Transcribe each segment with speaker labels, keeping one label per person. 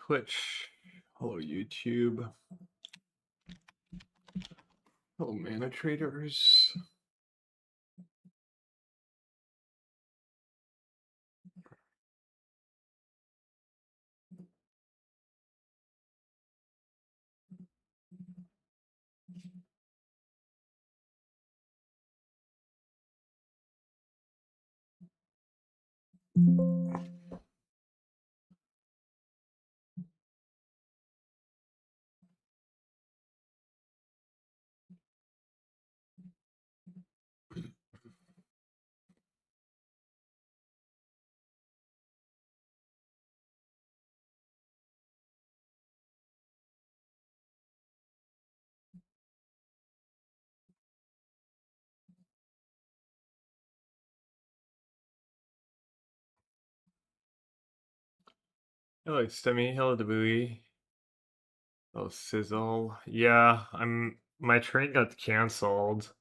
Speaker 1: Twitch. Hello, YouTube. Hello, Mana Traders. Hello, Stemmy. Hello, Debui. Hello, Sizzle. Yeah, my train got canceled.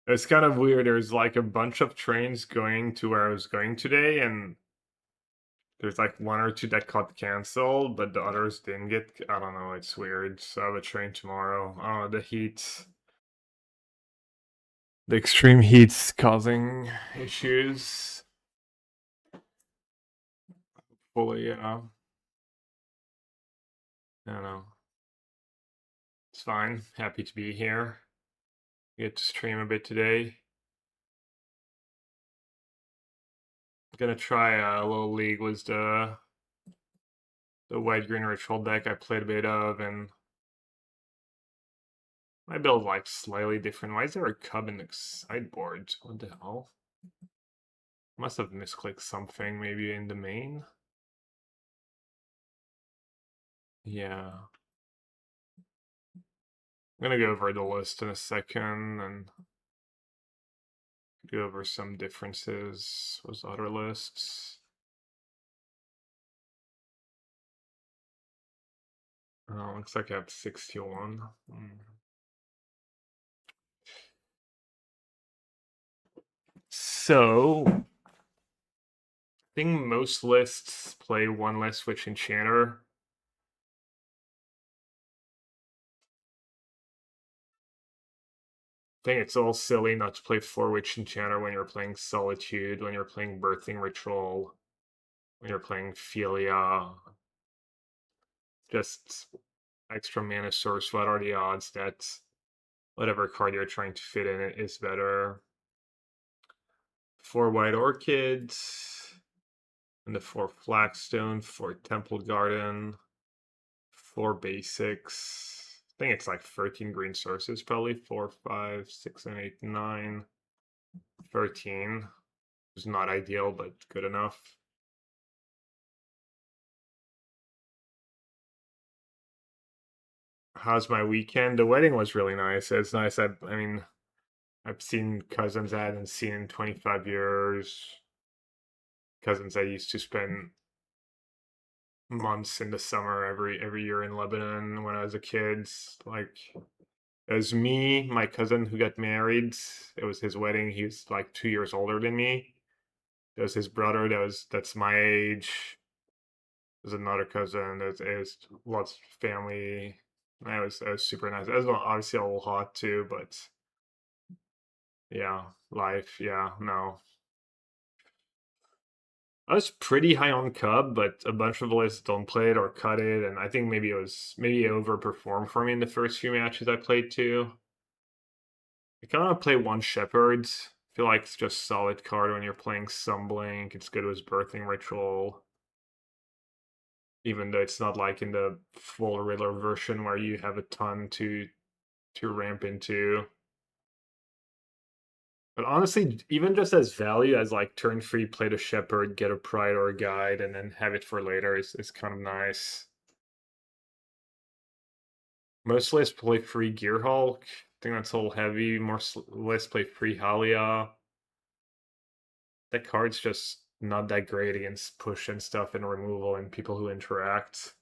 Speaker 1: It's kind of weird. There's like a bunch of trains going to where I was going today, and there's like one or two that got canceled, but the others didn't get. I don't know. It's weird. So I have a train tomorrow. Oh, the heat. The extreme heat's causing issues. Fully, I don't know. It's fine. Happy to be here. Get to stream a bit today. Gonna try a little league was the white green ritual deck I played a bit of, and my build like slightly different. Why is there a cub in the sideboard? What the hell? Must have misclicked something maybe in the main. Yeah. I'm gonna go over the list in a second and go over some differences with other lists. Oh, looks like I have 61. So, I think most lists play one less Witch Enchanter. I think it's all silly not to play 4 Witch Enchanter when you're playing Solitude, when you're playing Birthing Ritual, when you're playing Philia. Just extra mana source. What are the odds that whatever card you're trying to fit in it is better? 4 White Orchids, and the 4 Flagstone, 4 Temple Garden, 4 basics. I think it's like 13 green sources, probably 4, 5, 6, 7, 8, 9. 13 is not ideal, but good enough. How's my weekend? The wedding was really nice. It's nice. I mean, I've seen cousins I hadn't seen in 25 years. Cousins I used to spend months in the summer every year in Lebanon when I was a kid. Like it was me, my cousin who got married. It was his wedding. He was like 2 years older than me. There was his brother that's my age. There's another cousin. There's lots of family. It was super nice. It was obviously a little hot too, but yeah, life. Yeah, no. I was pretty high on Cub, but a bunch of lists don't play it or cut it, and I think maybe it overperformed for me in the first few matches I played too. I kind of play one Shepherd. I feel like it's just solid card when you're playing Sunblink. It's good with Birthing Ritual. Even though it's not like in the full Riddler version where you have a ton to ramp into. But honestly, even just as value as like turn 3, play the Shepherd, get a Pride or a Guide, and then have it for later is kind of nice. Most lists play free Gearhulk. I think that's a little heavy. More lists play free Halia. That card's just not that great against push and stuff and removal and people who interact.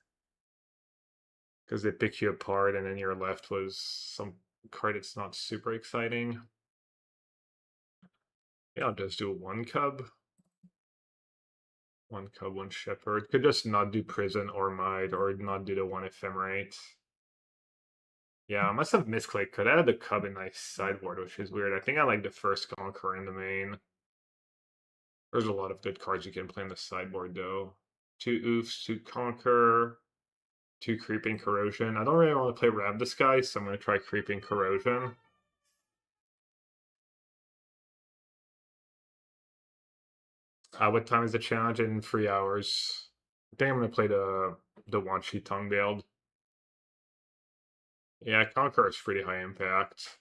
Speaker 1: Because they pick you apart and then you're left with some card that's not super exciting. Yeah, I'll just do one cub. One cub, one shepherd. Could just not do prison or might, or not do the one ephemerate. Yeah, I must have misclicked, because I had the cub in my sideboard, which is weird. I think I like the first conqueror in the main. There's a lot of good cards you can play in the sideboard, though. 2 oofs, 2 conquer, 2 creeping corrosion. I don't really want to play Rab Disguise, so I'm going to try creeping corrosion. What time is the challenge? In 3 hours. I think I'm going to play the Wan-Shi Tongue build. Yeah, Conqueror is pretty high impact.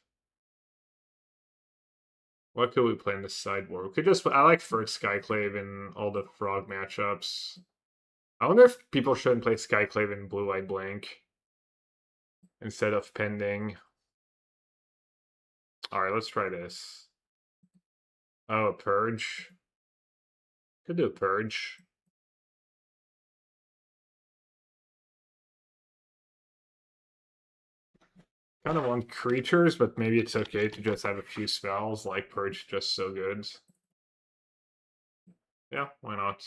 Speaker 1: What could we play in the sideboard? We could just. I like first Skyclave in all the frog matchups. I wonder if people shouldn't play Skyclave in Blue-White Blank instead of Pending. Alright, let's try this. Oh, a Purge. Could do a Purge. Kind of want creatures, but maybe it's okay to just have a few spells, like Purge just so good. Yeah, why not?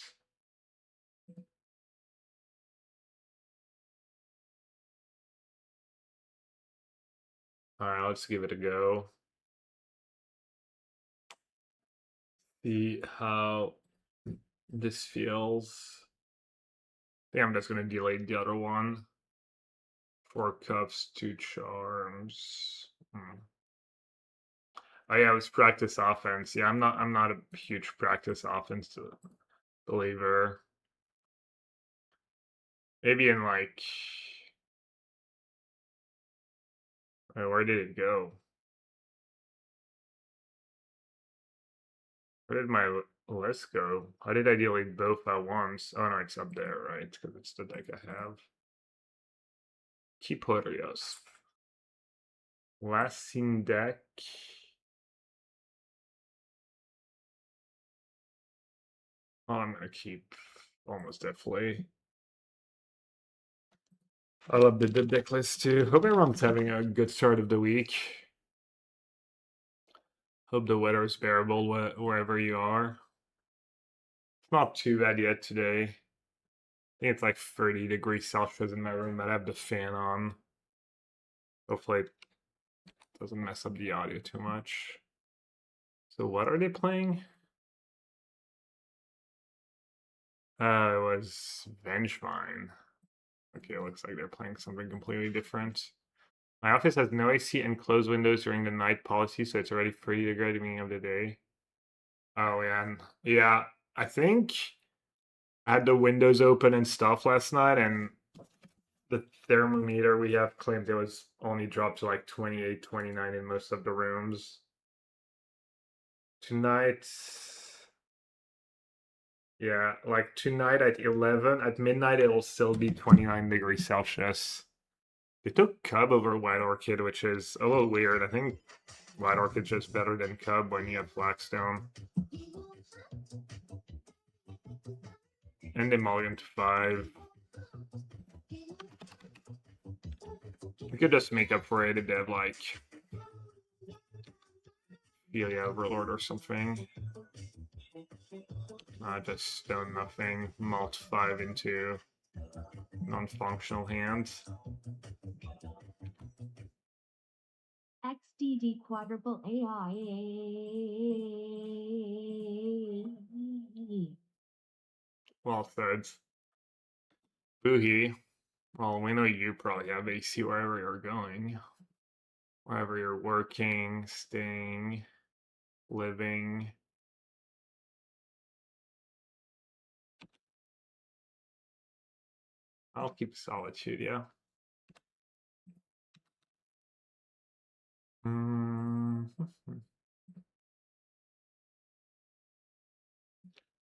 Speaker 1: Alright, let's give it a go. See how this feels. I think I'm just gonna delay the other one. 4 cups, 2 charms. Oh yeah, it was practice offense. Yeah, I'm not a huge practice offense believer. Maybe in like, where did it go? Where did my list go? How did I delete both at once? Oh no, it's up there, right? Because it's the deck I have. Kiporios. Last seen deck. Oh, I'm gonna keep almost definitely. I love the deck list too. Hope everyone's having a good start of the week. Hope the weather is bearable wherever you are. It's not too bad yet today. I think it's like 30 degrees Celsius in my room, but I have the fan on. Hopefully it doesn't mess up the audio too much. So what are they playing? It was Vengevine. Okay, it looks like they're playing something completely different. My office has no AC and closed windows during the night policy, so it's already 30 degrees at the beginning of the day. Oh, yeah, I think I had the windows open and stuff last night, and the thermometer we have claimed it was only dropped to like 28, 29 in most of the rooms. Tonight, yeah, like tonight at 11, at midnight, it'll still be 29 degrees Celsius. They took Cub over White Orchid, which is a little weird. I think White Orchid's just better than Cub when you have Blackstone. And they mulliganed 5. We could just make up for it if they have like Ophelia Overlord or something. Just stone nothing, mult 5 into non-functional hands.
Speaker 2: XDD quadruple AI.
Speaker 1: Well said. Boohie. Well, we know you probably have AC wherever you're going. Wherever you're working, staying, living. I'll keep Solitude, yeah.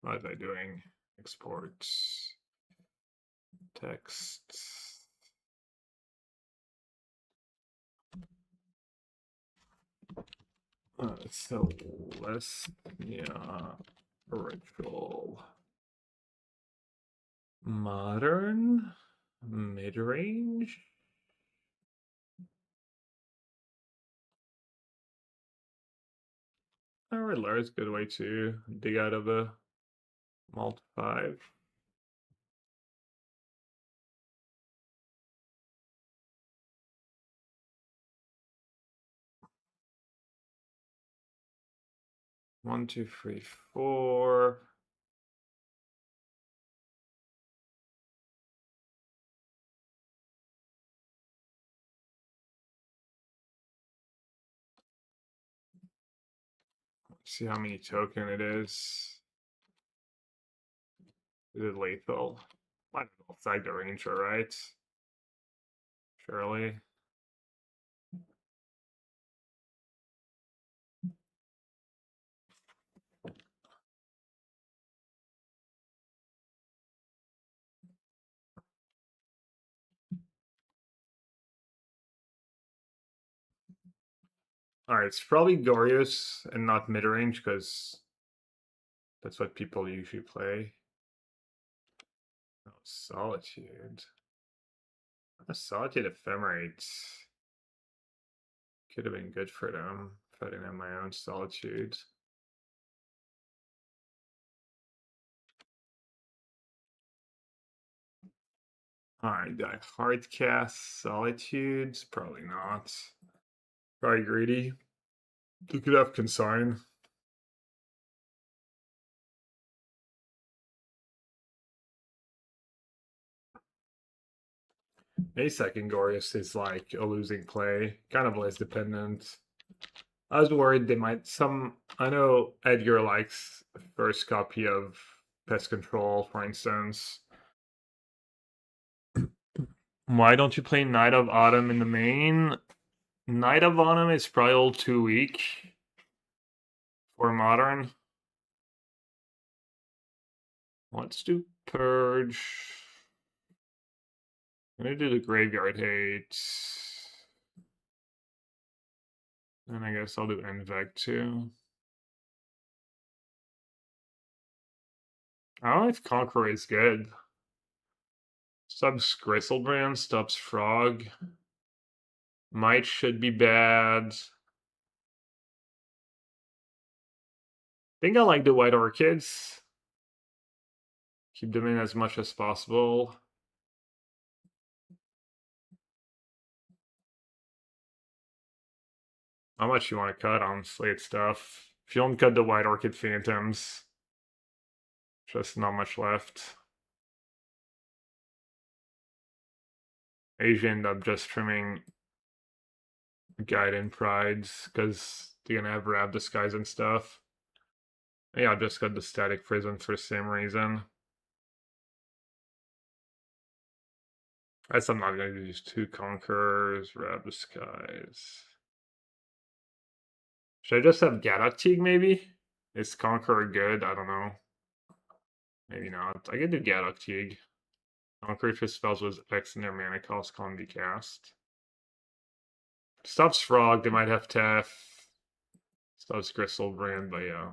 Speaker 1: What was I doing? Exports. Text. So let's, yeah, ritual. Modern, mid-range. Riddler is a good way to dig out of a Malt 5. One, two, three, four. See how many token it is. Is it lethal? I don't know, side the ranger, right? Surely. Alright, it's probably Glorious and not mid-range because that's what people usually play. Oh, Solitude. A Solitude Ephemerate. Could have been good for them if I didn't have my own Solitude. Alright, do I hard cast Solitudes? Probably not. Probably greedy. You could have Consign. A second Glorious is like a losing play, kind of less dependent. I was worried they might I know Edgar likes first copy of Pest Control, for instance. Why don't you play Knight of Autumn in the main? Knight of Autumn is probably a little too weak for modern. Let's do Purge. I'm gonna do the Graveyard Hate. And I guess I'll do Invect too. I don't know if Conqueror is good. Subs Gristlebrand, Stubbs Frog. Might should be bad. Think I like the White Orchids. Keep them in as much as possible. How much you want to cut on Slate stuff? If you don't cut the White Orchid Phantoms, just not much left. I usually end up just trimming Guiding Prides because they're gonna have Rab Disguise and stuff. Yeah, I just got the Static Prison for the same reason. I guess I'm not gonna use 2 Conquerors, Rab Disguise. Should I just have Gaddock maybe? Is Conqueror good? I don't know. Maybe not. I could do Gaddock Teague. Conquer just spells with X in their mana cost can't be cast. Stops Frog, they might have Tef. Stops Gristlebrand, but yeah.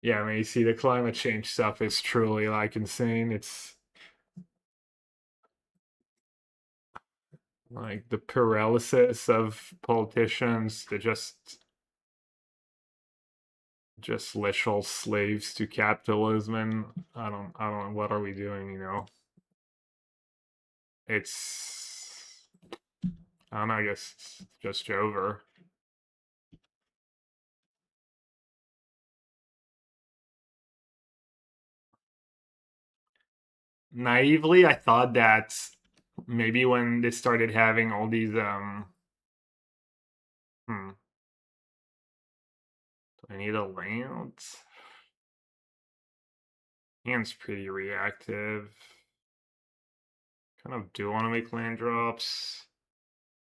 Speaker 1: Yeah, I mean, you see, the climate change stuff is truly like insane. It's like the paralysis of politicians. They're just literal slaves to capitalism. And I don't know, what are we doing, you know? It's, I don't know, I guess it's just over. Naively, I thought that maybe when they started having all these I need a land. Hand's pretty reactive. Kind of do want to make land drops,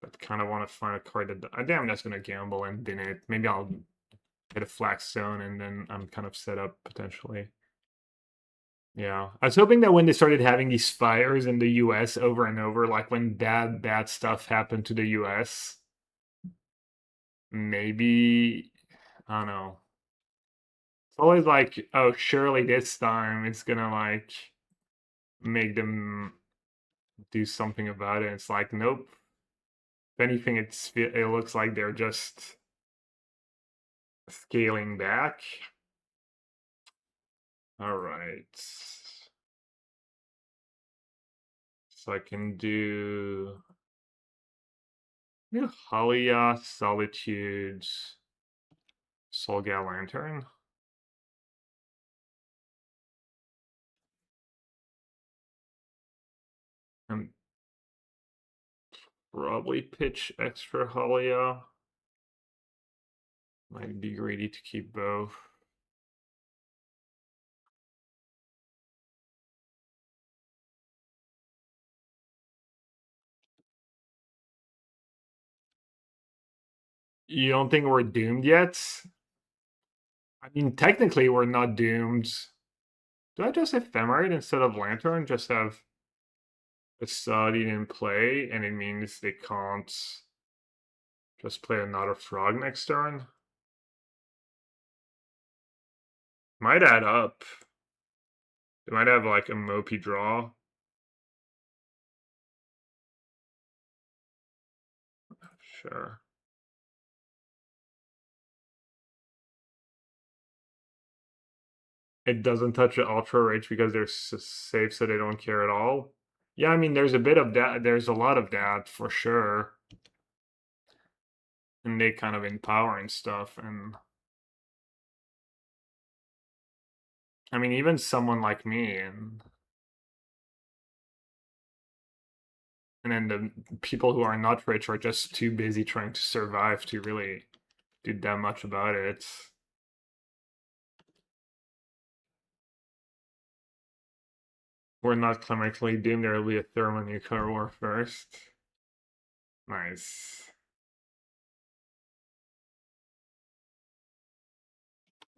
Speaker 1: but kind of want to find a card that I'm just gonna gamble and bin it. Maybe I'll hit a Flaxstone and then I'm kind of set up potentially. Yeah, I was hoping that when they started having these fires in the US over and over, like when bad stuff happened to the US, maybe, I don't know, It's always like, oh, surely this time it's gonna like make them do something about it. It's like, nope. If anything, it looks like they're just scaling back. All right. So I can do Halia, Solitudes, Solgal Lantern. And probably pitch extra Halia. Might be greedy to keep both. You don't think we're doomed yet? I mean, technically we're not doomed. Do I just Ephemerate instead of Lantern? Just have Asadi in play, and it means they can't just play another frog next turn? Might add up. They might have like a mopey draw. Sure. It doesn't touch the Ultra Rage because they're safe, so they don't care at all. Yeah, I mean, there's a bit of that. There's a lot of that for sure. And they kind of empower and stuff. And I mean, even someone like me and then the people who are not rich are just too busy trying to survive to really do that much about it. We're not clinically doomed. There will be a thermonuclear war first. Nice.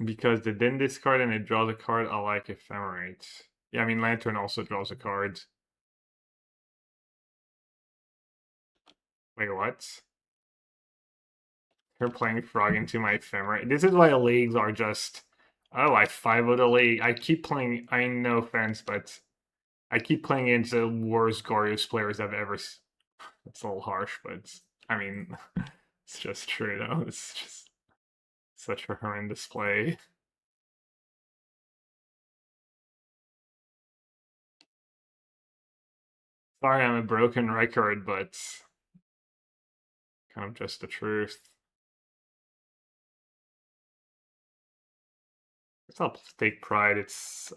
Speaker 1: Because they didn't discard and it draws a card, I like Ephemerate. Yeah, I mean, Lantern also draws a card. Wait, what? They're playing Frog into my Ephemerate. This is why leagues are just... Oh, I 5-0'd a league. I keep playing... I mean, no offense, but... I keep playing into the worst Gorgias players I've ever... It's a little harsh, but... I mean... It's just true, though. It's just... Such a horrendous play. Sorry, I'm a broken record, but... Kind of just the truth. I'll take pride. It's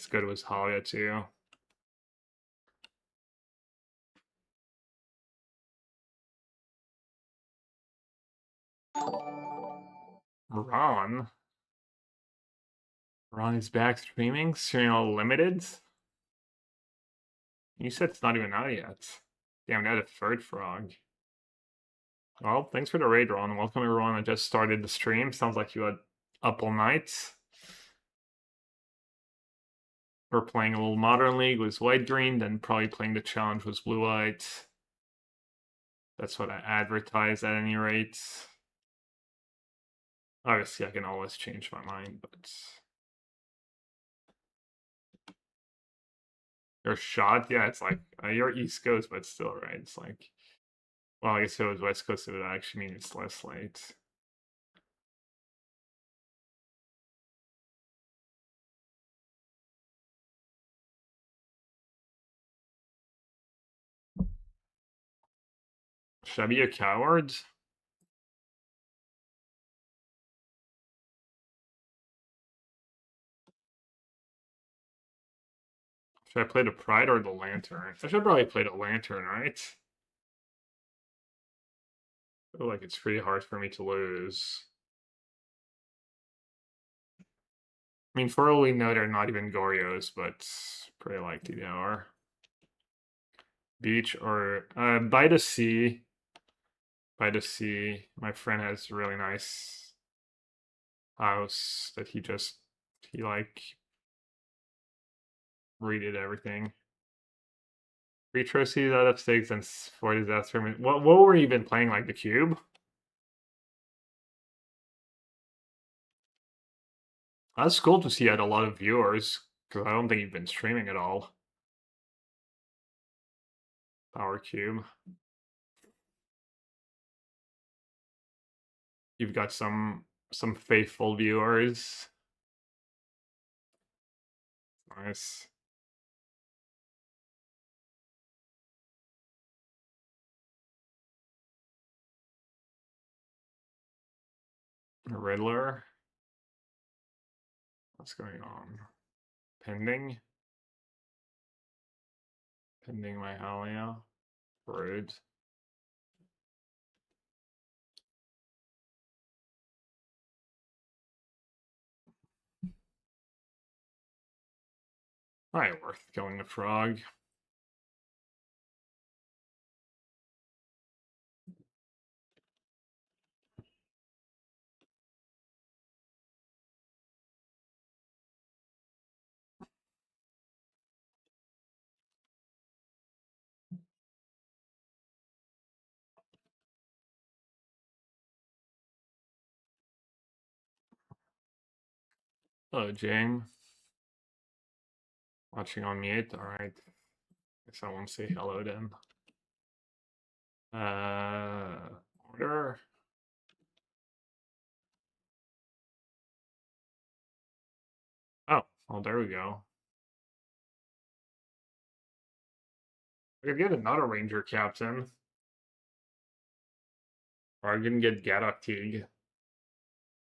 Speaker 1: good with Halia too. Ron is back streaming. Serial Limited. You said it's not even out yet. Damn, that a third frog. Well, thanks for the raid, Ron. Welcome everyone. I just started the stream. Sounds like you had up all night. We're playing a little Modern League with White Green, then probably playing the challenge with Blue White. That's what I advertise at any rate. Obviously, I can always change my mind, but... Your shot? Yeah, it's like, you're East Coast, but still, right? It's like... Well, I guess if it was West Coast, it would actually mean it's less late. Should I be a coward? Should I play the Pride or the Lantern? I should probably play the Lantern, right? I feel like it's pretty hard for me to lose. I mean, for all we know, they're not even Gorios, but pretty likely they are. Beach or by the sea. By the sea. My friend has a really nice house that he like redid everything. 3 trophies out of 6 and 4 disaster. What were you even playing, like the cube? That's cool to see you had a lot of viewers, because I don't think you've been streaming at all. Power Cube. You've got some faithful viewers. Nice. Riddler. What's going on? Pending. Pending my Halia. Rude. Probably worth killing the frog. Hello, James. Watching on mute. Alright. Guess I won't say hello then. Order. Oh, well, there we go. I could get another Ranger Captain. Or I can get Gaddock Teague.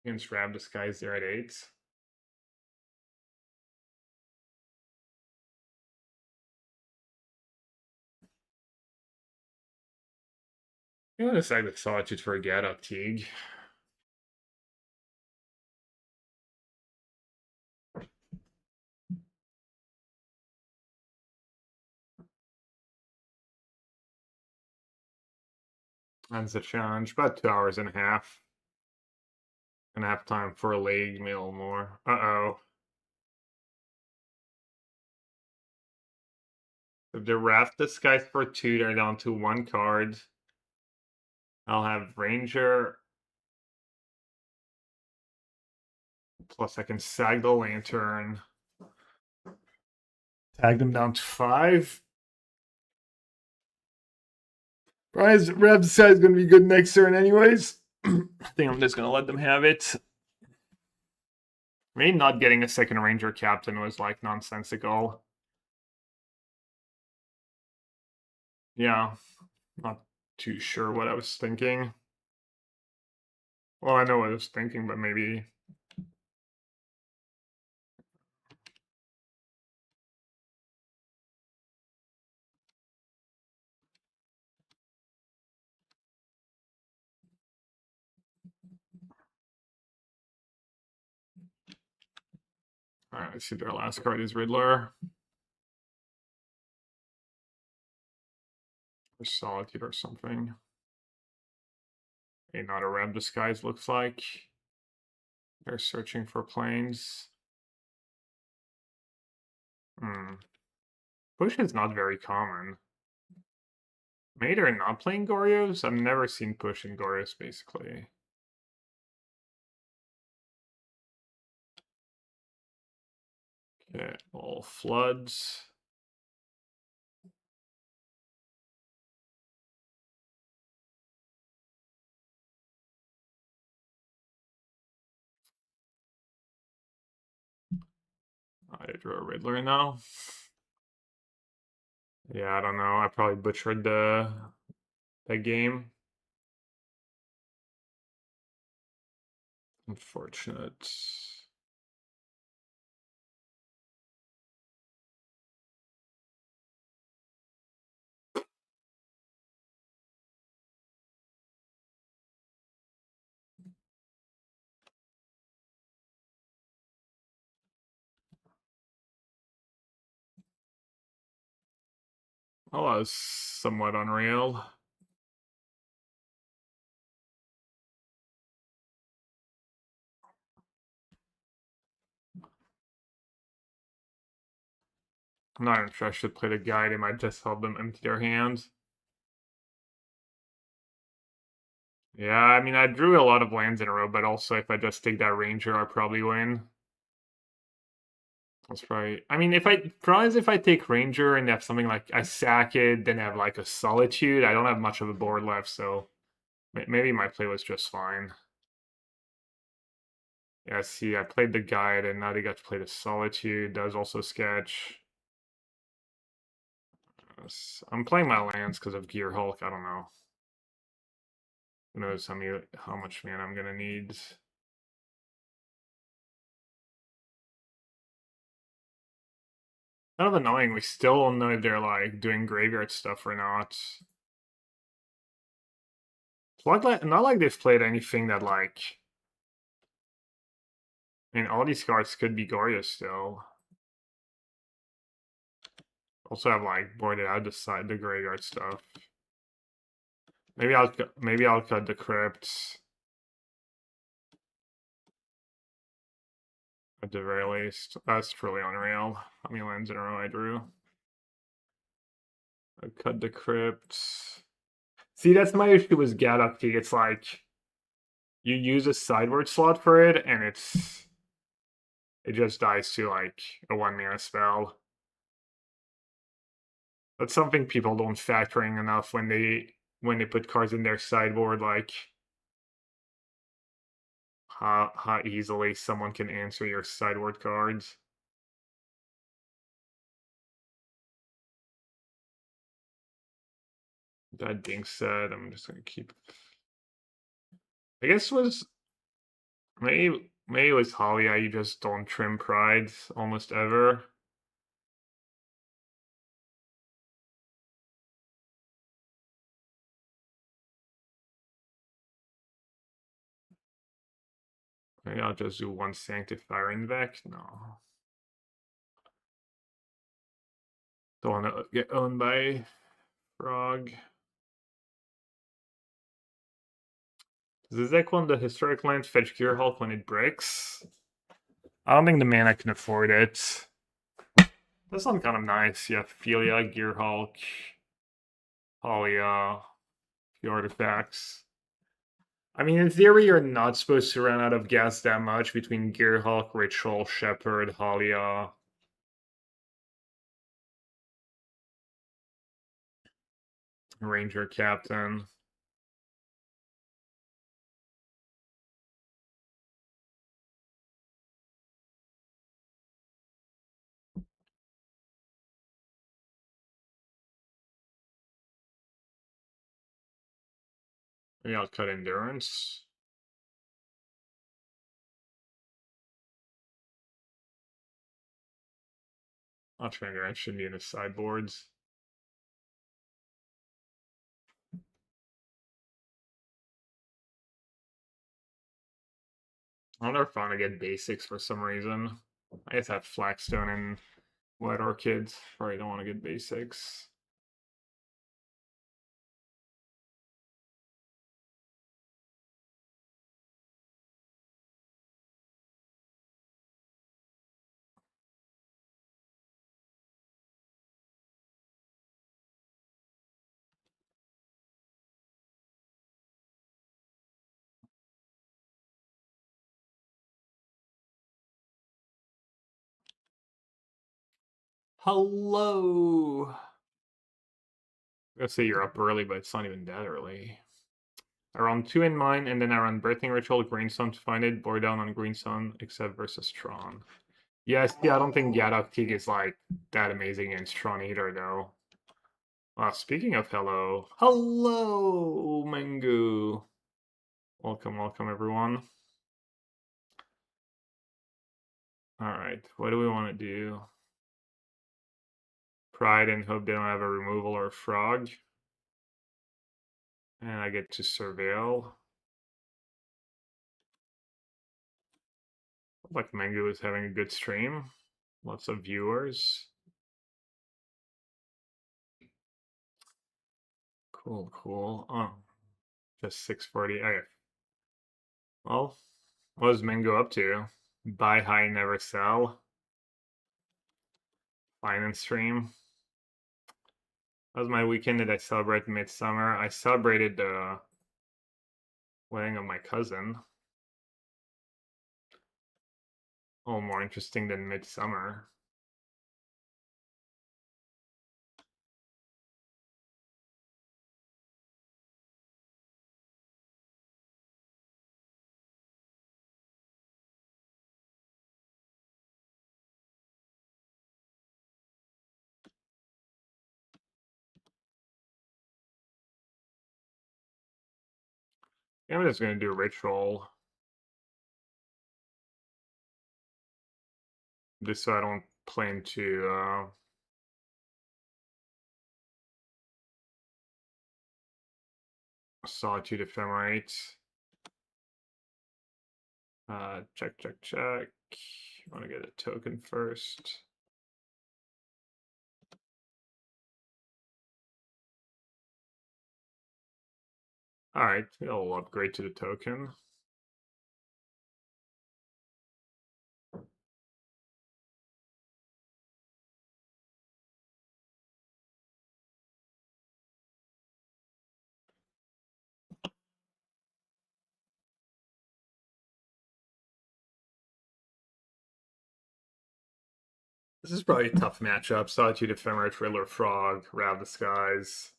Speaker 1: Against Rab Disguise there at 8. I'm gonna decide with Solitude for a Gaddock Teague. That's the challenge. About 2 hours and a half. Gonna have time for a leg meal more. Uh-oh. If the Wrath Disguise for 2, they're down to 1 card. I'll have Ranger. Plus I can sag the Lantern. Tag them down to 5. Probably Rev Disguise is gonna be good next turn anyways. I think I'm just gonna let them have it. Maybe not getting a second Ranger Captain was like nonsensical. Yeah, not too sure what I was thinking. Well, I know what I was thinking, but maybe. Alright, let's see, their last card is Riddler. Or Solitude or something. Not a Rab Disguise looks like. They're searching for planes. Push is not very common. Maybe they're not playing Gorios? I've never seen Push in Gorios, basically. Okay, all floods. I drew a Riddler now. Yeah, I don't know. I probably butchered the game. Unfortunate. Oh, that was somewhat unreal. I'm not even sure I should play the guide. It might just help them empty their hands. Yeah, I mean, I drew a lot of lands in a row, but also if I just take that Ranger, I probably win. That's right. I mean, if I take Ranger and have something like I sack it, then have like a Solitude, I don't have much of a board left, so maybe my play was just fine. Yeah, see, I played the guide, and now they got to play the Solitude. That was also sketch. I'm playing my lands because of Gear Hulk. I don't know. Who knows how much mana I'm gonna need. Kind of annoying. We still don't know if they're like doing graveyard stuff or not. It's not like they've played anything that like. I mean, all these cards could be Gorya still. Also have like boarded out the graveyard stuff. Maybe I'll cut the crypts. At the very least. That's truly unreal. How many lands in a row I drew? I cut the crypts. See, that's my issue with Gaddock. It's like you use a sideward slot for it, and it just dies to like a 1-mana spell. That's something people don't factor in enough when they put cards in their sideboard, like how easily someone can answer your sideboard cards. That being said, I'm just gonna keep. I guess maybe it was Halia. You just don't trim Pride almost ever. Maybe I'll just do one Sanctifier in Vec. No. Don't want to get owned by Frog. Does the deck want the historic land fetch Gear Hulk when it breaks? I don't think the mana can afford it. This sounds kind of nice. Yeah, Philia, Gear Hulk, Halia, the artifacts. I mean, in theory, you're not supposed to run out of gas that much between Gear Hulk, Ritual, Shepherd, Halia. Ranger Captain. Maybe I'll cut Endurance. I'll try Endurance, should be in the sideboards. I wonder if I want to get basics for some reason. I just have Flagstone and White Orchids. Probably don't want to get basics. Hello. Let's say you're up early, but it's not even that early. I run 2 in mine, and then I run Birthing Ritual, Green Sun to find it, board down on Green Sun, except versus Tron. Yes, yeah, I don't think Gaddock Teague is like that amazing against Tron either, though. Speaking of hello, hello, Mangu. Welcome, welcome, everyone. All right, what do we want to do? Pride and hope they don't have a removal or a frog. And I get to surveil. Like Mangu is having a good stream. Lots of viewers. Cool, cool. Oh, just 640. Okay. Well, what does Mango up to? Buy high, never sell. Finance stream. That was my weekend that I celebrated Midsummer. I celebrated the wedding of my cousin. A little more interesting than Midsummer. I'm just gonna do ritual. Just so I don't play into Solitude Ephemerate. Check, check, check. Want to get a token first. All right, it'll upgrade to the token. This is probably a tough matchup. Solitude Ephemerate, Riddler Frog, Rav the Skies.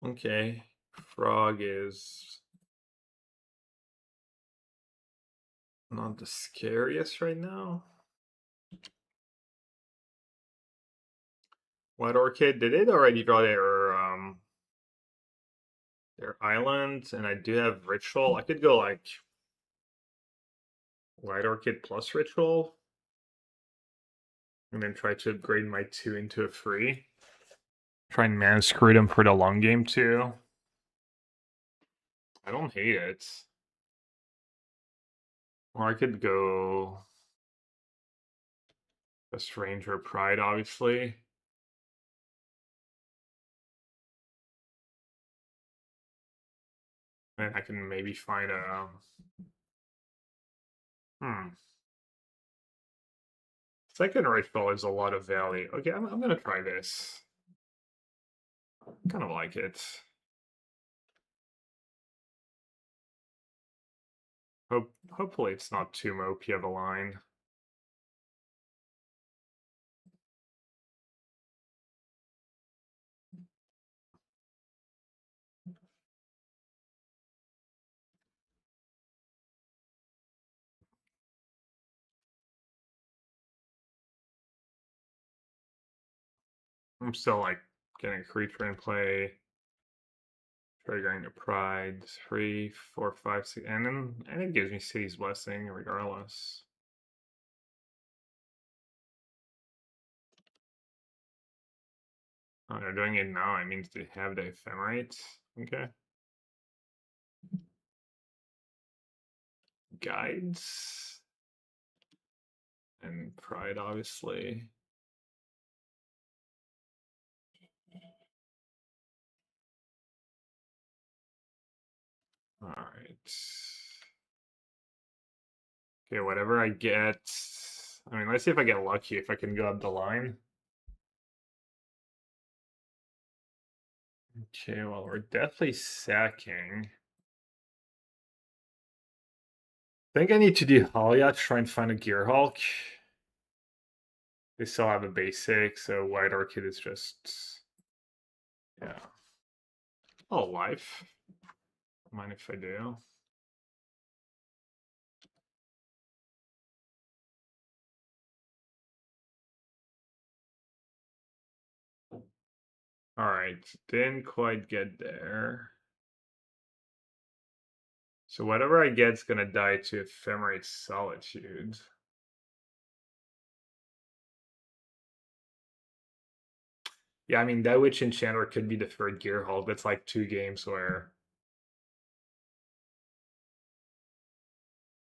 Speaker 1: Okay, Frog is not the scariest right now. White Orchid, did it already draw their island? And I do have Ritual. I could go like White Orchid plus Ritual. And then try to upgrade my 2 into a free. Try and mana screw them for the long game too. I don't hate it. Or I could go just Ranger Pride, obviously. And I can maybe find a second ritual is a lot of value. Okay, I'm gonna try this. Kind of like it. Hopefully it's not too mopey of a line. I'm still like getting a creature in play. Triggering to Pride, 3, 4, 5, 6, and it gives me City's Blessing regardless. Oh, they're doing it now. It means they have the Ephemerate. Okay. Guides. And Pride, obviously. Alright. Okay, whatever I get. I mean, let's see if I get lucky, if I can go up the line. Okay, well, we're definitely sacking. I think I need to do Halia to try and find a Gear Hulk. They still have a basic, so White Orchid is just... yeah. Oh, life. Mind if I do? Alright, didn't quite get there. So whatever I get's gonna die to Ephemerate Solitude. Yeah, I mean, that Witch Enchanter could be the third Gear Hulk. That's like 2 games where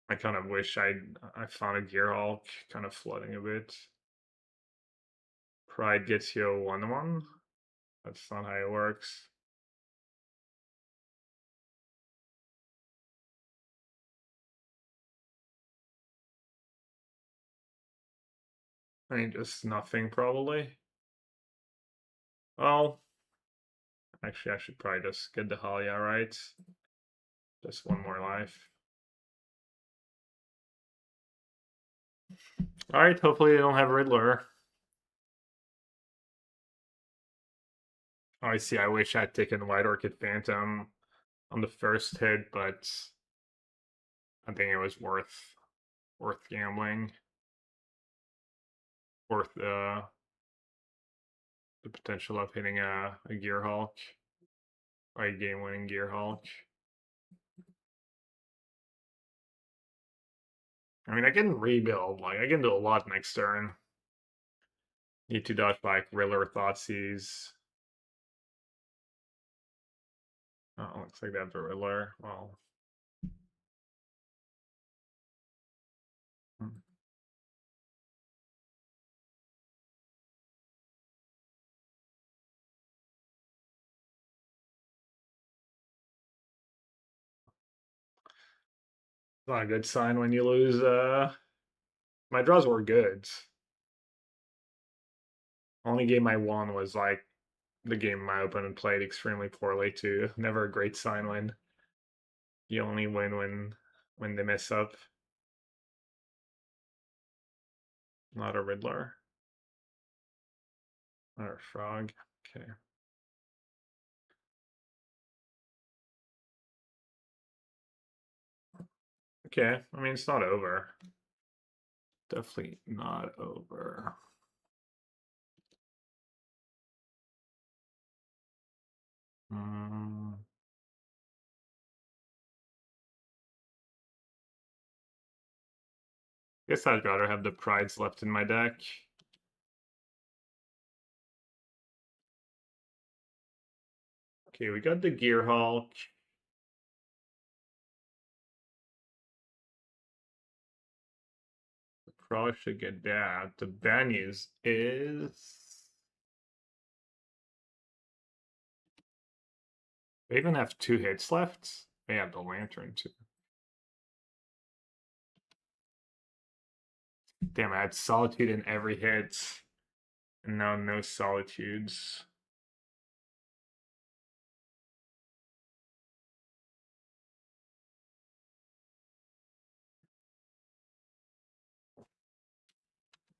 Speaker 1: I kind of wish I found a Gear Hulk, kind of flooding a bit. Pride gets you a 1/1. That's not how it works. I mean, just nothing probably. Well, actually, I should probably just get the Halia right. Just 1 more life. Alright, hopefully they don't have Riddler. Oh, I see. I wish I'd taken White Orchid Phantom on the first hit, but I think it was worth gambling. Worth the potential of hitting a Gear Hulk. Like game winning Gear Hulk. I mean, I can rebuild. Like, I can do a lot next turn. Need to dodge back Riddler, Thoughtseize. Oh, looks like that's a Riddler. Well. Hmm. Not a good sign when you lose. My draws were good. Only game I won was like the game my opponent played extremely poorly too. Never a great sign when you only win when they mess up. Not a Riddler. Not a Frog. Okay. Okay. I mean, it's not over. Definitely not over. Guess I'd rather have the Prides left in my deck. Okay, we got the Gear Hulk. Probably should get that. The bad news is they even have 2 hits left. They have the Lantern too. Damn, I had Solitude in every hit. And now no Solitudes.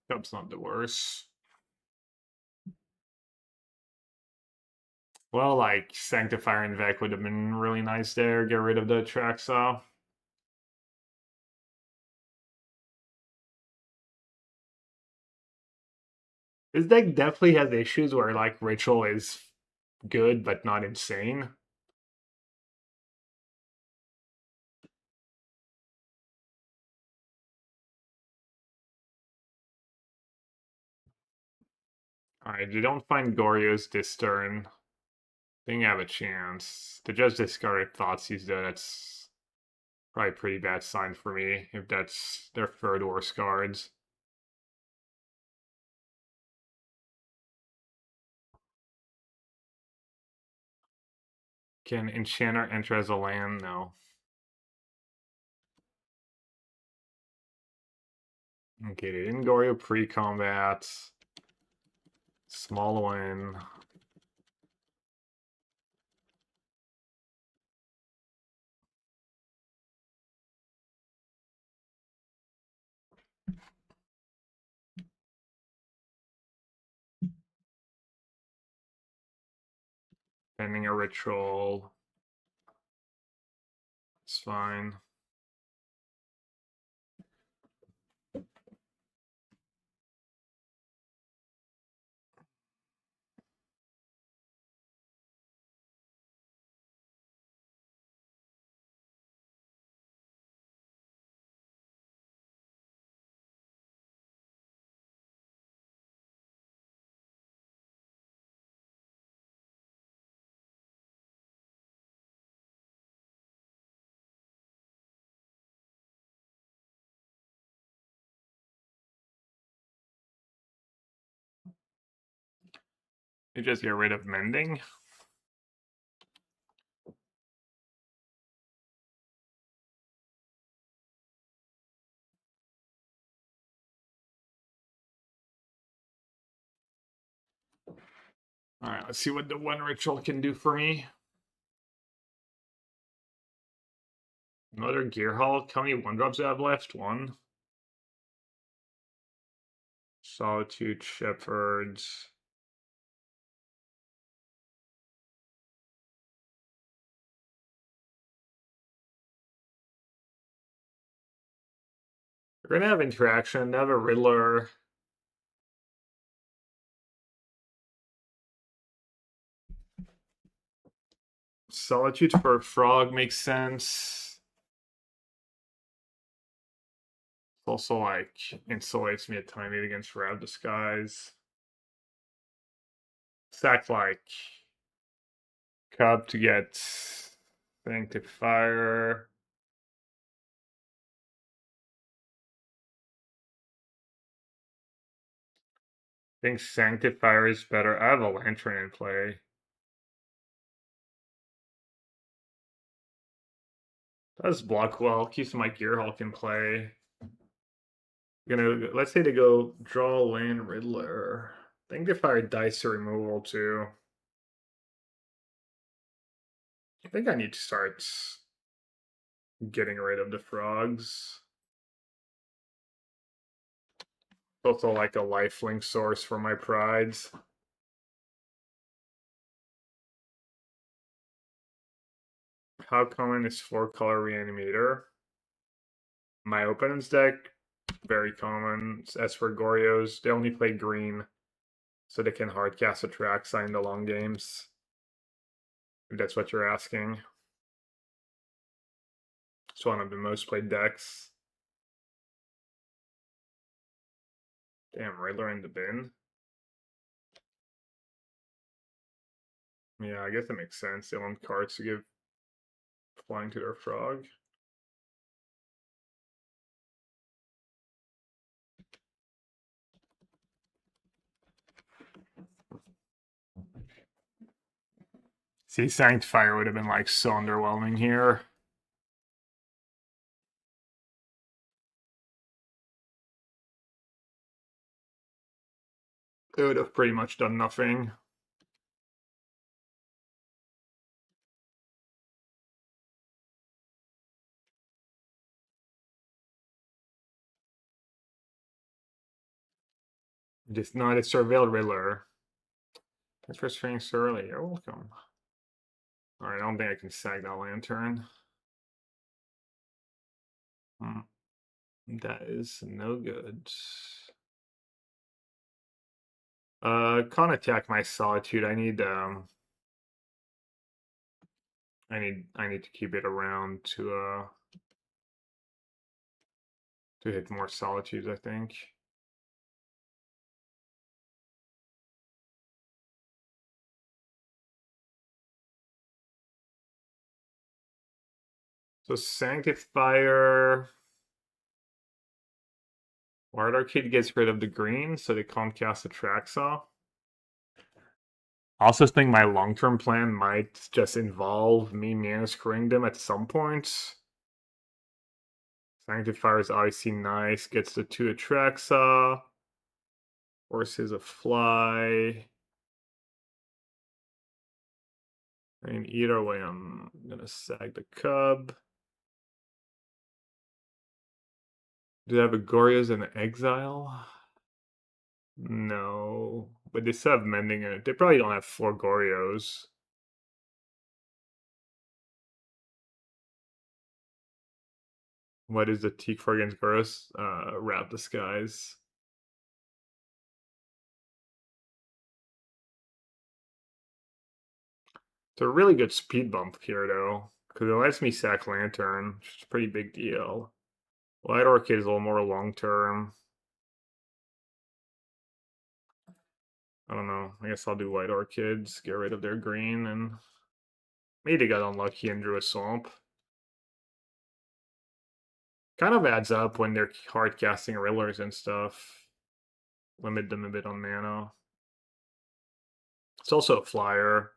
Speaker 1: Cup's not the worst. Well, like, Sanctifier and Vec would have been really nice there. Get rid of the Traxxas. This deck definitely has issues where, like, Ritual is good, but not insane. Alright, you don't find Goryo's this turn. Think you have a chance. To just discard Thoughtseize though, that's probably a pretty bad sign for me, if that's their third worst cards. Can Enchanter enter as a land? No. Okay, they didn't Goryo pre-combat. Small win. Pending a ritual. It's fine. You just get rid of Mending. Alright, let's see what the one ritual can do for me. Another Gear Hulk. How many 1-drops do I have left? 1. Solitude Shepherds. We're gonna have interaction, another Riddler. Solitude for a frog makes sense. It's also like insulates me a tiny bit against Wrath Disguise. Sack like Cub to get Sanctifier. I think Sanctifier is better. I have a Lantern in play. Does block well, keeps my Gearhulk in play. Let's say to go draw land Riddler. I think if I dice to removal too. I think I need to start getting rid of the frogs. Also like a lifelink source for my prides. How common is 4-color Reanimator? My opponent's deck, very common. As for Gorios, they only play green, so they can hardcast Atraxa in the long games. If that's what you're asking. It's one of the most played decks. Damn, Riddler in the bin. Yeah, I guess that makes sense. They want cards to give flying to their frog. See, Sanctifier would have been like so underwhelming here. It would have pretty much done nothing. Just not a Surveilled Riddler. Thanks for staying so early. You're welcome. Alright, I don't think I can sag that Lantern. That is no good. Can't attack my Solitude. I need to keep it around to hit more Solitudes, I think. So Sanctifier. Wild Arcade gets rid of the green, so they can't cast Atraxa. I also think my long-term plan might just involve me Manuscripting them at some point. Sanctifier is obviously nice, gets the 2 Atraxa. Forces a fly. I mean, either way, I'm gonna sag the Cub. Do they have a Gorios in exile? No, but they still have Mending in it. They probably don't have 4 Gorios. What is the Teak for against Gorios? Wrath Disguise. It's a really good speed bump here, though, because it lets me sack Lantern, which is a pretty big deal. White Orchid is a little more long-term. I don't know. I guess I'll do White Orchids, get rid of their green, and maybe they got unlucky and drew a Swamp. Kind of adds up when they're hard casting Riddlers and stuff. Limit them a bit on mana. It's also a flyer.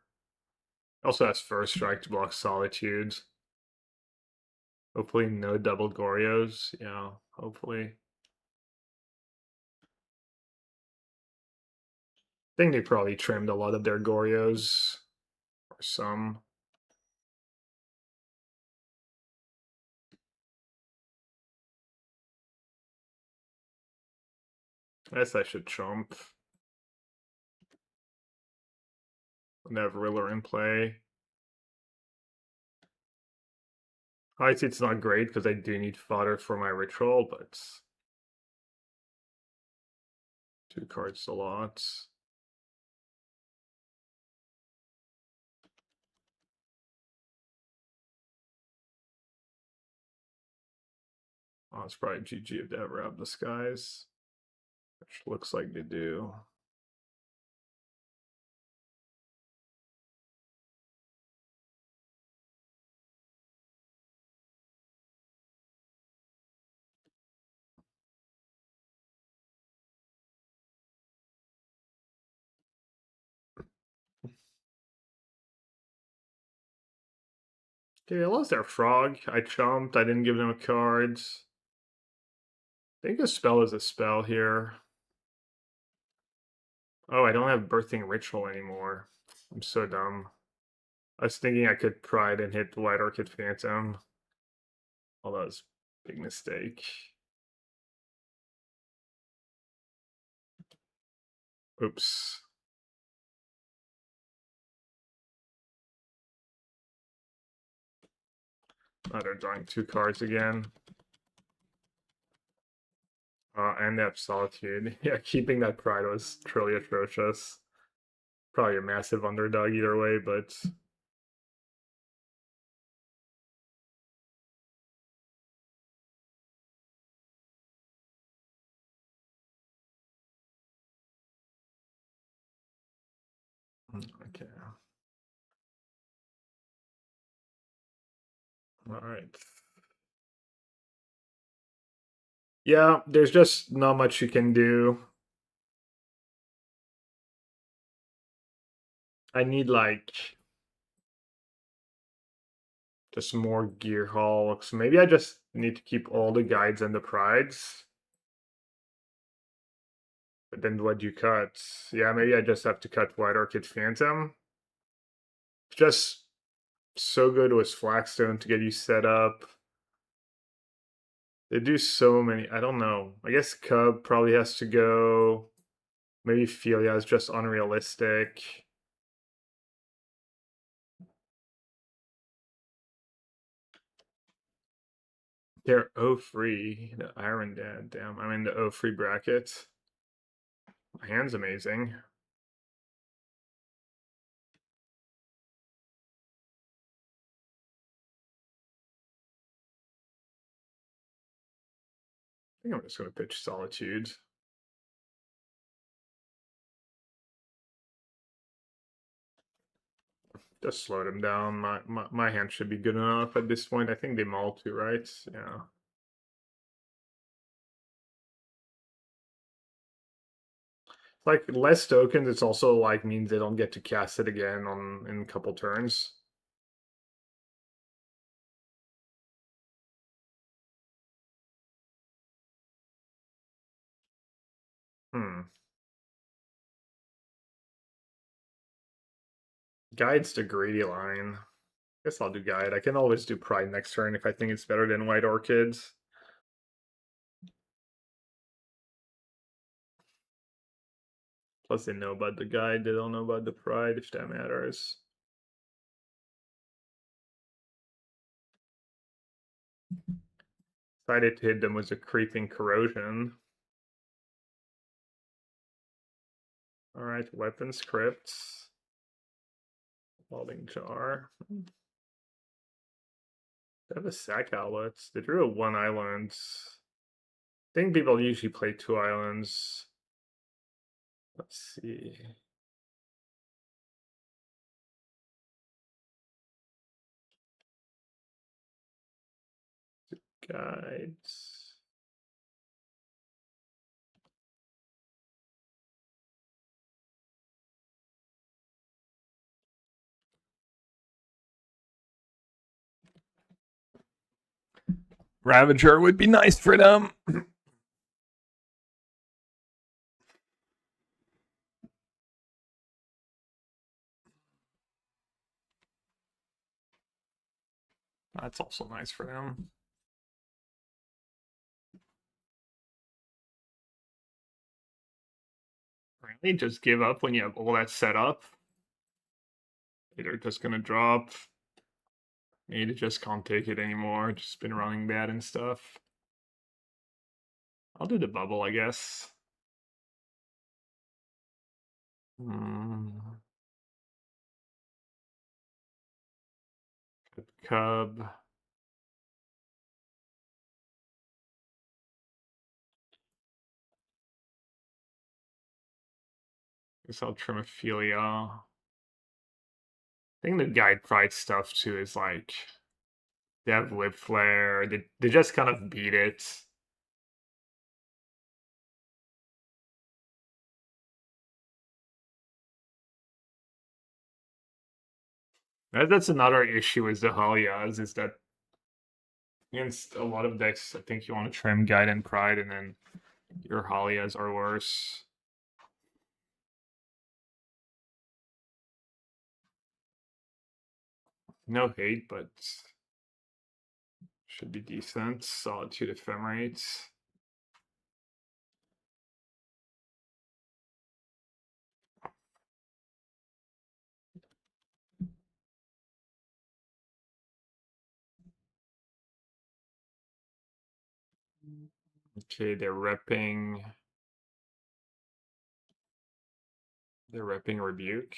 Speaker 1: Also has First Strike to block Solitudes. Hopefully no double Gorios. Yeah, hopefully. I think they probably trimmed a lot of their Gorios. Or some. I guess I should chump. And have Riddler in play. Obviously, it's not great because I do need fodder for my ritual, but 2 cards a lot. Oh, it's probably GG if they ever have disguise. Which looks like they do. Okay, I lost their frog. I chumped. I didn't give them a card. I think a spell is a spell here. Oh, I don't have birthing ritual anymore. I'm so dumb. I was thinking I could pride and hit the White Orchid Phantom. Oh, that was a big mistake. Oops. Oh, they're drawing 2 cards again. And they have Solitude. Yeah, keeping that pride was truly atrocious. Probably a massive underdog either way, but okay. All right. Yeah, there's just not much you can do. I need like just more gear hulks. Maybe I just need to keep all the guides and the prides. But then what do you cut? Yeah, maybe I just have to cut White Orchid Phantom. Just so good with Flagstone to get you set up. They do so many. I don't know. I guess Cub probably has to go. Maybe Philia is just unrealistic. They're O free. The Iron Dad. Damn, I'm in the O free bracket. My hand's amazing. I think I'm just gonna pitch Solitude. Just slowed him down. My hand should be good enough at this point. I think they maul too, right? Yeah. Like less tokens, it's also like means they don't get to cast it again on in a couple turns. Hmm. Guide's the greedy line. Guess I'll do guide. I can always do pride next turn if I think it's better than white orchids. Plus they know about the guide, they don't know about the pride if that matters. Decided to hit them with a creeping corrosion. Alright, weapons crypts. Balding jar. They have a sack outlets. They drew a 1 island. I think people usually play 2 islands. Let's see. Guides. Ravager would be nice for them. That's also nice for them. Really? Just give up when you have all that set up? They're just gonna drop. Maybe just can't take it anymore. Just been running bad and stuff. I'll do the bubble, I guess. Cub. guess I'll trim Ophelia. I think the guide pride stuff too is like they have lip flare. They just kind of beat it. That's another issue with the Halias is that against a lot of decks, I think you want to trim guide and pride, and then your Halias are worse. No hate, but should be decent. Solitude Ephemerate. Okay, they're repping Rebuke.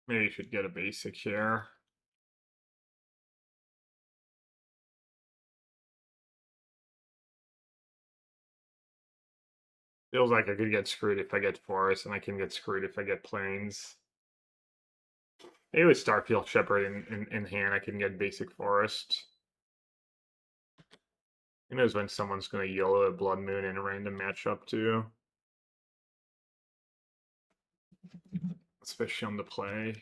Speaker 1: Maybe you should get a basic here. Feels like I could get screwed if I get Forest, and I can get screwed if I get Plains. Maybe with Starfield Shepherd in hand, I can get basic Forest. Who knows when someone's going to YOLO a Blood Moon in a random matchup too. Especially on the play.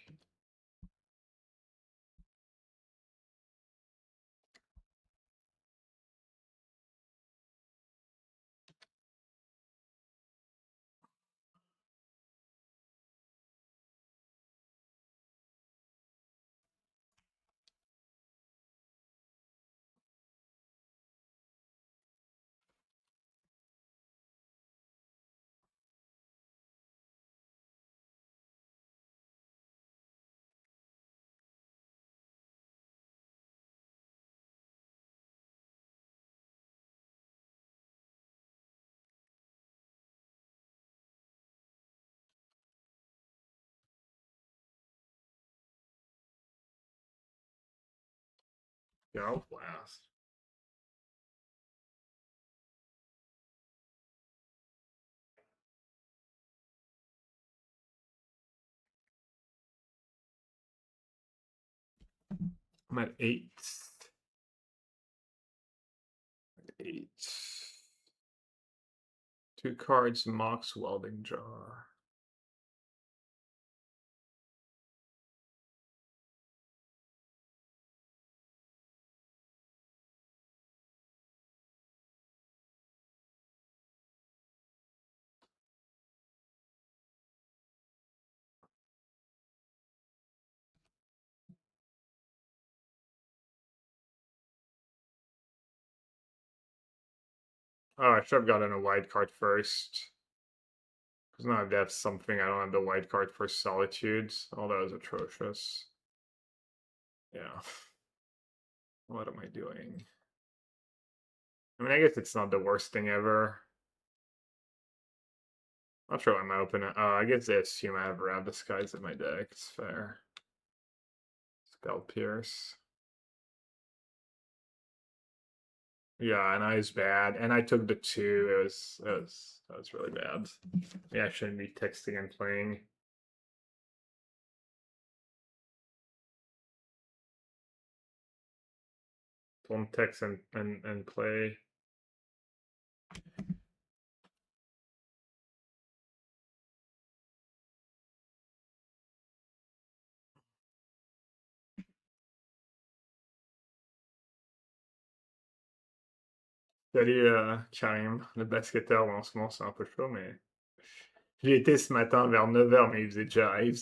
Speaker 1: Go blast. I'm at 8. 8. 2 cards, Mox Welding Jar. Oh, I should have gotten a white card first. Because now that's something I don't have the white card for Solitudes. Oh, that was atrocious. Yeah. What am I doing? I mean, I guess it's not the worst thing ever. Not sure I'm open. I guess they assume I have Rab Disguise in my deck. It's fair. Spell Pierce. Yeah, and I was bad, and I took the 2. That was really bad. Yeah, I shouldn't be texting and playing. Don't text and play. Salut Karim, le basketteur en ce moment c'est un peu chaud, mais j'y étais ce matin vers 9h, mais il faisait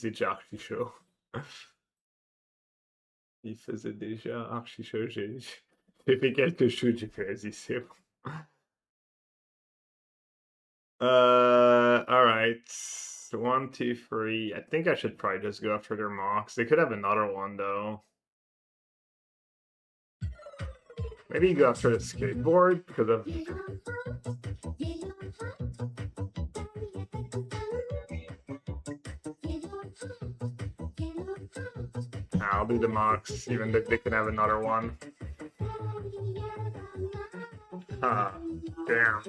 Speaker 1: déjà archi chaud. Il faisait déjà archi chaud. J'ai fait quelques shoots, j'ai fait, vas-y, c'est bon. All right. 1, 2, 3. I think I should probably just go after their mocks. They could have another one though. Maybe go after the skateboard because of. I'll do the mocks, even though they can have another one. Ah, damn.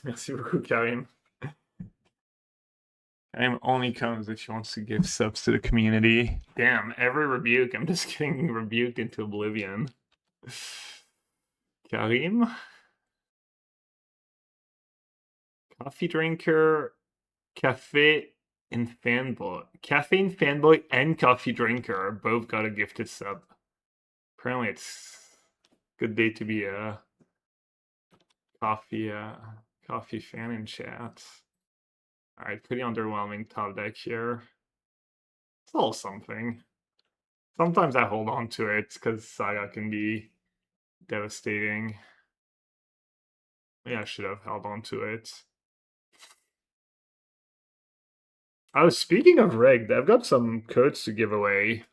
Speaker 1: Merci beaucoup, Karim. Karim only comes if she wants to give subs to the community. Damn, every rebuke, I'm just getting rebuked into oblivion. Karim? Coffee drinker, cafe, and fanboy. Caffeine fanboy and coffee drinker both got a gifted sub. Apparently it's a good day to be a coffee fan in chat. Alright, pretty underwhelming top deck here. It's all something. Sometimes I hold on to it because Saga can be devastating. Yeah, I should have held on to it. Oh, speaking of rigged, I've got some codes to give away.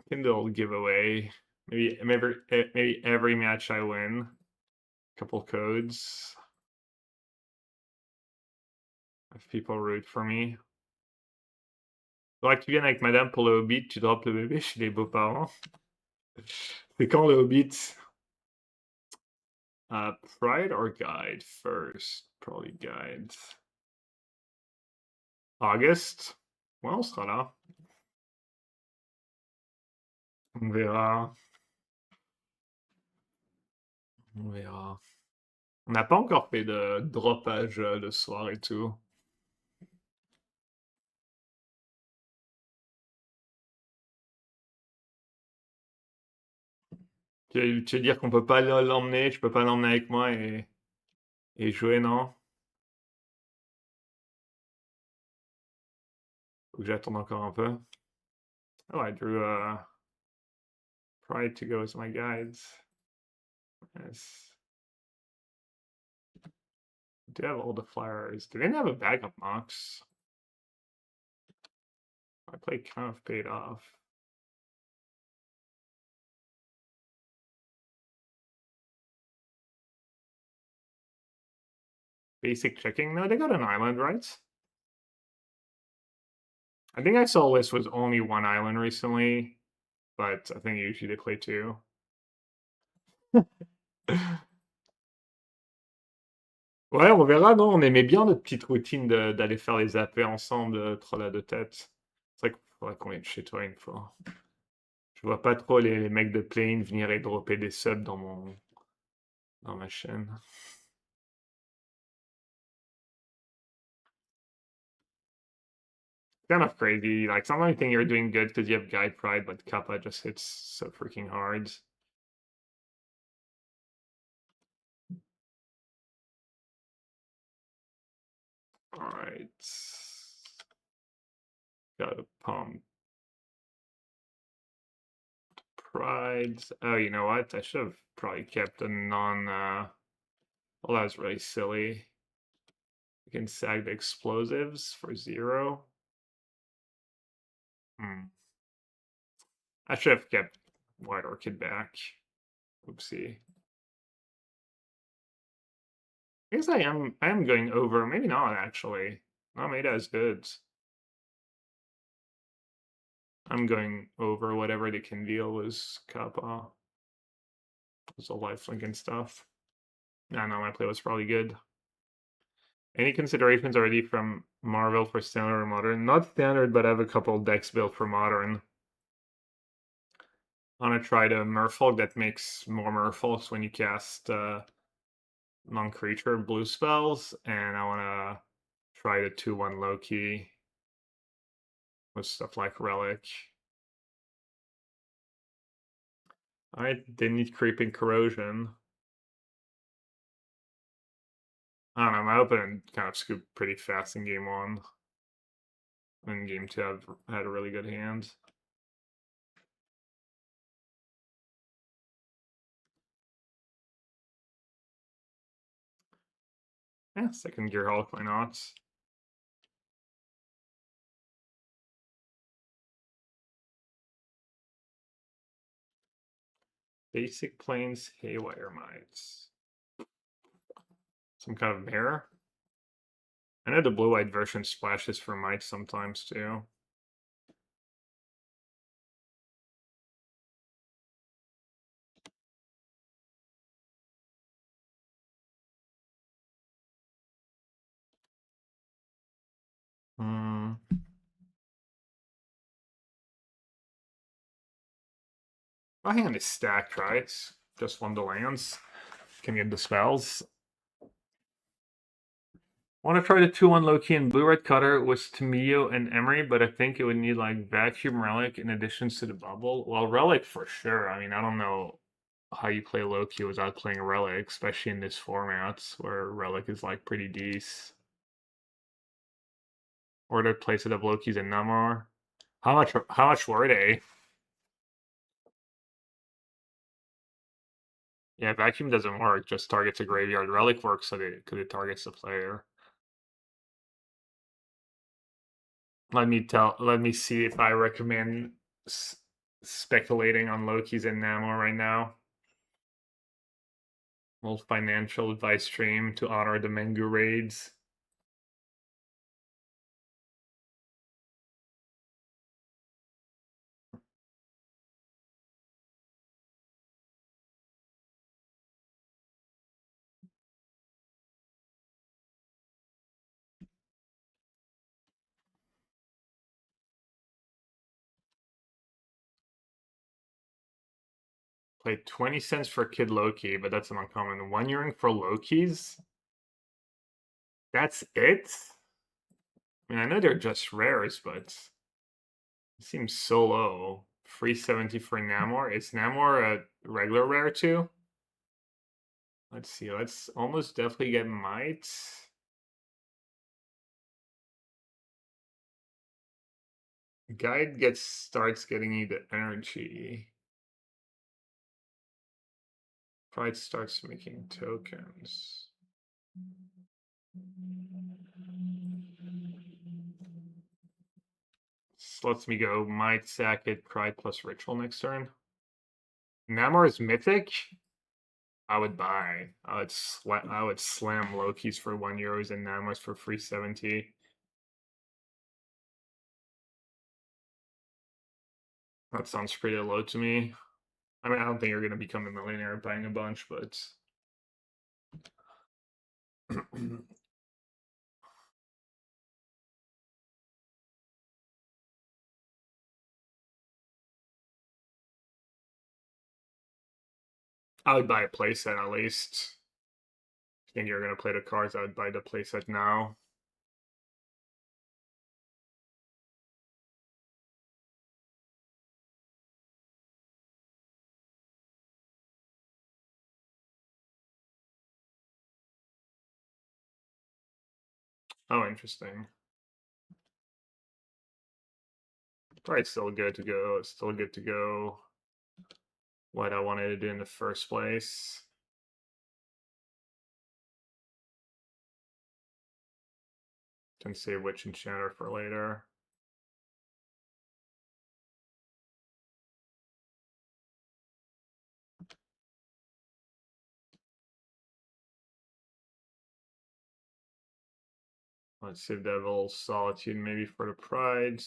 Speaker 1: Kindle giveaway. Maybe every match I win. Couple codes. If people root for me. Faudrait que tu viennes avec madame pour le Hobbit, tu drops le bébé chez les beaux-parents. C'est quand le Hobbit? Pride or Guide first? Probably Guide. August? Ouais, on sera là. On verra. On verra. On n'a pas encore fait de dropage le soir et tout. Tu veux dire qu'on peut pas l'emmener, je peux pas l'emmener avec moi et jouer, non? Faut que j'attende encore un peu. Oh, I drew Pride to go as my guides. Yes. Do have all the flyers. Do they have a backup Mox? My play kind of paid off. Basic checking? No, they got an island, right? I think I saw a list was only one island recently, but I think usually they play two. Ouais, on verra, non? On aimait bien notre petite routine d'aller faire les AP ensemble, troll à deux têtes. C'est vrai qu'il faudrait qu'on vienne chez toi une fois. Je vois pas trop les mecs de Plane venir et dropper des subs dans ma chaîne. Kind of crazy. Like sometimes you think you're doing good because you have guide pride, but Kappa just hits so freaking hard. Alright. Got a pump. Pride. Oh, you know what? I should have probably kept a non well, that was really silly. You can sag the explosives for 0. I should have kept White Orchid back. Oopsie. I guess I am going over. Maybe not actually. Alameda is good. I'm going over whatever the Congeal was Kappa. Was a lifelink and stuff. I know my play was probably good. Any considerations already from Marvel for standard or modern? Not standard, but I have a couple decks built for modern. I want to try the Merfolk that makes more Merfolks when you cast non-creature blue spells, and I want to try the 2/1 Loki with stuff like Relic. Alright, they need creeping corrosion. I don't know, my opponent kind of scooped pretty fast in game 1. And game 2 had a really good hand. Yeah, second gear Hulk, why not? Basic planes, Haywire Mites. Some kind of mirror? I know the blue-white version splashes for mites sometimes too. Hmm. My hand is stacked, right? Just one of the lands. Can get the spells. Want to try the 2-1 Loki and blue-red cutter with Tamiyo and Emery, but I think it would need like Vacuum Relic in addition to the bubble. Well, Relic for sure. I mean, I don't know how you play Loki without playing Relic, especially in this format where Relic is like pretty decent. Or to place it up Loki's and Namor. How much were they? Yeah, Vacuum doesn't work, just targets a graveyard. Relic works so because it targets the player. Let me see if I recommend speculating on Loki's and Namor right now. Old financial advice stream to honor the Mengu raids. Played 20 cents for Kid Loki, but that's an uncommon. 1 earring for Loki's? That's it? I mean, I know they're just rares, but it seems so low. 370 for Namor. Is Namor a regular rare too? Let's see. Let's almost definitely get Might. Guide starts getting you the energy. Pride starts making tokens. This lets me go Might, sack it, Pride plus Ritual next turn. Namor is mythic. I would buy. I would slam Loki's for €1 and Namor's for 370. That sounds pretty low to me. I mean, I don't think you're gonna become a millionaire buying a bunch, but I would buy a playset at least. If you think you're gonna play the cards, I would buy the playset now. Oh, interesting. Probably still good to go. Still good to go. What I wanted to do in the first place. Can save Witch Enchanter for later. Let's save Devil's Solitude maybe for the Pride.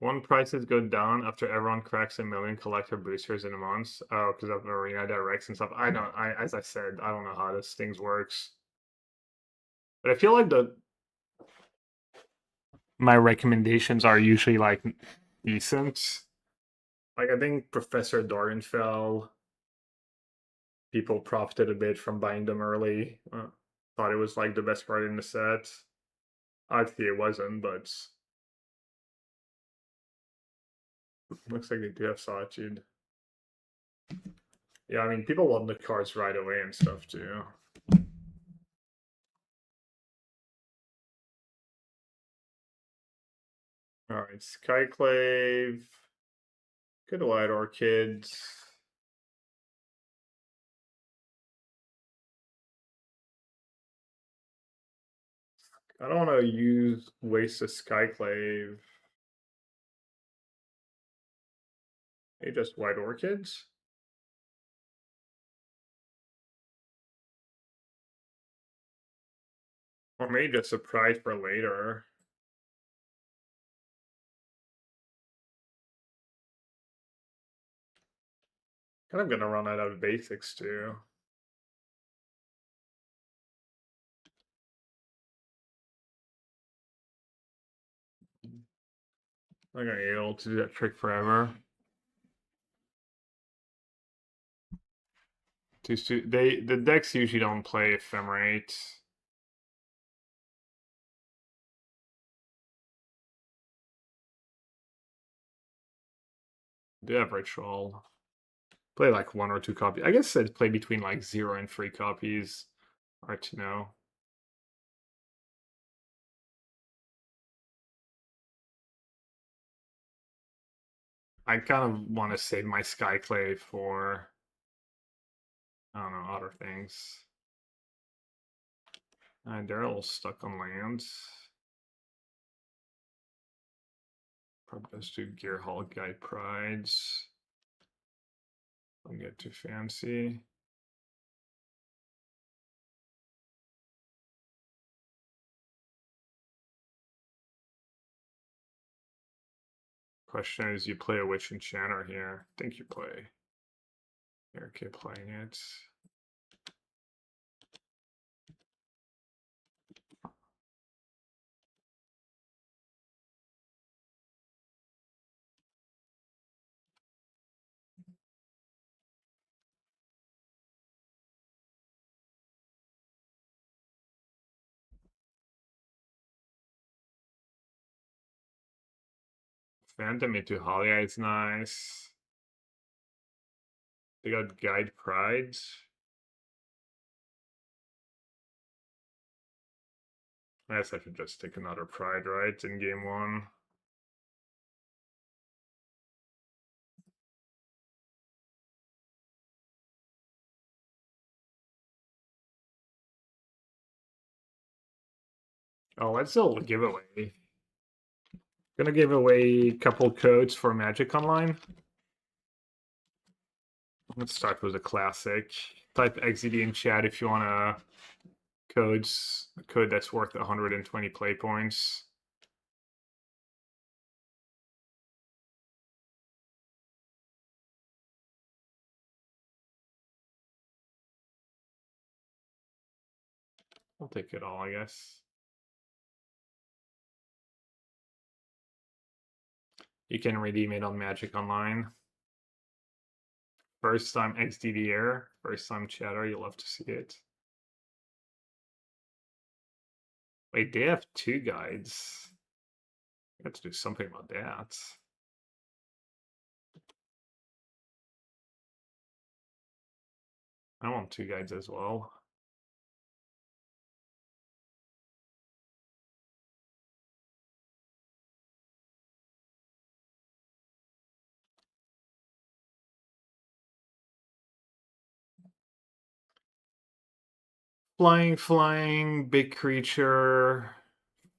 Speaker 1: One prices go down after everyone cracks 1,000,000 collector boosters in a month. Oh, because of Arena Directs and stuff. I don't. As I said, I don't know how this things works. But I feel like my recommendations are usually like decent. Like I think Professor Dornfell, people profited a bit from buying them early. Thought it was like the best card in the set. Obviously, it wasn't, but Looks like they do have Solitude. Yeah, I mean, people want the cards right away and stuff too. Alright, Skyclave. Good White Orchids. I don't want to waste a Skyclave. Hey, just White Orchids? Or maybe just a prize for later. Kind of gonna run out of basics too. I'm gonna be able to do that trick forever. The decks usually don't play Ephemerate. They have Ritual. Play like 1 or 2 copies. I guess I'd play between like 0 and 3 copies. Hard to know. I kind of want to save my Skyclave for, I don't know, other things. And they're all stuck on lands. Probably just do Gearhulk, Guide Prides. Don't get too fancy. Question is, you play a Witch Enchanter here? I think you play. Here, keep playing it. Phantom into Halia is nice. They got Guide Prides. I guess I should just take another Pride, right, in game 1. Oh, let's still giveaway. Gonna give away a couple codes for Magic Online. Let's start with a classic. Type XZD in chat if you want a code that's worth 120 play points. I'll take it all, I guess. You can redeem it on Magic Online. First time XDDR, first time chatter, you'll love to see it. Wait, they have 2 guides. I have to do something about that. I want 2 guides as well. Flying, big creature,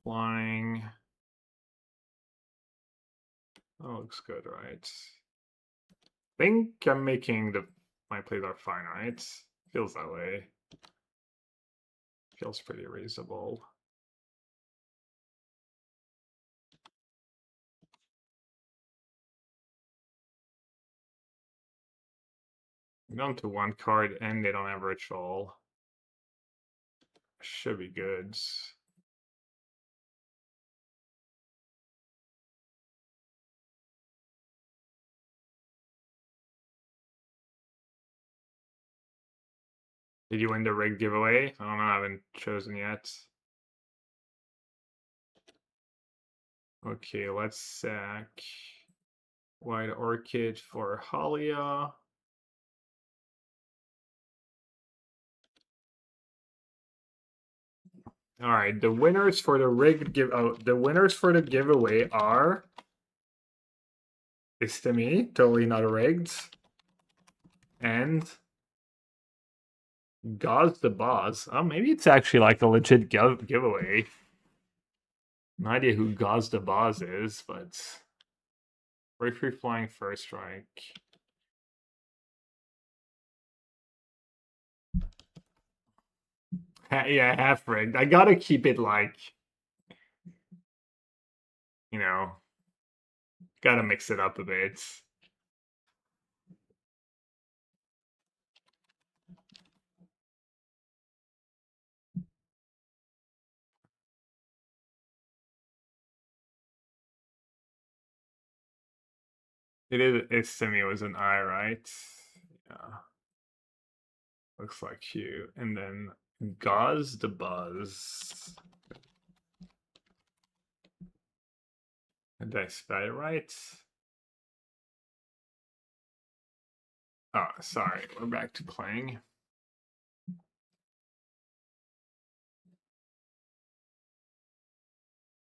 Speaker 1: flying. Oh, looks good, right? I think I'm making my plays are fine, right? Feels that way. Feels pretty reasonable. Down to 1 card and they don't have ritual. Should be good. Did you win the rig giveaway? I don't know, I haven't chosen yet. Okay, let's sack White Orchid for Halia. All right, the winners for the the winners for the giveaway are Istemi, totally not rigged, and Gauze the Boss. Oh, maybe it's actually like a legit giveaway. No idea who Gauze the Boss is, but free flying first strike. Yeah, half rigged. I gotta keep it like, you know, gotta mix it up a bit. It's to me, it was an I, right? Yeah. Looks like you. And then Gauze the Buzz. Did I spell it right? Oh, sorry. We're back to playing.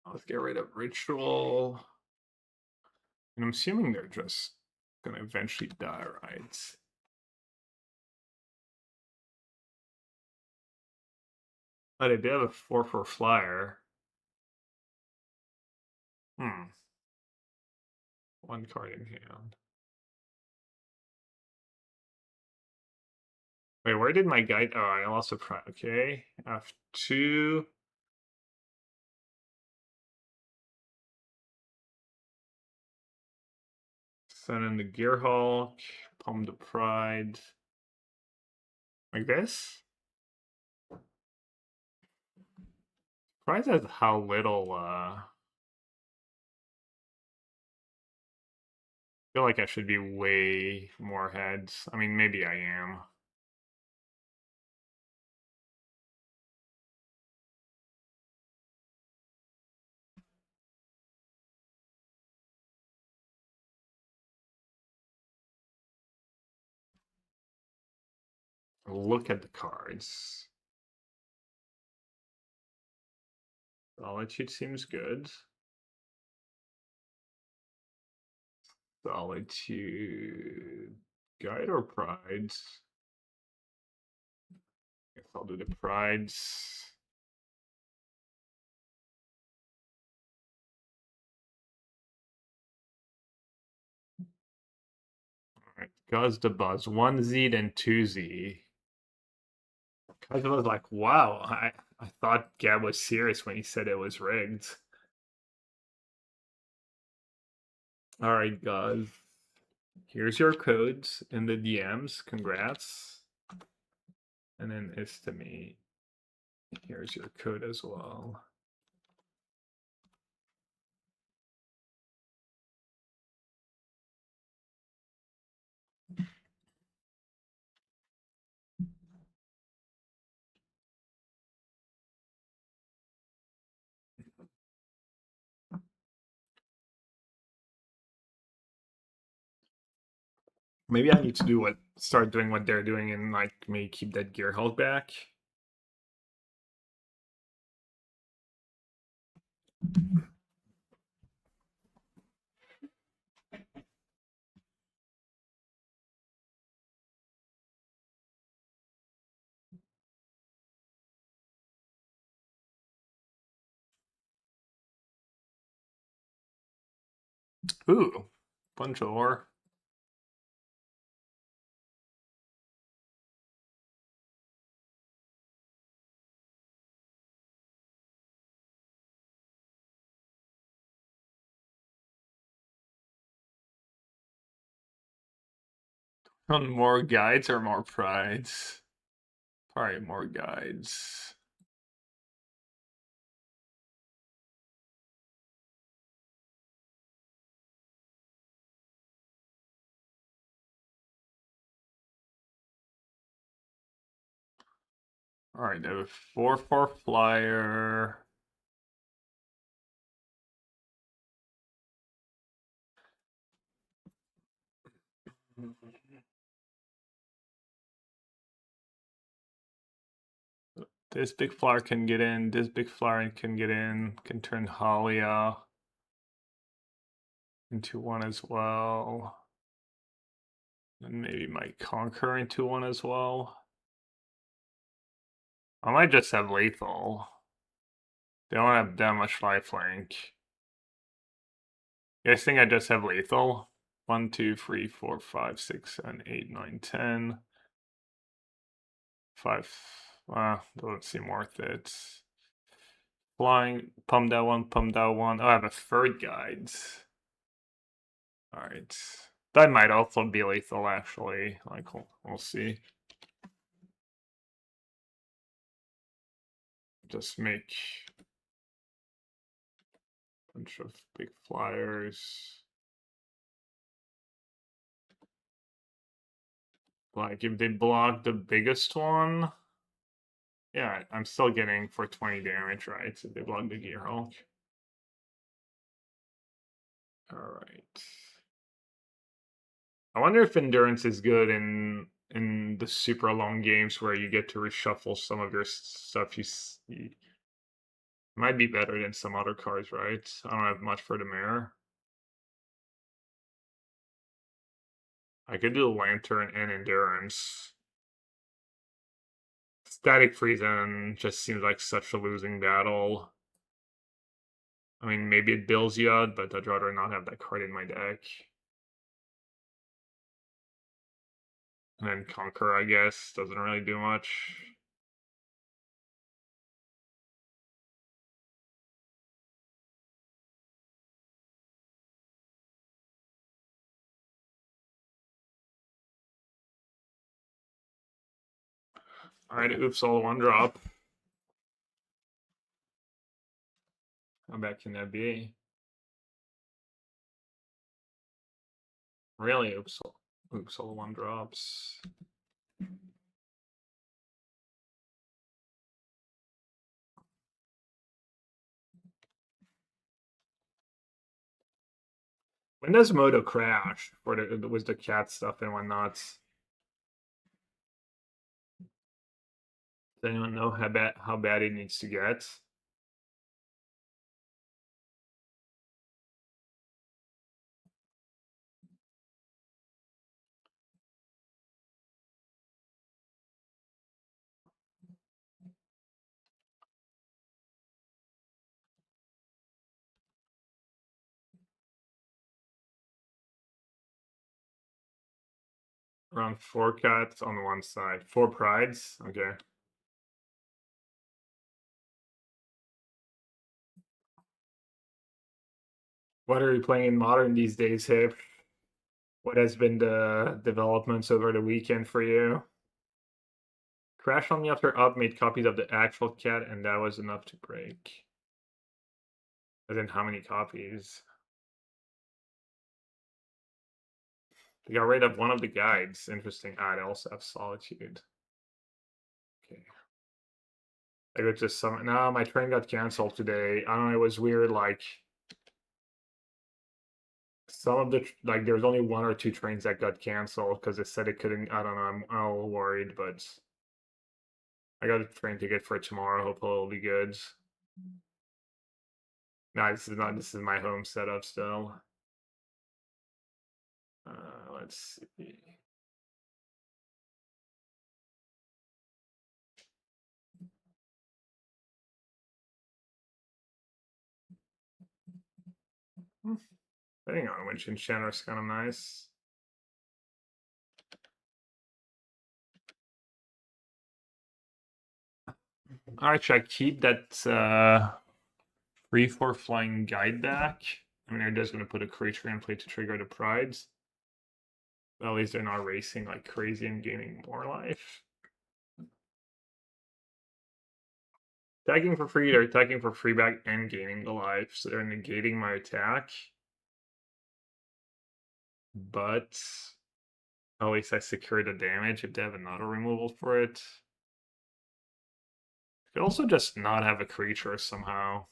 Speaker 1: Let's get rid of Ritual. And I'm assuming they're just gonna eventually die, right? Oh, they did have a 4/4 flyer. One card in hand. Wait, where did my guide? Oh, I lost a prime. Okay, F2. Send in the Gearhulk. Palm the Pride. Like this? Surprised at how little, I feel like I should be way more heads. I mean, maybe I am. Look at the cards. Solitude seems good. Solitude. Guide or Prides? Guess I'll do the Prides. Alright, Gauze the Buzz. 1Z then 2Z. Cause I was like, wow, I thought Gab was serious when he said it was rigged. Alright, guys. Here's your codes in the DMs. Congrats. And then it's to me. Here's your code as well. Maybe I need to start doing what they're doing and like maybe keep that Gearhulk back. Ooh, bunch of ore. On more guides or more prides? Probably more guides. Alright, they have a 4/4 flyer. This big flower can get in, this big flower can get in, can turn Halia into one as well. And maybe might Conquer into one as well. I might just have lethal. They don't have that much lifelink. You guys think I just have lethal? 1, 2, 3, 4, 5, 6, 7, 8, 9, 10. 5. Doesn't seem worth it. Flying, pump that one, pump that one. Oh, I have a third guides. Alright. That might also be lethal, actually. Like, we'll see. Just make a bunch of big flyers. Like, if they block the biggest one, yeah, I'm still getting for 20 damage, right? So they block the Gearhulk. Alright. I wonder if endurance is good in the super long games where you get to reshuffle some of your stuff. You might be better than some other cards, right? I don't have much for the mirror. I could do Lantern and Endurance. Static Freezing just seems like such a losing battle. I mean, maybe it builds you out, but I'd rather not have that card in my deck. And then Conquer, I guess, doesn't really do much. Alright, oops, all one drop. How bad can that be? Really, oops, all one drops. When does Moto crash? Or was the cat stuff and whatnot? Does anyone know how bad it needs to get? Around 4 cats on one side. 4 prides? Okay. What are you playing in Modern these days, Hip? What has been the developments over the weekend for you? Crashed on me after up, made copies of the actual cat, and that was enough to break. As in, how many copies? They got rid of one of the guides. Interesting. They also have Solitude. Okay. I got just some. No, my train got canceled today. I don't know. It was weird. Like some of the like, there was only 1 or 2 trains that got canceled because it said it couldn't. I don't know. I'm a little worried, but I got a train ticket for tomorrow. Hopefully, it'll be good. No, this is not. This is my home setup still. Let's see. Hang on, Winch Enchanter is kind of nice. Alright, should I keep that 3/4 flying guide back? I mean, they're just gonna put a creature in play to trigger the prides. Well, at least they're not racing like crazy and gaining more life. Attacking for free, they're attacking for free back and gaining the life, so they're negating my attack. But at least I secure the damage if they have another removal for it. Could also just not have a creature somehow.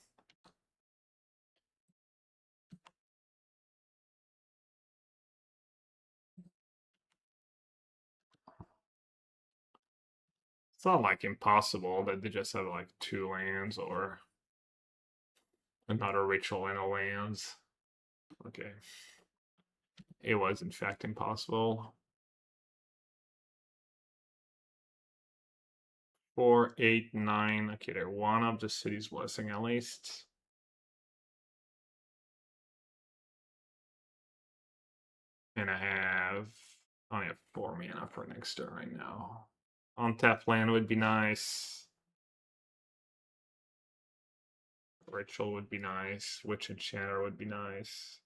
Speaker 1: It's not like impossible that they just have like 2 lands or another ritual and a lands. Okay. It was in fact impossible. 4, 8, 9. Okay, they're one of the city's blessing at least. And I only have 4 mana for next turn right now. Untap land would be nice. Ritual would be nice. Witch Enchanter would be nice.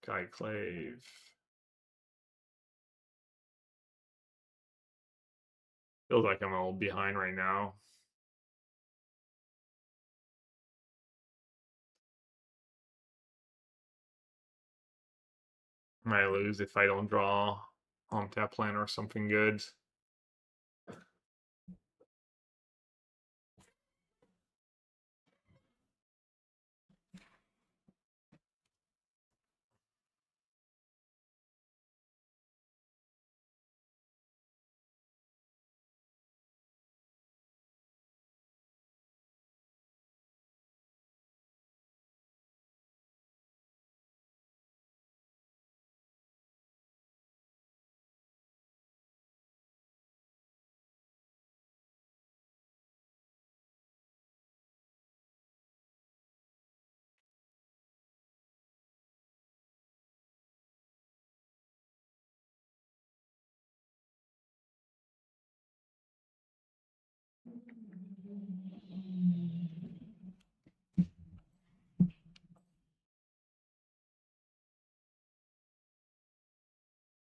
Speaker 1: Skyclave. Feels like I'm a little behind right now. Might lose if I don't draw untap land or something good.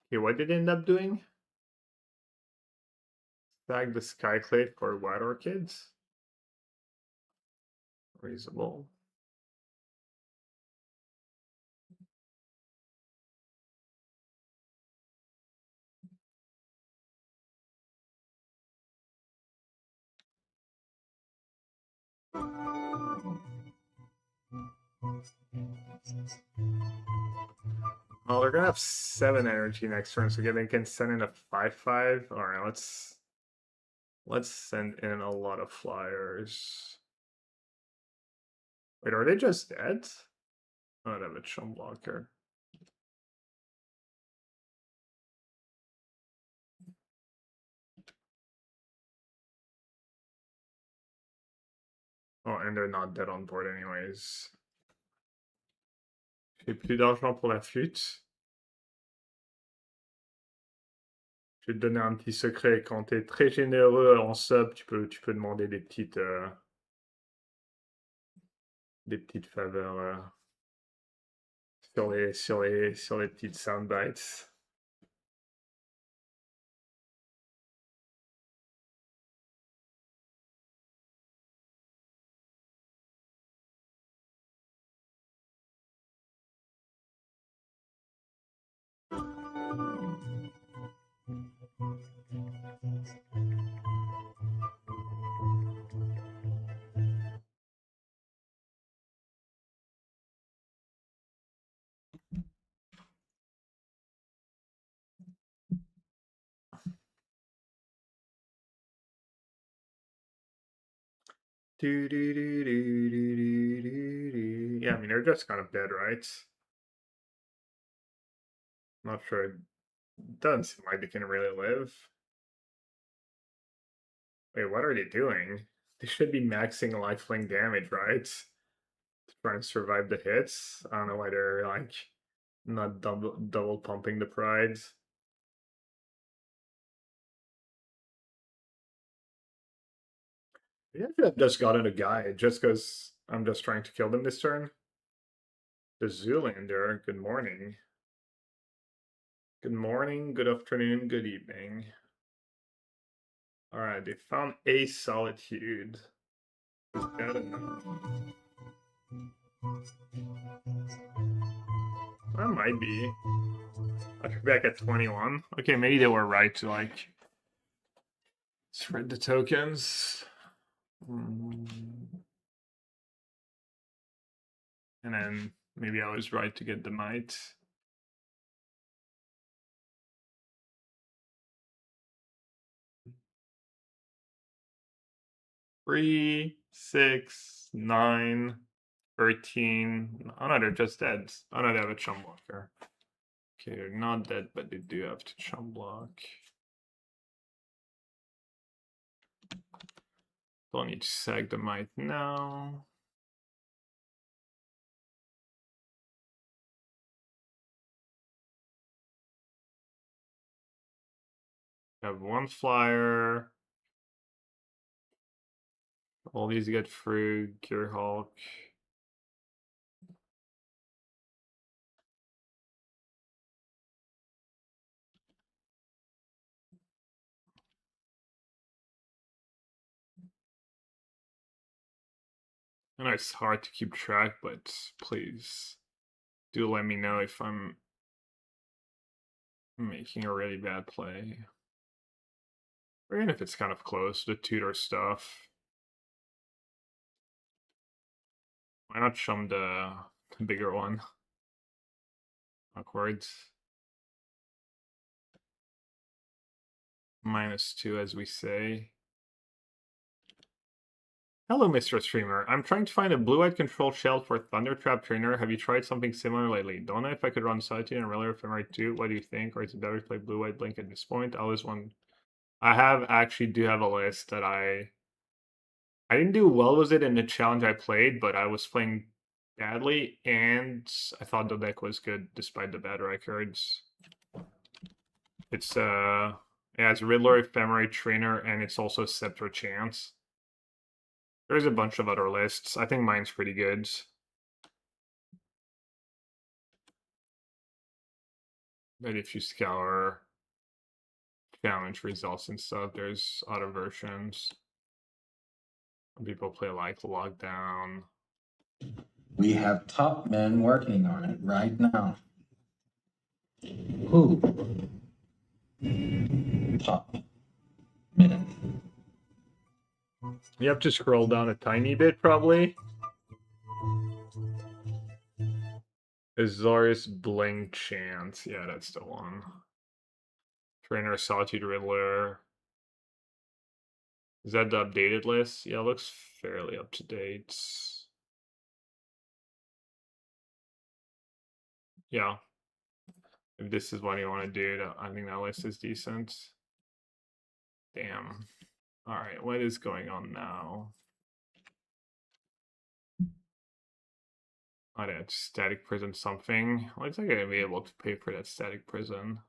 Speaker 1: Okay, what did it end up doing? Tag the Skyclave for White Orchids. Reasonable. Well, they're gonna have 7 energy next turn, so again they can send in a 5/5. Alright, let's send in a lot of flyers. Wait, are they just dead? Oh, they have a chum blocker. Oh, and they're not dead on board anyways. J'ai plus d'argent pour la flûte. Je vais te donner un petit secret. Quand tu es très généreux en sub, tu peux demander des petites faveurs sur les petites soundbites. Yeah, I mean, they're just kind of dead, right? Not sure. It doesn't seem like they can really live. Wait, what are they doing? They should be maxing lifelink damage, right? To try and survive the hits. I don't know why they're like not double pumping the prides. Yeah, I could have just gotten a guy just because I'm just trying to kill them this turn. The Zoolander, good morning. Good morning, good afternoon, good evening. Alright, they found a Solitude. That might be. I should be back at 21. Okay, maybe they were right to like spread the tokens. And then maybe I was right to get the might. 3, 6, 9, 13. Oh no, they're just dead. Oh no, they have a chum blocker. Okay, they're not dead, but they do have to chum block. Don't need to sag the might now. Have one flyer. All these get through. Gear Hulk. I know it's hard to keep track, but please do let me know if I'm making a really bad play. Or even if it's kind of close to tutor stuff. Why not chum the bigger one? Awkward. -2, as we say. Hello, Mr. Streamer. I'm trying to find a blue-eyed control shell for Thundertrap Trainer. Have you tried something similar lately? Don't know if I could run Solitude and Relic Ephemerate too. What do you think? Or is it better to play blue-eyed Blink at this point? I always want... I do have a list that I didn't do well with it in the challenge I played, but I was playing badly, and I thought the deck was good despite the bad records. It's it has Riddler, Ephemerate Trainer, and it's also Scepter Chance. There's a bunch of other lists. I think mine's pretty good. But if you scour challenge results and stuff, there's other versions. People play like Lockdown.
Speaker 3: We have top men working on it right now. Who? Top men.
Speaker 1: You have to scroll down a tiny bit, probably. Azorius Blink Chance. Yeah, that's the one. Trainer Solitude Riddler. Is that the updated list? Yeah, it looks fairly up to date. Yeah. If this is what you want to do, I think that list is decent. Damn. Alright, what is going on now? Oh, that's Static Prison something. Looks like I'm gonna be able to pay for that Static Prison.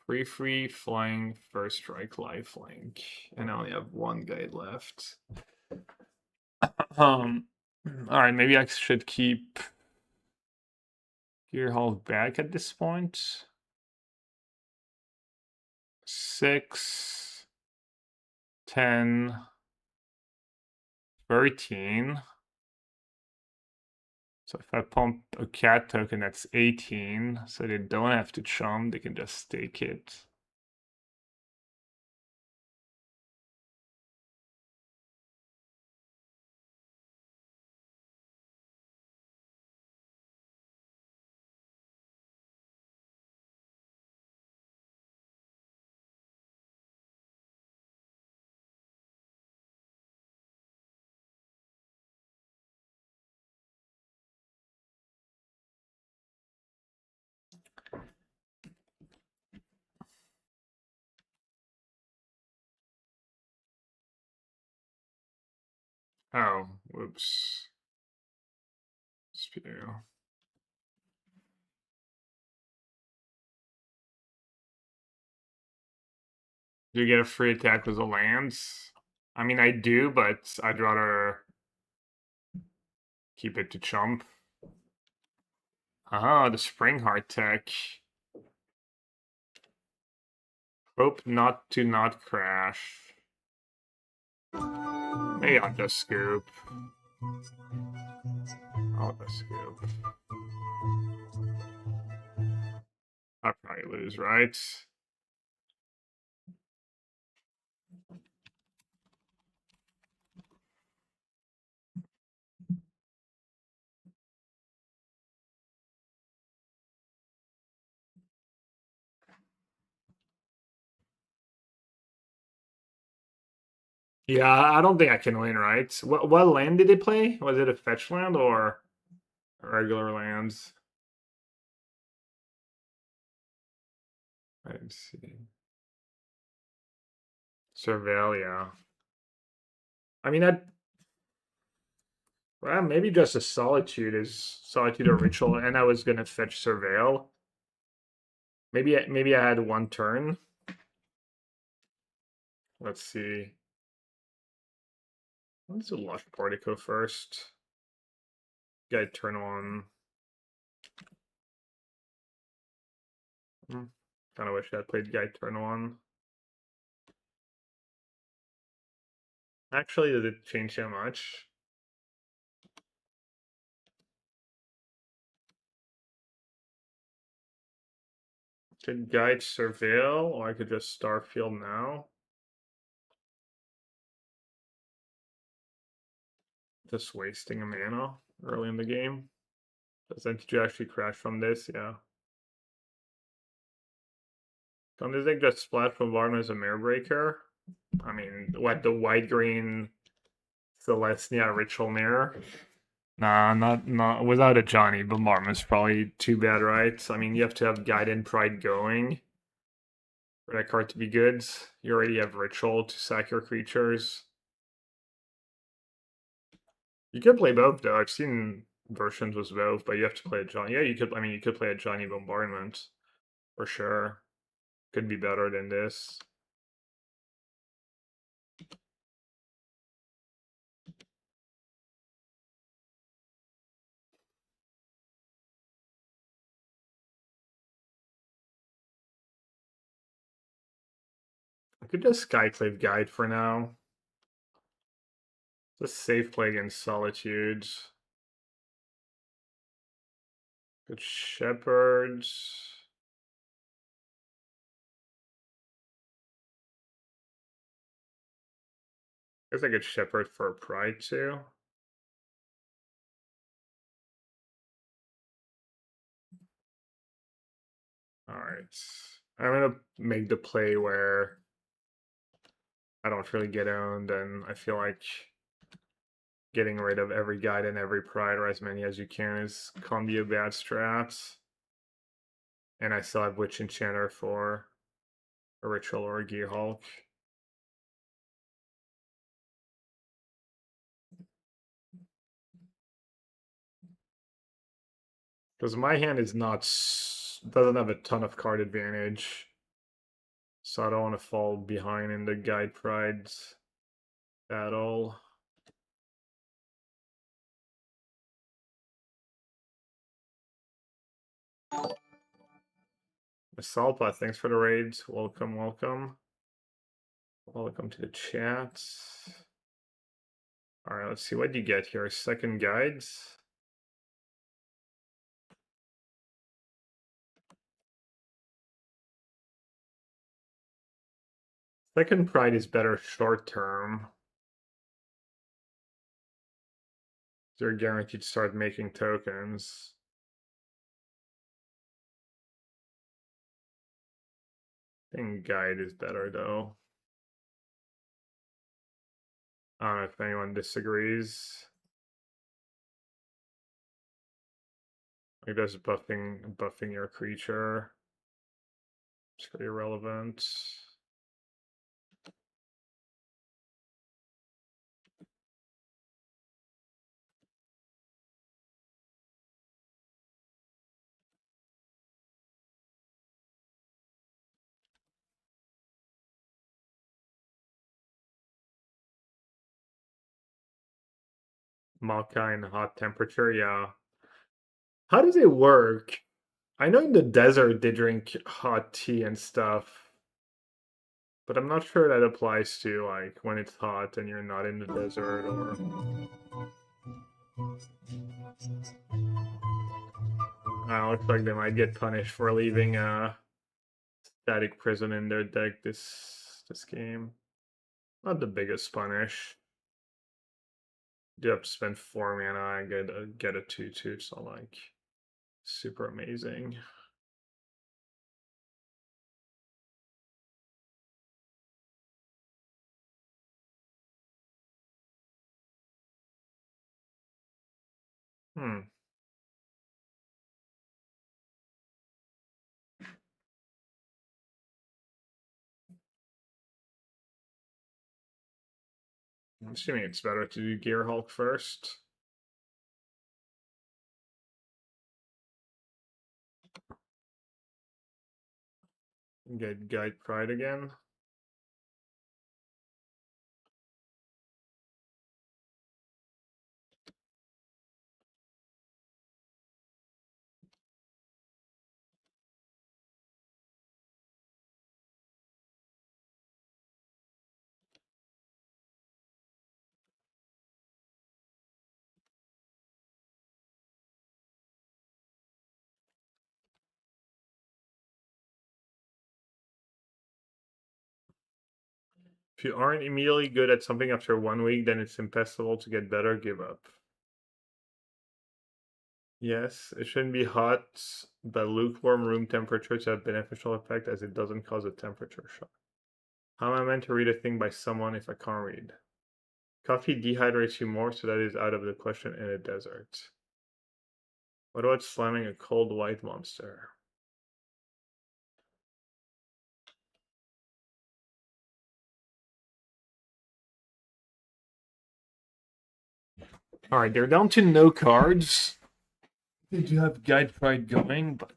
Speaker 1: Free flying first strike lifelink. And I only have one guide left. Alright, maybe I should keep Gear Hulk back at this point. 6, 10, 13. So if I pump a cat token, that's 18. So they don't have to chum, they can just stake it. Oh, whoops. Spew. Do you get a free attack with the lands? I mean, I do, but I'd rather keep it to chump. Ah, the Springheart tech. Hope not to not crash. Maybe I'll just scoop. I'll just scoop. I'll probably lose, right? Yeah, I don't think I can win, right? What land did they play? Was it a fetch land or regular lands? Let's see. Surveil, yeah. I mean, well, maybe just a solitude or ritual, and I was gonna fetch surveil. Maybe I had one turn. Let's see. Let's do Lush Portico first. Guide turn one. Kind of wish I played guide turn one. Actually, did it change that much? Could guide surveil, or I could just starfield now. Just wasting a mana early in the game. Doesn't you actually crash from this? Yeah. Can this thing just splash bombardment as a mirror breaker? I mean, what, the white green Celestia ritual mirror? Nah, not without a Johnny, bombardment's probably too bad, right? I mean, you have to have guide and pride going for that card to be good. You already have ritual to sack your creatures. You could play both though. I've seen versions with both, but you have to play a Johnny. Yeah, you could. I mean, you could play a Johnny bombardment for sure. Could be better than this. I could just Skyclave Guide for now. Just safe play against Solitude. Good Shepherds. I guess I could Shepherd for a Pride too. Alright. I'm gonna make the play where I don't really get owned, and I feel like getting rid of every guide and every pride, or as many as you can, is can be a bad strat. And I still have Witch Enchanter for a Ritual or a Gear Hulk. Because my hand is not doesn't have a ton of card advantage, so I don't want to fall behind in the guide prides at all. Salpa, thanks for the raids. Welcome, welcome. Welcome to the chat. All right, let's see what you get here. Second guides. Second pride is better short term. You're guaranteed to start making tokens. I think guide is better though. I don't know if anyone disagrees. Like just buffing your creature. It's pretty irrelevant. Maokai in hot temperature, yeah. How does it work? I know in the desert they drink hot tea and stuff, but I'm not sure that applies to like when it's hot and you're not in the desert or. Looks like they might get punished for leaving a static prison in their deck this game. Not the biggest punish. You have to spend 4 mana and get a 2/2. It's not like super amazing. Hmm. I'm assuming it's better to do Gear Hulk first. Get Guide Pride again. If you aren't immediately good at something after 1 week, then it's impossible to get better. Give up. Yes, it shouldn't be hot, but lukewarm room temperatures have beneficial effect as it doesn't cause a temperature shock. How am I meant to read a thing by someone if I can't read? Coffee dehydrates you more, so that is out of the question in a desert. What about slamming a cold white monster? Alright, they're down to no cards. They do have Guide Pride going, but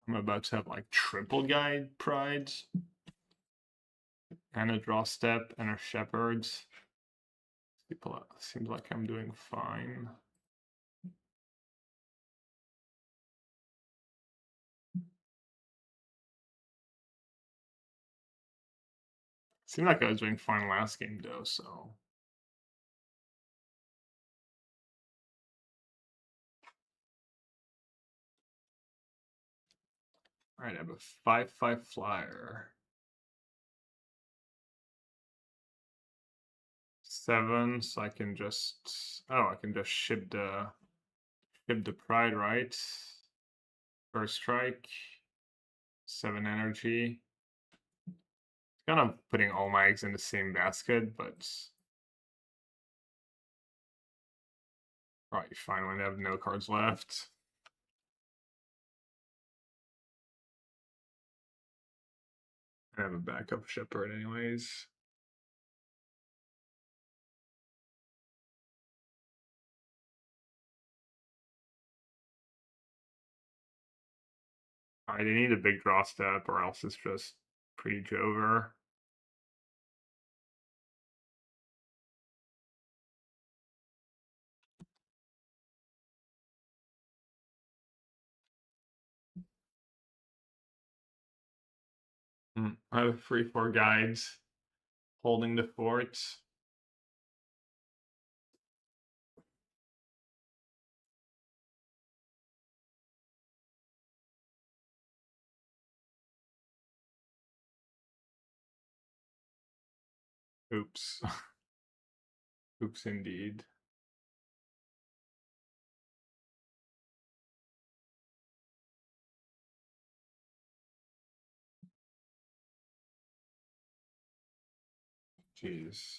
Speaker 1: I'm about to have like triple Guide Pride. And a Draw Step and a Shepherds. Seems like I'm doing fine. Seemed like I was doing fine last game though, so. Alright, I have a 5/5 flyer. 7, so I can just I can just ship the Pride, right? First strike. 7 energy. Kind of putting all my eggs in the same basket, but probably fine when I have no cards left. I have a backup Shepherd anyways. Alright, they need a big draw step or else it's just pretty over. I have 3/4 guides holding the fort. Oops. Oops, indeed. Jeez.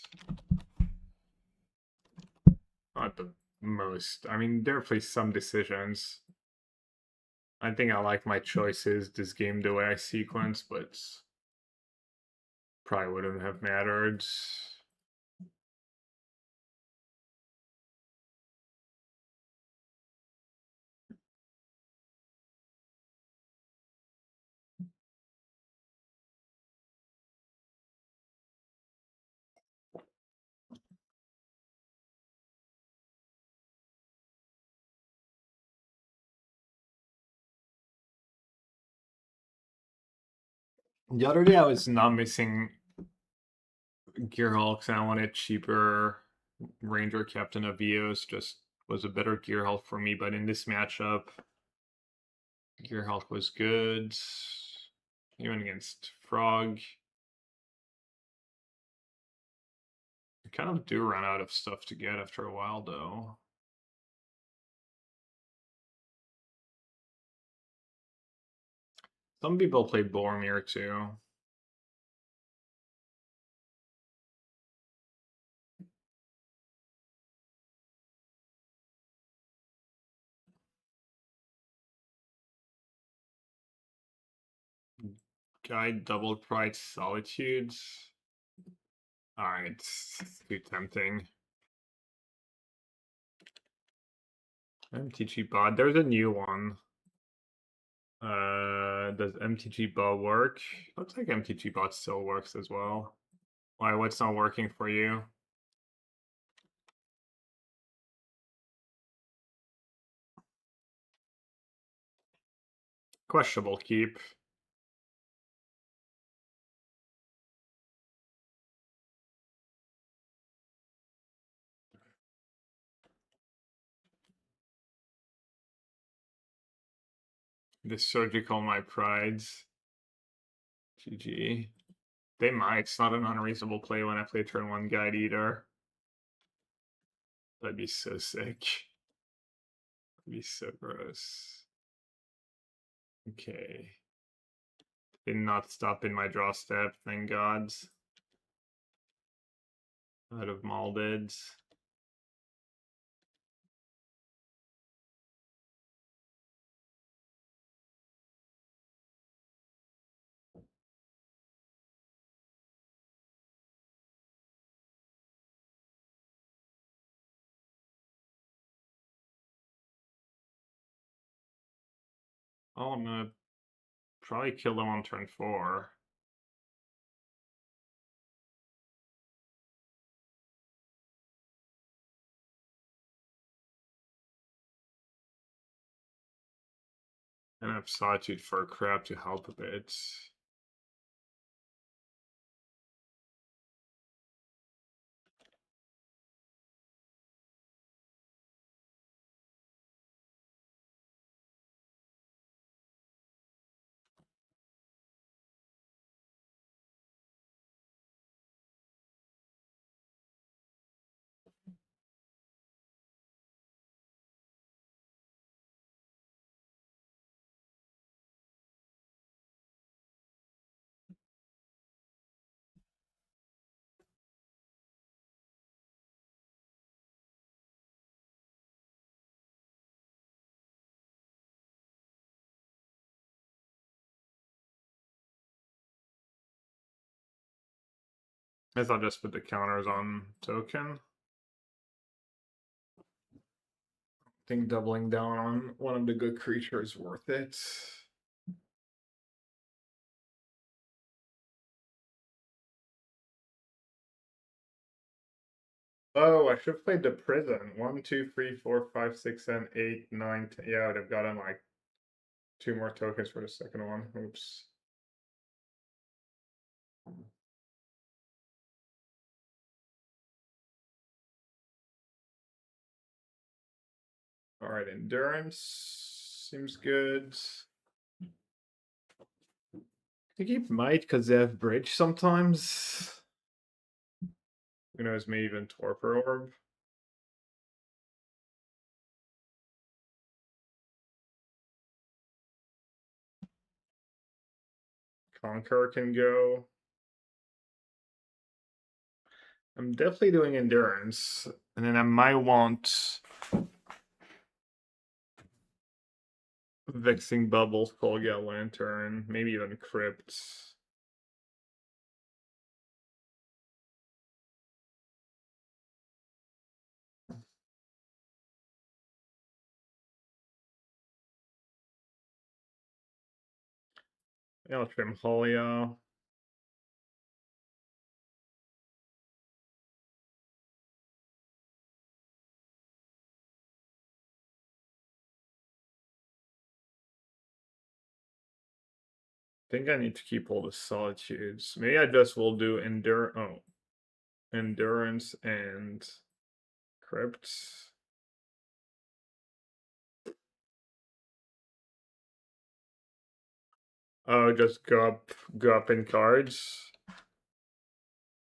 Speaker 1: Not the most. I mean, there are probably some decisions. I think I like my choices this game the way I sequence, but probably wouldn't have mattered. The other day I was not missing Gear Hulks and I wanted cheaper Ranger Captain of Eos, just was a better Gear Hulk for me, but in this matchup, Gear Hulk was good. Even against Frog. I kind of do run out of stuff to get after a while though. Some people play Boromir too. Guide double Pride Solitudes. Alright, it's too tempting. MTG bot, there's a new one. Does MTG bot work? Looks like MTG bot still works as well. Why, what's not working for you? Questionable keep. The surgical my prides. GG. They might. It's not an unreasonable play when I play turn 1 guide either. That'd be so sick. That'd be so gross. Okay. Did not stop in my draw step, thank gods. Out of Maldids. Oh, I'm gonna probably kill them on turn 4. And I have Solitude for crap to help a bit. I thought just put the counters on token. I think doubling down on one of the good creatures is worth it. Oh, I should have played the prison. 1, 2, 3, 4, 5, 6, 7, 8, 9, 10. Yeah, I would have gotten like 2 more tokens for the second one. Oops. All right, endurance seems good. I keep might because they have bridge sometimes. Who knows, maybe even torpor orb. Conquer can go. I'm definitely doing endurance, and then I might want Vexing Bubbles, Colgate Lantern, maybe even Crypt. Yeah, I'll trim Holia. I think I need to keep all the solitudes. Maybe I just will do endurance and crypt. Oh, just go up in cards.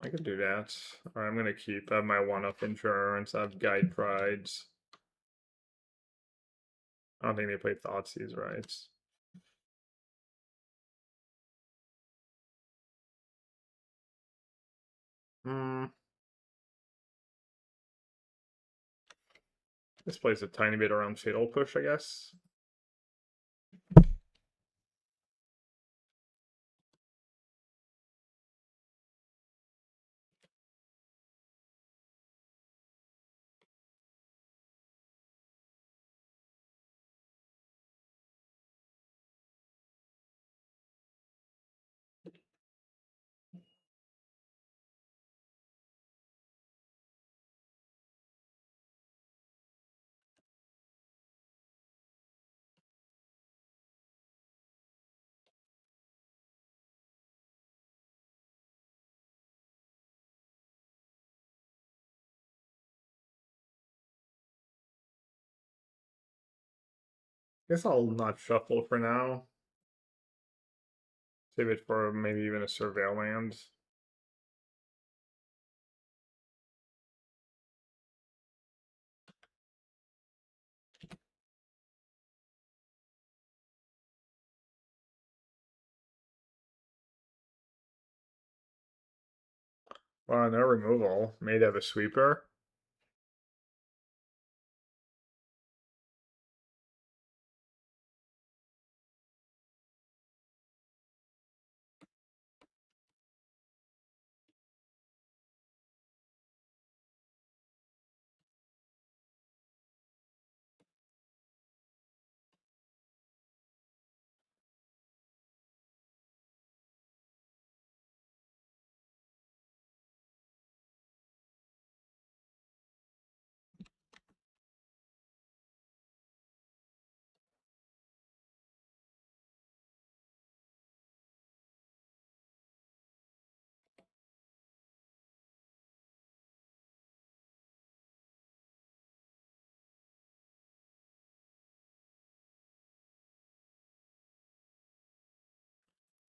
Speaker 1: I could do that. Alright, I'm gonna keep. I have my 1-up endurance. I have guide prides. I don't think they play Thoughtseize, right? Hmm. This plays a tiny bit around Fatal Push, I guess. Guess I'll not shuffle for now. Save it for maybe even a surveil land. Wow, no removal. Made of a sweeper.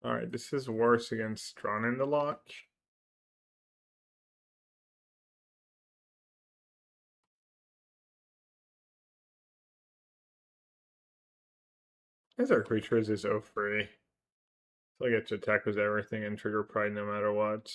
Speaker 1: Alright, this is worse against Drawn in the Lock. As our creatures is 0-free. So I get to attack with everything and trigger Pride no matter what.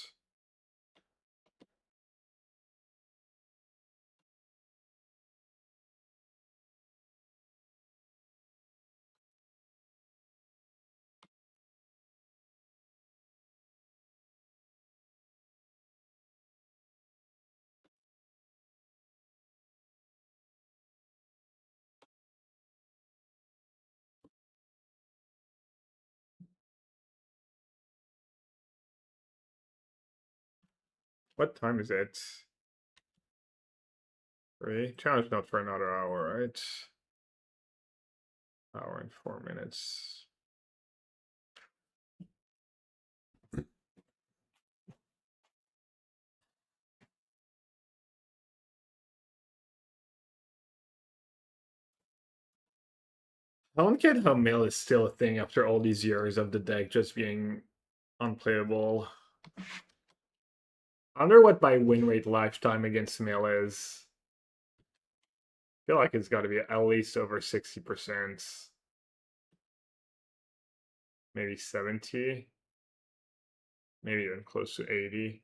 Speaker 1: What time is it? 3? Challenge not for another hour, right? Hour and 4 minutes. I don't get how Mill is still a thing after all these years of the deck just being unplayable. I wonder what my win rate lifetime against Mill is. I feel like it's got to be at least over 60%. Maybe 70. Maybe even close to 80.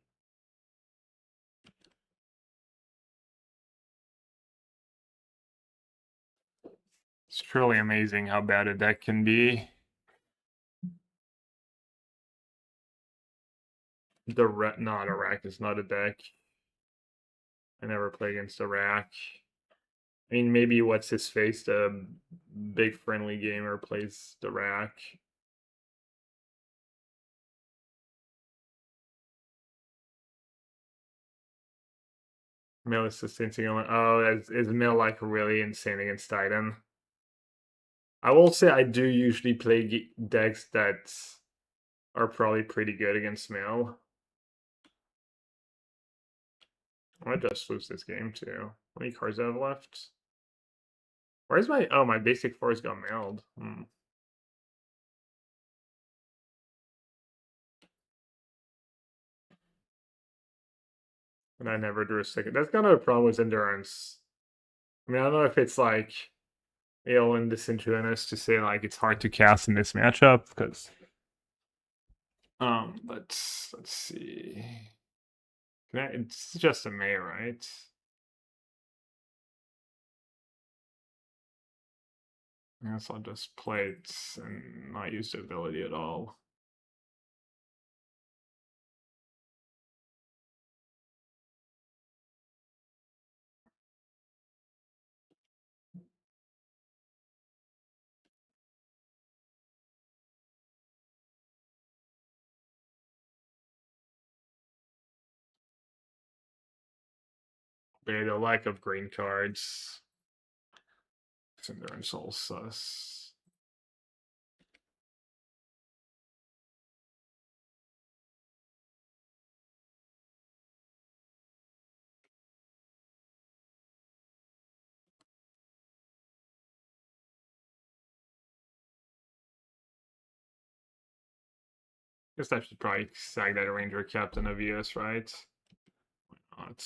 Speaker 1: It's truly amazing how bad a deck can be. Not a rack is not a deck. I never play against a rack. I mean, maybe what's his face, the big friendly gamer, plays the rack. Mill is distancing. Oh, is Mill like really insane against Titan? I will say I do usually play decks that are probably pretty good against Mill. I might just lose this game too. How many cards do I have left? Where's my... Oh, my basic force got mailed. And I never drew a second. That's kind of a problem with endurance. I mean, I don't know if it's like ill and disingenuous to say like it's hard to cast in this matchup because but let's see. It's just a May, right? I guess I'll just play it and not use the ability at all. But the lack of green cards. Cinder and Soul sus. Guess I should probably sag that Ranger Captain of US, right? Why not?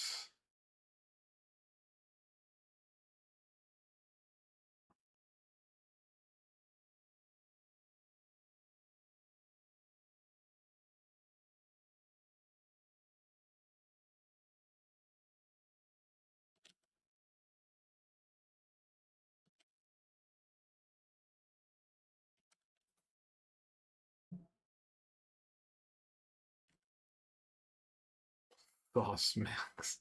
Speaker 1: Boss Max.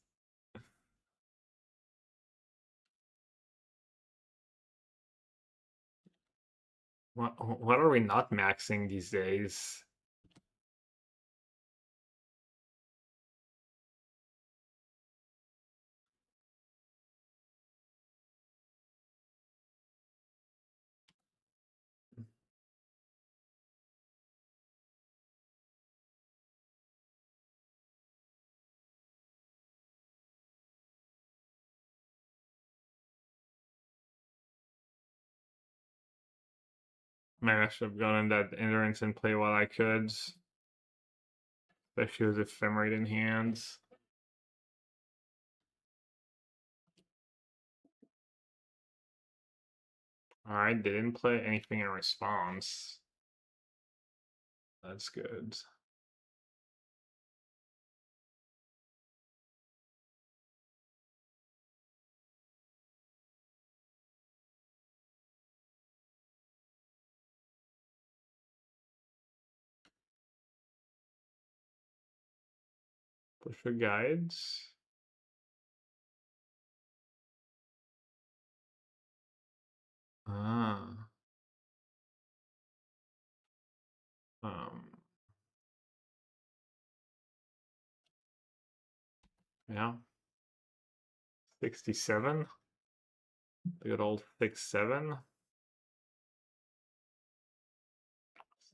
Speaker 1: What are we not maxing these days? Man, I should have gotten that endurance in play while I could. Especially with Ephemerate in hands. Alright, didn't play anything in response. That's good. Push for guides. Ah. Yeah. 67. The good old 6-7.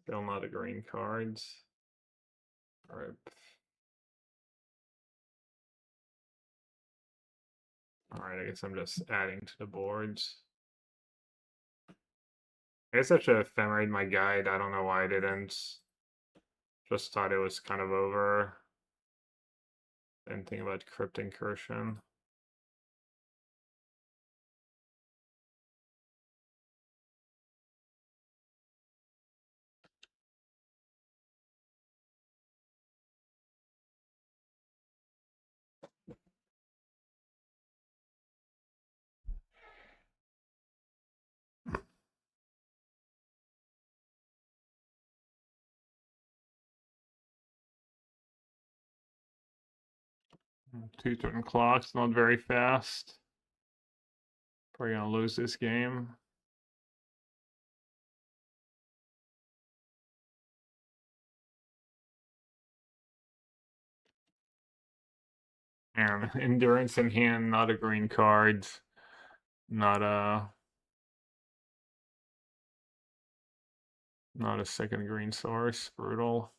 Speaker 1: Still not a green card. Alright. Alright, I guess I'm just adding to the boards. I guess I should have ephemerate my guide. I don't know why I didn't. Just thought it was kind of over. Didn't think about Crypt Incursion. Two turn clocks, not very fast. Probably gonna lose this game. And endurance in hand, not a green card. Not a second green source. Brutal.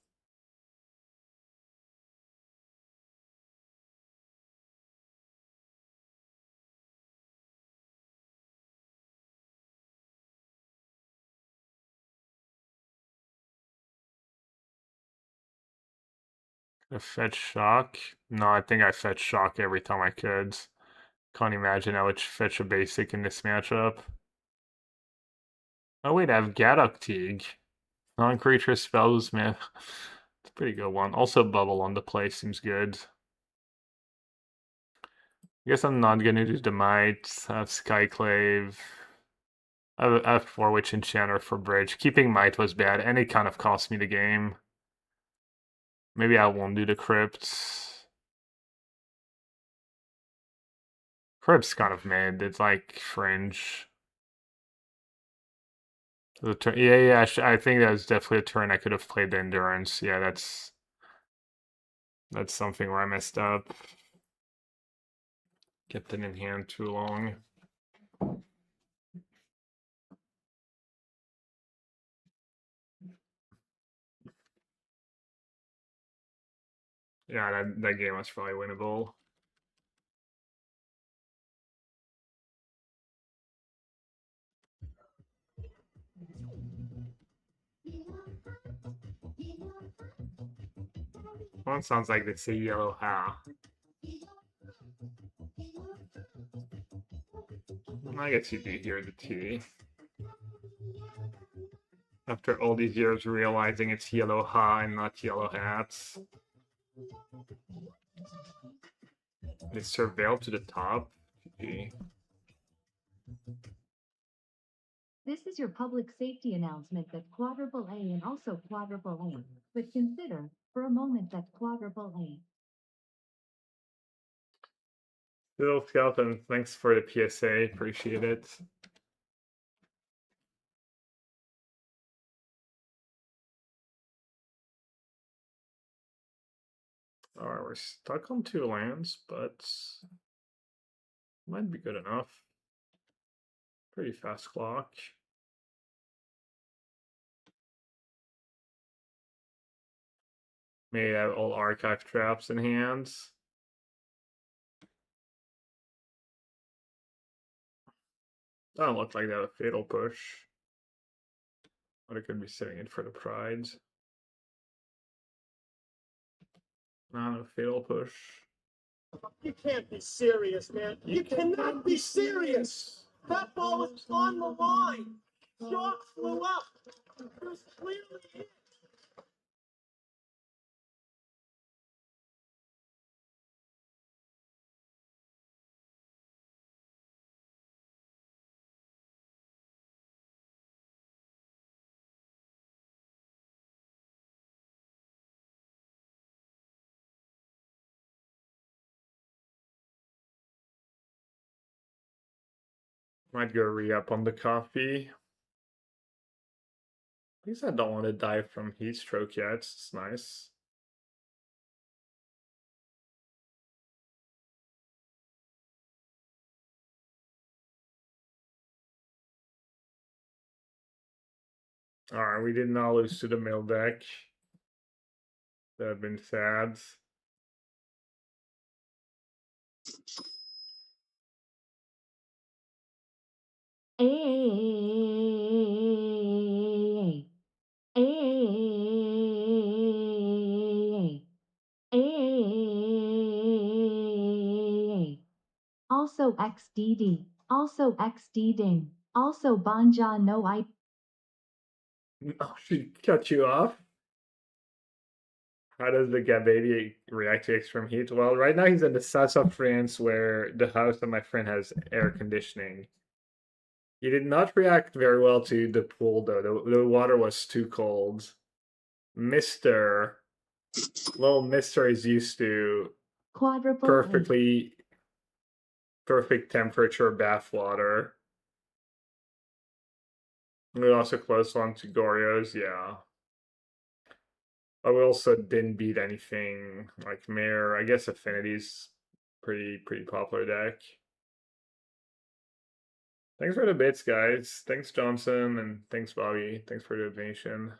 Speaker 1: A fetch shock? No, I think I fetch shock every time I could. Can't imagine I would fetch a basic in this matchup. Oh wait, I have Gaddock Teague. Non-creature spells, man. It's a pretty good one. Also bubble on the play seems good. I guess I'm not gonna do the Might. I have Skyclave. I have 4-Witch Enchanter for bridge. Keeping Might was bad, and it kind of cost me the game. Maybe I won't do the Crypt. Crypt's kind of mid. It's like fringe. The turn, yeah. I think that was definitely a turn I could have played the endurance. Yeah, that's something where I messed up. Kept it in hand too long. Yeah, that game was probably winnable. One sounds like it's a yellow ha. I guess you do hear the T. After all these years realizing it's yellow ha and not yellow hats. Is surveil to the top? Gee.
Speaker 2: This is your public safety announcement that quadruple A and also quadruple A, but consider for a moment that quadruple A.
Speaker 1: Little Skeleton, thanks for the PSA, appreciate it. Alright, we're stuck on 2 lands, but might be good enough. Pretty fast clock. May have all archive traps in hands. Doesn't look like they have a fatal push. But it could be setting it for the prides. Not a fatal push.
Speaker 4: You can't be serious, man. You cannot be serious. That ball was on the line. Shot flew up. It was clearly hit.
Speaker 1: Might go re-up on the coffee. At least I don't want to die from heat stroke yet. It's nice. Alright, we did not lose to the mill deck. That have been sad.
Speaker 2: Also XDD, also XD-ding, also Banja no I.
Speaker 1: Oh, she cut you off? How does the Gabadia react to extreme heat? Well, right now he's in the south of France where the house of my friend has air conditioning. He did not react very well to the pool though. The water was too cold. Mr. Little Mr. is used to
Speaker 2: Quadruple
Speaker 1: perfect temperature bath water. We also close one to Goryo's, yeah. But we also didn't beat anything like Mare. I guess Affinity's pretty popular deck. Thanks for the bits, guys. Thanks, Johnson, and thanks, Bobby. Thanks for the donation.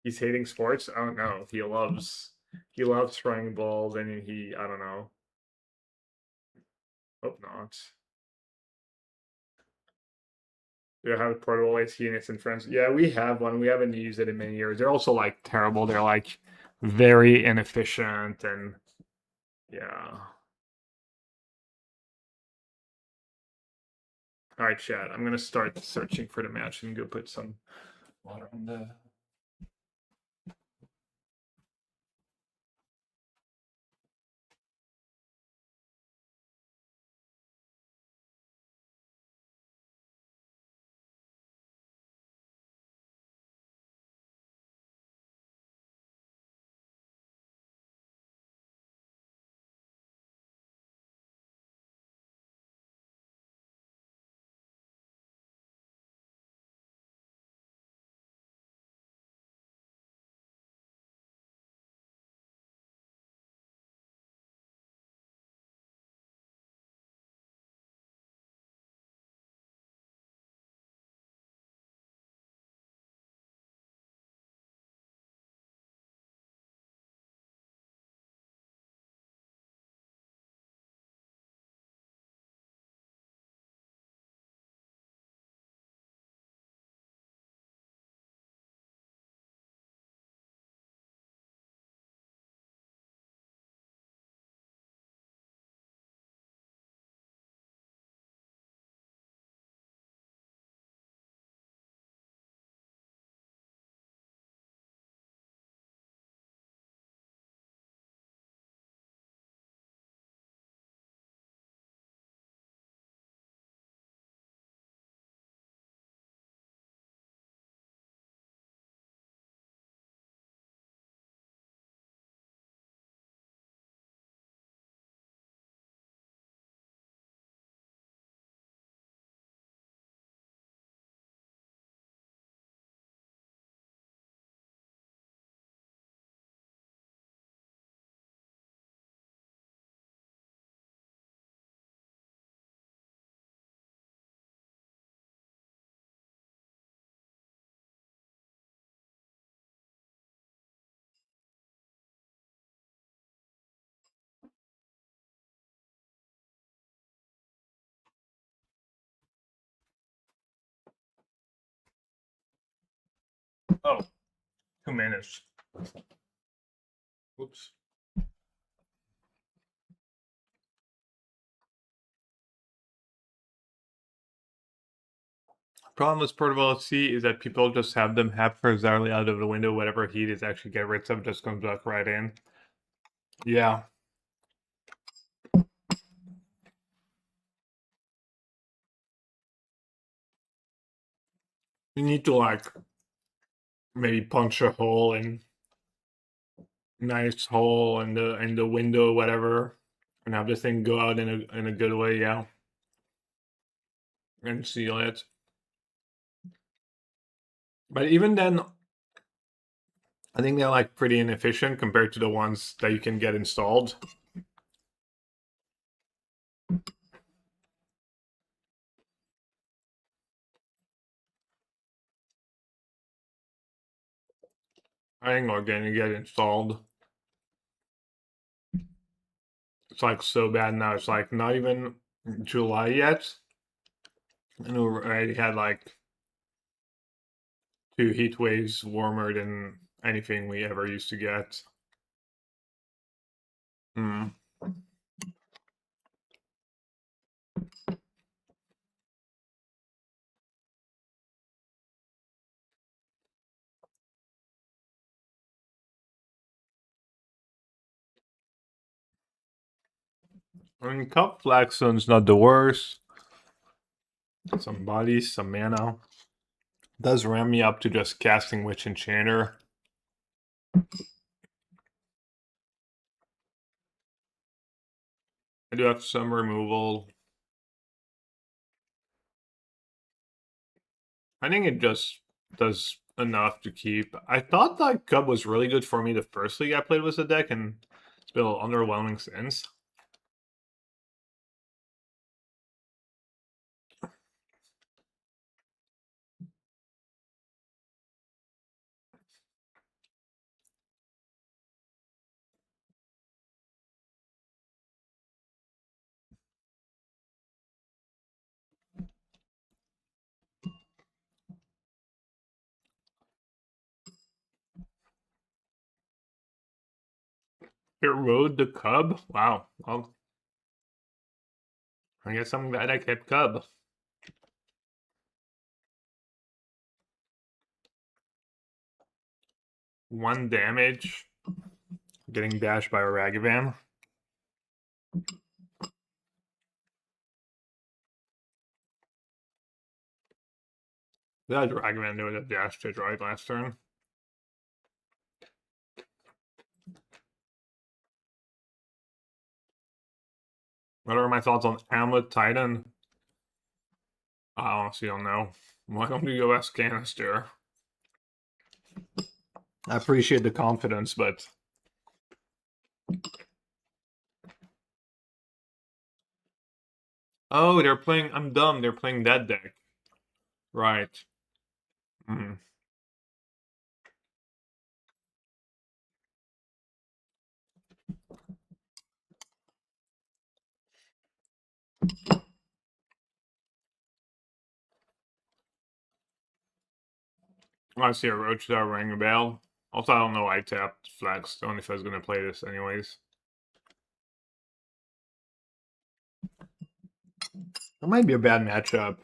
Speaker 1: He's hating sports? Oh no, he loves throwing balls, and I don't know. Hope not. Do you have portable AC units in France? Yeah, we have one. We haven't used it in many years. They're also like terrible. They're like very inefficient and yeah. All right, chat. I'm gonna start searching for the match and go put some water on the Oh, 2 minutes. Oops. Problem with portable AC is that people just have them haphazardly out of the window. Whatever heat is actually get rid of just comes back right in. Yeah. You need to like maybe punch a hole in nice hole in the window, whatever, and have the thing go out in a good way, yeah. And seal it. But even then, I think they're like pretty inefficient compared to the ones that you can get installed. I think they're gonna get installed. It's like so bad now. It's like not even July yet, and we already had like 2 heat waves warmer than anything we ever used to get. Hmm. I mean, Cup Flagstone's not the worst. Some bodies, some mana. Does ram me up to just casting Witch Enchanter. I do have some removal. I think it just does enough to keep. I thought that Cub was really good for me the first league I played with the deck, and it's been a little underwhelming since. It rode the Cub? Wow. Well, I guess I'm glad I kept Cub. One damage. Getting dashed by a Ragavan. That Ragavan would have dashed it right last turn. What are my thoughts on Amulet Titan? I honestly don't know. Why don't you go ask Canister? I appreciate the confidence, but oh, they're playing. I'm dumb. They're playing that deck, right? Mm. I see a Roach Star ring a bell. Also, I don't know. I tapped Flagstone if I was gonna play this, anyways. It might be a bad matchup.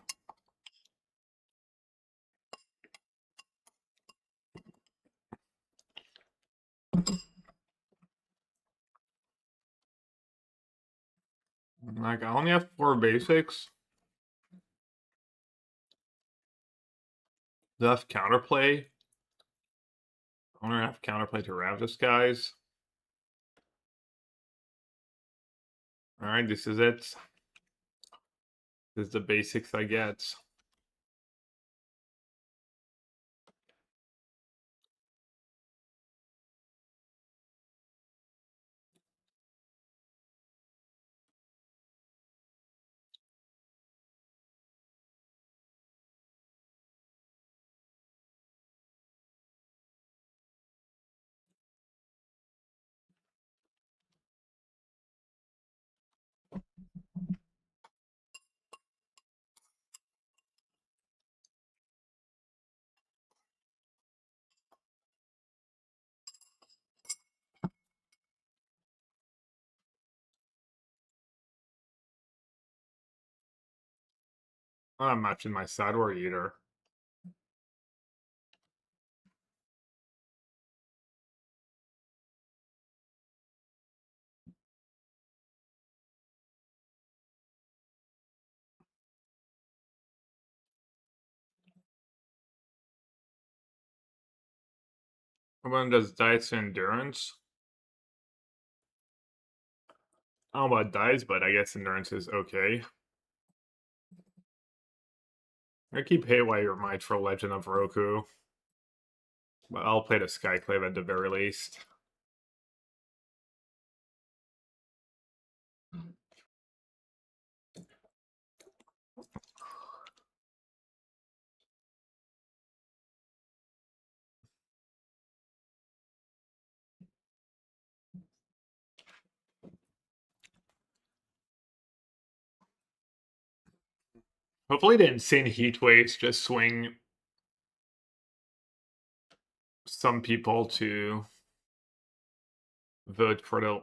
Speaker 1: Like, I only have 4 basics. Do I have counterplay? I don't have counterplay to Ravus, guys. Alright, this is it. This is the basics I get. I'm matching my sideboard either. Everyone does dice and endurance. I don't know about dice, but I guess endurance is okay. I keep Haywire Might for Legend of Roku. But I'll play the Skyclave at the very least. Hopefully the insane heat waves just swing some people to vote for the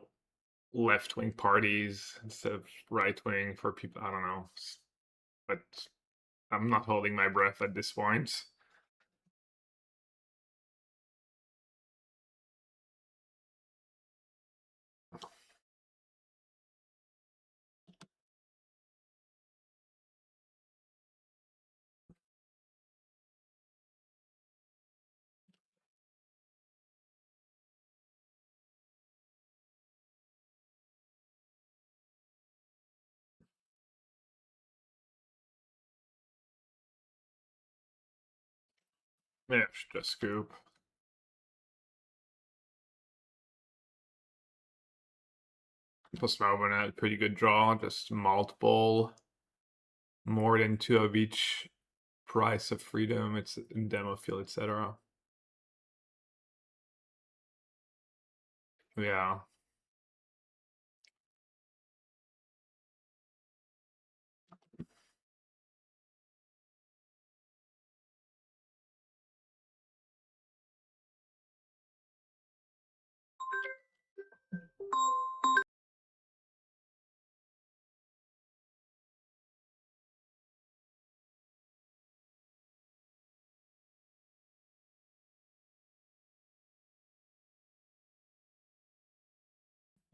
Speaker 1: left-wing parties instead of right-wing for people. I don't know. But I'm not holding my breath at this point. Yeah, just scoop. Plus Melbourne had a pretty good draw, just multiple, more than 2 of each price of freedom, it's in demo field, etc. Yeah.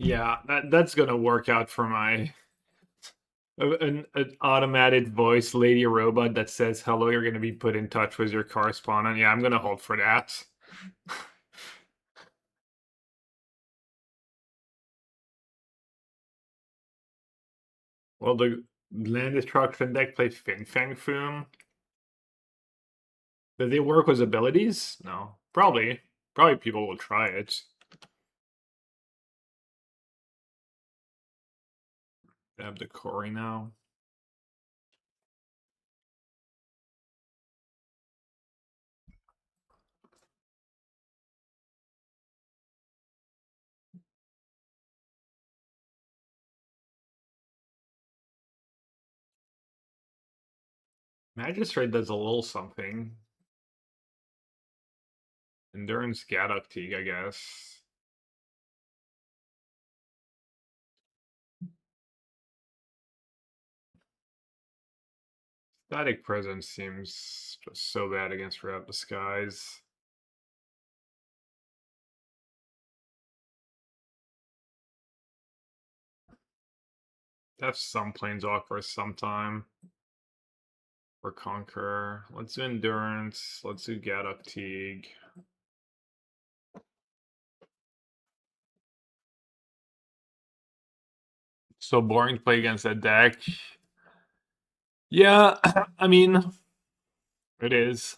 Speaker 1: Yeah, that's gonna work out for my an automated voice lady robot that says hello, you're gonna be put in touch with your correspondent. Yeah, I'm gonna hold for that. Well, the land destruction deck plays Fin Fang Foom. Does it work with abilities? No. Probably. Probably people will try it. I have the Cory now. Magistrate does a little something. Endurance Gadoktig, I guess. Static Presence seems just so bad against Ray of the Skies. Have some Planeswalkers sometime. Or Conquer. Let's do Endurance. Let's do Gadoktig. So boring to play against that deck. Yeah, I mean, it is.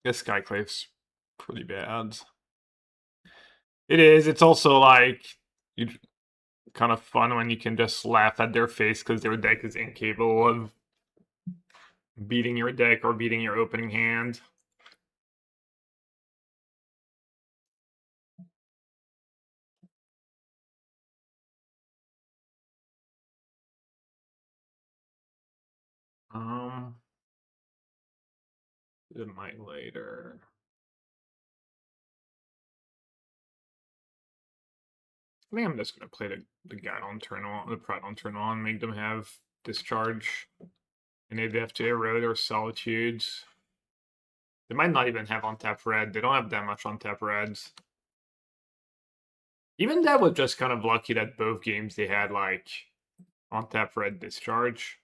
Speaker 1: I guess Skyclave's pretty bad. It is. It's also like you kind of fun when you can just laugh at their face because their deck is incapable of beating your deck or beating your opening hand. It might later. I think I'm just gonna play the guy on turn on, the Pratt on turn on, make them have discharge. And they'd have to erode or solitudes. They might not even have on tap red. They don't have that much on tap reds. Even that was just kind of lucky that both games they had like on tap red discharge.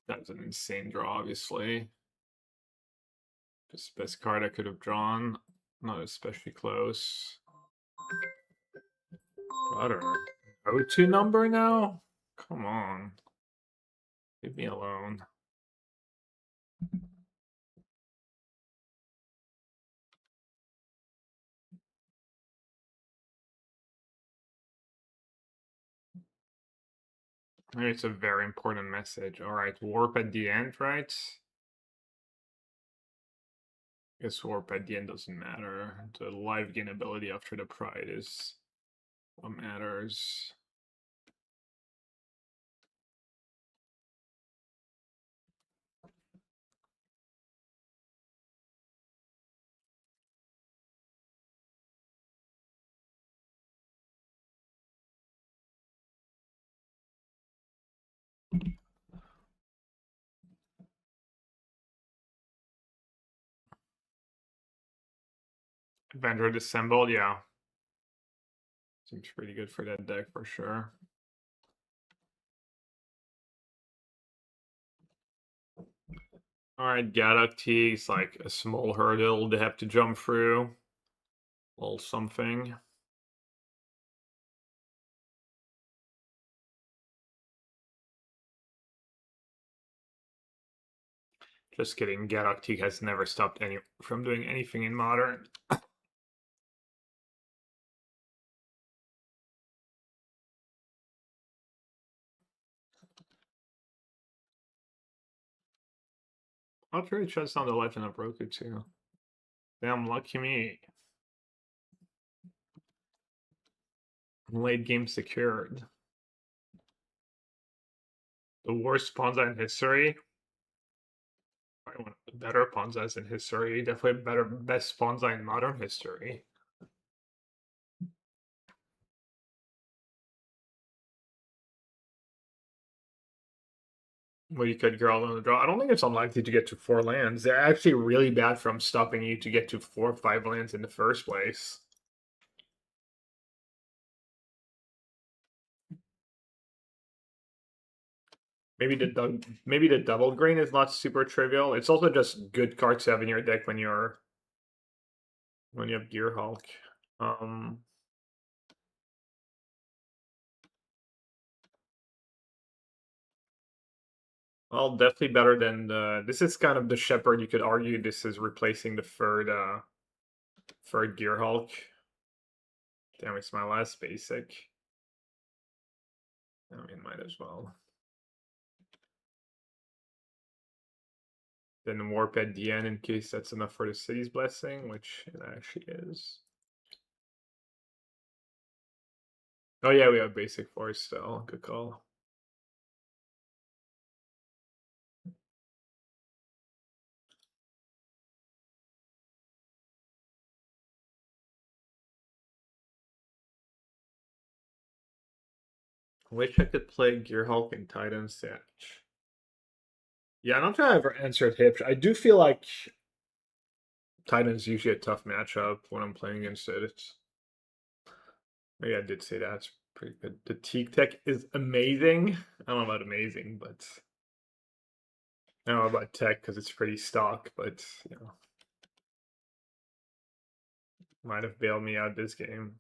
Speaker 1: That's an insane draw, obviously. Just best card I could have drawn. Not especially close. Butter. O2 number now? Come on. Leave me alone. Maybe it's a very important message. Alright, warp at the end, right? Guess warp at the end doesn't matter. The live gain ability after the pride is what matters. Avenger Dissembled, yeah. Seems pretty good for that deck for sure. Alright, Gaddock T is like a small hurdle they have to jump through. Little something. Just kidding, Gaddock T has never stopped any from doing anything in Modern. I'll trade chest on the Legend of Roku too. Damn, lucky me. Late game secured. The worst Ponza in history. Probably one of the better Ponzas in history. Definitely best Ponza in modern history. Well, you could girl on the draw. I don't think it's unlikely to get to 4 lands. They're actually really bad from stopping you to get to 4 or 5 lands in the first place. Maybe the double green is not super trivial. It's also just good cards to have in your deck when you have Gearhulk. Well, definitely better than this is kind of the Shepherd. You could argue this is replacing the third Gearhulk. Damn, it's my last basic. I mean, might as well. Then warp at the end in case that's enough for the city's blessing, which it actually is. Oh yeah, we have basic force still. Good call. I wish I could play Gearhulk and Titan Satch. Yeah, I don't think I ever answered Hipch. I do feel like Titan's usually a tough matchup when I'm playing against it. Maybe I did say that. It's pretty good. The Teak Tech is amazing. I don't know about amazing, but I don't know about tech because it's pretty stock, but you know. Might have bailed me out this game.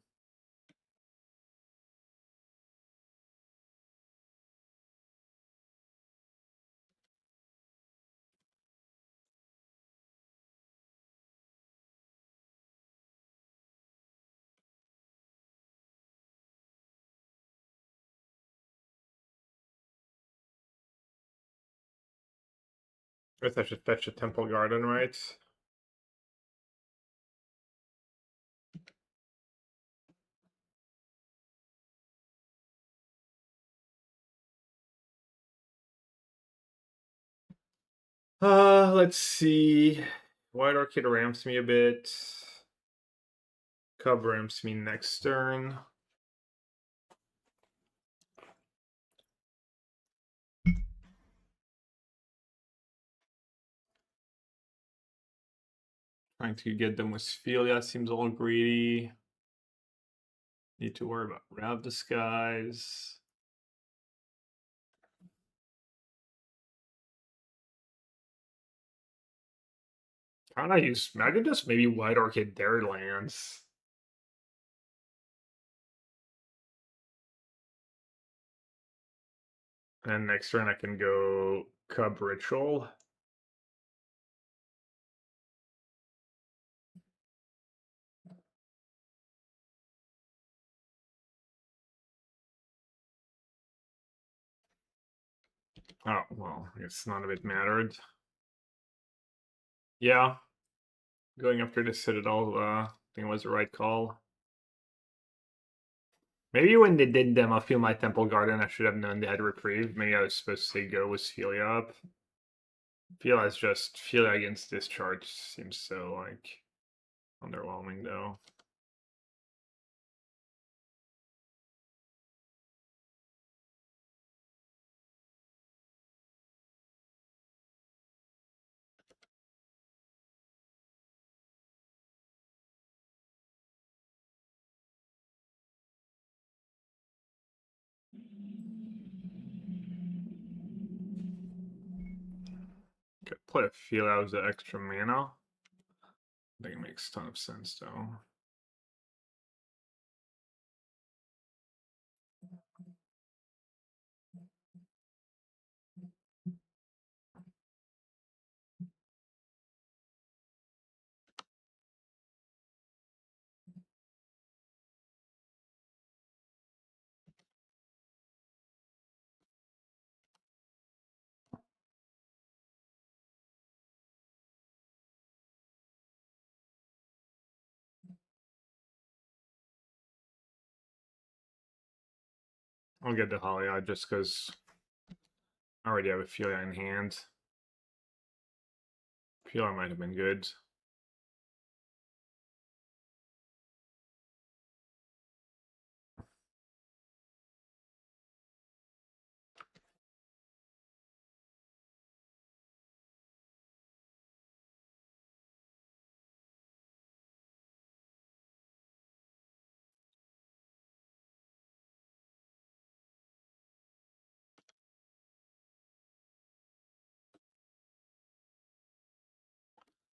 Speaker 1: I guess I should fetch a Temple Garden, right? Let's see. White Orchid ramps me a bit. Cub ramps me next turn. Trying to get them with Philia seems all greedy. Need to worry about Rav Disguise. Can I use Magadus? Maybe White Orchid their lands. And next turn I can go Cub Ritual. Oh, well, I guess none of it mattered. Yeah. Going after the Citadel, I think it was the right call. Maybe when they did demo Feel My Temple Garden, I should have known they had Reprieve. Maybe I was supposed to say go with Philia up. Philia is just Philia against Discharge seems so like underwhelming though. Could play a Philia as the extra mana. I think it makes a ton of sense though. I'll get the Halia just because I already have a Philia in hand. Philia might have been good.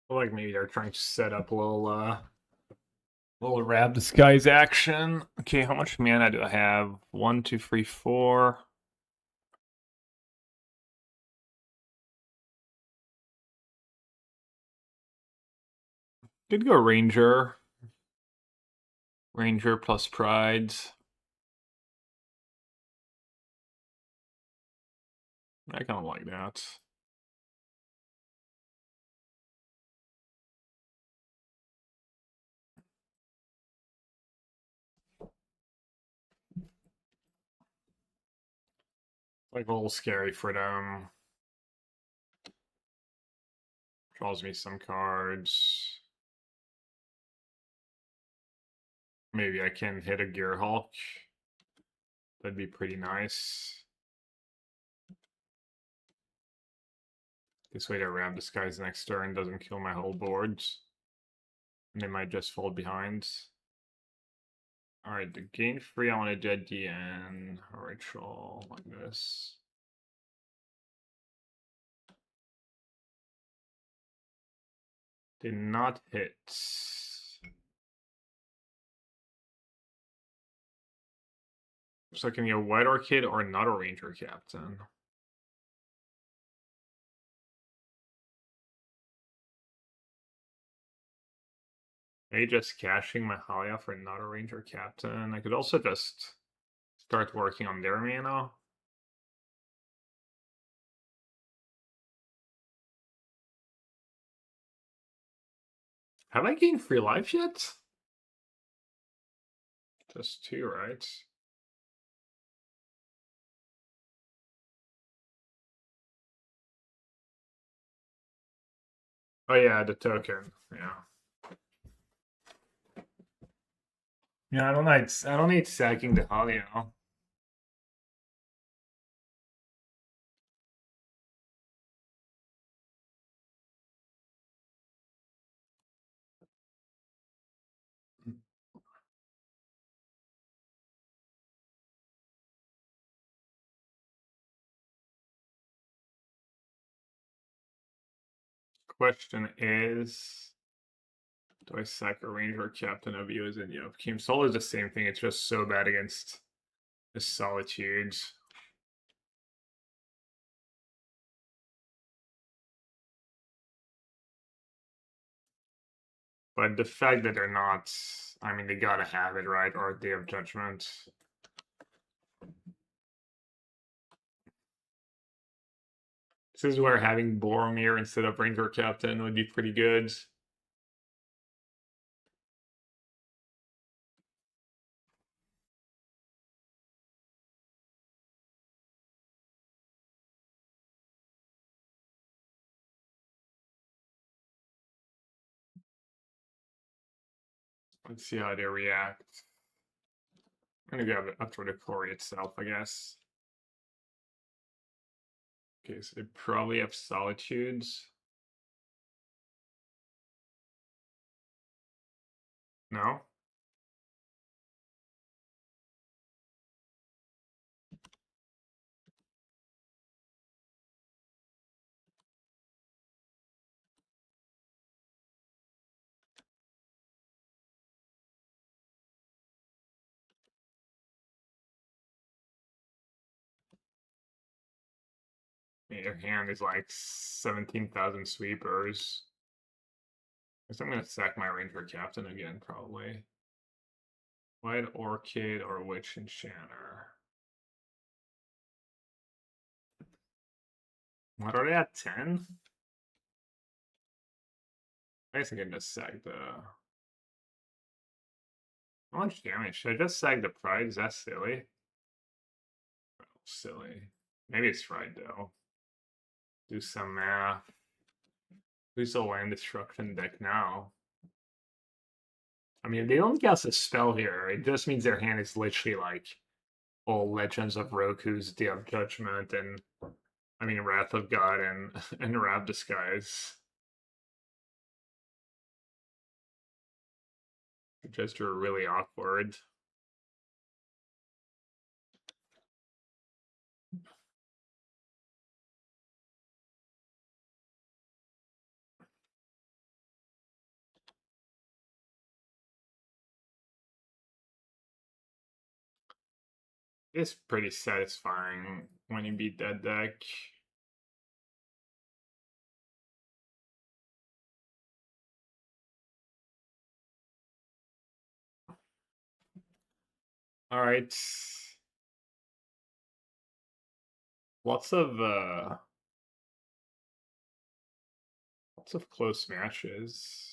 Speaker 1: Or like maybe they're trying to set up a little Rab Disguise action. Okay, how much mana do I have? 1, 2, 3, 4. Could go Ranger. Ranger plus Pride. I kind of like that. Like a little scary for them. Draws me some cards. Maybe I can hit a Gearhulk. That'd be pretty nice. This way to Ram Disguise next turn doesn't kill my whole boards. And they might just fall behind. Alright, the gain free I want to dead DN ritual like this. Did not hit. So I can get White Orchid or not a Ranger Captain. Maybe just cashing my Halia for not a Ranger Captain. I could also just start working on their mana. Have I gained free life yet? Just 2, right? Oh yeah, the token. Yeah. Yeah, I don't need sacking the Halia. Question is, do I sack a ranger captain of you as in Yop? Keem Soul is the same thing, it's just so bad against the solitudes. But the fact that they're not, I mean, they gotta have it, right? Or Day of Judgment. This is where having Boromir instead of Ranger Captain would be pretty good. Let's see how they react. I'm gonna go up for the quarry itself, I guess. Okay, so they probably have solitudes. No? Your hand is like 17,000 sweepers. Guess I'm gonna sack my Ranger Captain again, probably. White Orchid or Witch Enchanter. What are they at 10? I guess I can just sack the. How much damage? Should I just sack the Pride? Is that silly? Silly. Maybe it's right though. Do some math. Who's the land destruction deck now? I mean, they don't cast a spell here. It just means their hand is literally like all Legends of Roku's Day of Judgment and I mean Wrath of God and Wrath Disguise. Just are really awkward. It's pretty satisfying when you beat that deck. All right. Lots of close matches.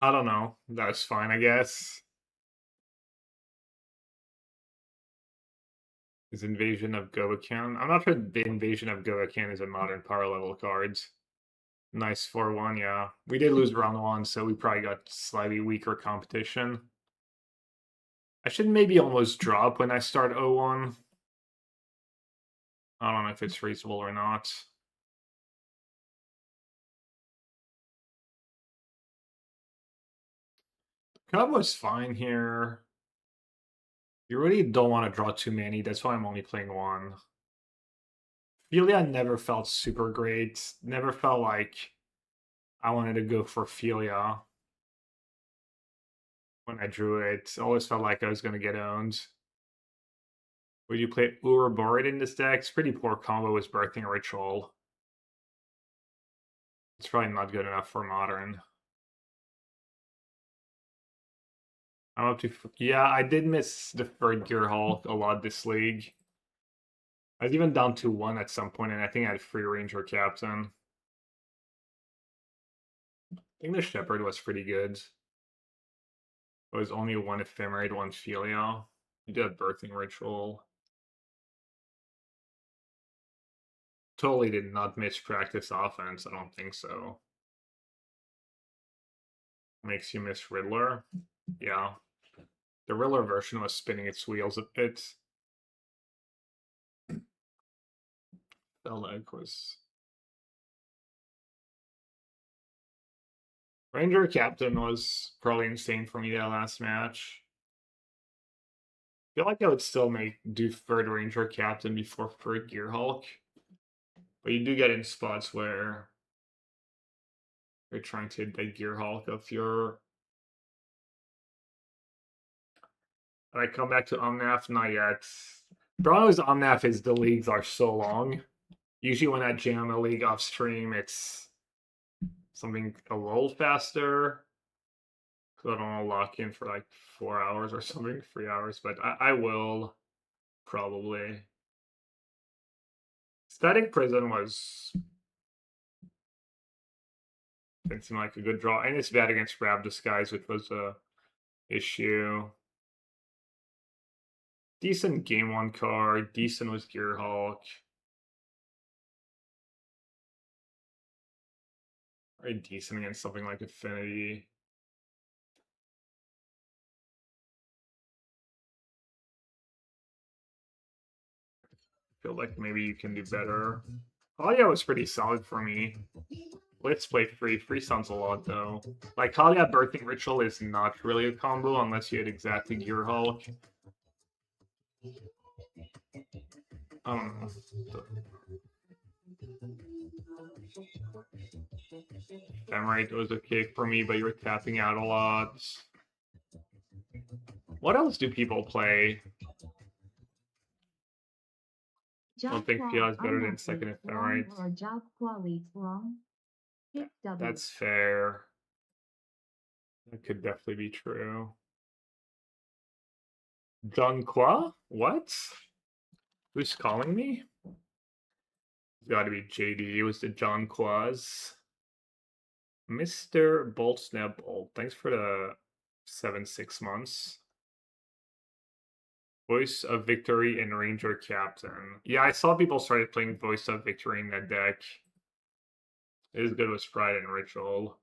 Speaker 1: I don't know. That's fine, I guess. Is Invasion of Govakan? I'm not sure the Invasion of Govakan is a modern power level cards. Nice 4-1, yeah. We did lose round 1, so we probably got slightly weaker competition. I should maybe almost drop when I start 0-1. I don't know if it's reasonable or not. Cub was fine here. You really don't want to draw too many, that's why I'm only playing 1. Philia never felt super great. Never felt like I wanted to go for Philia when I drew it. Always felt like I was going to get owned. Would you play Ouroboros in this deck? It's pretty poor combo with Birthing Ritual. It's probably not good enough for Modern. I'm up to... Yeah, I did miss the third Gear Hall a lot this league. I was even down to 1 at some point, and I think I had Free Ranger Captain. I think the Shepherd was pretty good. It was only 1 Ephemerate, 1 Philia. You did a Birthing Ritual. Totally did not miss practice offense, I don't think so. Makes you miss Riddler? Yeah. The Riddler version was spinning its wheels a bit. Felt like was... Ranger Captain was probably insane for me that last match. feel like I would still do third Ranger Captain before third Gearhulk. But you do get in spots where you're trying to hit the Gearhulk if you're. And I come back to Omnath, not yet. Problem with Omnath is the leagues are so long. Usually when I jam a league off stream, it's something a little faster. So I don't want to lock in for like 4 hours or something, 3 hours, but I will probably. Static Prison didn't seem like a good draw, and it's bad against Grab Disguise, which was a issue. Decent game 1 card, decent with Gearhulk. Very decent against something like Affinity. Feel like maybe you can do better. Halia was pretty solid for me. Let's play free. Free sounds a lot though. Like Halia Birthing Ritual is not really a combo unless you hit exactly Gearhulk. I don't know. Ephemerate was okay for me, but you were tapping out a lot. What else do people play? I don't think Fia is better than second Ephemerate.
Speaker 2: Or job quality wrong. Hit W.
Speaker 1: That's fair. That could definitely be true. John Qua? What? Who's calling me? It's gotta be JD. It was the John Quas. Mr. Bolt Snap Bolt. Thanks for the 7-6 months. Voice of Victory and Ranger Captain. Yeah, I saw people started playing Voice of Victory in that deck. It is good with Sprite and Ritual.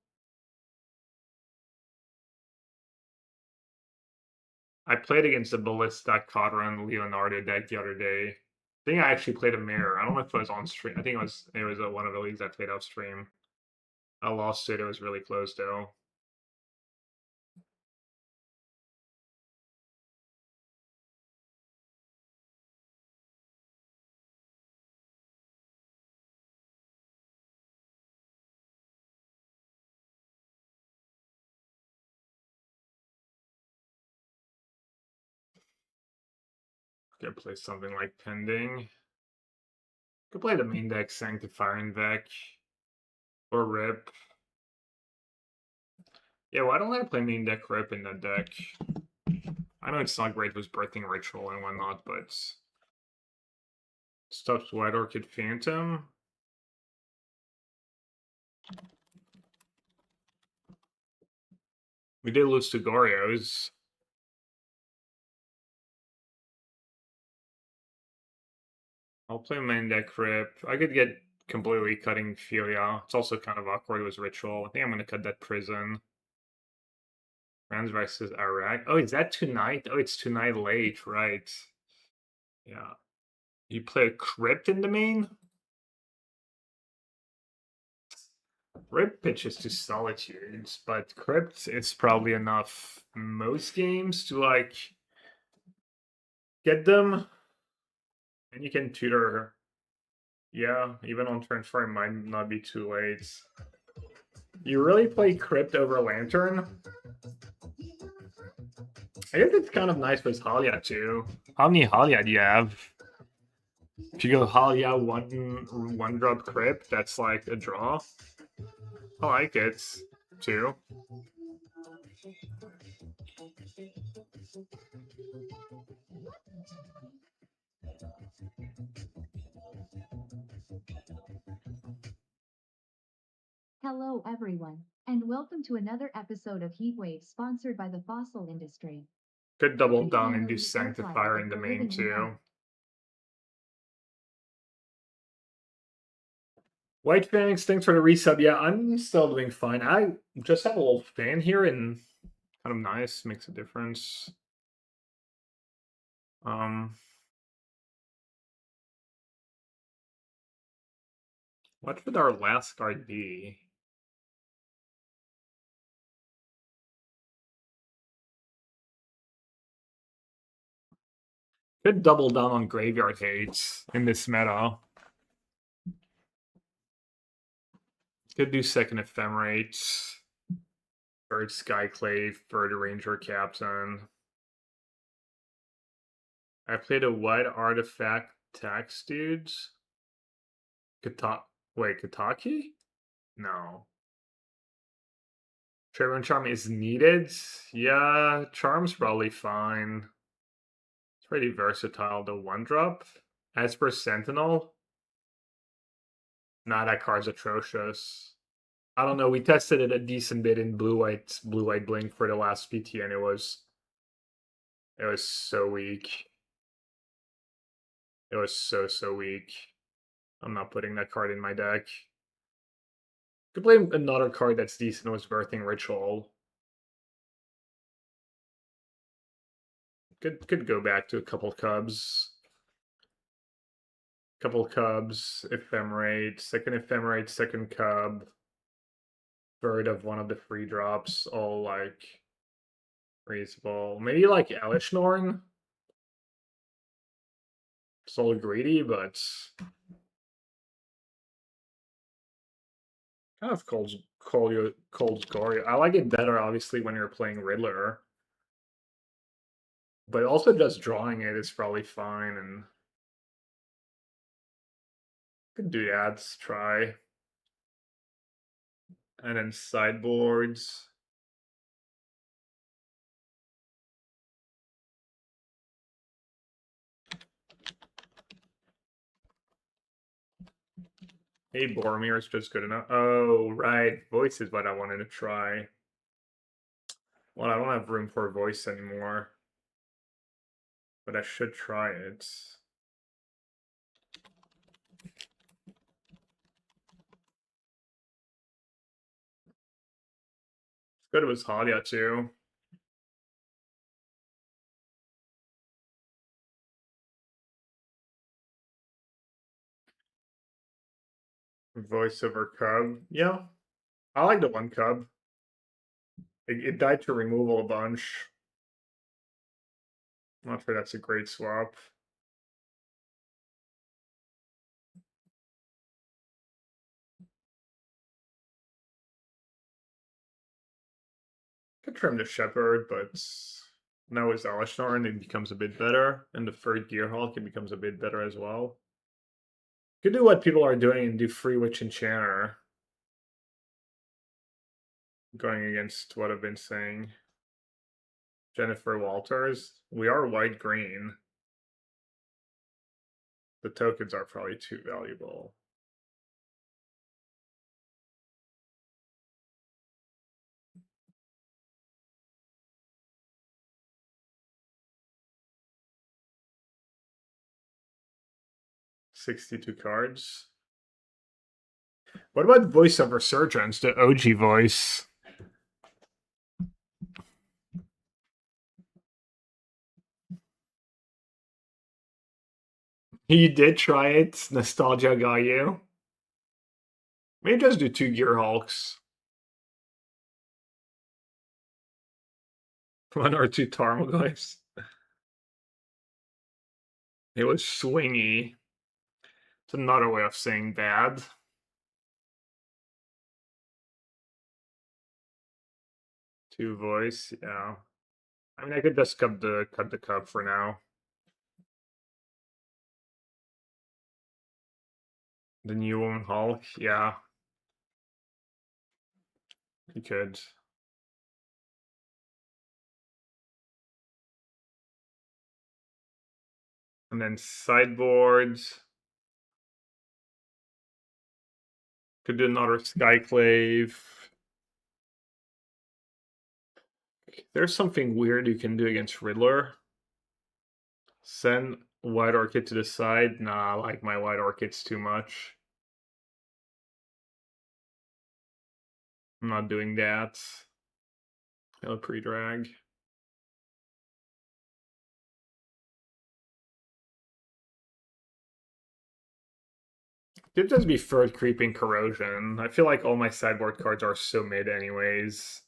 Speaker 1: I played against the Ballista, Katra, and Leonardo deck the other day. I think I actually played a mirror. I don't know if it was on stream. I think it was one of the leagues I played off stream. I lost it. It was really close though. Could play something like Pending. Could play the main deck Sanctifying deck. Or Rip. Yeah, why don't I play main deck Rip in that deck? I know it's not great with Birthing Ritual and whatnot, but stuff's White Orchid Phantom. We did lose to Goryo's. I'll play main deck Rip. I could get completely cutting Filia. It's also kind of awkward with Ritual. I think I'm going to cut that Prison. France versus Iraq. Oh, is that tonight? Oh, it's tonight late, right. Yeah. You play a Crypt in the main? Rip pitches to Solitudes, but Crypt is probably enough most games to, like, get them. And you can tutor her. Yeah, even on turn 4 it might not be too late. You really play Crypt over Lantern? I guess it's kind of nice with Halia too. How many Halia do you have? If you go Halia one drop Crypt, that's like a draw. I like it too.
Speaker 2: Hello everyone, and welcome to another episode of Heatwave sponsored by the fossil industry.
Speaker 1: Could double
Speaker 2: Did you
Speaker 1: down
Speaker 2: know
Speaker 1: and do
Speaker 2: the
Speaker 1: Sanctifier
Speaker 2: Earthlight
Speaker 1: in the
Speaker 2: is
Speaker 1: main
Speaker 2: living
Speaker 1: too.
Speaker 2: in
Speaker 1: White Phoenix, thanks for the resub. Yeah, I'm still doing fine. I just have a little fan here and kind of nice, makes a difference. What would our last card be? Could double down on graveyard hates in this meta. Could do second Ephemerate, third Skyclave, third Ranger Captain. I played a white artifact tax dudes. Kataki? No. Trevor Charm is needed? Yeah, Charm's probably fine. It's pretty versatile. The 1-drop. As per Sentinel. Nah, that card's atrocious. I don't know. We tested it a decent bit in blue-white blink for the last PT, and it was so weak. It was so weak. I'm not putting that card in my deck. Could play another card that's decent was Birthing Ritual. Could go back to a couple Cubs. Ephemerate, second Cub. Third of one of the free drops, all like reasonable. Maybe like Elishnorn. It's all greedy, but kind of cold Gory. I like it better, obviously, when you're playing Riddler. But also just drawing it is probably fine, and could do that. Try. And then sideboards. Hey, Boromir is just good enough. Oh, right. Voice is what I wanted to try. Well, I don't have room for voice anymore. But I should try it. It's good it was Halia too. Voice over Cub. Yeah. I like the 1 Cub. It died to removal a bunch. I'm not sure that's a great swap. Could trim the Shepherd, but now with Elishnorn it becomes a bit better, and the third Gearhulk it becomes a bit better as well. Could do what people are doing and do Free Witch Enchanter. Going against what I've been saying. Jennifer Walters. We are white-green. The tokens are probably too valuable. $62 cards. What about Voice of Resurgence, the OG voice? You did try it? Nostalgia got you? Maybe just do 2 Gearhulks. 1 or 2 Tarmogoyfs. It was swingy. It's another way of saying bad. Two voice, yeah. I mean, I could just cut the cup for now. The new one Hulk, yeah. You could. And then sideboards. Could do another Skyclave. There's something weird you can do against Riddler. Send White Orchid to the side. Nah, I like my White Orchids too much. I'm not doing that. No pre-drag. Could just be third Creeping Corrosion. I feel like all my sideboard cards are so mid anyways.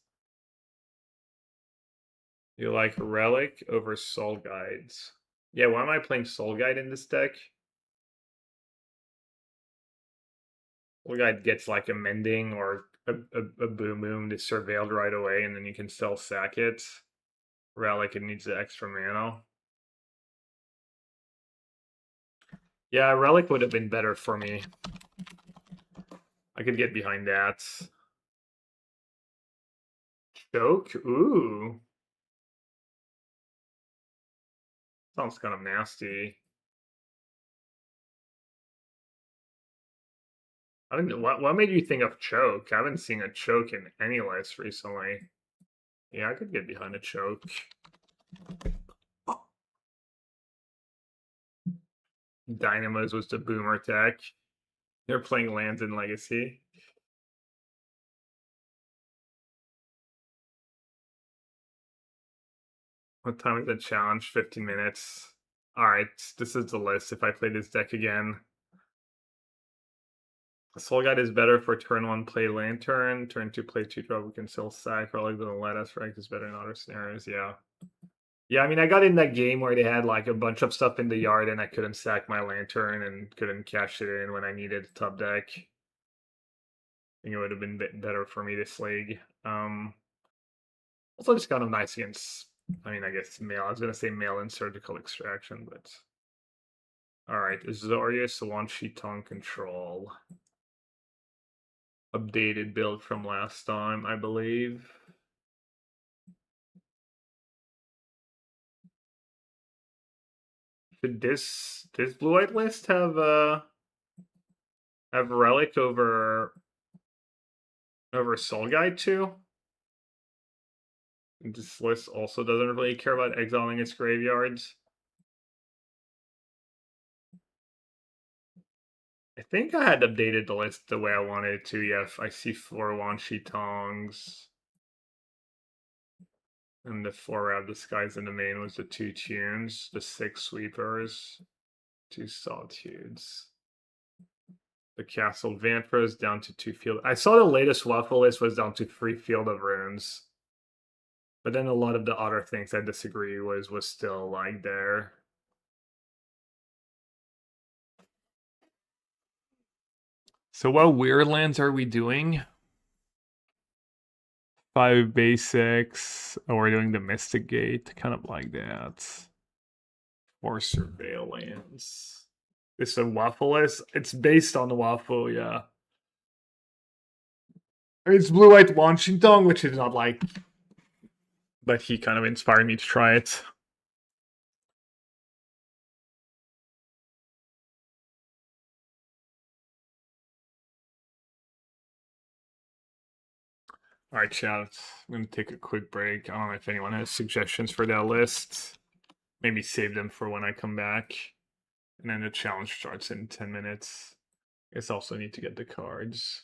Speaker 1: You like Relic over Soul Guides. Yeah, why am I playing Soul Guide in this deck? Soul Guide gets like a Mending or a Boom Boom to Surveilled right away, and then you can still sack it. Relic, it needs the extra mana. Yeah, Relic would have been better for me. I could get behind that. Choke? Ooh. Sounds kind of nasty. I don't know. What made you think of choke? I haven't seen a choke in any list recently. Yeah, I could get behind a choke. Dynamos was the boomer tech. They're playing lands in Legacy. What time is the challenge? 15 minutes. Alright, this is the list if I play this deck again. Soul Guide is better for turn 1 play Lantern, turn 2 play 2-drop, we can still sack, Relic doesn't let us, right? Is better in other scenarios, yeah. Yeah, I mean, I got in that game where they had like a bunch of stuff in the yard and I couldn't sack my Lantern and couldn't cash it in when I needed a top deck. I think it would have been better for me this league. Also just kind of nice against, I mean, I guess mail. I was going to say mail in Surgical Extraction, but... Alright, Azorius, Wan Shi Tong Control. Updated build from last time, I believe. Should this blue-white list have Relic over Soul Guide too? This list also doesn't really care about exiling its graveyards. I think I had updated the list the way I wanted it to. Yeah, I see 4 Wan Shi Tongs. And the 4 Rab Disguise in the main was the 2 tunes, the 6 sweepers, 2 solitudes. The Castle Vanthros down to 2 field. I saw the latest waffle list was down to 3 Field of Runes. But then a lot of the other things I disagree was still like there. So what weird lands are we doing? 5 basics. Oh, we're doing the Mystic Gate, kind of like that. 4 Surveillance. It's a waffle list. It's based on the waffle, yeah. It's blue-white Washington, which is not like, but he kind of inspired me to try it. All right, chat. I'm gonna take a quick break. I don't know if anyone has suggestions for that list. Maybe save them for when I come back. And then the challenge starts in 10 minutes. I guess also need to get the cards.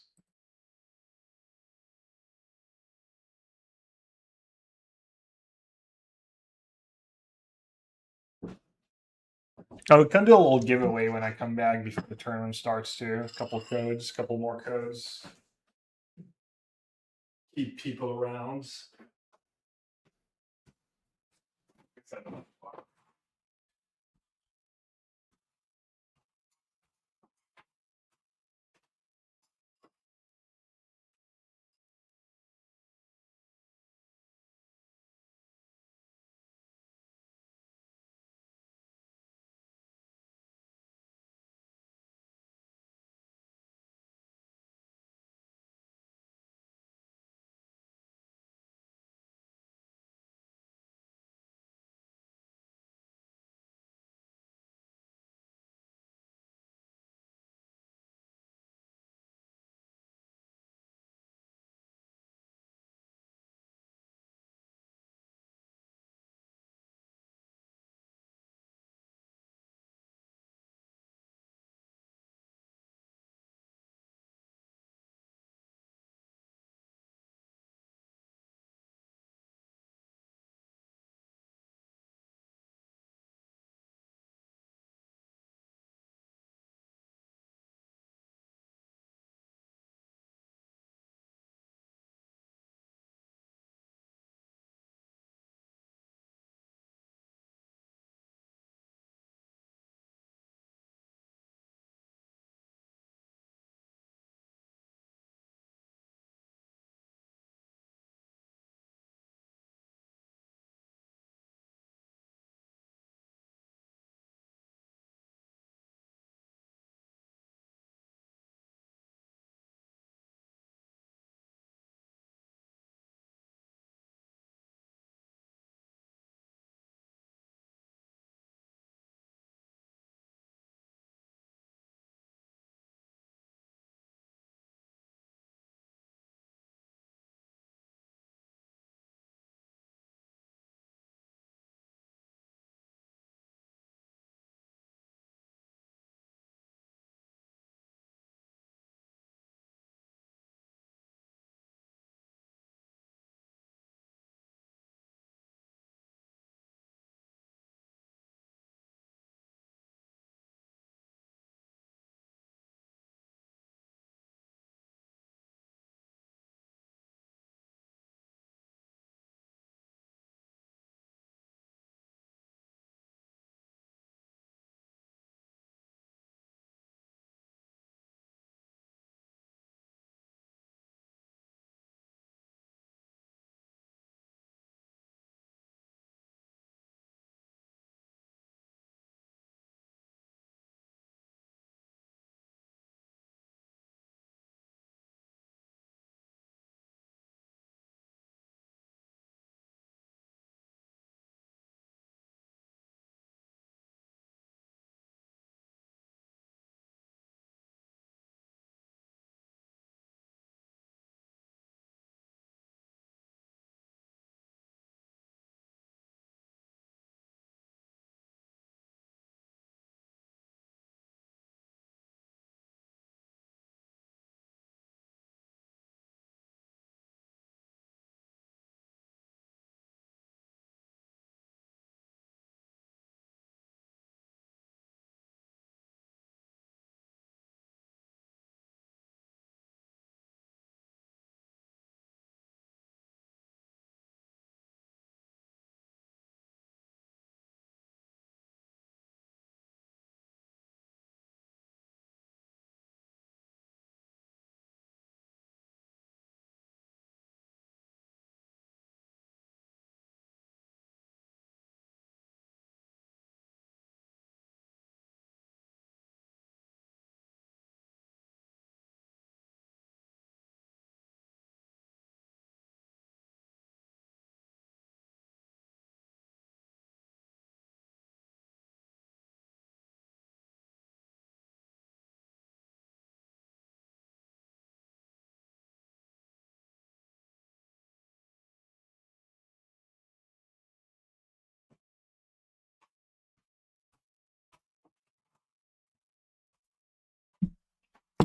Speaker 1: Oh, we can do a little giveaway when I come back before the tournament starts too. A couple codes, couple more codes. Keep people around.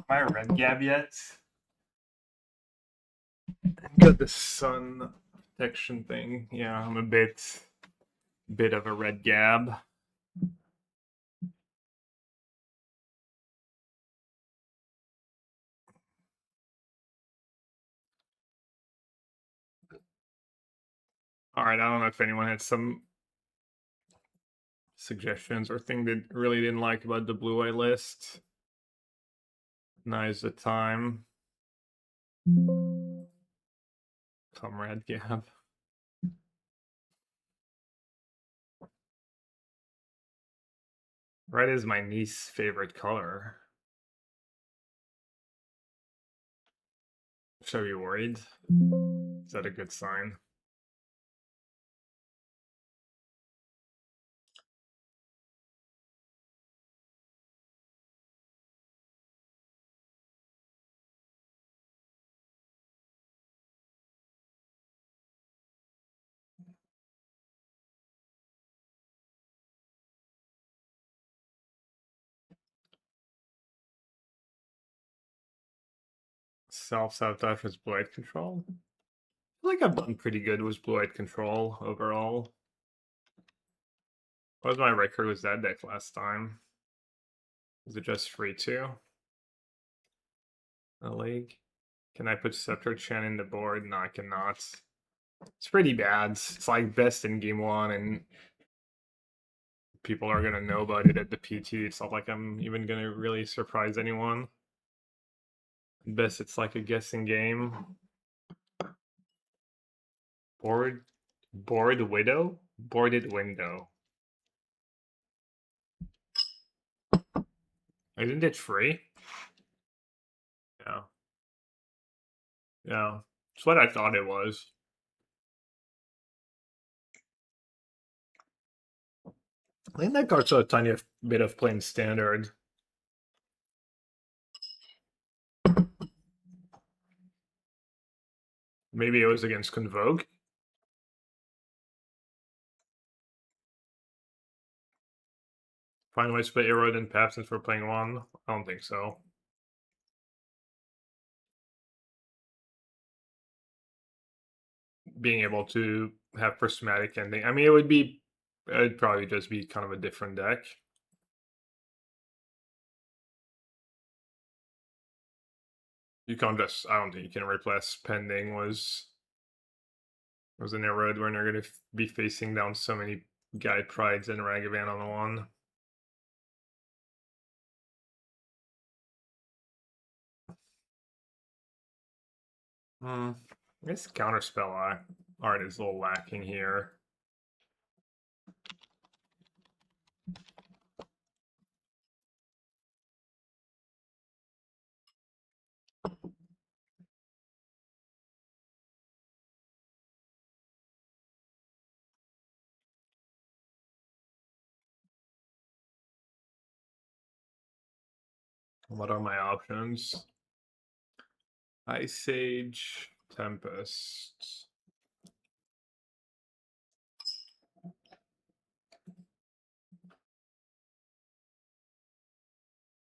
Speaker 1: I red gab yet? Got the sun protection thing. Yeah, I'm a bit of a red gab. All right, I don't know if anyone had some suggestions or thing that really didn't like about the blue eye list. Now is the time. Comrade Gab. Red is my niece's favorite color. Should I be worried? Is that a good sign? Self-sabotage with blade control? I feel like I've done pretty good with blade control overall. What was my record with that deck last time? Is it just free too? A league? Can I put Scepter Chen in the board? No, I cannot. It's pretty bad. It's like best in game one, and people are gonna know about it at the PT. It's not like I'm even gonna really surprise anyone. At best, it's like a guessing game. Board widow? Boarded window. Isn't it free? Yeah. Yeah. It's what I thought it was. I think that card's a tiny bit of plain standard. Maybe it was against Convoke. Find ways to play Erode and Pap since we're playing one? I don't think so. Being able to have prismatic ending. I mean, it'd probably just be kind of a different deck. You can't just, I don't think you can replace Pending was an Erode when you're going to be facing down so many Guide Prides and Ragavan on the one. This counterspell art is a little lacking here. What are my options? Ice Age, Tempest.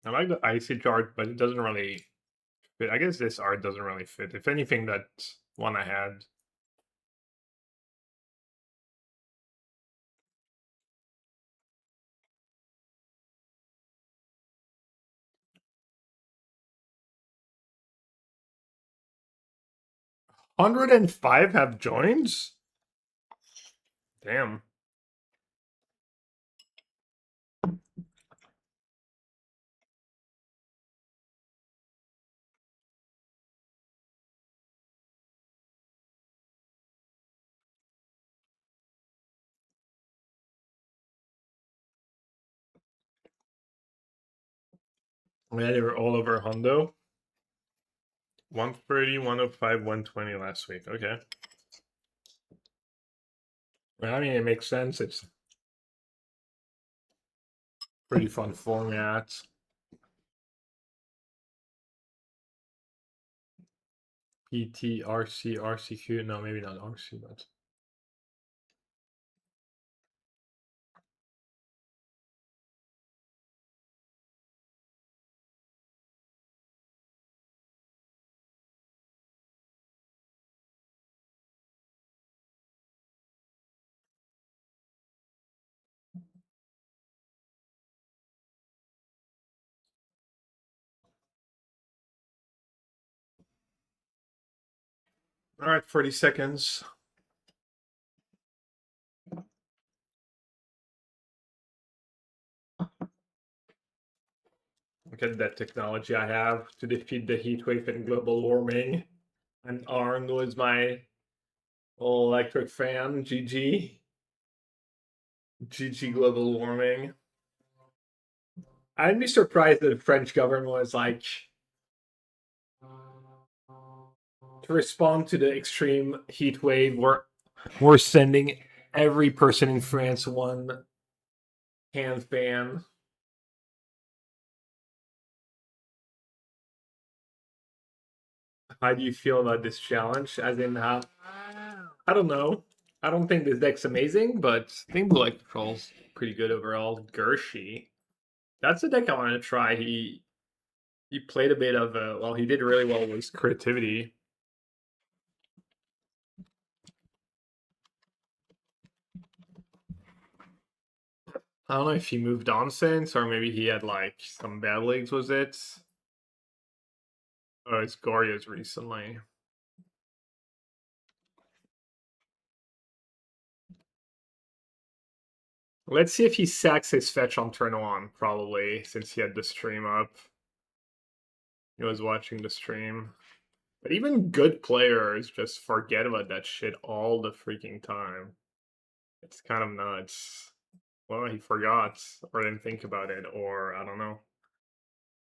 Speaker 1: I like the Ice Age art, but it doesn't really fit. I guess this art doesn't really fit. If anything, that one I had. $105 have joins? Damn. Yeah, they were all over Hondo. 130, 105, 120 last week. Okay. Well, I mean, it makes sense. It's pretty fun format. PT, RC, RCQ. No, maybe not RC, but. All right, 40 seconds. Look at that technology I have to defeat the heat wave and global warming. And armed with my all electric fan. GG. GG global warming. I'd be surprised if the French government was like to respond to the extreme heat wave. We're sending every person in France one hand fan. How do you feel about this challenge? As in how? I don't know. I don't think this deck's amazing, but I think Blue Light Control's pretty good overall. Gershi. That's a deck I want to try. He played a bit of well, he did really well with creativity. I don't know if he moved on since, or maybe he had like some bad leagues with it. Oh, it's Gorya's recently. Let's see if he sacks his fetch on turn 1, probably, since he had the stream up. He was watching the stream. But even good players just forget about that shit all the freaking time. It's kind of nuts. Well, he forgot, or didn't think about it, or I don't know.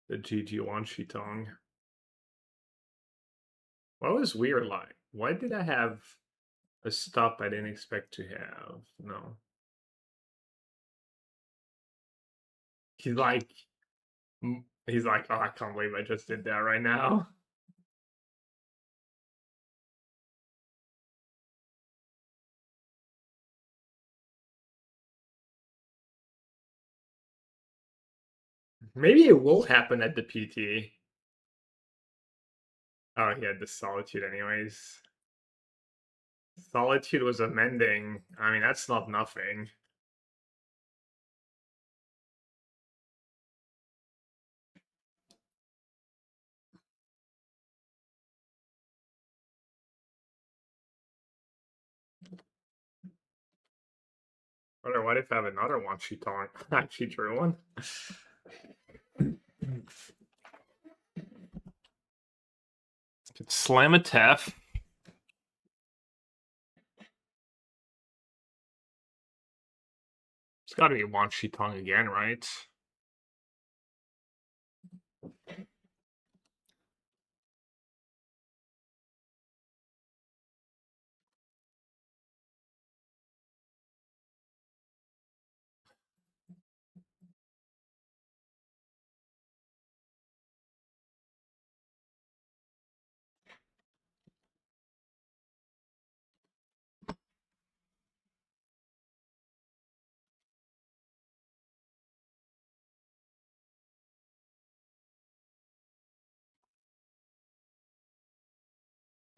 Speaker 1: The GG Wan Shitong. What was weird like? Why did I have a stop I didn't expect to have? No. He's like, oh, I can't believe I just did that right now. Maybe it will happen at the PT. Oh, he had the Solitude anyways. Solitude was amending. I mean, that's not nothing. Or what if I have another one Shitong? I actually drew one. Slam a Tef. It's gotta be Wan Shitong again, right?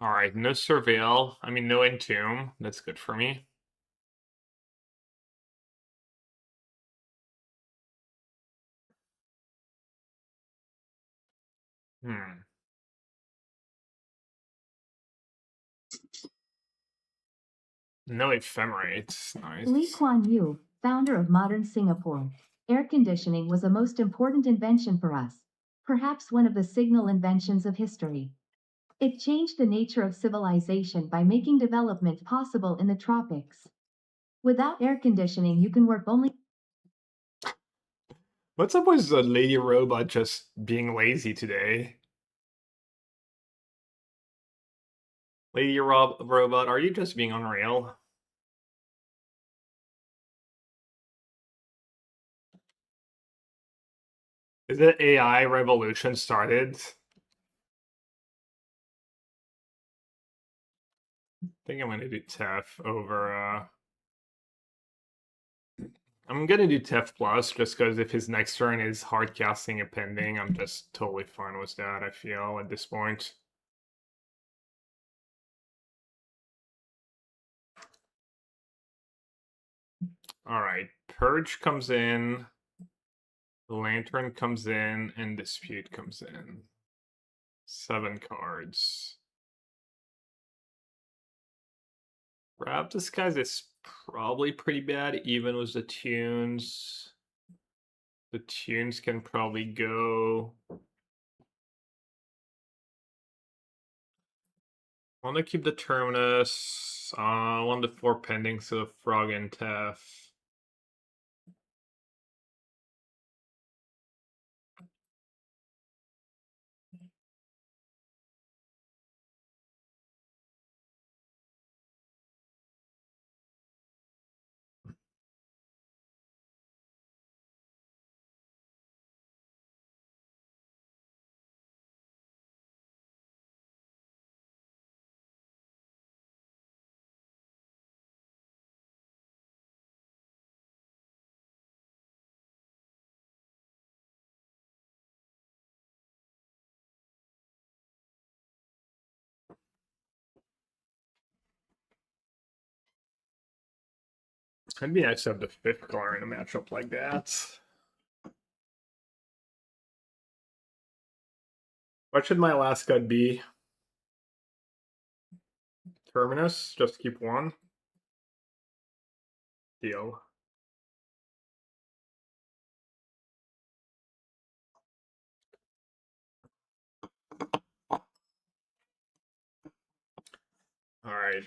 Speaker 1: Alright, no Surveil. I mean, no Entomb. That's good for me. Hmm. No Ephemerates. Nice.
Speaker 2: Lee Kuan Yew, founder of modern Singapore. Air conditioning was a most important invention for us. Perhaps one of the signal inventions of history. It changed the nature of civilization by making development possible in the tropics. Without air conditioning, you can work only.
Speaker 1: What's up with the Lady Robot just being lazy today? Lady Robot, are you just being unreal? Is the AI revolution started? I think I'm gonna do Tef over I'm gonna do Tef Plus just because if his next turn is hard casting a pending, I'm just totally fine with that, I feel, at this point. Alright, Purge comes in, Lantern comes in, and Dispute comes in. 7 cards. Grab Disguise is probably pretty bad, even with the tunes. The tunes can probably go. I want to keep the Terminus. I want the 4 pending, so Frog and Tef. It'd be nice to have the 5th color in a matchup like that. What should my last cut be? Terminus, just keep 1. Deal. All right,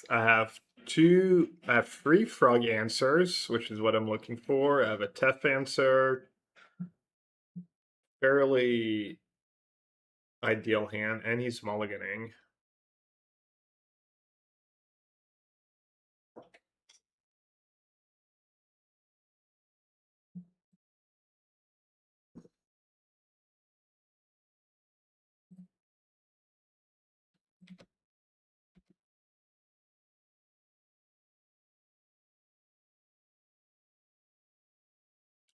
Speaker 1: I have 3 frog answers, which is what I'm looking for. I have a Tef answer, fairly ideal hand, and he's mulliganing.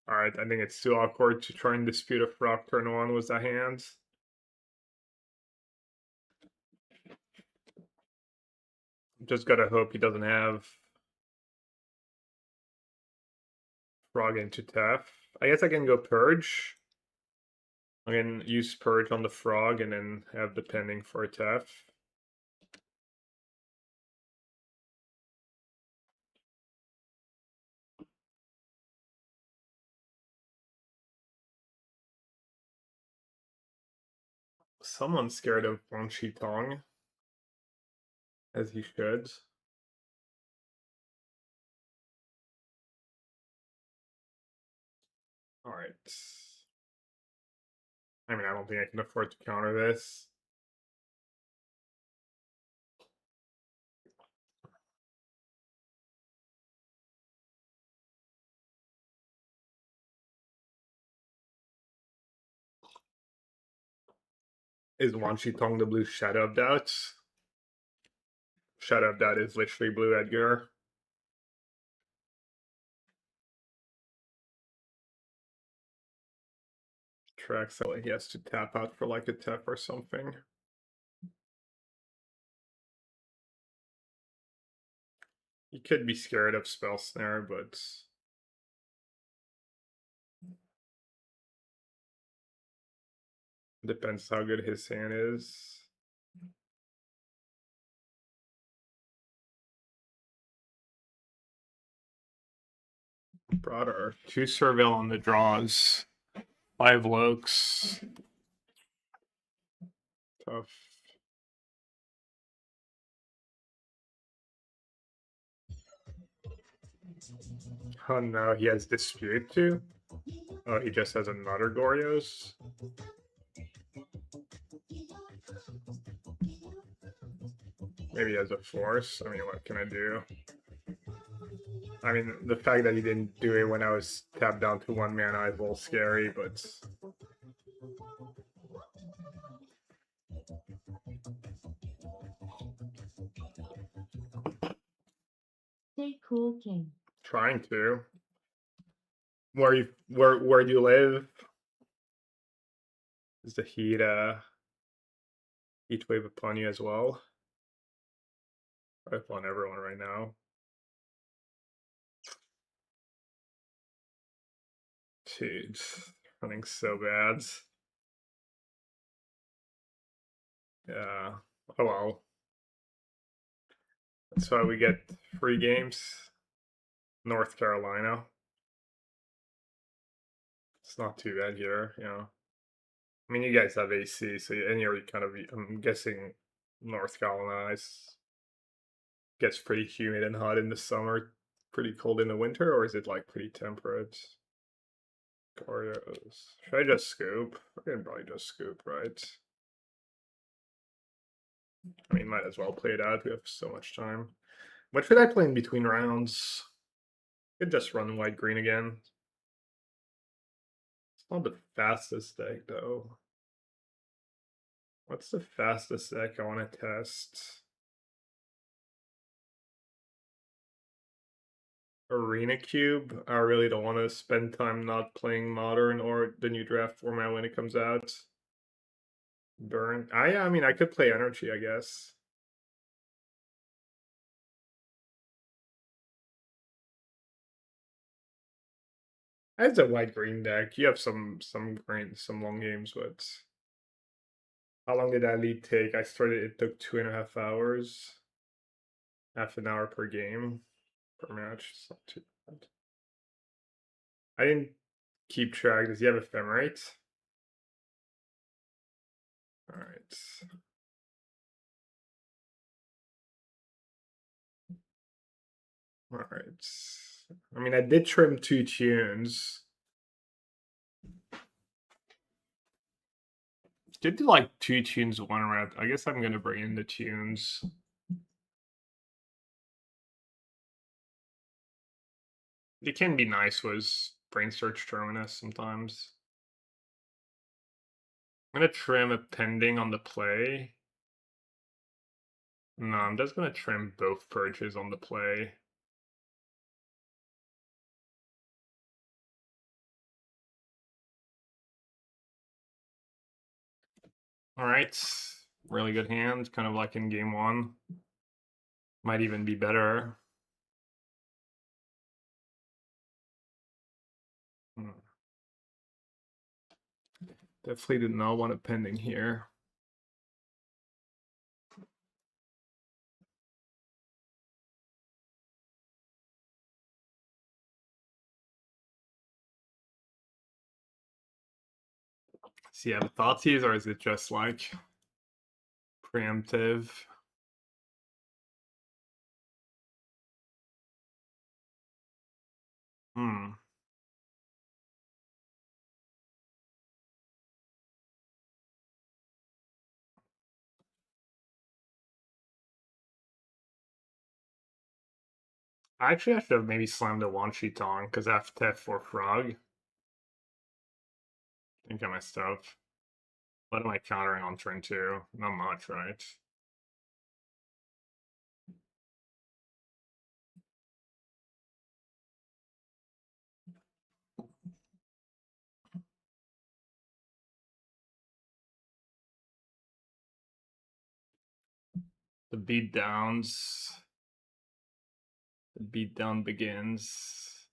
Speaker 1: All right, I think it's too awkward to try and dispute a frog turn 1 with the hands. Just gotta hope he doesn't have frog into Tef. I guess I can go Purge. I can use Purge on the frog and then have the pending for a Tef. Someone's scared of Wan Shi Tong, as he should. All right. I mean, I don't think I can afford to counter this. Is Wan Shi Tong the blue Shadow of Doubt? Shadow of Doubt is literally blue Edgar. Tracks so he has to tap out for like a Tef or something. He could be scared of Spell Snare, but depends how good his hand is. Broader. 2 Surveil on the draws. 5 Lokes. Tough. Oh no, he has Dispute too? Oh, he just has another Goryo's? Maybe he has a Force? I mean, what can I do? I mean, the fact that he didn't do it when I was tapped down to 1 mana is a little scary, but...
Speaker 2: Stay cool, King.
Speaker 1: Trying to. Where do you live? Is the heat wave upon you as well? Upon everyone right now. Dude, running so bad. Yeah. Oh well. That's why we get free games. North Carolina. It's not too bad here, you know. I mean, you guys have AC, so and you're kind of. I'm guessing North Carolina gets pretty humid and hot in the summer, pretty cold in the winter, or is it like pretty temperate? Oreos. Should I just scoop? I can probably just scoop, right? I mean, might as well play it out. We have so much time. What should I play in between rounds? Could just run white green again. It's not the fastest deck though. What's the fastest deck I want to test? Arena Cube. I really don't want to spend time not playing Modern or the new draft format when it comes out. Burn. I mean, I could play Energy, I guess. It's a white green deck. You have some green, some long games, but how long did that lead take? I started. It took 2.5 hours. Half an hour per game, per match. It's not too bad. I didn't keep track. Does he have ephemerate? All right. All right. I mean, I did trim 2 tunes. Did do like 2 tunes, 1 rep. I guess I'm gonna bring in the tunes. It can be nice was brain search terminus sometimes. I'm gonna trim a pending on the play. No, I'm just gonna trim both purges on the play. All right, really good hand, kind of like in game 1. Might even be better. Definitely did not want a pending here. So you have Thoughtseize, or is it just like preemptive? Hmm. Actually, I should have maybe slammed a one sheet on because I have Tef for Frog. I think I messed up. What am I countering on turn 2? Not much, right? The beatdowns. The beatdown begins.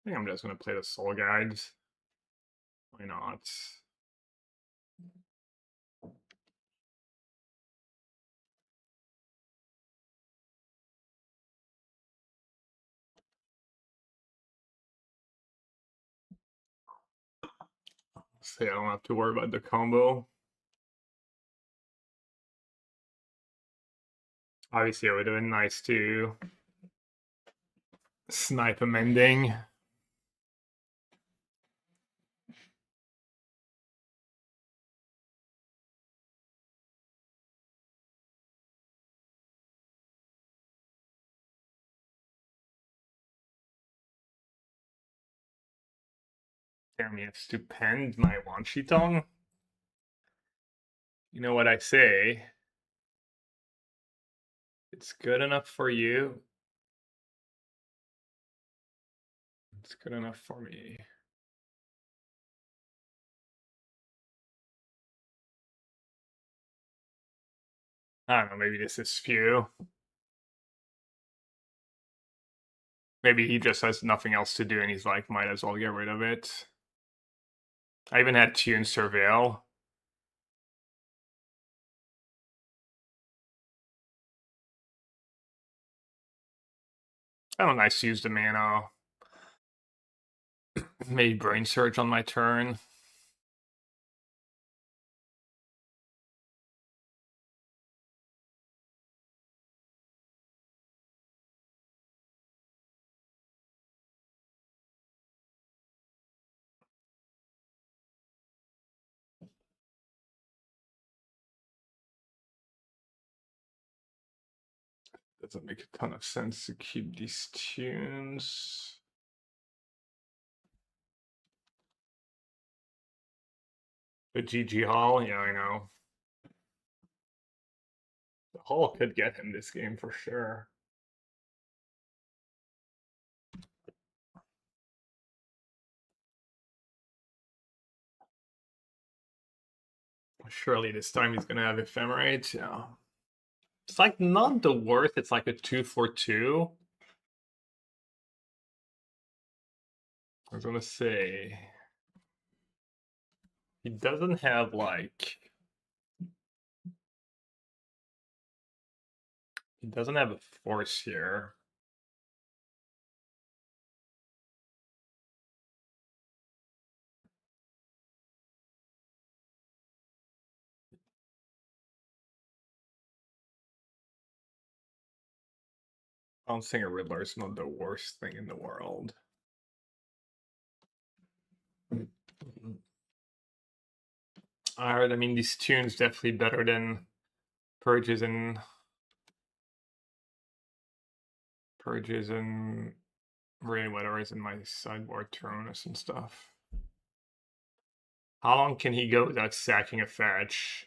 Speaker 1: I think I'm just gonna play the Soul Guides. Why not? Say I don't have to worry about the combo. Obviously, it would have been nice to snipe a mending. Damn, he has to pend my Wanshitong. You know what I say? It's good enough for you. It's good enough for me. I don't know, maybe this is few. Maybe he just has nothing else to do and he's like, might as well get rid of it. I even had Tune Surveil. Oh, nice. Use the mana. Made Brain Surge on my turn. Doesn't make a ton of sense to keep these tunes. The GG Hall, yeah, I know. The Hall could get him this game for sure. Surely this time he's gonna have Ephemerate, yeah. It's like not the worst, it's like a 2/2. I was gonna say he doesn't have like he doesn't have a force here. Bouncing a Riddler is not the worst thing in the world. Alright, I mean these tunes definitely better than Purges and Rain whatever is in my sideboard Tyrannus and stuff. How long can he go without sacking a fetch?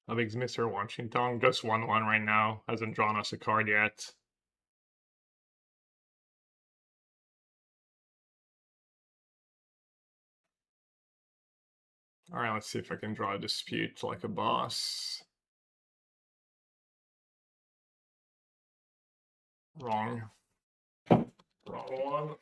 Speaker 1: How big's Mr. Washington? Just 1/1 right now. Hasn't drawn us a card yet. Alright, let's see if I can draw a dispute like a boss. Wrong. Wrong one.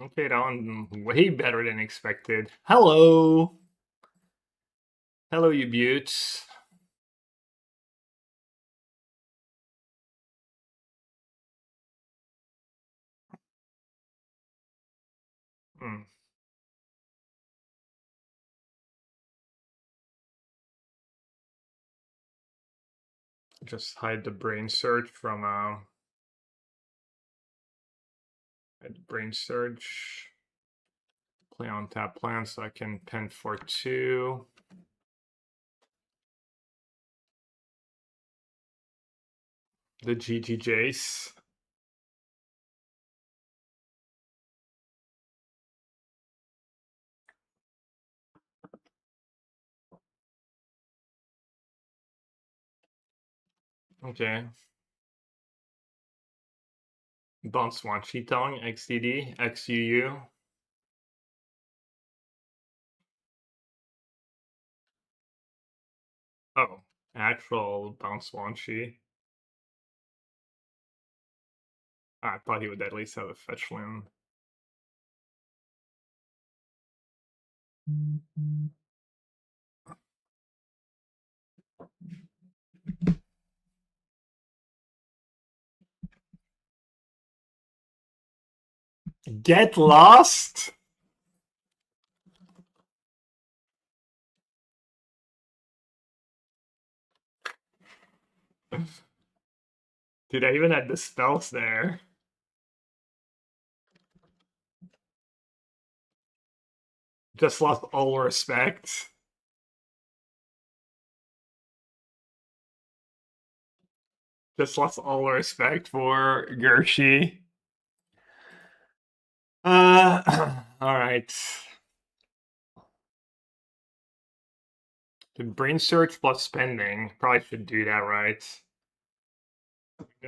Speaker 1: Okay, that one way better than expected. Hello! Hello, you buttes. Hmm. Just hide the Brain Surge from hide Brain Surge. Play on tap plan so I can pen for 2. The GG Jace. Okay. Bon Swan Chitong, XDD, XUU. Oh, actual Bounce Swanshy. I thought he would at least have a fetch land. Get lost? Dude, I even had the spells there. Just lost all respect. Just lost all respect for Gershi. Alright. The Brain Search plus spending. Probably should do that, right?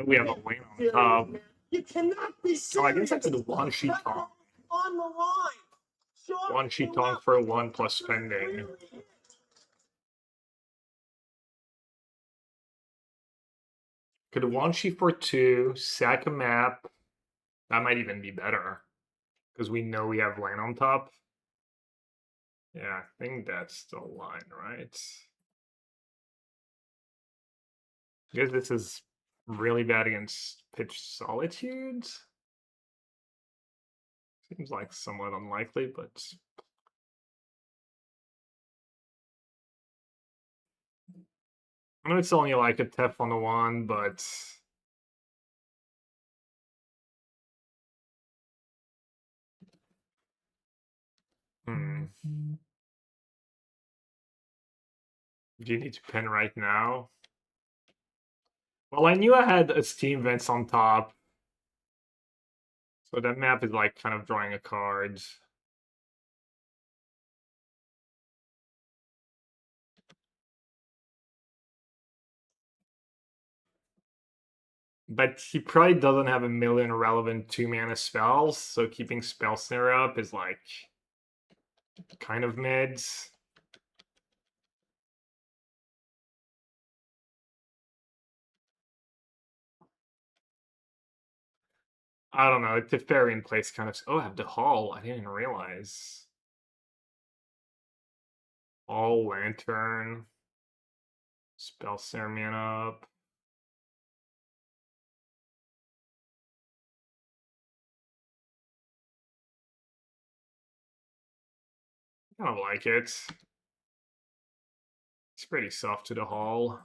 Speaker 1: We have a win on
Speaker 4: Serious,
Speaker 1: top.
Speaker 4: man. You cannot be serious.
Speaker 1: Oh, I guess I could one sheet
Speaker 4: That
Speaker 1: talk.
Speaker 4: ball is on the line. Sharks
Speaker 1: One sheet
Speaker 4: blew
Speaker 1: talk
Speaker 4: up.
Speaker 1: for 1 plus
Speaker 4: Just
Speaker 1: spending.
Speaker 4: clearly hit.
Speaker 1: Could one sheet for 2, sack a map. That might even be better. Because we know we have land on top. Yeah, I think that's the line, right? I guess this is really bad against pitch solitudes. Seems like somewhat unlikely, but I know it's only like a tap on the one, but do you need to pen right now? Well, I knew I had a Steam Vents on top. So that map is like kind of drawing a card. But he probably doesn't have a million relevant 2-mana spells, so keeping Spell Snare up is like kind of mids. I don't know, the Teferi place kind of. Oh, I have the Hall. I didn't realize. All Lantern. Spell Snare mana up. I don't like it. It's pretty soft to the Hall.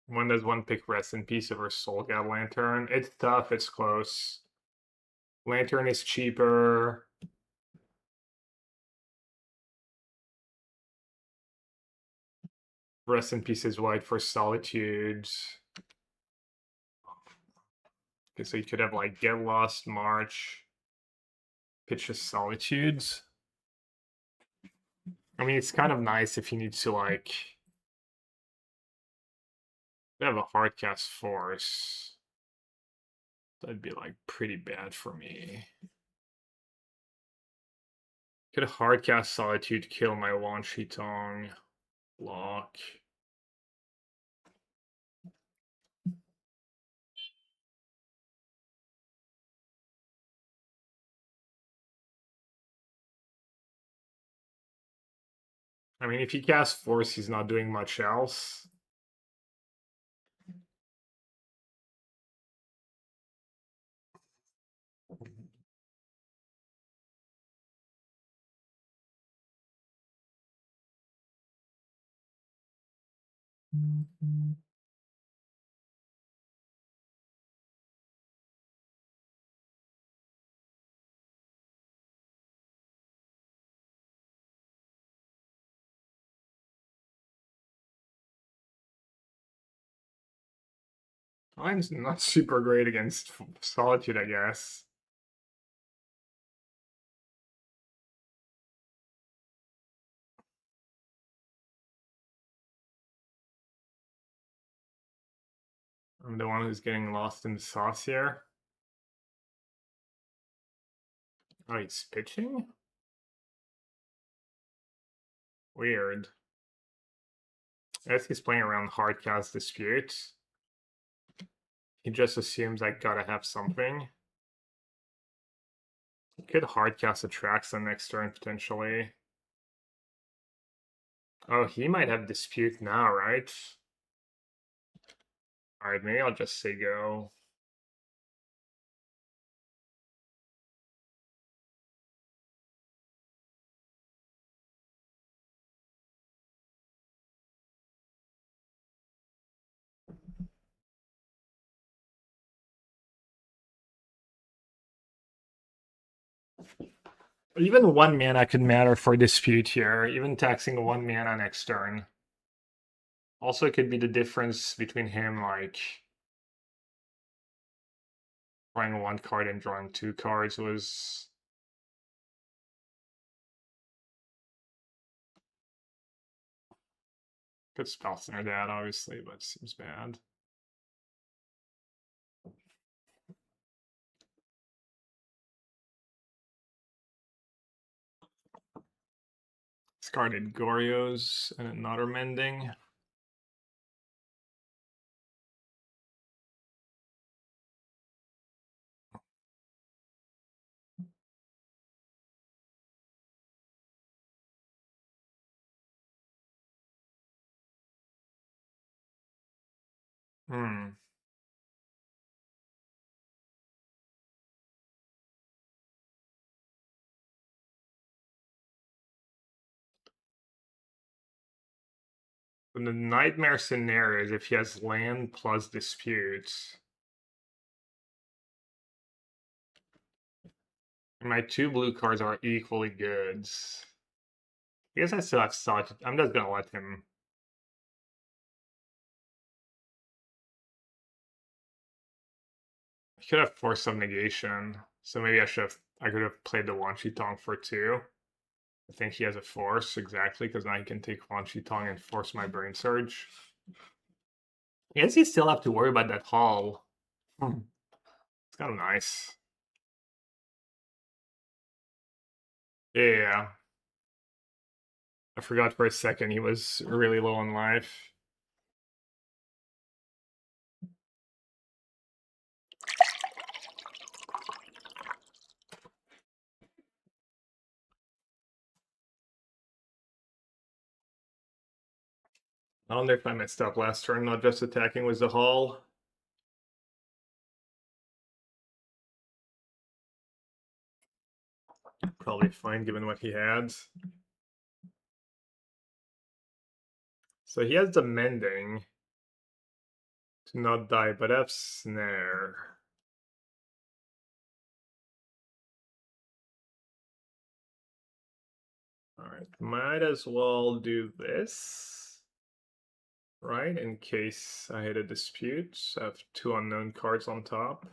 Speaker 1: When does one pick Rest in Peace over Soul Gap Lantern? It's tough, it's close. Lantern is cheaper. Rest in Peace is white for Solitudes. Okay, so you could have like Get Lost, March, pitch to Solitudes. I mean, it's kind of nice if you need to like have a hardcast force. That'd be like pretty bad for me. Could hardcast Solitude kill my Wan Shitong lock. I mean, if he casts Force, he's not doing much else. Mine's not super great against Solitude, I guess. I'm the one who's getting lost in the sauce here. Oh, he's pitching? Weird. I guess he's playing around hardcast disputes. He just assumes I gotta have something. He could hardcast Attracts the next turn, potentially. Oh, he might have dispute now, right? Alright, maybe I'll just say go. Even 1 mana could matter for dispute here, even taxing 1 mana next turn. Also, it could be the difference between him, like, drawing one card and drawing two cards was could spell center that obviously, but seems bad. Discarded Goryo's and another mending. Hmm. In the nightmare scenario is if he has land plus disputes. My two blue cards are equally good. I guess I still have such. I'm just gonna let him. I could have forced some negation, so maybe I could have played the Wan Shi Tong for 2. I think he has a force exactly because now he can take Wan Shi Tong and force my Brain Surge. I guess he still have to worry about that haul. It's kind of nice. Yeah. I forgot for a second he was really low on life. I wonder if I messed up last turn, not just attacking with the haul. Probably fine given what he had. So he has the mending to not die, but have snare. Alright, might as well do this. Right, in case I hit a dispute. I have 2 unknown cards on top.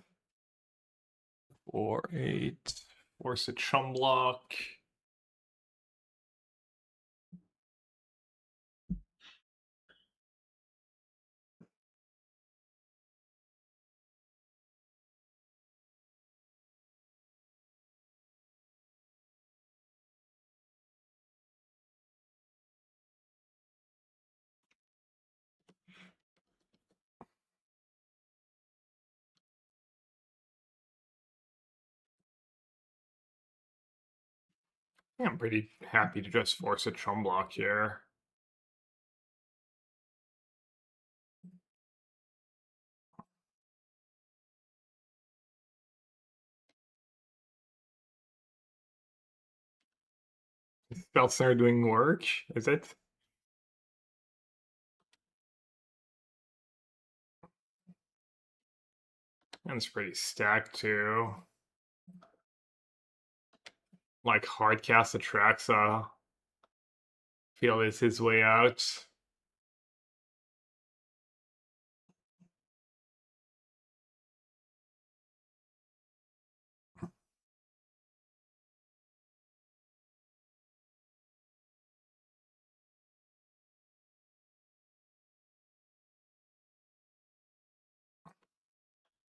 Speaker 1: 4, 8. Force a chum block. Yeah, I'm pretty happy to just force a chum block here. Spell Center doing work, is it? And it's pretty stacked too. Like Hardcast Atraxa. Feel is his way out.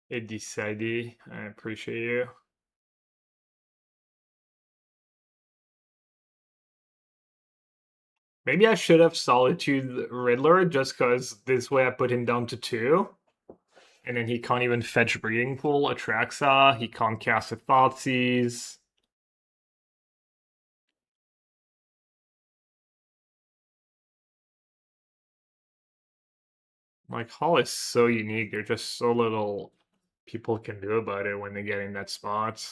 Speaker 1: It decided. I appreciate you. Maybe I should have Solitude Riddler just because this way I put him down to 2. And then he can't even fetch Breeding Pool Atraxa. He can't cast a Thoughtseize. Like, Hall is so unique. There's just so little people can do about it when they get in that spot.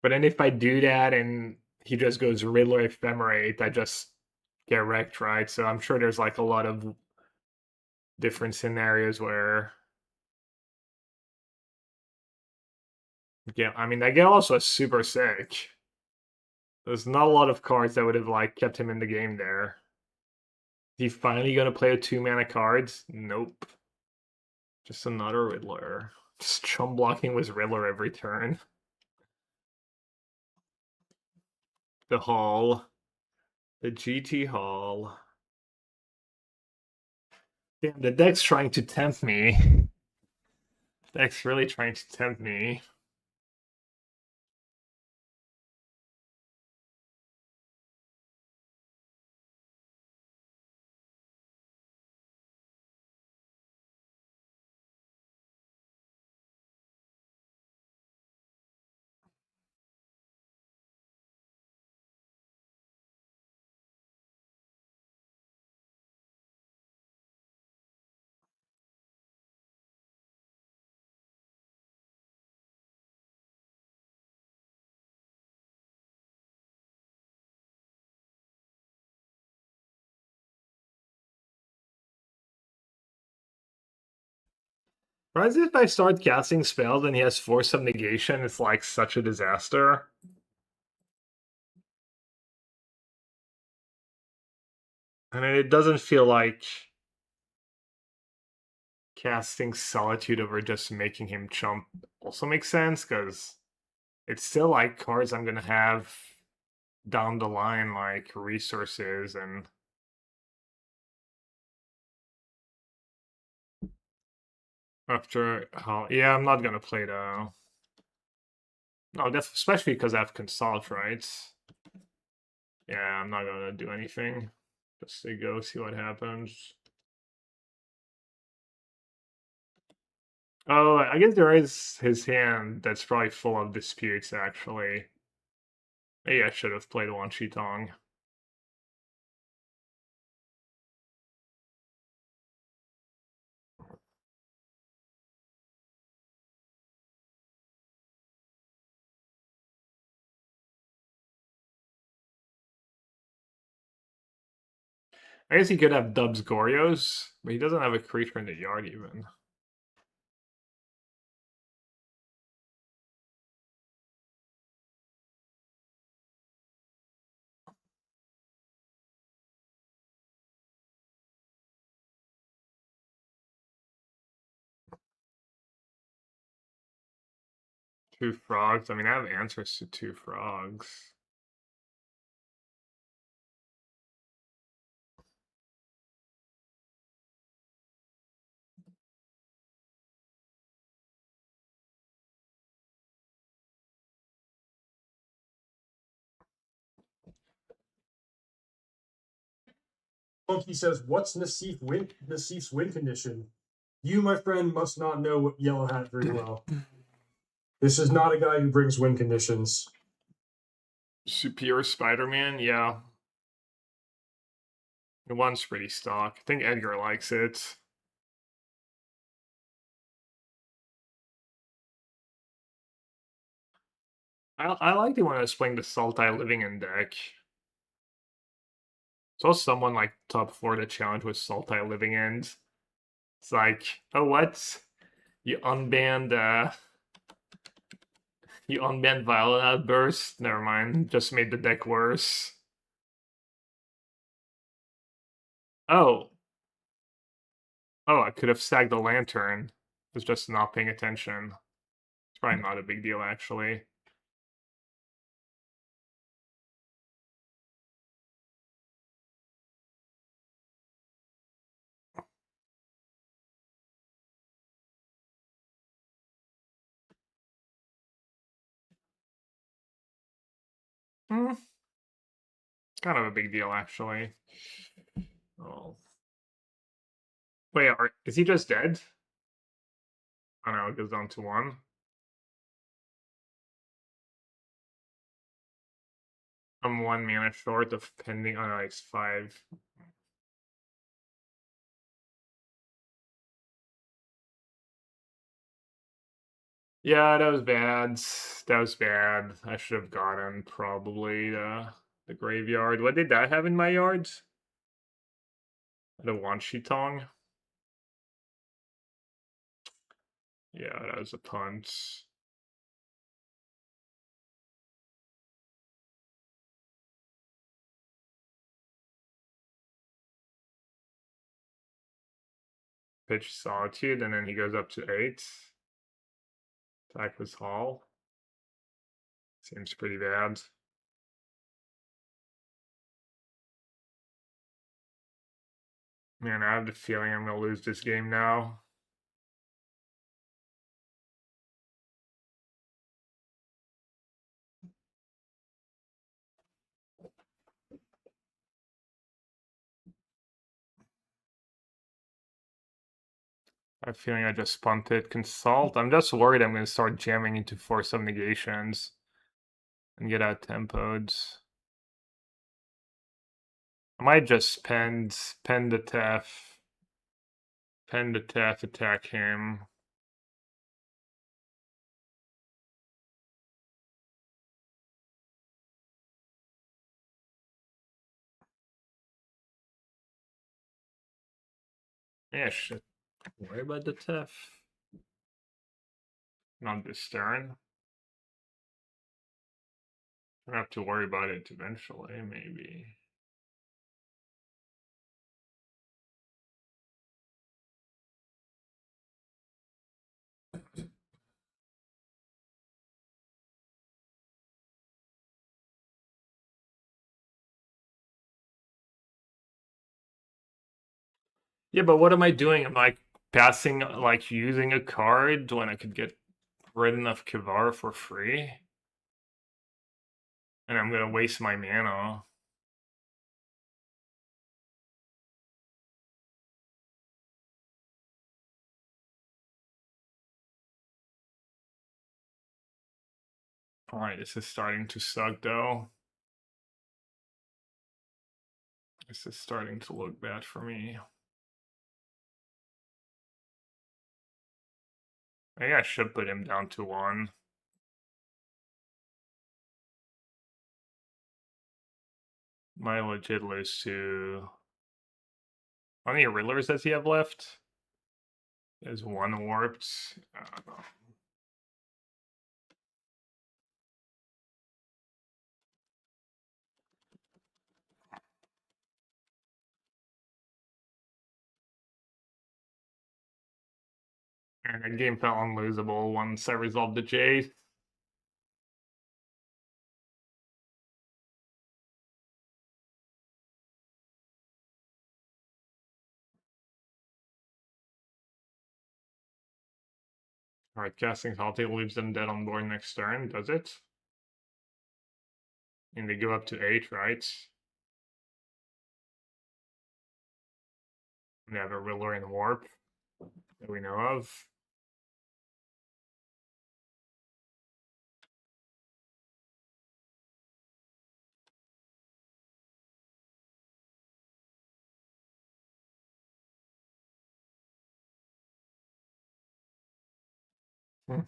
Speaker 1: But then if I do that and he just goes Riddler Ephemerate, I just get wrecked, right? So I'm sure there's like a lot of different scenarios where. Yeah, I mean, that get also super sick. There's not a lot of cards that would have like kept him in the game there. Is he finally gonna play a 2-mana cards? Nope. Just another Riddler. Just chum blocking with Riddler every turn. The Hall. The GT Hall. Damn, the deck's trying to tempt me. The deck's really trying to tempt me. Whereas if I start casting spells and he has Force of Negation, it's like such a disaster. And it doesn't feel like casting Solitude over just making him chump also makes sense, because it's still like cards I'm gonna have down the line, like resources and after how yeah, I'm not gonna play the no, that's especially because I have consult, right? Yeah, I'm not gonna do anything. Just to go see what happens. Oh, I guess there is his hand that's probably full of disputes, actually. Maybe I should have played Wan Shi Tong. I guess he could have Dubs Gorios, but he doesn't have a creature in the yard even. Two frogs. I mean, I have answers to two frogs.
Speaker 5: Monkey says, "What's Nassif's win condition? You, my friend, must not know Yellow Hat very well. This is not a guy who brings win conditions."
Speaker 1: Superior Spider-Man, yeah. The one's pretty stock. I think Edgar likes it. I like the one that's playing the Sultai Living In deck. Saw someone like top 4 the challenge with Sultai Living End. It's like, oh what? You unbanned Violent Outburst? Never mind, just made the deck worse. Oh. Oh, I could have sagged the lantern. Was just not paying attention. It's probably not a big deal actually. Kind of a big deal actually. Oh. Wait, is he just dead? Oh no, it goes down to 1. I'm 1 mana short of pending. Oh no, it's 5. Yeah, that was bad. That was bad. I should have gotten probably the graveyard. What did that have in my yard? The Wan Shi Tong. Yeah, that was a punt. pitch Solitude, and then he goes up to 8. Attack with Hall. Seems pretty bad. Man, I have the feeling I'm gonna lose this game now. I have a feeling I just punted Consult. I'm just worried I'm gonna start jamming into Force of Negations and get out tempoed. I might just pen the Tef. Pen the Tef, attack him. Yeah, shit. Worry about the Tef. Not this turn. I have to worry about it eventually, maybe. Yeah, but what am I doing? Am I passing, like, using a card when I could get rid of Kivar for free? And I'm gonna waste my mana. Alright, this is starting to suck though. This is starting to look bad for me. Maybe I should put him down to 1. Might legit lose to... How many Riddlers does he have left? There's 1 warped. I don't know. And that game felt unlosable once I resolved the Jace. Alright, casting Salty leaves them dead on board next turn, does it? And they go up to 8, right? They have a Riddler and Warp that we know of. Hmm.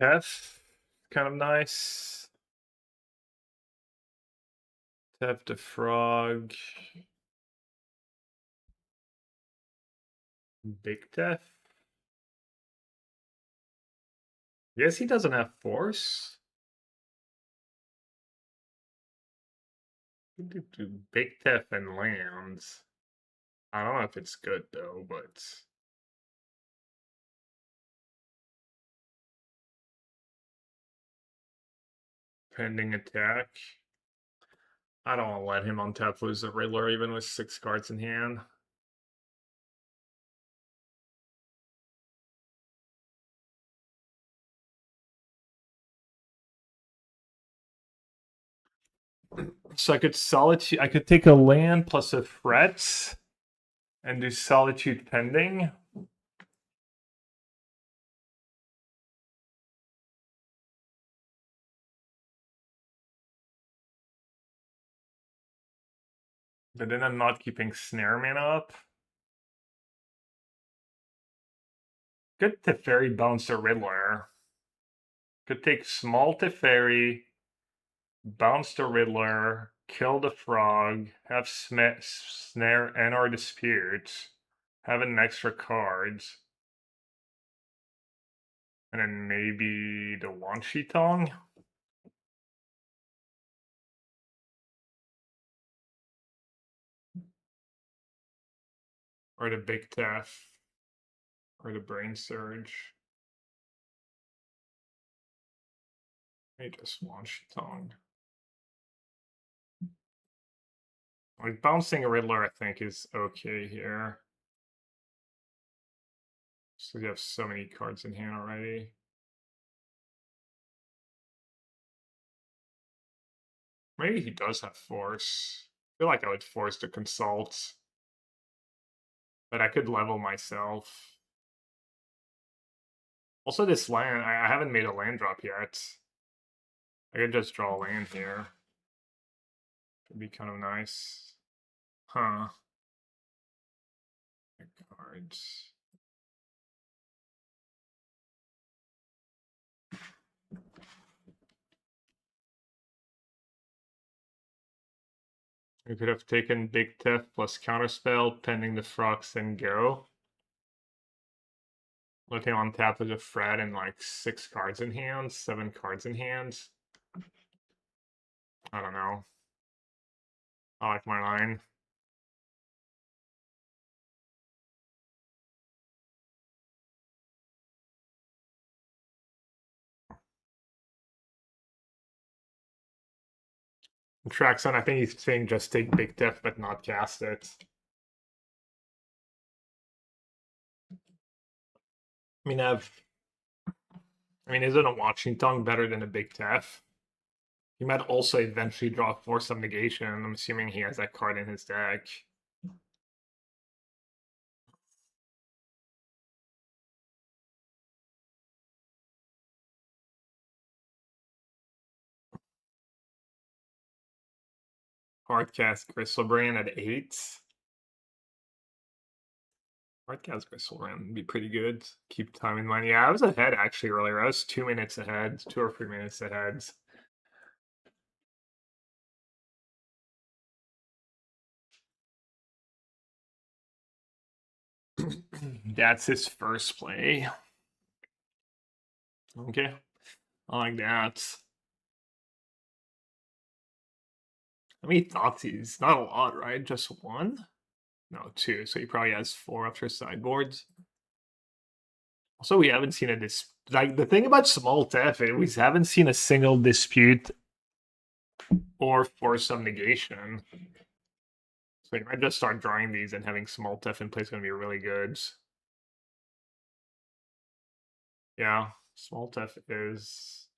Speaker 1: Tef, kind of nice. Tef the Frog. Big Tef. Yes, he doesn't have Force. He could do Big Tef and lands. I don't know if it's good though, but pending attack. I don't want to let him untap lose the Riddler even with 6 cards in hand. So I could Solitude. I could take a land plus a threat and do Solitude pending. But then I'm not keeping Snare Man up. Good Teferi bounce the Riddler. Could take small Teferi, bounce the Riddler, kill the frog, have Snare and or Dispute, have an extra cards. And then maybe the Wan Shi Tong. Or the Big Tef. Or the Brain Surge. Maybe just Wan Shi Tong. Like bouncing a Riddler, I think, is okay here. So you have so many cards in hand already. Maybe he does have force. I feel like I would force to consult. But I could level myself. Also, this land, I haven't made a land drop yet. I could just draw a land here. Would be kind of nice. Huh. Cards. We could have taken Big Tef plus Counterspell, pending the Frogs, and go. Looking on tap with a Fred and like 6 cards in hand, 7 cards in hand. I don't know. I like my line. Traxon, I think he's saying just take Big Tef but not cast it. I mean, isn't a Watching Tongue better than a Big Tef? He might also eventually draw Force of Negation. I'm assuming he has that card in his deck. Hardcast Gristlebrand at 8. Hardcast Gristlebrand would be pretty good. Keep time in mind. Yeah, I was ahead actually earlier. I was 2 minutes ahead, 2 or 3 minutes ahead. That's his first play. Okay. I like that. How many thoughts? He's not a lot, right? Just 1? No, 2. So he probably has 4 after sideboards. Also, we haven't seen like the thing about small Tef, we haven't seen a single dispute or force of negation. So you might just start drawing these and having small Tef in play is going to be really good. Yeah, small Tef is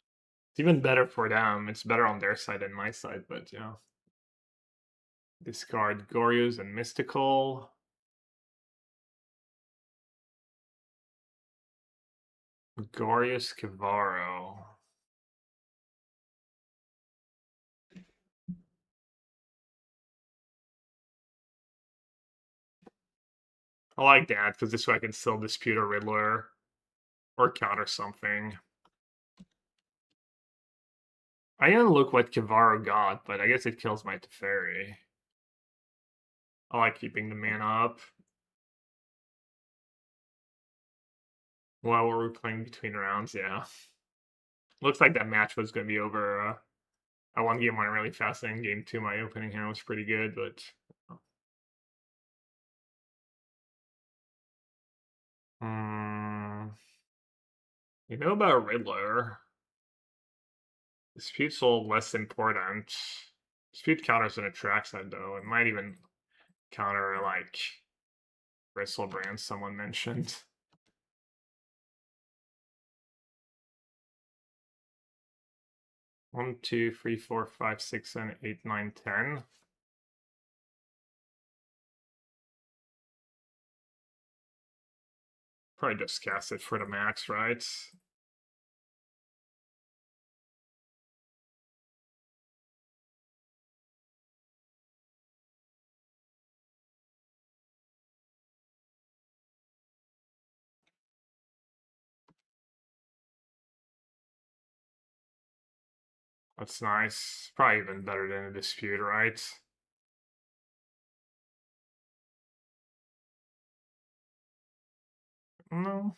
Speaker 1: it's even better for them. It's better on their side than my side, but yeah. Discard Goryo's and Mystical. Glorious Kivaro. I like that because this way I can still dispute a Riddler or counter something. I didn't look what Kivaro got, but I guess it kills my Teferi. I like keeping the mana up. While we're playing between rounds, yeah. Looks like that match was going to be over. I won game 1 really fast, and game 2 my opening hand was pretty good, but... You know about Riddler. Dispute's a little less important. Dispute counters an attract side, though. It might even counter, like, Bristlebrand someone mentioned. One, 2, 3, 4, 5, 6, 7, 8, 9, 10. Probably just cast it for the max, right? That's nice. Probably even better than a dispute, right? No.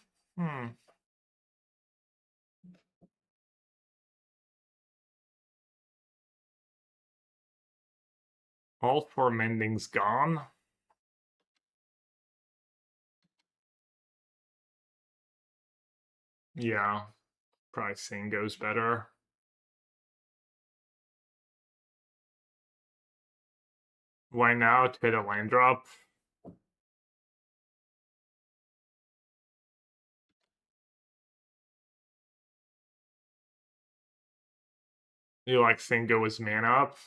Speaker 1: All 4 mendings gone. Yeah. Probably Sing goes better. Why now to hit a land drop? You like Sing go his mana up?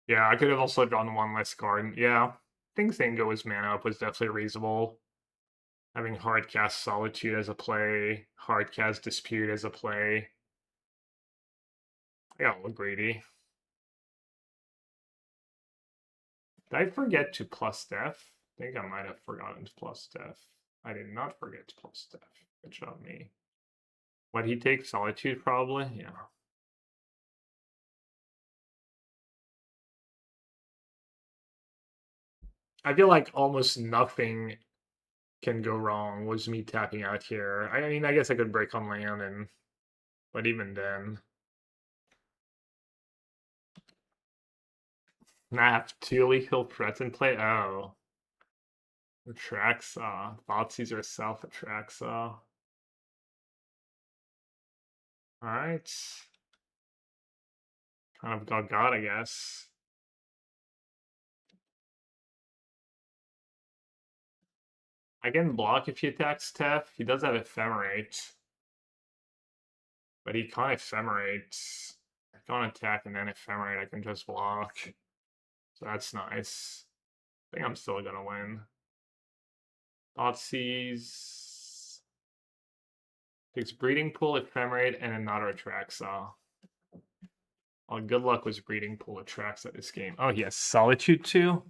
Speaker 1: Yeah, I could have also drawn 1 less card. Yeah, I think Sing go his mana up was definitely reasonable. Having Hardcast Solitude as a play, Hardcast Dispute as a play. I got a little greedy. Did I forget to plus Def? I think I might have forgotten to plus Def. I did not forget to plus Def. Good job, me. What he take? Solitude, probably? Yeah. I feel like almost nothing can go wrong was me tapping out here. I mean, I guess I could break on land, and but even then. Nap, Thule, he'll threaten play. Oh. Atraxa. Thoughtseize self Atraxa. Alright. Kind of got, I guess. I can block if he attacks Tef. He does have Ephemerate. But he can't Ephemerate. I can't attack and then Ephemerate. I can just block. So that's nice. I think I'm still gonna win. Thoughtseize. Takes Breeding Pool, Ephemerate, and another Atraxa. Oh, good luck with Breeding Pool Atraxa this game. Oh, he has Solitude too?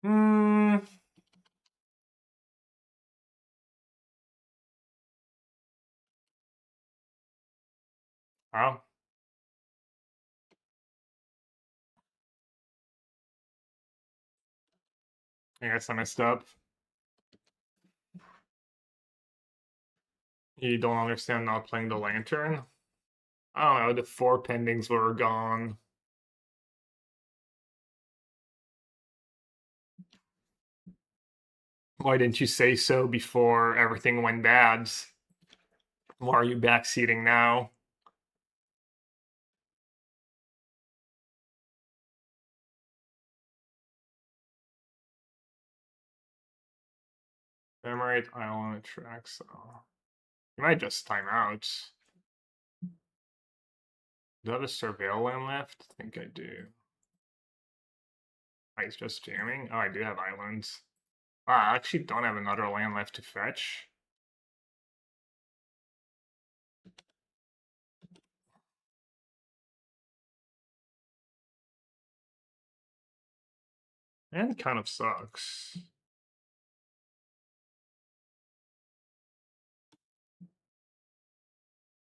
Speaker 1: Hmm. Wow. I guess I messed up. You don't understand not playing the Lantern? I don't know, the 4 pendings were gone. Why didn't you say so before everything went bad? Why are you backseating now? Ephemerate, Island, Atraxa. You might just time out. Do I have a Surveil land left? I think I do. Oh, he's just jamming? Oh, I do have islands. Wow, I actually don't have another land left to fetch. And kind of sucks.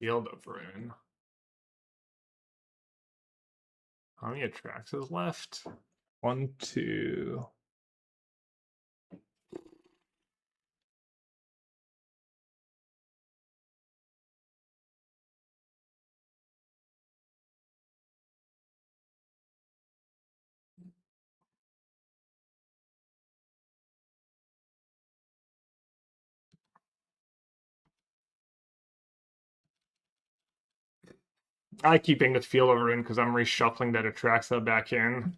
Speaker 1: Field of Ruin. How many Atraxas left? 1, 2. I keeping the Field of Ruin because I'm reshuffling that Atraxa back in.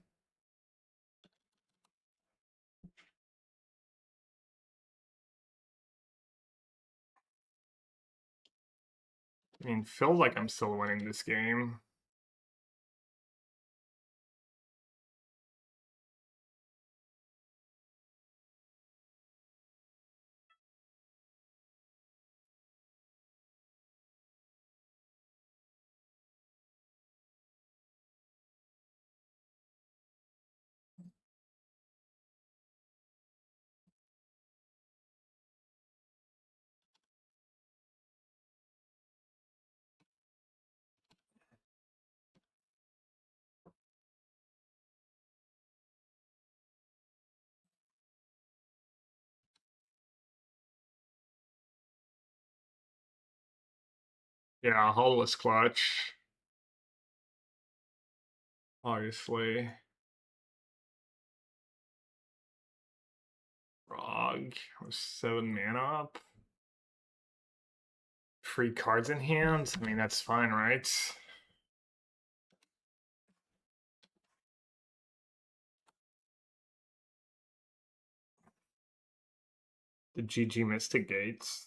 Speaker 1: I mean, feels like I'm still winning this game. Yeah, Hull was clutch. Obviously. Frog was 7 mana up. Free cards in hand. I mean, that's fine, right? The GG Mystic Gates.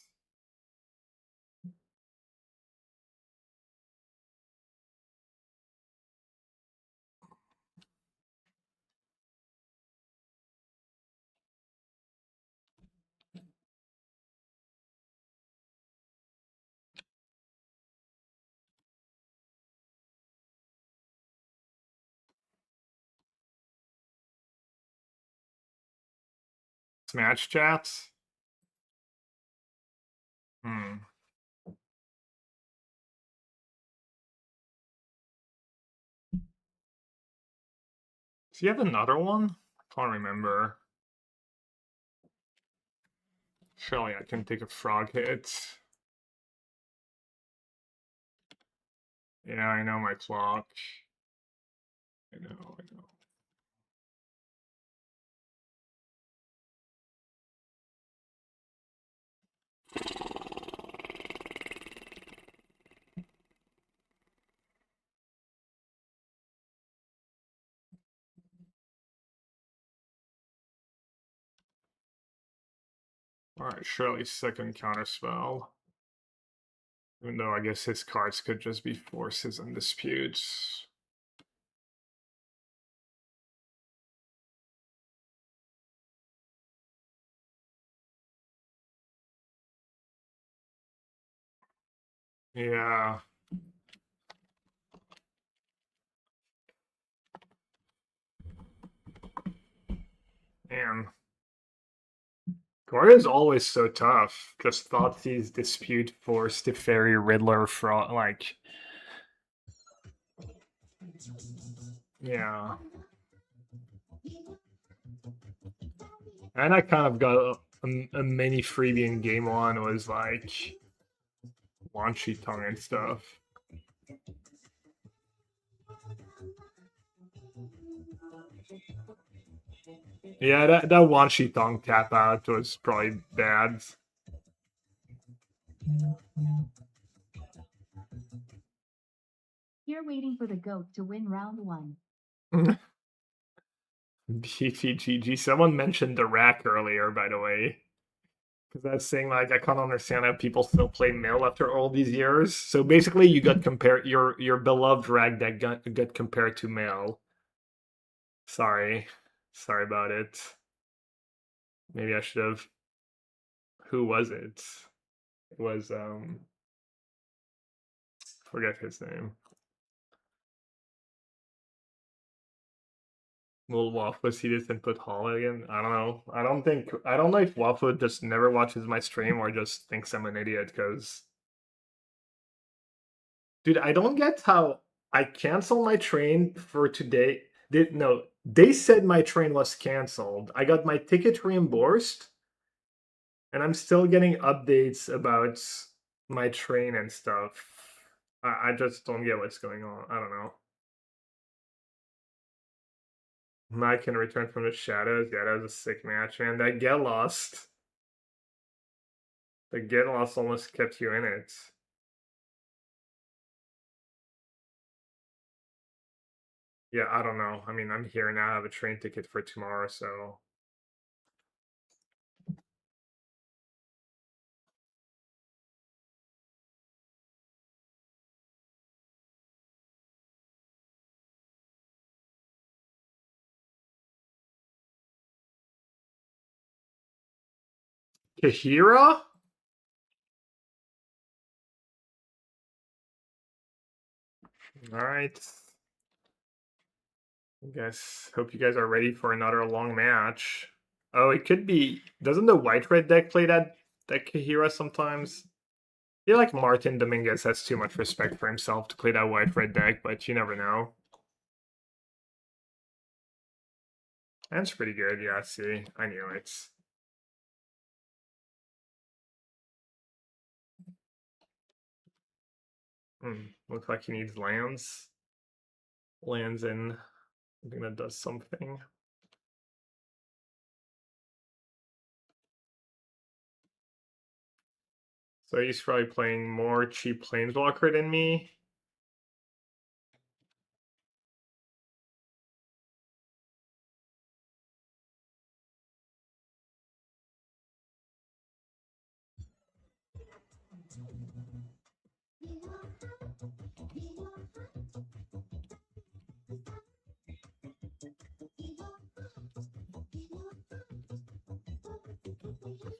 Speaker 1: Smash chats. Hmm. Does he have another one? I can't remember. Surely I can take a frog hit. Yeah, I know my clock. I know. Alright, Shirley's second counterspell. Even though I guess his cards could just be forces and disputes. Yeah. Man. Gordon's always so tough. Just thought these dispute force the fairy Riddler fraud like. Yeah. And I kind of got a mini freebie in game one was like Wan Shi Tong and stuff. Yeah, that Wan Shi Tong tap out was probably bad.
Speaker 2: You're waiting for the GOAT to win round 1.
Speaker 1: BTGG. Someone mentioned the rack earlier, by the way. Because I was saying like I can't understand how people still play Mill after all these years. So basically, you got compared your beloved rag deck got compared to Mill. Sorry about it. Maybe I should have. Who was it? It was forget his name. Will Waffle see this and put Hall again? I don't know. I don't know if Waffle just never watches my stream or just thinks I'm an idiot because dude, I don't get how I cancel my train for today. They said my train was canceled. I got my ticket reimbursed, and I'm still getting updates about my train and stuff. I just don't get what's going on. I don't know. Mike can return from the shadows. Yeah, that was a sick match, man. That get lost. The get lost almost kept you in it. Yeah, I don't know. I mean, I'm here now. I have a train ticket for tomorrow, so Kahira? Alright. I guess hope you guys are ready for another long match. Oh, it could be. Doesn't the white red deck play that Kahira sometimes? I feel like Martin Dominguez has too much respect for himself to play that white red deck, but you never know. That's pretty good, yeah, see. I knew it. Looks like he needs lands. Lands in. I think that does something. So he's probably playing more cheap planeswalker than me.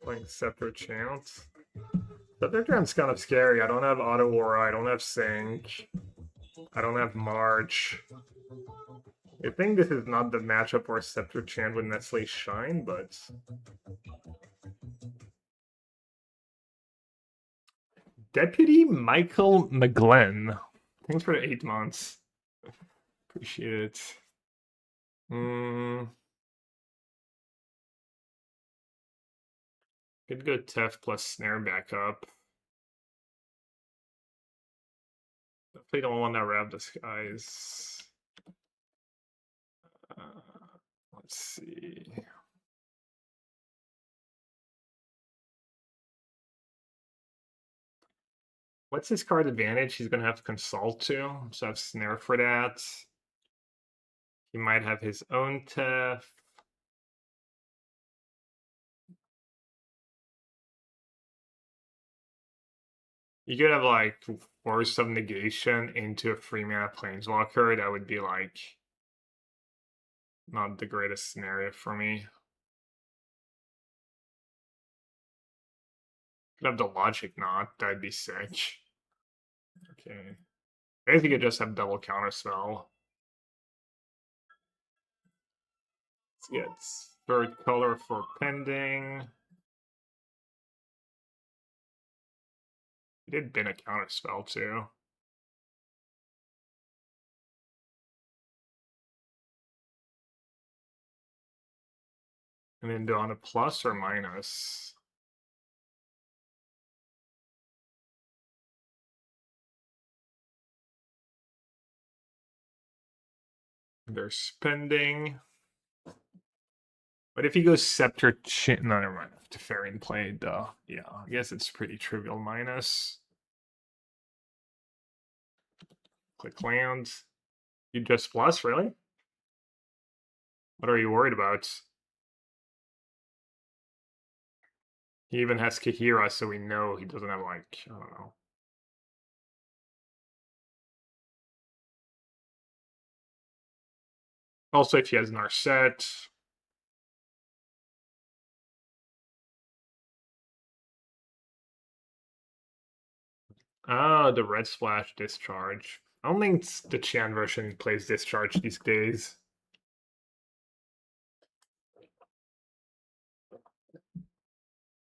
Speaker 1: Playing Scepter Chance. Scepter Chant's kind of scary. I don't have Auto Aura, I don't have Sync, I don't have March. I think this is not the matchup where Scepter Chant would necessarily shine, but Deputy Michael McGlenn. Thanks for the 8 months. Appreciate it. Could go Tef plus Snare back up. Definitely don't want that Rab Disguise. Let's see. What's his card advantage? He's gonna have to consult to, so I have Snare for that. He might have his own Tef. You could have like Force of Negation into a 3-mana Planeswalker. That would be like not the greatest scenario for me. Could have the Logic Knot. That'd be sick. Okay. I guess you could just have double Counterspell. Let's get third color for pending. He did bin a Counterspell too. And then do on a plus or minus. They're spending. But if he goes Scepter Chin, no, never mind. Teferian played, yeah, I guess it's pretty trivial minus. Click lands. You just plus, really? What are you worried about? He even has Kahira, so we know he doesn't have, like, I don't know. Also, if he has Narset. Ah, the Red Splash Discharge. I don't think the Chan version plays Discharge these days.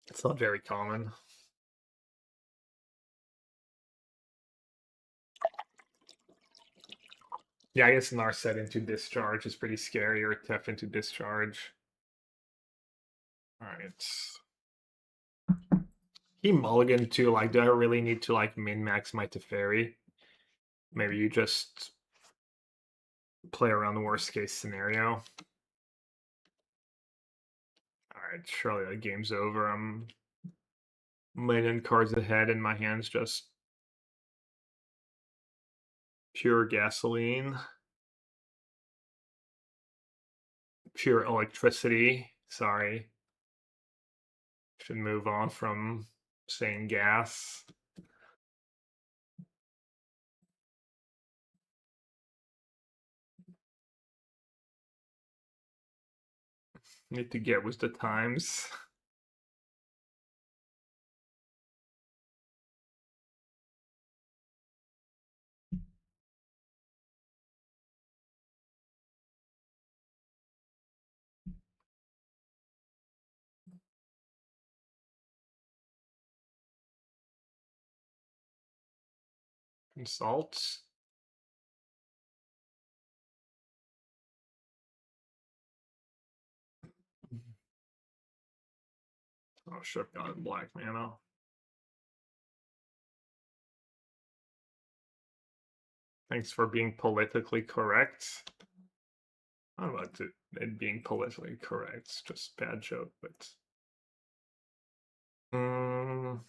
Speaker 1: It's not very common. Yeah, I guess Narset into Discharge is pretty scary, or Tef into Discharge. Alright. He mulliganed too, like, do I really need to, like, min-max my Teferi? Maybe you just play around the worst case scenario. Alright, surely the game's over. I'm million cards ahead and my hand's just pure gasoline. Pure electricity. Sorry. Should move on from saying gas. Need to get with the times. Consult. Oh, shit, got black mana. Thanks for being politically correct. I don't know about it being politically correct. It's just a bad joke, but. Mm,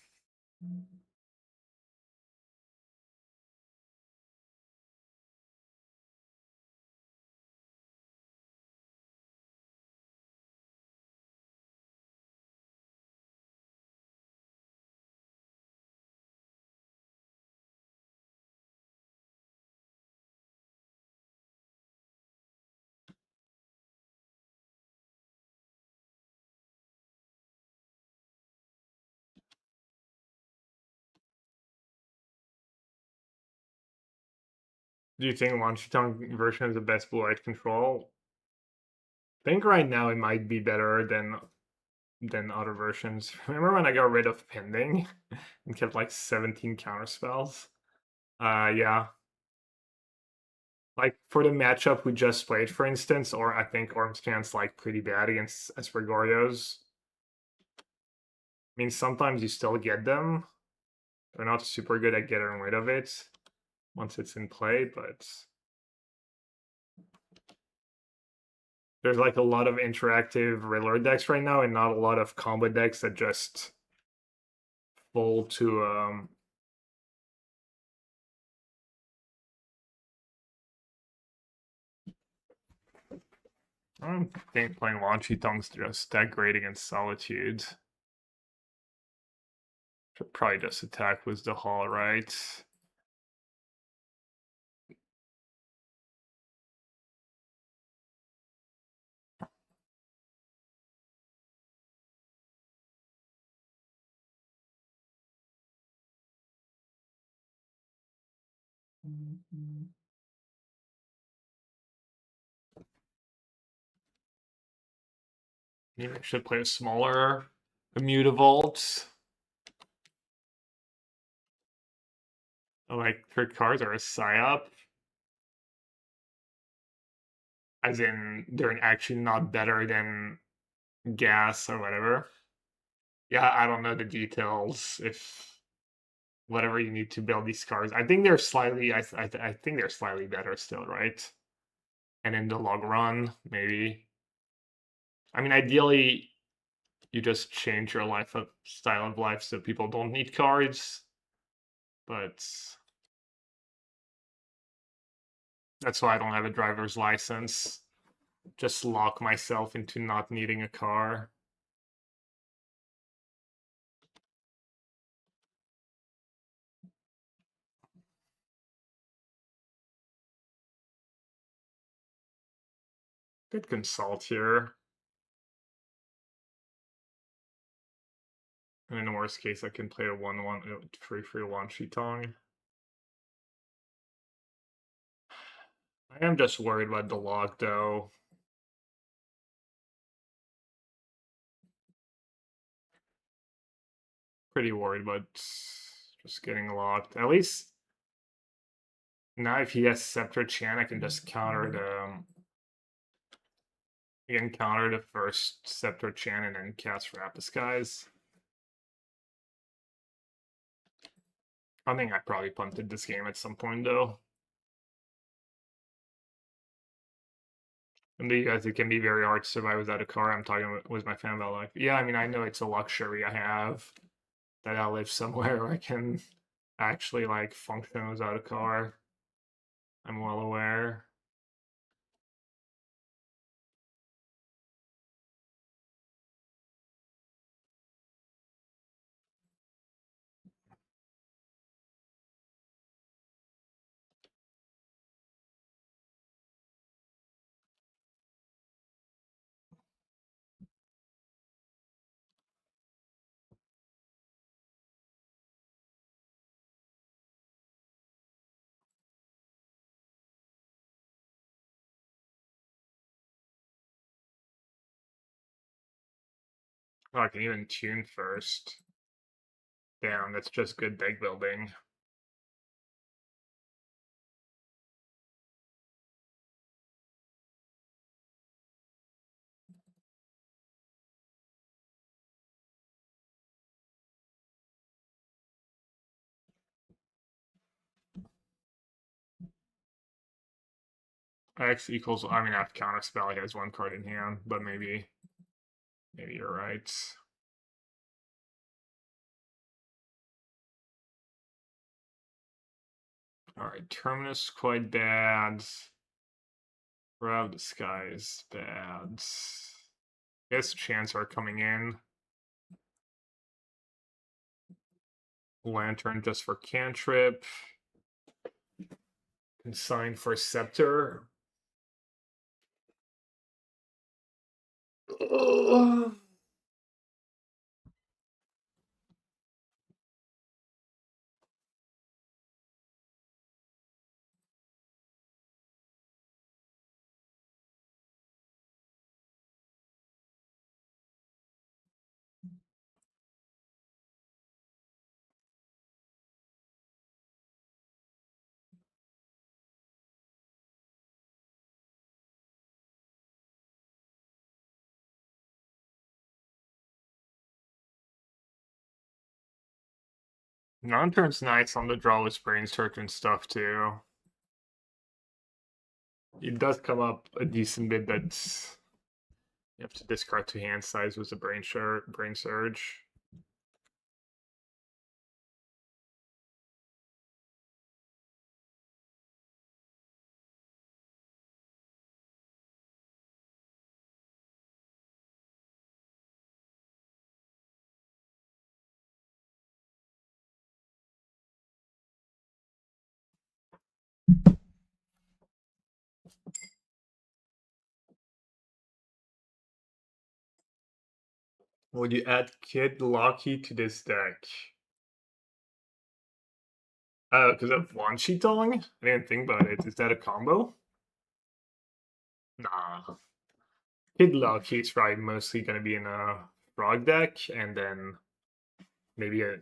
Speaker 1: do you think Wanchitong version is the best blue-white control? I think right now it might be better than other versions. Remember when I got rid of pending and kept like 17 counter spells? Yeah. Like for the matchup we just played, for instance, or I think Ormscan's like pretty bad against Espergorios. I mean, sometimes you still get them. They're not super good at getting rid of it once it's in play, but there's like a lot of interactive Riddler decks right now and not a lot of combo decks that just fall to I don't think playing Wanchitong's just that great against Solitude. Should probably just attack with the Hall, right? Maybe I should play a smaller Immutavault. Like third cards are a psyop. As in they're actually not better than gas or whatever. Yeah, I don't know the details if whatever you need to build these cards. I think they're slightly I think they're slightly better still, right? And in the long run, maybe. I mean, ideally you just change your style of life so people don't need cards. But that's why I don't have a driver's license. Just lock myself into not needing a car. Could consult here. And in the worst case, I can play a 1/1 free Wanchitong. I am just worried about the lock though. Pretty worried about just getting locked. At least now if he has Scepter Chan, I can just counter the I can counter the first Scepter Chan and then cast Rapid Skies. I think I probably punted this game at some point though. And you guys, it can be very hard to survive without a car. I'm talking with my fan about like, yeah, I mean, I know it's a luxury I have that I live somewhere where I can actually like function without a car. I'm well aware. Oh, I can even tune first. Damn, that's just good deck building. X equals, I mean, after counterspell, he has 1 card in hand, but maybe you're right. Alright, Terminus quite bad. Wrath of the Sky is bad. Guess Chants are coming in. Lantern just for cantrip. Consign for Scepter. Ugh. Non-turn's nice on the draw with Brain Search and stuff too. It does come up a decent bit that you have to discard 2 hand size with a Brain Surge. Would you add Kid Loki to this deck? Because of Wan Tong? I didn't think about it. Is that a combo? Nah. Kid Loki is probably mostly going to be in a Frog deck, and then maybe a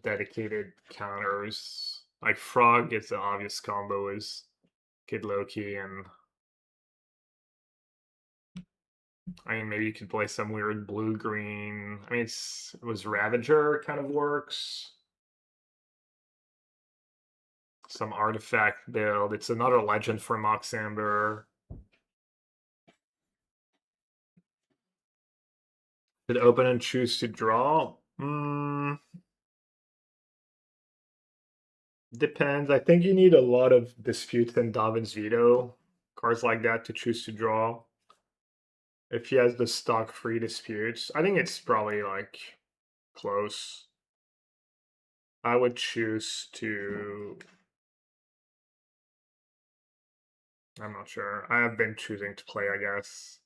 Speaker 1: dedicated counters. Like Frog is the obvious combo is Kid Loki, and I mean maybe you could play some weird blue-green. I mean it was Ravager kind of works. Some artifact build. It's another legend for Moxamber. Did open and choose to draw? Depends. I think you need a lot of disputes and Davin's Veto cards like that to choose to draw. If he has the stock free disputes, I think it's probably like close. I would choose to. I'm not sure. I have been choosing to play, I guess.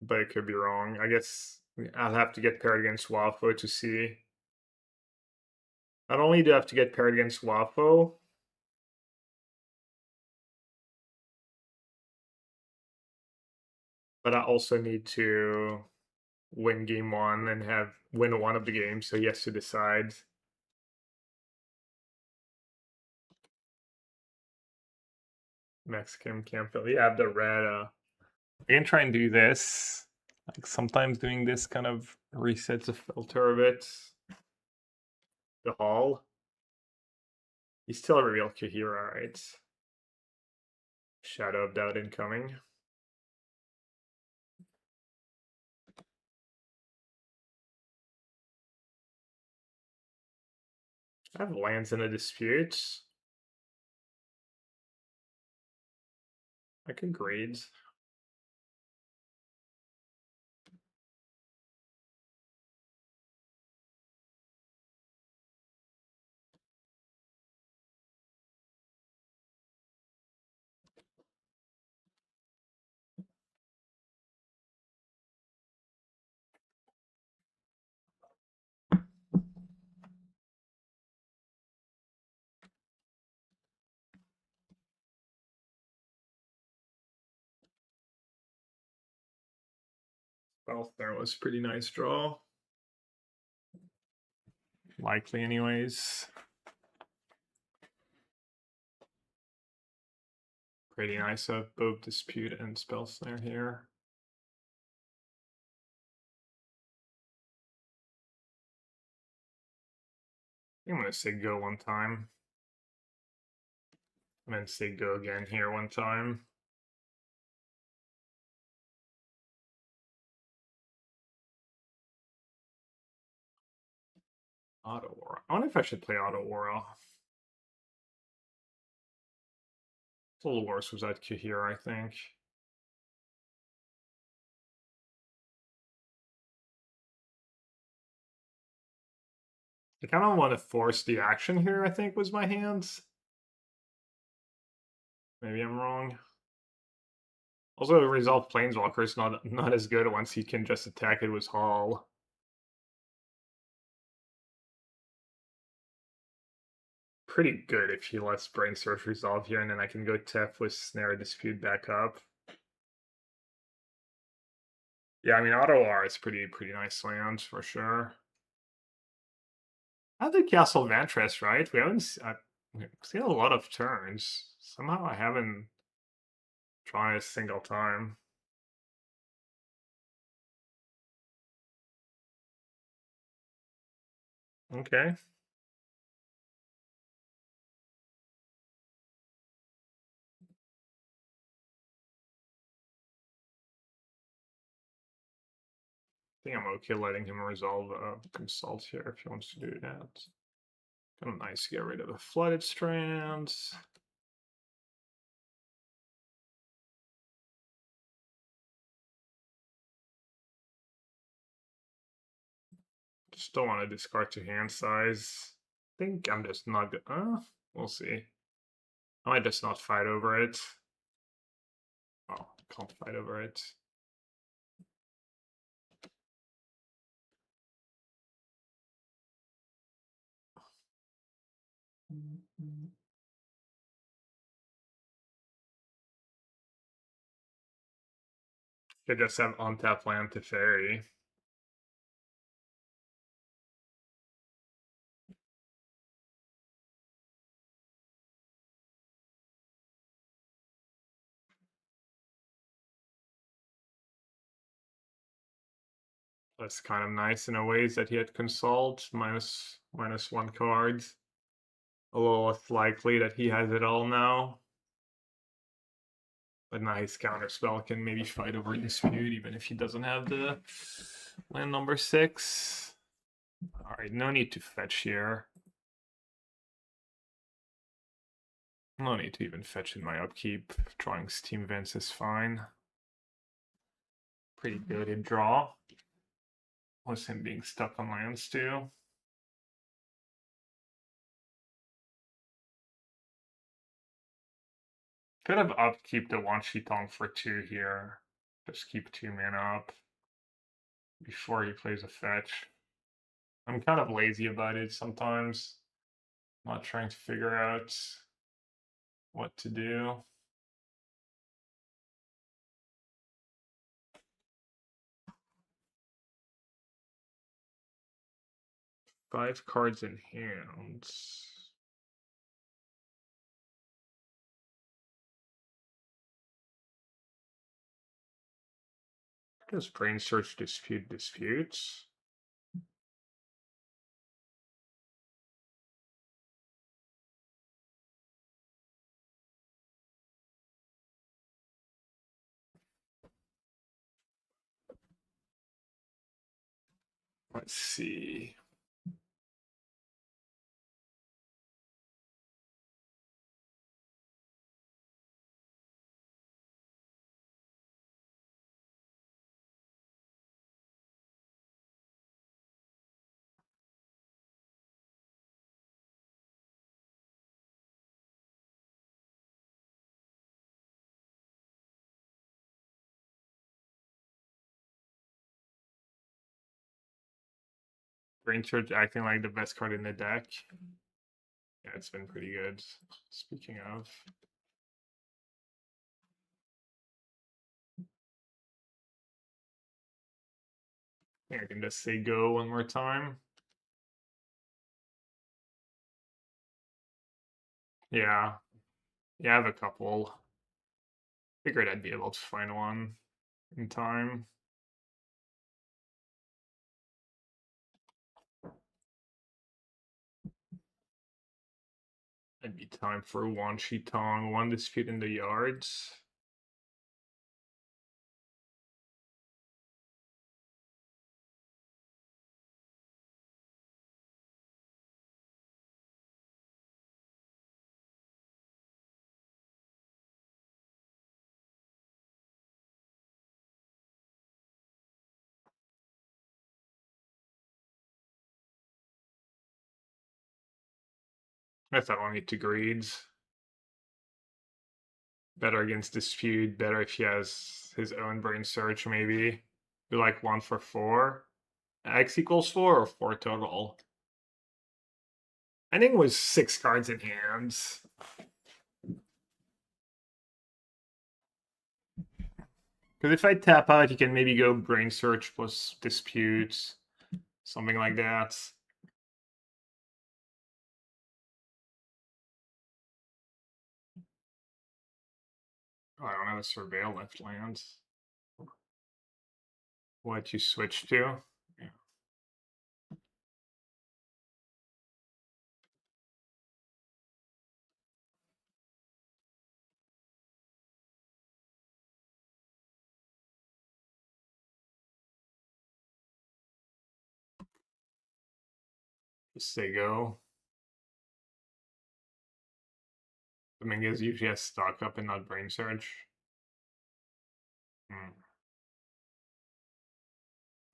Speaker 1: But it could be wrong. I guess I'll have to get paired against Wafo to see. Not only do I have to get paired against Wafo, but I also need to win game 1 and win 1 of the games, so he has to decide. Mexican Campbell. Yeah, the red. I can try and do this. Like sometimes doing this kind of resets the filter a bit. The hall. You still reveal Kahira, right? Shadow of Doubt incoming. I have lands in a dispute. I can grade. Well, there was pretty nice draw. Likely anyways. Pretty nice of both Dispute and Spell Snare here. I'm gonna say go one time. And then say go again here one time. Auto Aura. I wonder if I should play Auto Aura. It's a little worse without Kahira, I think. I kind of want to force the action here, I think, was my hands. Maybe I'm wrong. Also, Resolve Planeswalker is not as good once he can just attack it with Hall. Pretty good if he lets Brain Surge resolve here, and then I can go Tef with Snare Dispute back up. Yeah, I mean, Auto R is pretty nice land for sure. I think Castle Ventress, right? We haven't seen a lot of turns. Somehow I haven't drawn a single time. Okay. I think I'm okay letting him resolve Consult here if he wants to do that. Kind of nice to get rid of the Flooded Strands. Just don't want to discard to hand size. I think I'm just not we'll see. I might just not fight over it. Oh, can't fight over it. Could just have untap land to fairy. That's kind of nice in a ways that he had consult -1 card. A little less likely that he has it all now. But now his counterspell can maybe fight over dispute even if he doesn't have the land number 6. Alright, no need to fetch here. No need to even fetch in my upkeep. Drawing Steam Vents is fine. Pretty good in draw. Was him being stuck on lands too. Could have upkeep the Wan Shi Tong for 2 here. Just keep 2 mana up before he plays a fetch. I'm kind of lazy about it sometimes. Not trying to figure out what to do. Five cards in hand. Does Brain Search dispute disputes? Let's see. Brain Search acting like the best card in the deck. Yeah, it's been pretty good. Speaking of. I think I can just say go one more time. Yeah. Yeah, I have a couple. Figured I'd be able to find one in time. It'd be time for Wan Shi Tong, one dispute in the yards. Guess I don't need to greeds. Better against dispute, better if he has his own brain search, maybe. Do like 1 for 4. X equals 4 or 4 total? I think it was 6 cards in hands. Because if I tap out, you can maybe go brain search plus dispute, something like that. Oh, I don't have a surveil left land. What you switch to? Yeah. Just say go. Dominguez usually has stock up and not brain search.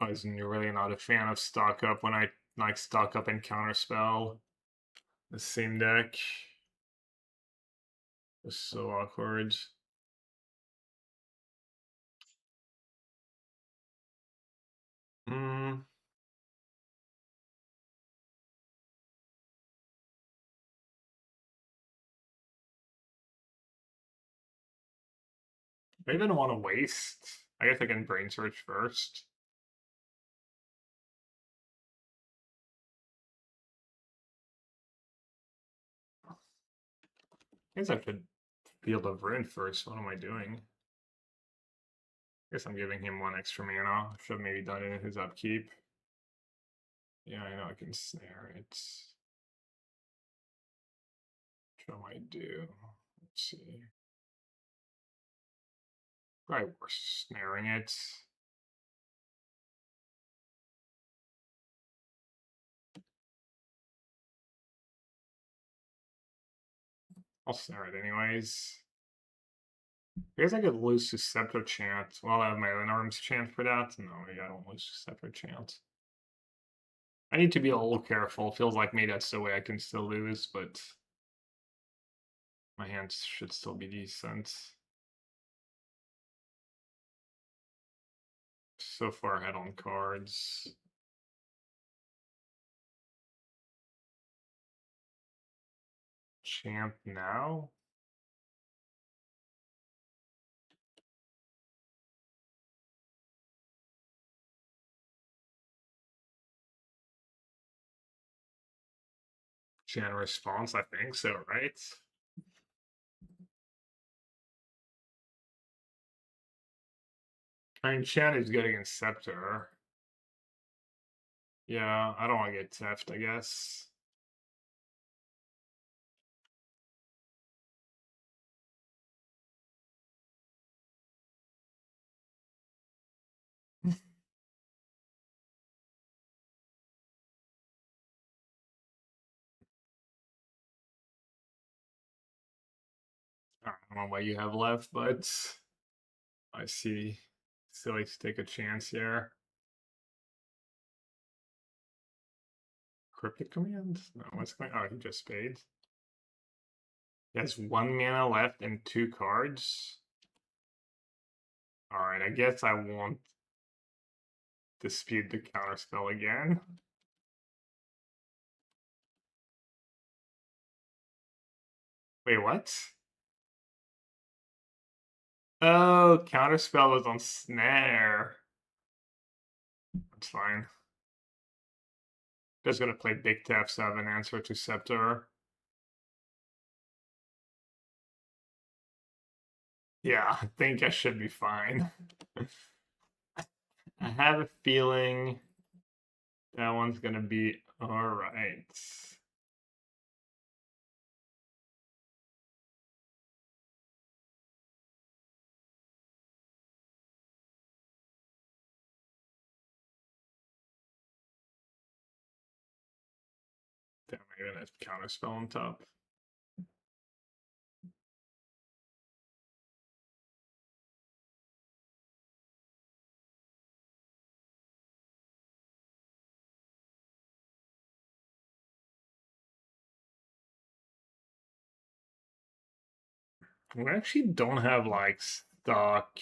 Speaker 1: I was really not a fan of stock up when I like stock up and counterspell. The same deck. It's so awkward. I even want to waste. I guess I can brain search first. I guess I could Field of Ruin first. What am I doing? I guess I'm giving him 1 extra mana. Should have maybe done it in his upkeep. Yeah, I know I can snare it. What do I do? Let's see. Probably worth snaring it. I'll snare it anyways. I guess I could lose to Scepter Chant. Well, I have my own arms chant for that. No, I don't lose to Scepter Chant. I need to be a little careful. Feels like maybe that's the way I can still lose, but my hands should still be decent. So far ahead on cards. Champ now? Chan response, I think so, right? I mean, Chan is good against Scepter. Yeah, I don't want to get theft, I guess. I don't know what you have left, but I see. Silly to take a chance here. Cryptic command? No, what's going on? Oh, he just paid. He has 1 mana left and 2 cards. Alright, I guess I won't dispute the counterspell again. Wait, what? Oh, counterspell was on snare. That's fine. Just gonna play big tap 7, answer to Scepter. Yeah, I think I should be fine. I have a feeling that one's gonna be alright. Even a counter spell on top. We actually don't have like stock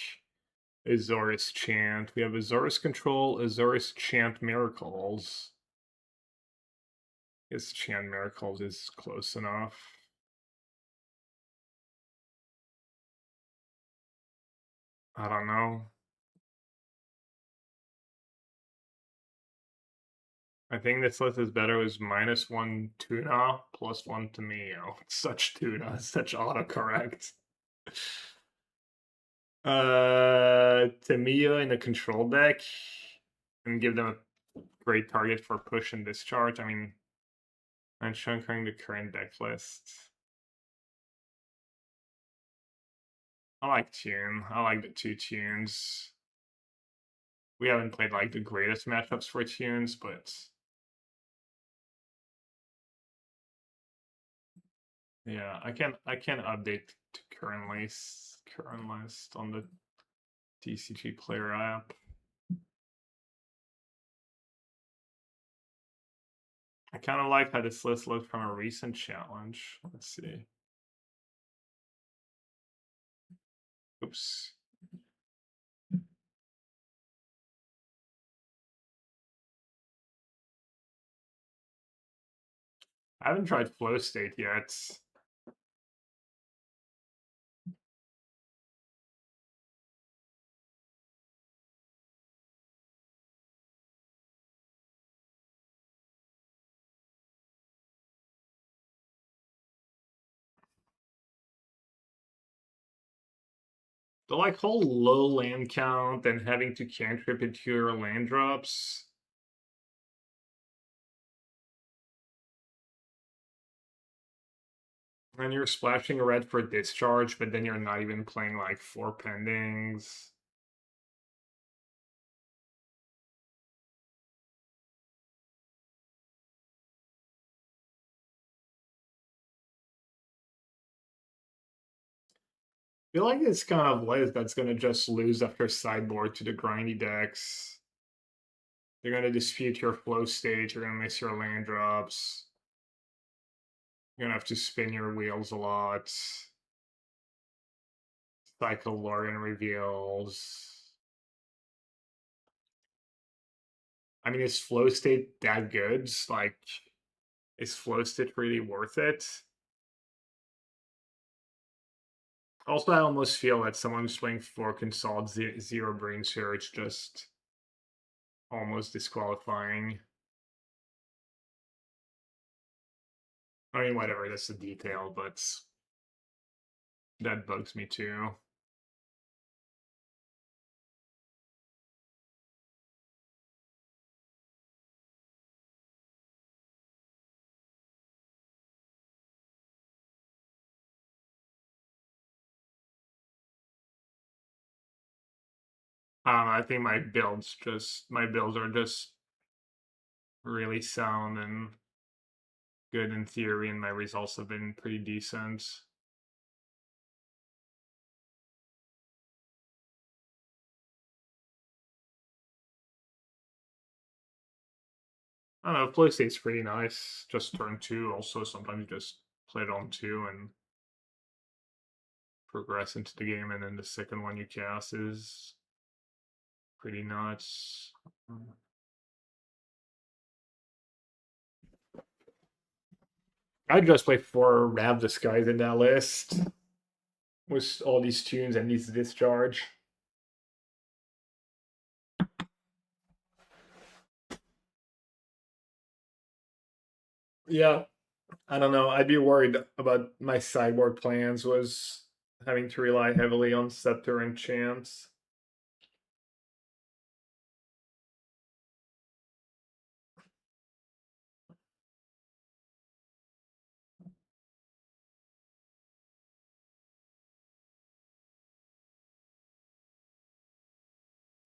Speaker 1: Azorius Chant. We have Azorius Control, Azorius Chant Miracles. I guess Chant Miracles is close enough. I don't know. I think this list is better with -1 tuna, +1 Tamio. Such tuna, such autocorrect. Tamio in the control deck and give them a great target for push and discharge. I mean, I'm shunking the current deck list. I like Tune. I like the 2 tunes. We haven't played like the greatest matchups for tunes, but yeah, I can update to current list on the TCG player app. I kind of like how this list looked from a recent challenge. Let's see. Oops. I haven't tried Flow State yet. The like whole low land count and having to cantrip into your land drops. And you're splashing red for discharge, but then you're not even playing like 4 pendings. I feel like it's kind of list that's gonna just lose after sideboard to the grindy decks. They're gonna dispute your flow state, you're gonna miss your land drops. You're gonna have to spin your wheels a lot. Cycle Lorien reveals. I mean, is flow state that good? Like, is flow state really worth it? Also, I almost feel that someone who's playing 4 consult zero brain search just almost disqualifying. I mean, whatever, that's a detail, but that bugs me too. I think my builds are just really sound and good in theory, and my results have been pretty decent. I don't know, play state's pretty nice. Just turn 2. Also, sometimes you just play it on 2 and progress into the game, and then the second one you cast is pretty nuts. I'd just play 4 Rav Disguise in that list with all these tunes and these discharge. Yeah, I don't know. I'd be worried about my sideboard plans was having to rely heavily on Scepter and Chance.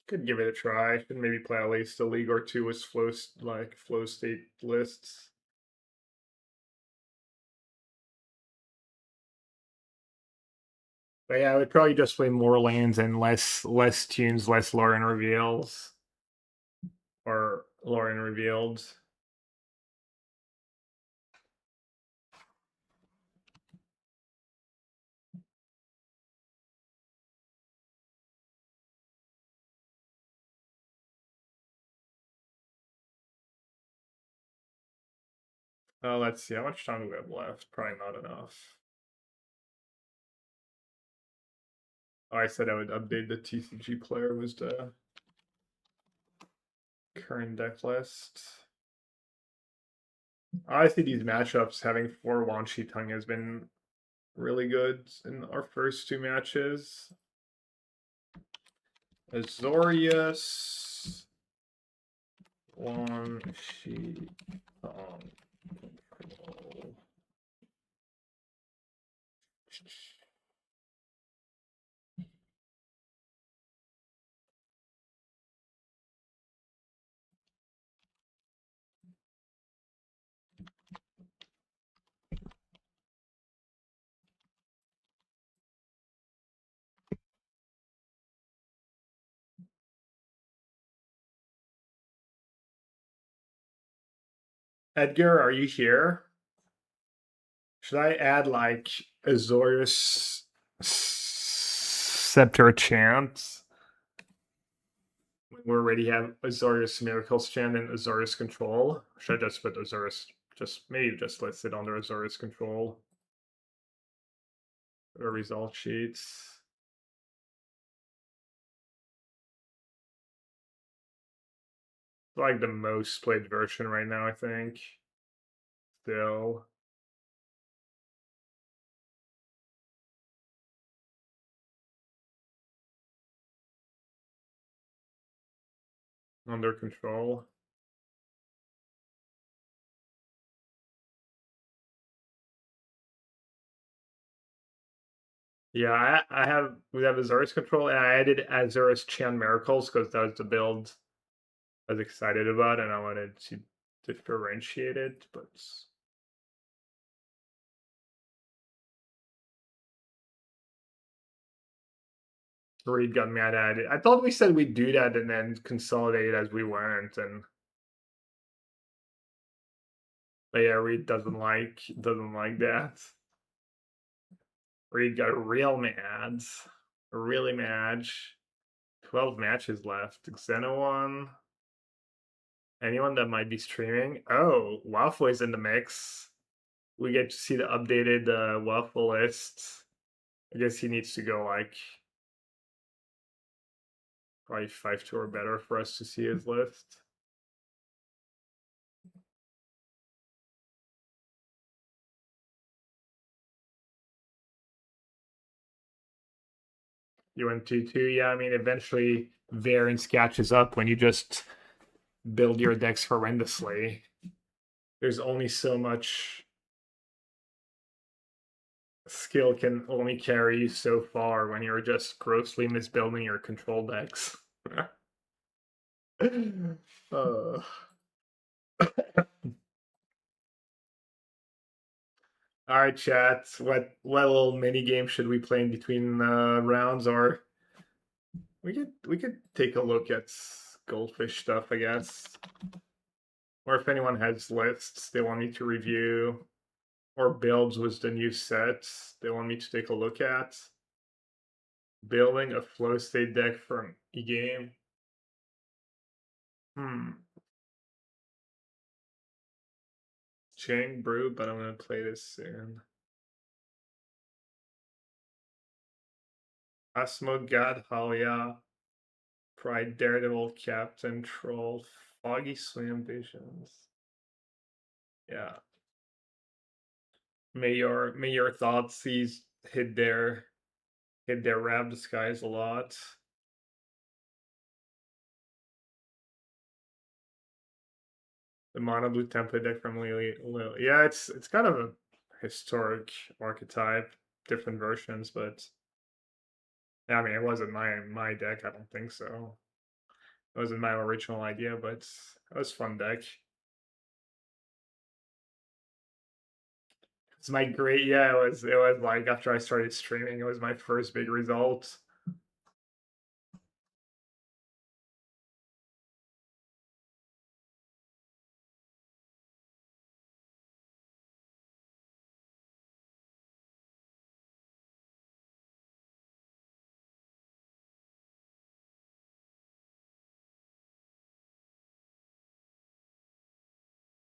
Speaker 1: Could give it a try. Should maybe play at least a league or 2 with flow state lists. But yeah, I would probably just play more lands and less tunes, less lore and reveals. Or lore and revealed. Let's see, how much time do we have left? Probably not enough. Oh, I said I would update the TCG player was the current deck list. I see these matchups having 4 Wan Shi Tongue has been really good in our first 2 matches. Azorius, Wan Shi Tongue. Edgar, are you here? Should I add like Azorius Scepter Chant? When we already have Azorius Miracles Chant and Azorius Control? Or should I just put Azorius, maybe just list it under Azorius Control? Or result sheets. Like the most played version right now, I think. Still. Under control. Yeah, we have Azorius Control, and I added Azorius Chant Miracles because that was the build I was excited about, and I wanted to differentiate it, but Reed got mad at it. I thought we said we'd do that and then consolidate as we went, and but yeah, Reed doesn't like that. Reed got real mad, really mad. 12 matches left. Xeno1. Anyone that might be streaming? Oh, Waffle is in the mix. We get to see the updated Waffle list. I guess he needs to go like probably 5-2 or better for us to see his list. You went 2-2, yeah. I mean, eventually variance catches up when you just build your decks horrendously. There's only so much skill can only carry you so far when you're just grossly misbuilding your control decks. uh. All right, chat. What little mini game should we play in between rounds? Or we could take a look at goldfish stuff, I guess. Or if anyone has lists they want me to review, or builds with the new sets they want me to take a look at. Building a flow state deck from e-game. Chang Brew, but I'm gonna play this soon. Asmo God Halia, Pride Daredevil Captain Troll, Foggy Swim Visions. Yeah. May your thoughts hit their Rab Disguise a lot. The mono blue template deck from Lily. Yeah, it's kind of a historic archetype, different versions, but yeah, I mean it wasn't my deck, I don't think so. It wasn't my original idea, but it was a fun deck. It's my great, yeah, it was like after I started streaming, it was my first big result.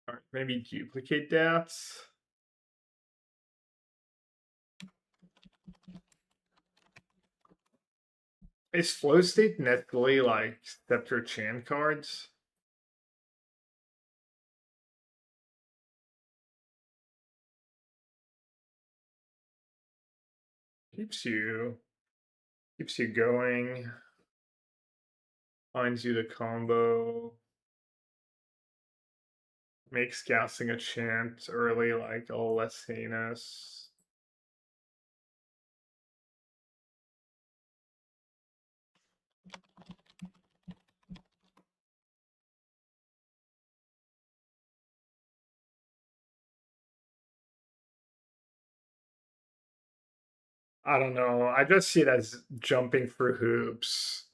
Speaker 1: Alright, maybe duplicate that. Is flow state netfully like Scepter Chan cards? Keeps you going. Finds you the combo. Makes casting a chant early like all less heinous. I don't know. I just see it as jumping through hoops.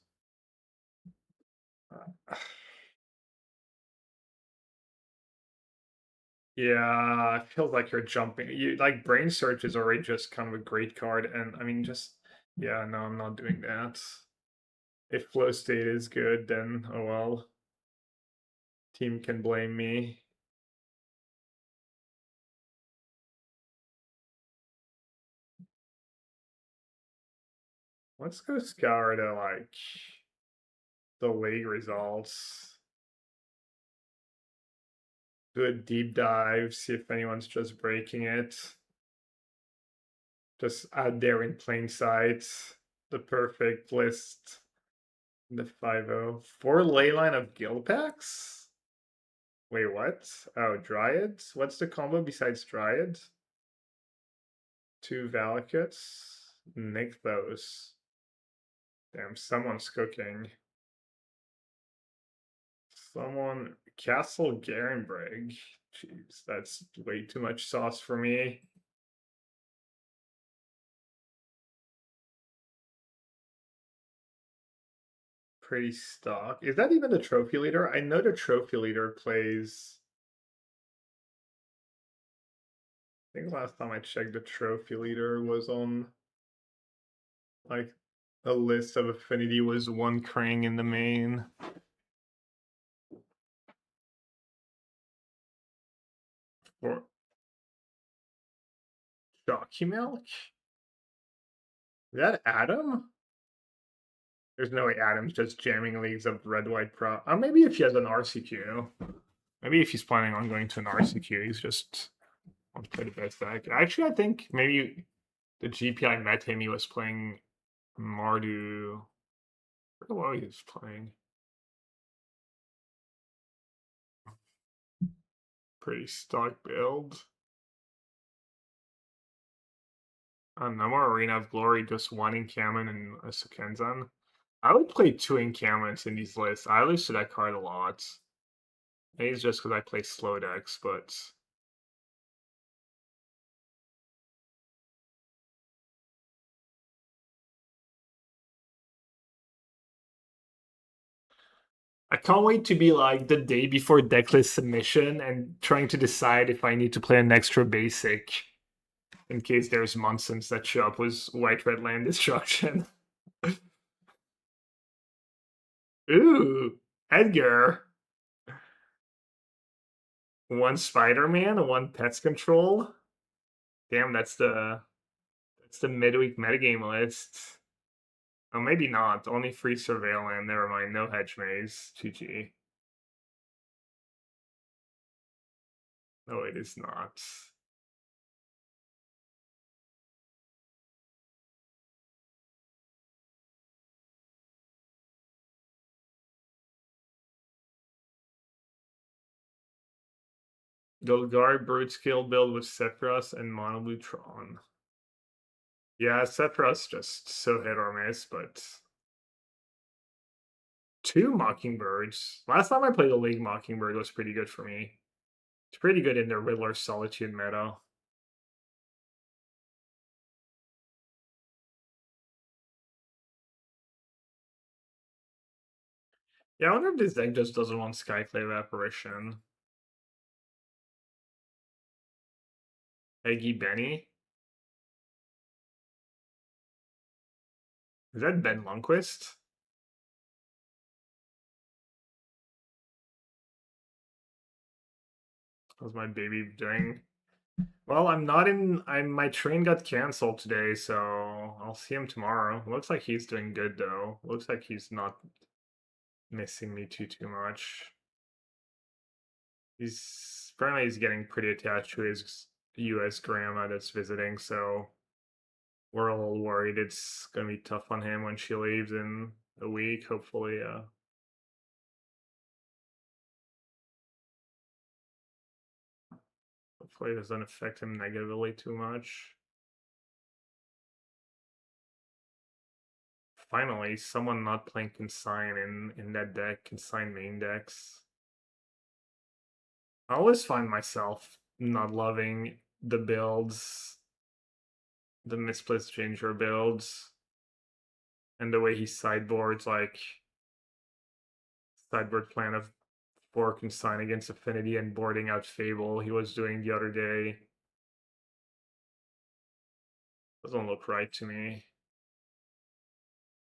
Speaker 1: Yeah, it feels like you're jumping. You like Brain Search is already just kind of a great card, and I mean, just yeah, no, I'm not doing that. If flow state is good, then oh well. Team can blame me. Let's go scour to like the league results. Do a deep dive, see if anyone's just breaking it. Just out there in plain sight, the perfect list. The 5-0. 4 Leyline of Guild Packs? Wait, what? Oh, Dryads? What's the combo besides Dryad? 2 Valakuts? Nykthos. Damn, someone's cooking. Someone... Castle Garenbreg. Jeez, that's way too much sauce for me. Pretty stock. Is that even the trophy leader? I know the trophy leader plays... I think last time I checked, the trophy leader was on like a list of affinity was 1 Krang in the main. Or Jockey Milk? Is that Adam? There's no way Adam's just jamming leagues of red white pro. Maybe if he has an RCQ. Maybe if he's planning on going to an RCQ, he's just wants to play the best deck. Actually, I think maybe the GP I met him, he was playing Mardu. I forget what he was playing. Pretty stock build. No more Arena of Glory, just 1 Encampment and a Sukenzan. I would play 2 Encampments in these lists. I lose to that card a lot. Maybe it's just because I play slow decks, but... I can't wait to be like the day before decklist submission and trying to decide if I need to play an extra basic in case there's Munsons that show up with white red land destruction. Ooh, Edgar. 1 Spider-Man, 1 Pest Control. Damn, that's the midweek metagame list. Oh, maybe not. Only free Surveillant. Never mind. No Hedge Maze. GG. No, it is not. Golgari Brute Skill build with Sephiroth and Monoblutron. Yeah, Sephiroth's just so hit or miss, but 2 Mockingbirds. Last time I played the League, Mockingbird was pretty good for me. It's pretty good in the Riddler Solitude meta. Yeah, I wonder if this deck just doesn't want Skyclave Apparition. Eggy Benny? Is that Ben Lundquist? How's my baby doing? Well, I'm not in. My train got canceled today, so I'll see him tomorrow. Looks like he's doing good though. Looks like he's not missing me too much. He's apparently he's getting pretty attached to his U.S. grandma that's visiting, so we're a little worried it's gonna be tough on him when she leaves in a week. Hopefully, hopefully it doesn't affect him negatively too much. Finally, someone not playing Consign in that deck, Consign main decks. I always find myself not loving the builds, the Misplaced Ginger builds, and the way he sideboards, like, sideboard plan of 4 Consign against Affinity and boarding out Fable he was doing the other day. Doesn't look right to me.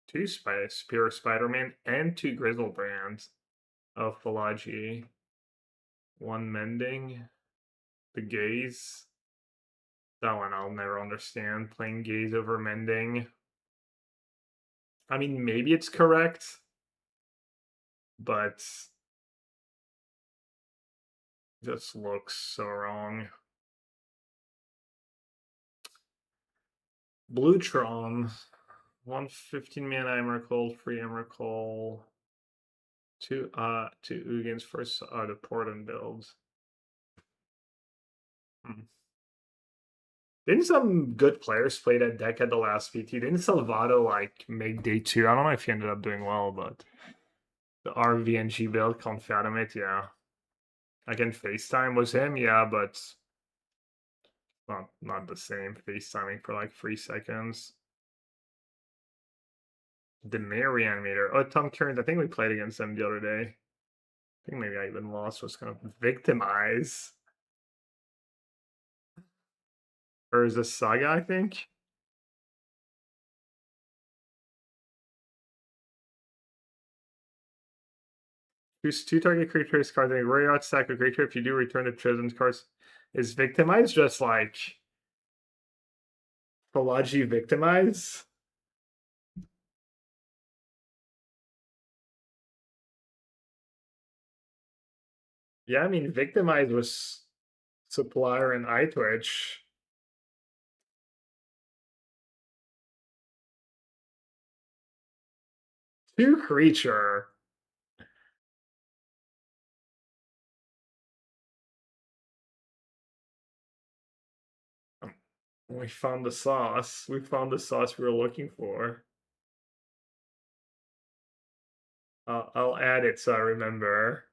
Speaker 1: 2 Spear Spider-Man and 2 Grizzlebrands of Falaji. 1 Mending. The Gaze. That one I'll never understand. Playing Gaze over Mending. I mean, maybe it's correct, but just looks so wrong. Bluetron. 1 15-mana Emrakul, 3 Emrakul. 2 Ugins first the Portland builds. Didn't some good players play that deck at the last PT? Didn't Salvato like make day 2? I don't know if he ended up doing well, but the RVNG build, Confathom it, yeah. Again, FaceTime was him, yeah, but not the same. FaceTiming for like 3 seconds. The Mayor Reanimator. Oh, Tom Kearns, I think we played against them the other day. I think maybe I even lost. Was kind of Victimize. Or is this Saga, I think? Choose 2 target creatures cards and graveyard sack a creature. If you do, return the chosen cards. Is Victimize just like Falaji Victimize? Yeah, I mean, Victimize was Supplier and iTwitch. Two creature. We found the sauce. We found the sauce we were looking for. I'll add it so I remember.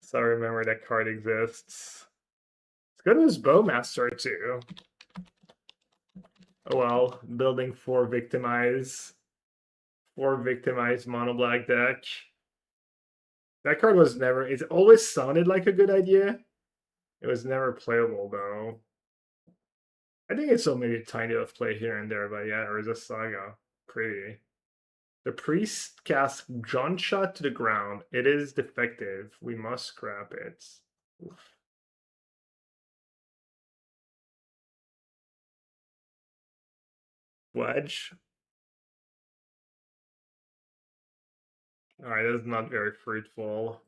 Speaker 1: So I remember that card exists. It's good as Bowmaster too. Oh well, building 4 Victimize. 4 Victimize mono black deck. That card was never, it always sounded like a good idea. It was never playable though. I think it's still maybe a tiny bit of play here and there, but yeah, Urza Saga. Pretty. The priest casts John Shot to the ground. It is defective. We must scrap it. Oof. Wedge. Alright, that's not very fruitful.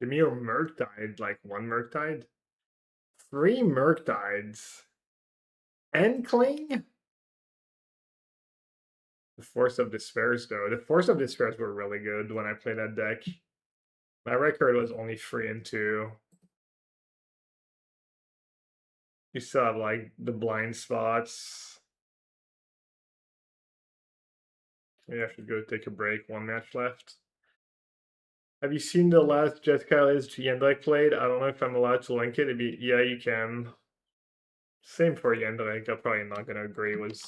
Speaker 1: Give me a Murktide, like 1 Murktide. 3 Murktides. And Cling? The Force of Despairs, though. The Force of Despairs were really good when I played that deck. My record was only 3 and 2. You still have like the blind spots. Maybe I should go take a break. 1 match left. Have you seen the last Jeskai is Yendrek played? I don't know if I'm allowed to link it. It'd be, yeah, you can. Same for Yendrek. I'm probably not gonna agree with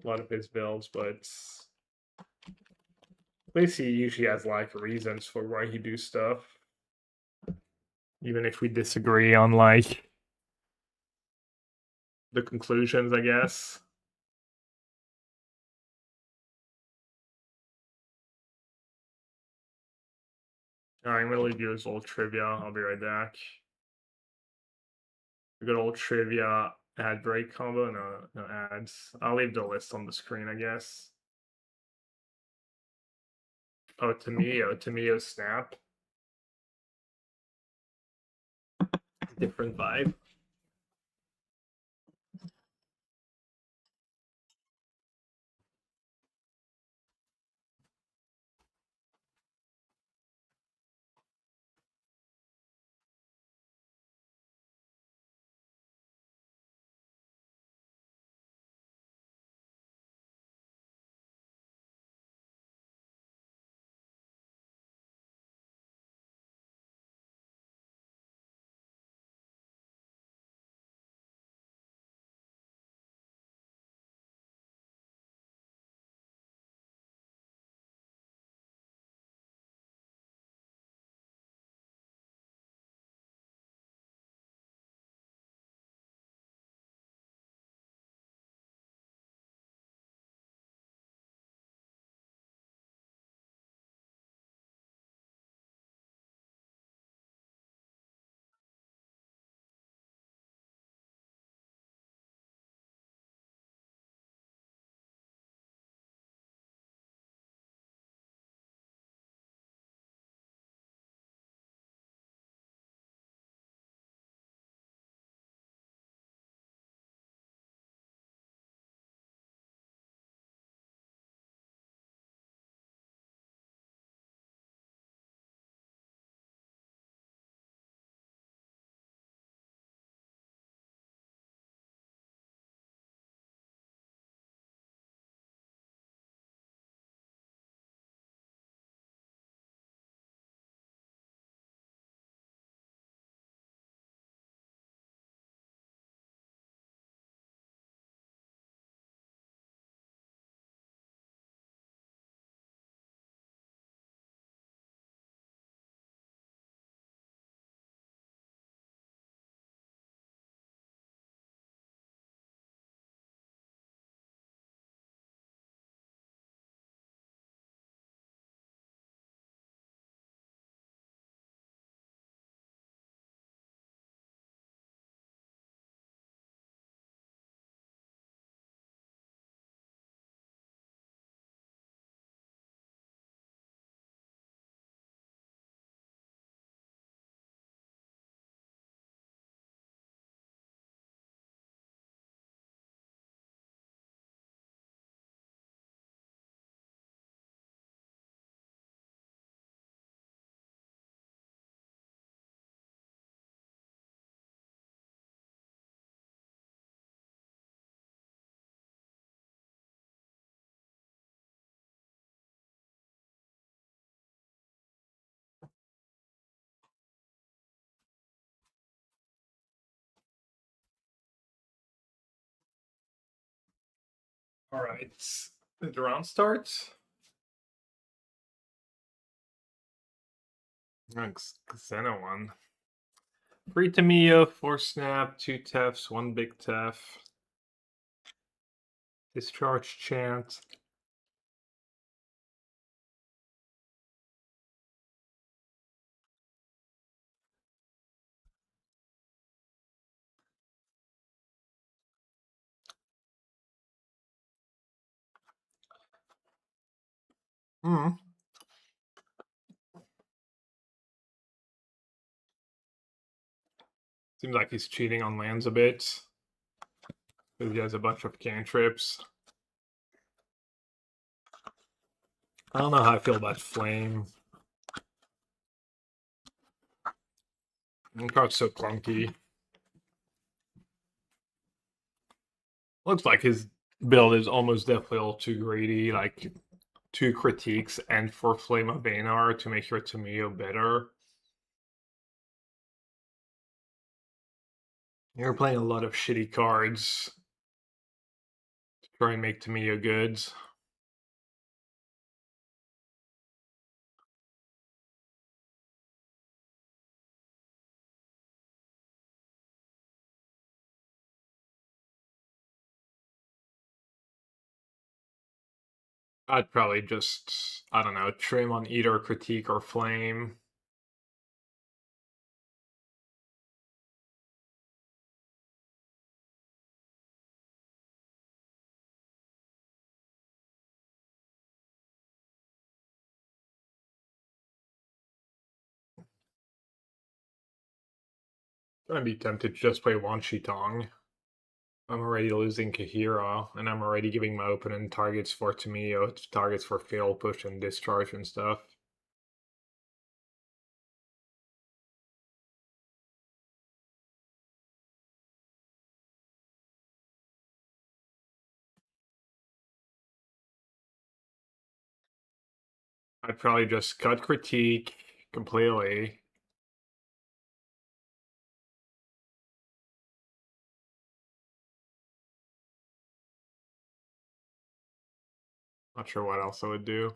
Speaker 1: a lot of his builds, but At least he usually has like reasons for why he do stuff. Even if we disagree on like the conclusions, I guess. Alright, I'm gonna leave you as old trivia. I'll be right back. We got old trivia ad break combo, no ads. I'll leave the list on the screen, I guess. Oh, Tamio Snap. Different vibe. Alright. Did the round start? Xena one. 3 Tamio, 4 snap, 2 tefs, 1 big tef. Discharge chant. Hmm. Seems like he's cheating on lands a bit. Because he has a bunch of cantrips. I don't know how I feel about Flame. The card's so clunky. Looks like his build is almost definitely all too greedy, like 2 critiques and 4 Flame of Banar to make your Tamio better. You're playing a lot of shitty cards to try and make Tamio good. I'd probably just, I don't know, trim on either critique or flame. I'd be tempted to just play Wan Shi Tong. I'm already losing Kahira, and I'm already giving my opponent targets for Tamiyo, targets for fail, push, and discharge and stuff. I'd probably just cut critique completely. Not sure what else I would do.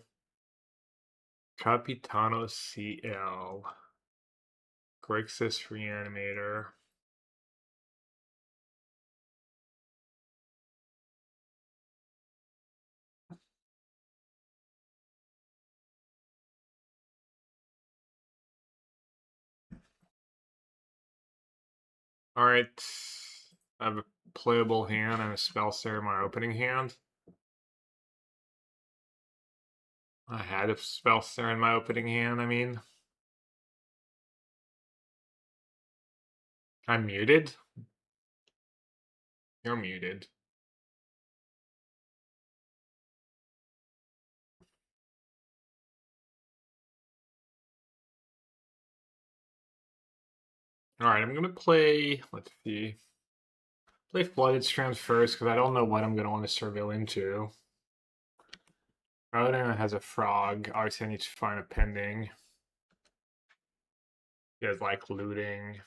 Speaker 1: Capitano CL. Grixis Reanimator. Alright. I have a playable hand and a Spellseer in my opening hand. I had a Spellseer in my opening hand, I mean. I'm muted? You're muted. Alright, I'm gonna play, let's see. Play Flooded Strands first, because I don't know what I'm gonna want to surveil into. Rodin has a frog, obviously I need to find a pending. He has like looting.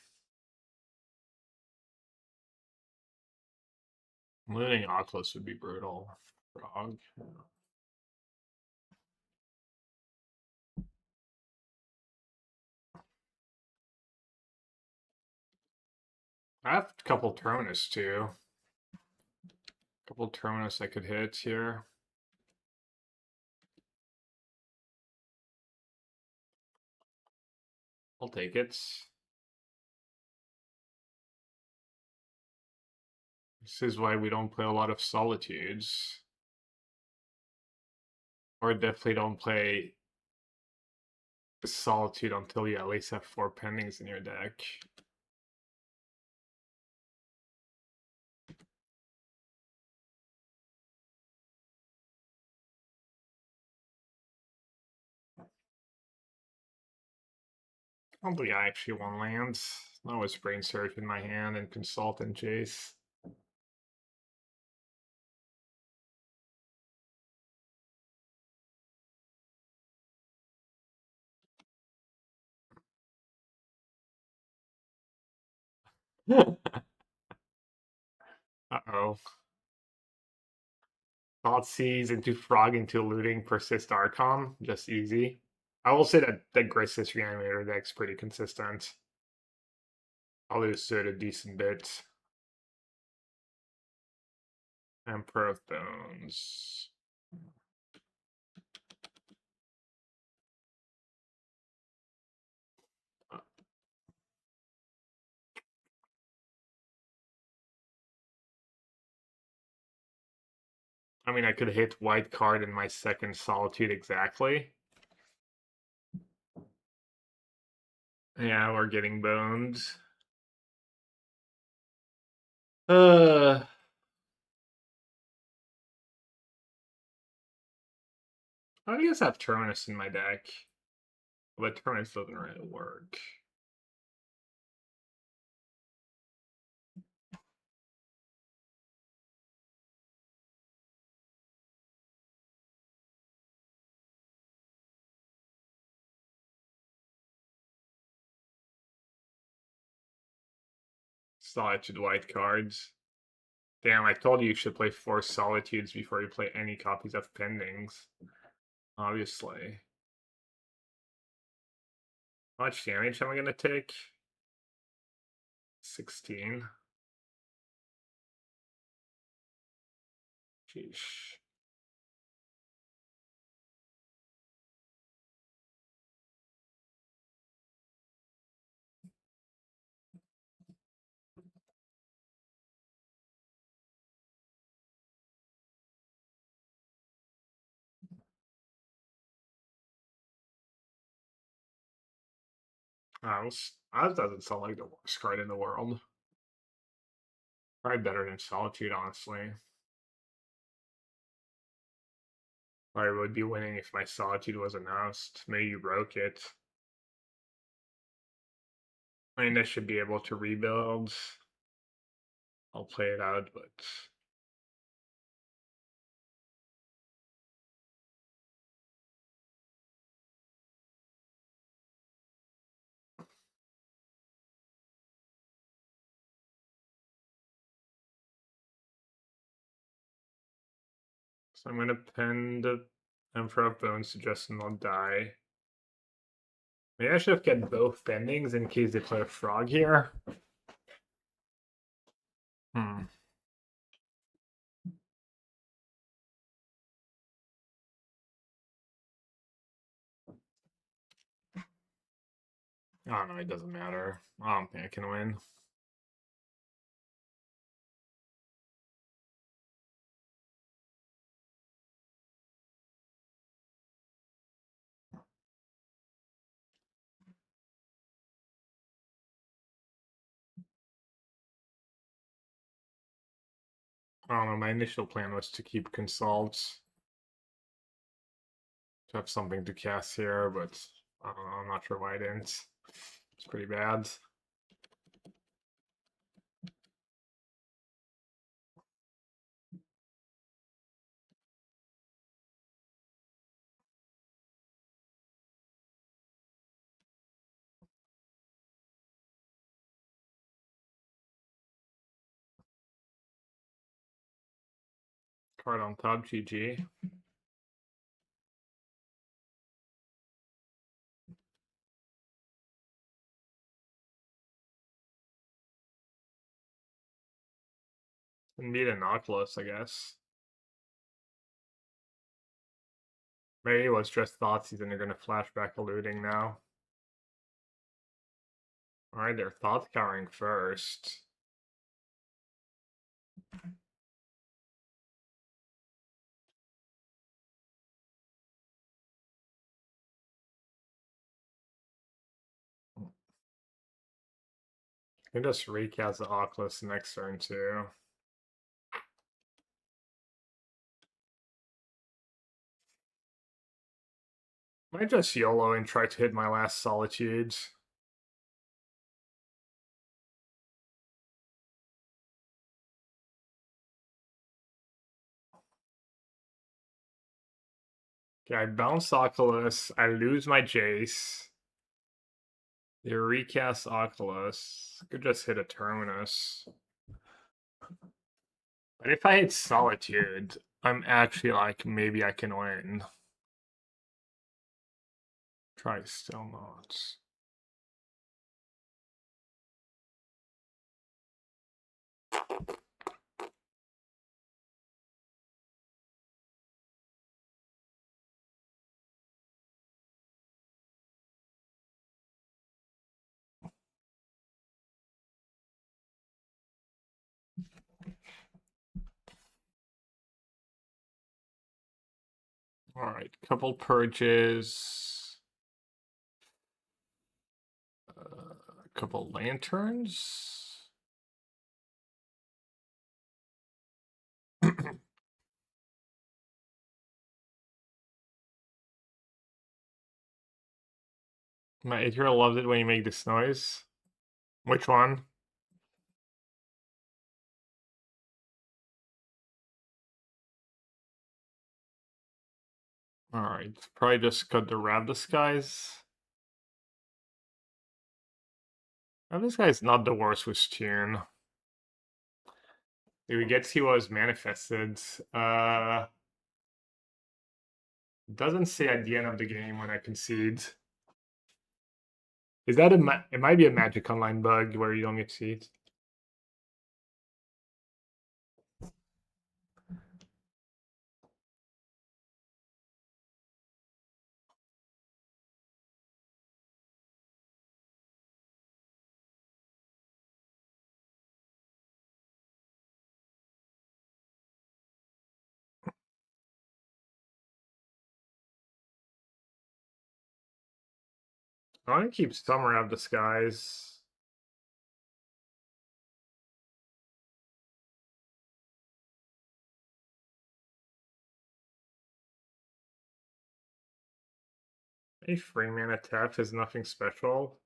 Speaker 1: Looting Oculus would be brutal. Frog. I have a couple Terminus too. Couple Terminus I could hit here. I'll take it. This is why we don't play a lot of Solitudes. Or definitely don't play Solitude until you at least have 4 pendings in your deck. I don't think I actually want lands. I always Brain Surge in my hand and Consult and Chase. Uh-oh. Thoughtseize into Frog into Looting, Persist Archon. Just easy. I will say that the Grixis Reanimator deck's pretty consistent. I'll lose to it a decent bit. Emperor of Bones. I mean, I could hit white card in my second Solitude exactly. Yeah, we're getting bones. I guess I have Terminus in my deck. But Terminus doesn't really work. Solitude white cards. Damn, I told you should play 4 Solitudes before you play any copies of Pendings. Obviously. How much damage am I gonna take? 16. Sheesh. That doesn't sound like the worst card in the world. Probably better than Solitude, honestly. I would be winning if my Solitude was announced. Maybe you broke it. I mean, I should be able to rebuild. I'll play it out, but so I'm gonna pen the Emperor of Bones, suggesting I'll die. Maybe I should have kept both pendings in case they play a frog here. Hmm. Oh no, it doesn't matter. I don't think I can win. I don't know, my initial plan was to keep Consult. To have something to cast here, but I don't know, I'm not sure why I didn't. It's pretty bad. Card on top, GG. And beat an Oculus, I guess. Maybe it was just Thoughtseize and they're gonna flashback eluding now. Alright, they're thought cowering first. You can just recast the Oculus next turn too. Might just YOLO and try to hit my last Solitudes. Okay, I bounce Oculus, I lose my Jace. They recast Oculus. Could just hit a Terminus. But if I hit Solitude, I'm actually like, maybe I can win. Try still not. Alright, couple purges. A couple lanterns. My 8-year-old loves it when you make this noise. Which one? Alright, probably just cut the Ravdis guys. This guy's not the worst with Tune. Do we get to see what was manifested? Doesn't say at the end of the game when I concede. Is that it might be a Magic Online bug where you don't get seeds. I want to keep Summer out of disguise. A free mana tap is nothing special.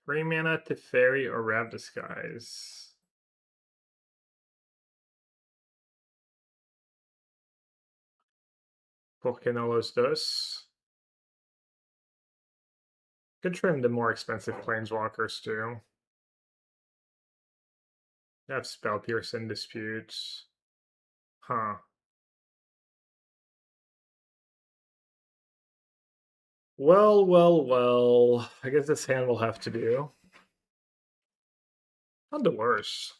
Speaker 1: Free mana to Fairy or Wrap Disguise. ¿Por qué no los dos? Could trim the more expensive planeswalkers too. Have Spell Pierce and Disputes. Huh. Well. I guess this hand will have to do. Not the worst.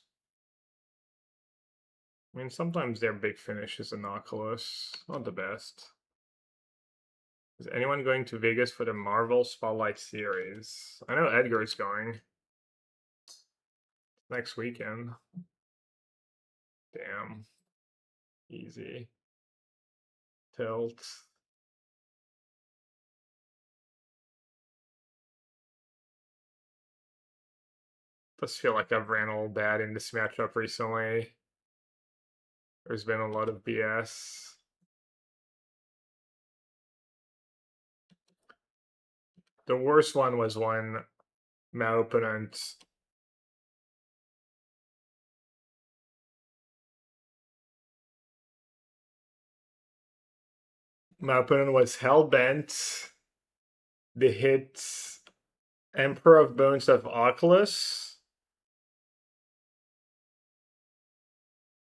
Speaker 1: I mean, sometimes their big finish is an Oculus. Not the best. Is anyone going to Vegas for the Marvel Spotlight Series? I know Edgar's going. Next weekend. Damn. Easy. Tilt. Does feel like I've ran a little bad in this matchup recently. There's been a lot of BS. The worst one was when my opponent was hell-bent. They hit Emperor of Bones of Oculus.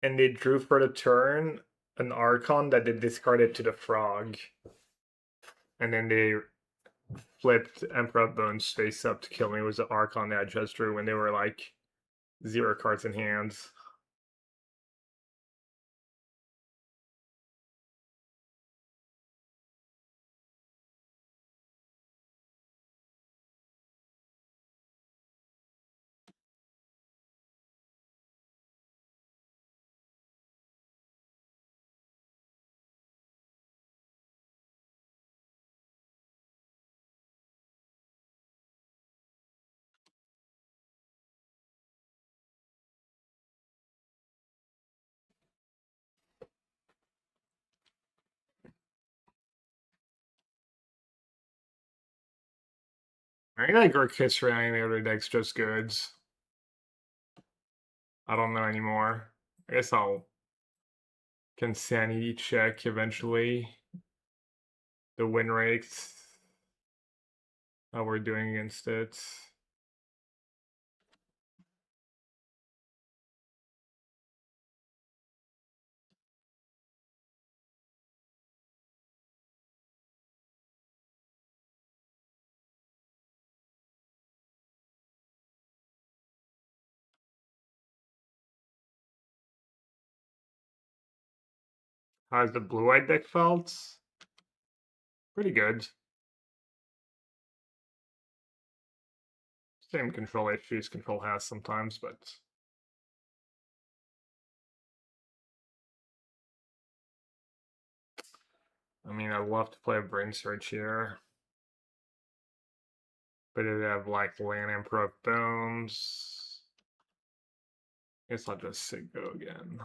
Speaker 1: And they drew for the turn an Archon that they discarded to the Frog. And then they flipped Emperor of Bones face up to kill me. It was the Archon that I just drew when they were like 0 cards in hand. I think Grixis or any other deck's just good. I don't know anymore. I guess I'll can sanity check eventually. The win rates. How we're doing against it. How's the blue-white deck felt? Pretty good. Same control issues control has sometimes, but I mean, I'd love to play a Brain Search here. But it'd have like Land Emperor of Bones. Guess I'll just sit go again.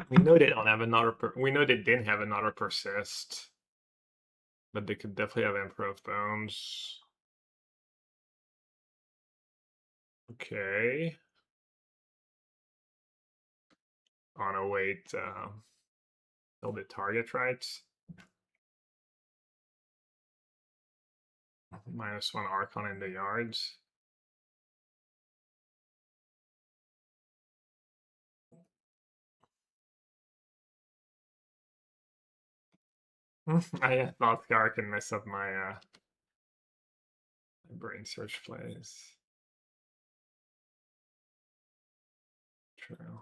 Speaker 1: We know they don't have another. We know they didn't have another Persist, but they could definitely have Emperor of Bones. Okay. Oh no, wait. Build the target, right? -1 Archon in the yards. I thought Scar can mess up my Brain Search plays. True.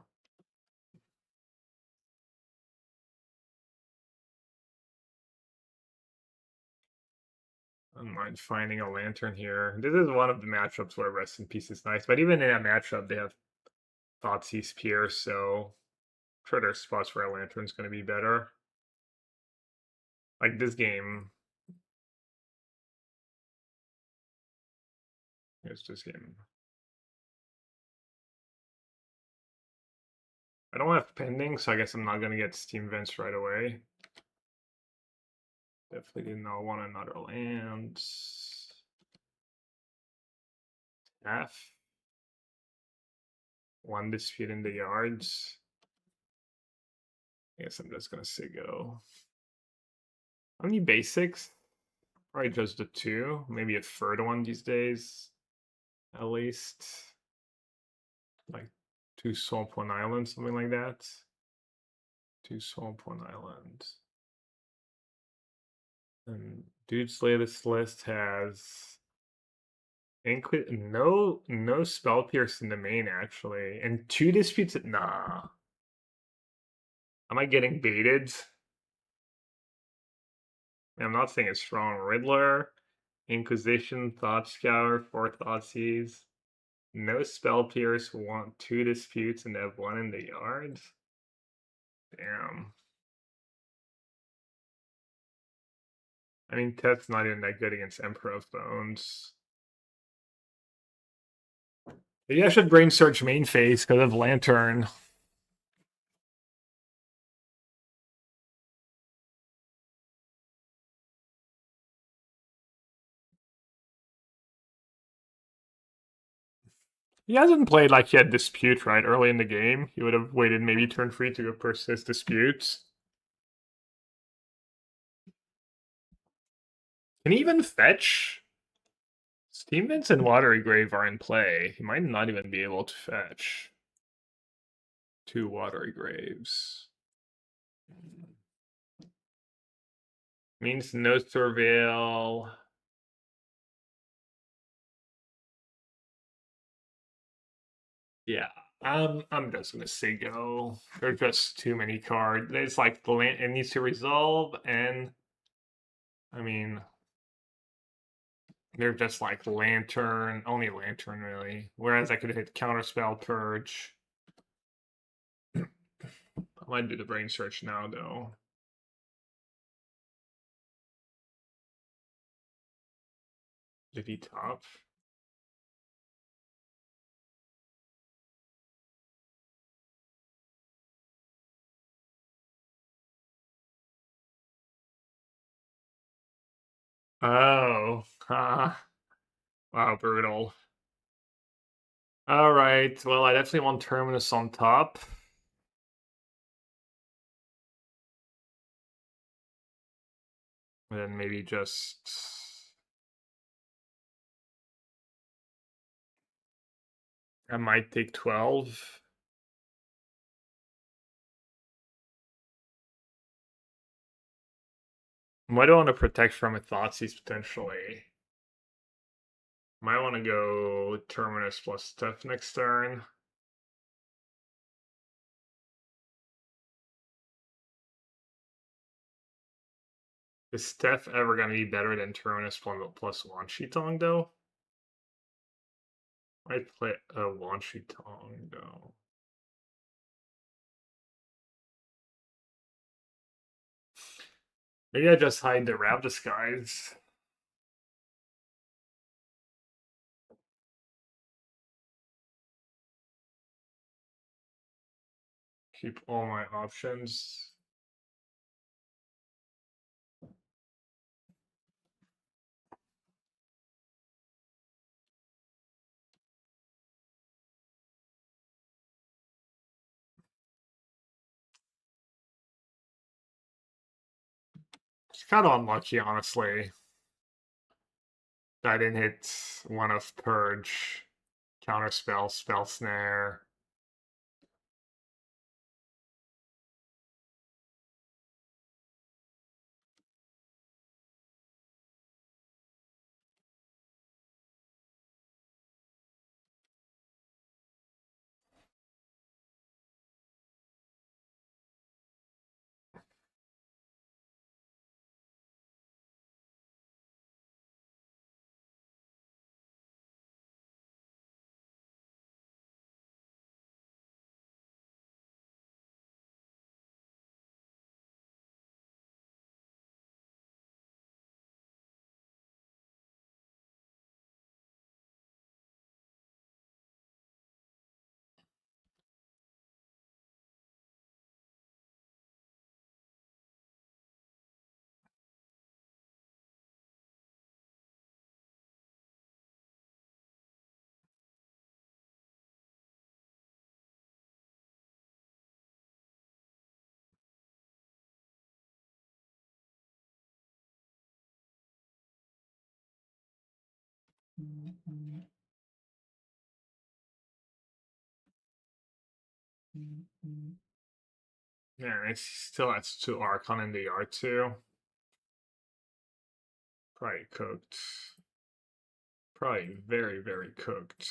Speaker 1: I don't mind finding a lantern here. This is one of the matchups where Rest in Peace is nice, but even in that matchup, they have Thoughtseize Pierce, so I'm sure there's spots where a lantern's going to be better. Like this game. Here's this game. I don't have pending, so I guess I'm not going to get Steam Vents right away. Definitely did not want another land. F. One dispute in the yards. I guess I'm just gonna say go. How many basics? Probably just the two, maybe a third one these days. At least. Like 2 Swamp, 1 Island, something like that. 2 Swamp, 1 Island. And dude's latest list has no Spell Pierce in the main actually, and 2 disputes. Nah. Am I getting baited? I'm not saying it's strong. Riddler, Inquisition, Thought Scour, 4 Thoughtseize. No Spell Pierce, 2 disputes, and they have 1 in the yards. Damn. I mean, Teth's not even that good against Emperor of Bones. Maybe I should Brain Search main phase because of Lantern. He hasn't played like he had Dispute, right? Early in the game. He would have waited maybe turn 3 to go persist Disputes. Can he even fetch? Steam Vents and Watery Grave are in play. He might not even be able to fetch. 2 Watery Graves. Means no Surveil. Yeah, I'm just gonna say go. There are just too many cards. It's like the land it needs to resolve, and I mean they're just like lantern, only lantern really. Whereas I could hit counterspell purge. I might do the brain search now though. Did he top? Oh, wow, brutal. All right, well, I definitely want Terminus on top. And then maybe just I might take 12. Might want to protect from a Thoughtseize potentially. Might want to go Terminus plus stuff next turn. Is Steph ever going to be better than Terminus plus Wan Shi Tong though? I'd play a Wan Shi Tong though. Maybe I just hide the Rav Disguise. Keep all my options. It's kind of unlucky, honestly. I didn't hit one of Purge, Counterspell, Spell Snare. Yeah, it still has 2 Archon in the yard too. Probably cooked. Probably very, very cooked.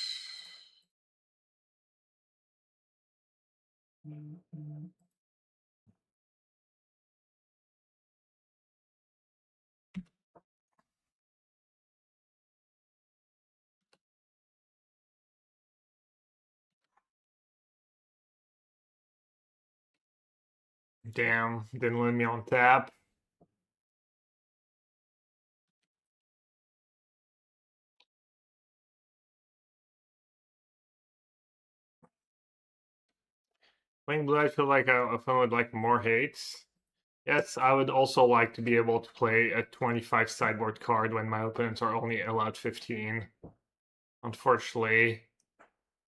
Speaker 1: Damn, didn't let me on tap. Playing blue, I feel like a opponent would like more hates. Yes, I would also like to be able to play a 25 sideboard card when my opponents are only allowed 15. Unfortunately,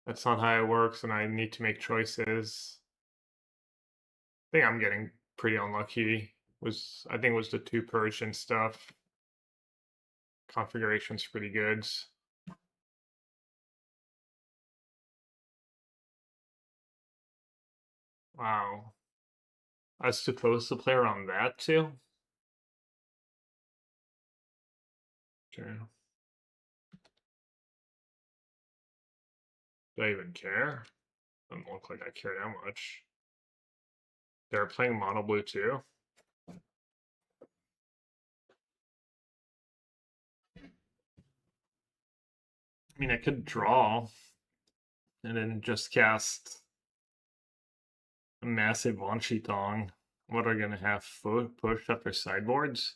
Speaker 1: that's not how it works, and I need to make choices. I think I'm getting pretty unlucky. I think it was the 2 purge and stuff. Configuration's pretty good. Wow. I was supposed to play around that too? Okay. Do I even care? Doesn't look like I care that much. They're playing mono blue too? I mean, I could draw and then just cast a massive Wan Shi Tong. What are gonna have push up their sideboards?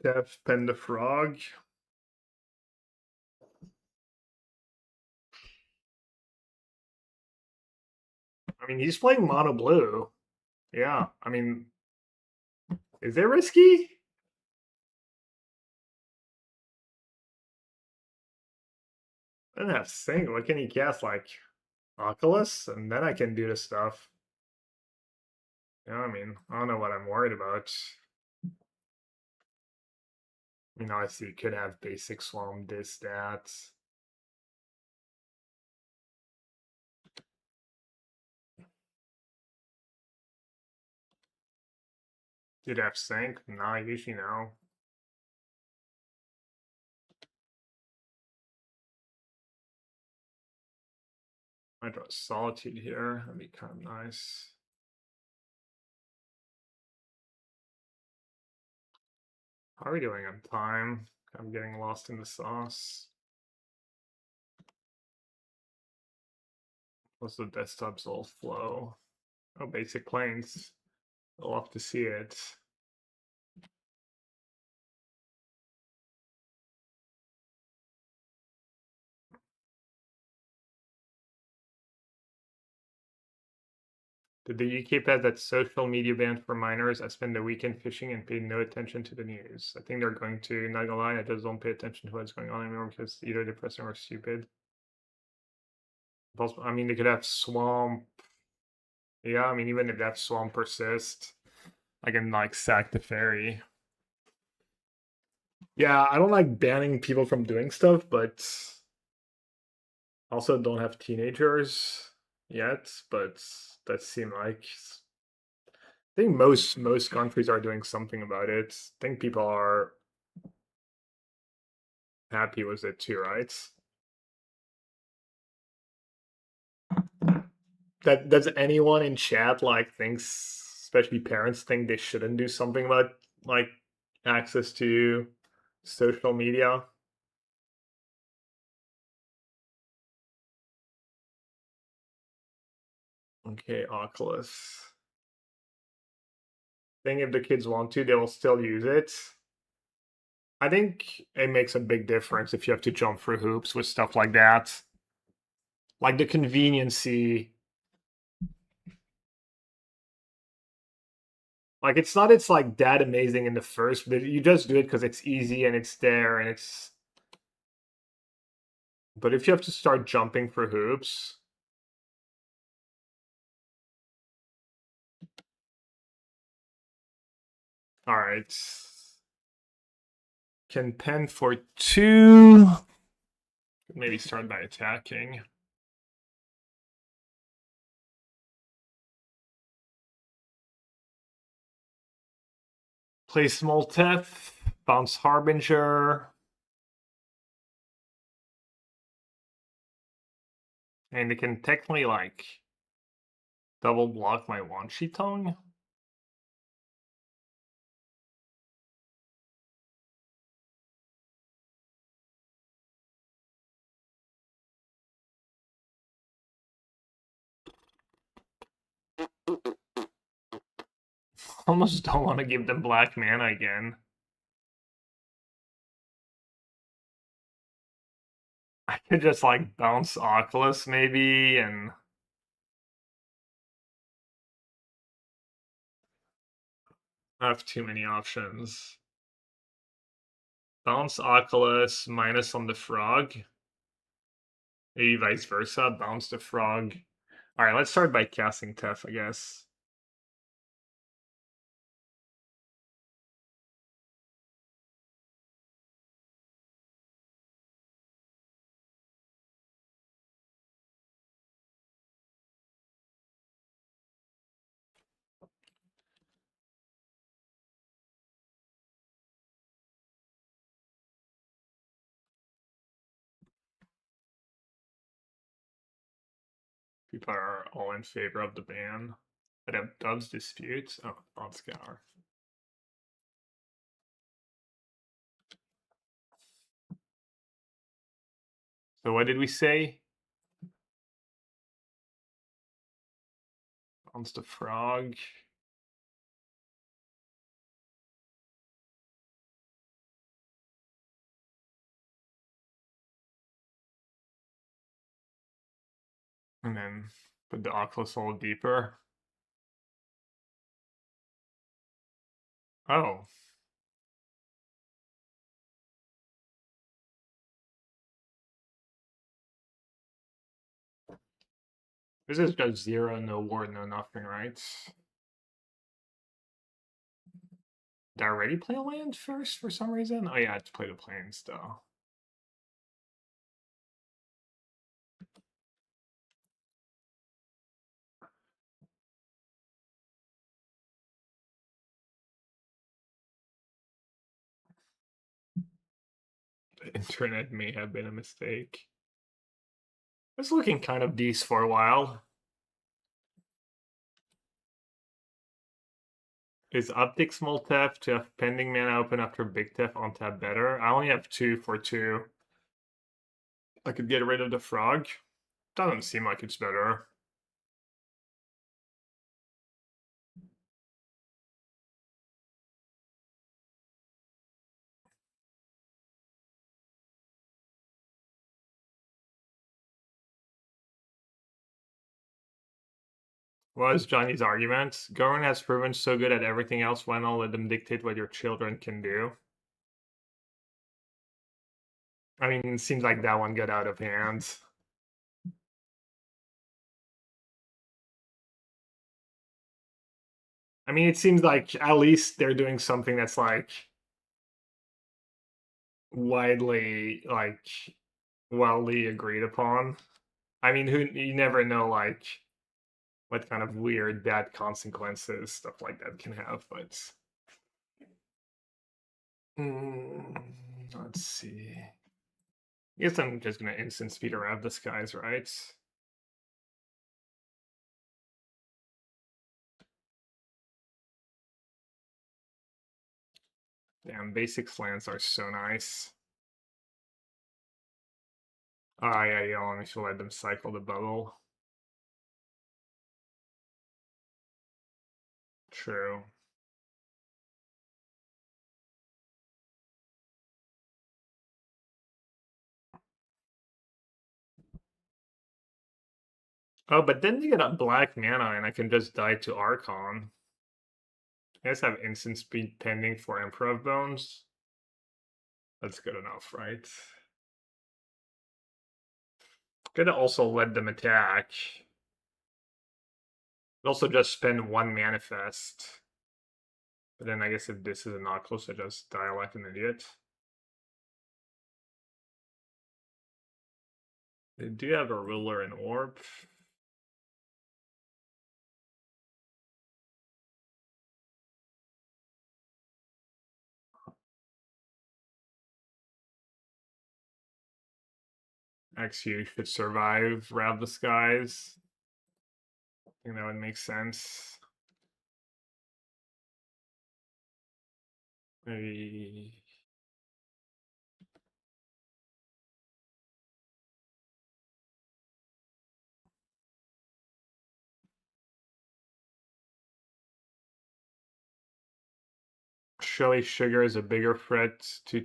Speaker 1: Def Pen the Frog. I mean, he's playing mono blue. Yeah, I mean, is it risky? I don't have Sync. What can he cast? Like Oculus? And then I can do the stuff. Yeah, I mean, I don't know what I'm worried about. You know, I see could have basic swarm, this, that. Did have Sync? Nah, usually no. I draw Solitude here. That'd be kind of nice. How are we doing on time? I'm getting lost in the sauce. What's the desktop's all flow? Oh, basic planes. I'll love to see it. Did the UK pass that social media ban for minors? I spend the weekend fishing and paid no attention to the news. I think they're going to, not gonna lie, I just don't pay attention to what's going on anymore because it's either depressing or stupid. I mean, they could have Swamp. Yeah, I mean, even if that Swamp persists, I can like sack the fairy. Yeah, I don't like banning people from doing stuff, but also don't have teenagers yet, but that seem like I think most countries are doing something about it. I think people are happy with it too, right? Does anyone in chat like thinks, especially parents, think they shouldn't do something about like access to social media? Okay, Oculus. I think if the kids want to, they will still use it. I think it makes a big difference if you have to jump through hoops with stuff like that. Like the conveniency. Like it's like that amazing in the first, but you just do it because it's easy and it's there and it's But if you have to start jumping for hoops. Alright. Can pen for 2. Maybe start by attacking. Play small Tef, bounce Harbinger. And it can technically like double block my Wan Shi Tong. Almost don't want to give them black mana again. I could just like bounce Oculus maybe and I have too many options. Bounce Oculus minus on the frog. Maybe vice versa, bounce the frog. Alright, let's start by casting Tef, I guess. People are all in favor of the ban. I'd have Dove's Dispute. Oh, on Scour. So what did we say? Bounce the frog. And then put the Oculus a little deeper. Oh. This is just 0, no ward, no nothing, right? Did I already play a land first for some reason? Oh yeah, I had to play the plains though. The internet may have been a mistake. It's looking kind of decent for a while. Is Uptick Small Tef to have pending mana open after Big Tef on tap better? I only have 2 for 2. I could get rid of the frog. Doesn't seem like it's better. What is Johnny's argument? Government has proven so good at everything else, why not let them dictate what your children can do? I mean, it seems like that one got out of hand. I mean, it seems like at least they're doing something that's like widely wildly agreed upon. I mean, you never know like what kind of weird bad consequences stuff like that can have, but let's see. I guess I'm just gonna instant speed around this guys, right? Damn, basic slants are so nice. Ah, yeah, you only should let them cycle the bubble. True. Oh, but then you get a black mana and I can just die to Archon. I guess I have instant speed pending for Emperor of Bones. That's good enough, right? Gonna also let them attack. Could also just spend one manifest. But then I guess if this is a not close, I just die like an idiot. They do have a ruler and orb. Actually, should survive Rob the Skies. I think that would make sense. Maybe. Surely sugar is a bigger threat to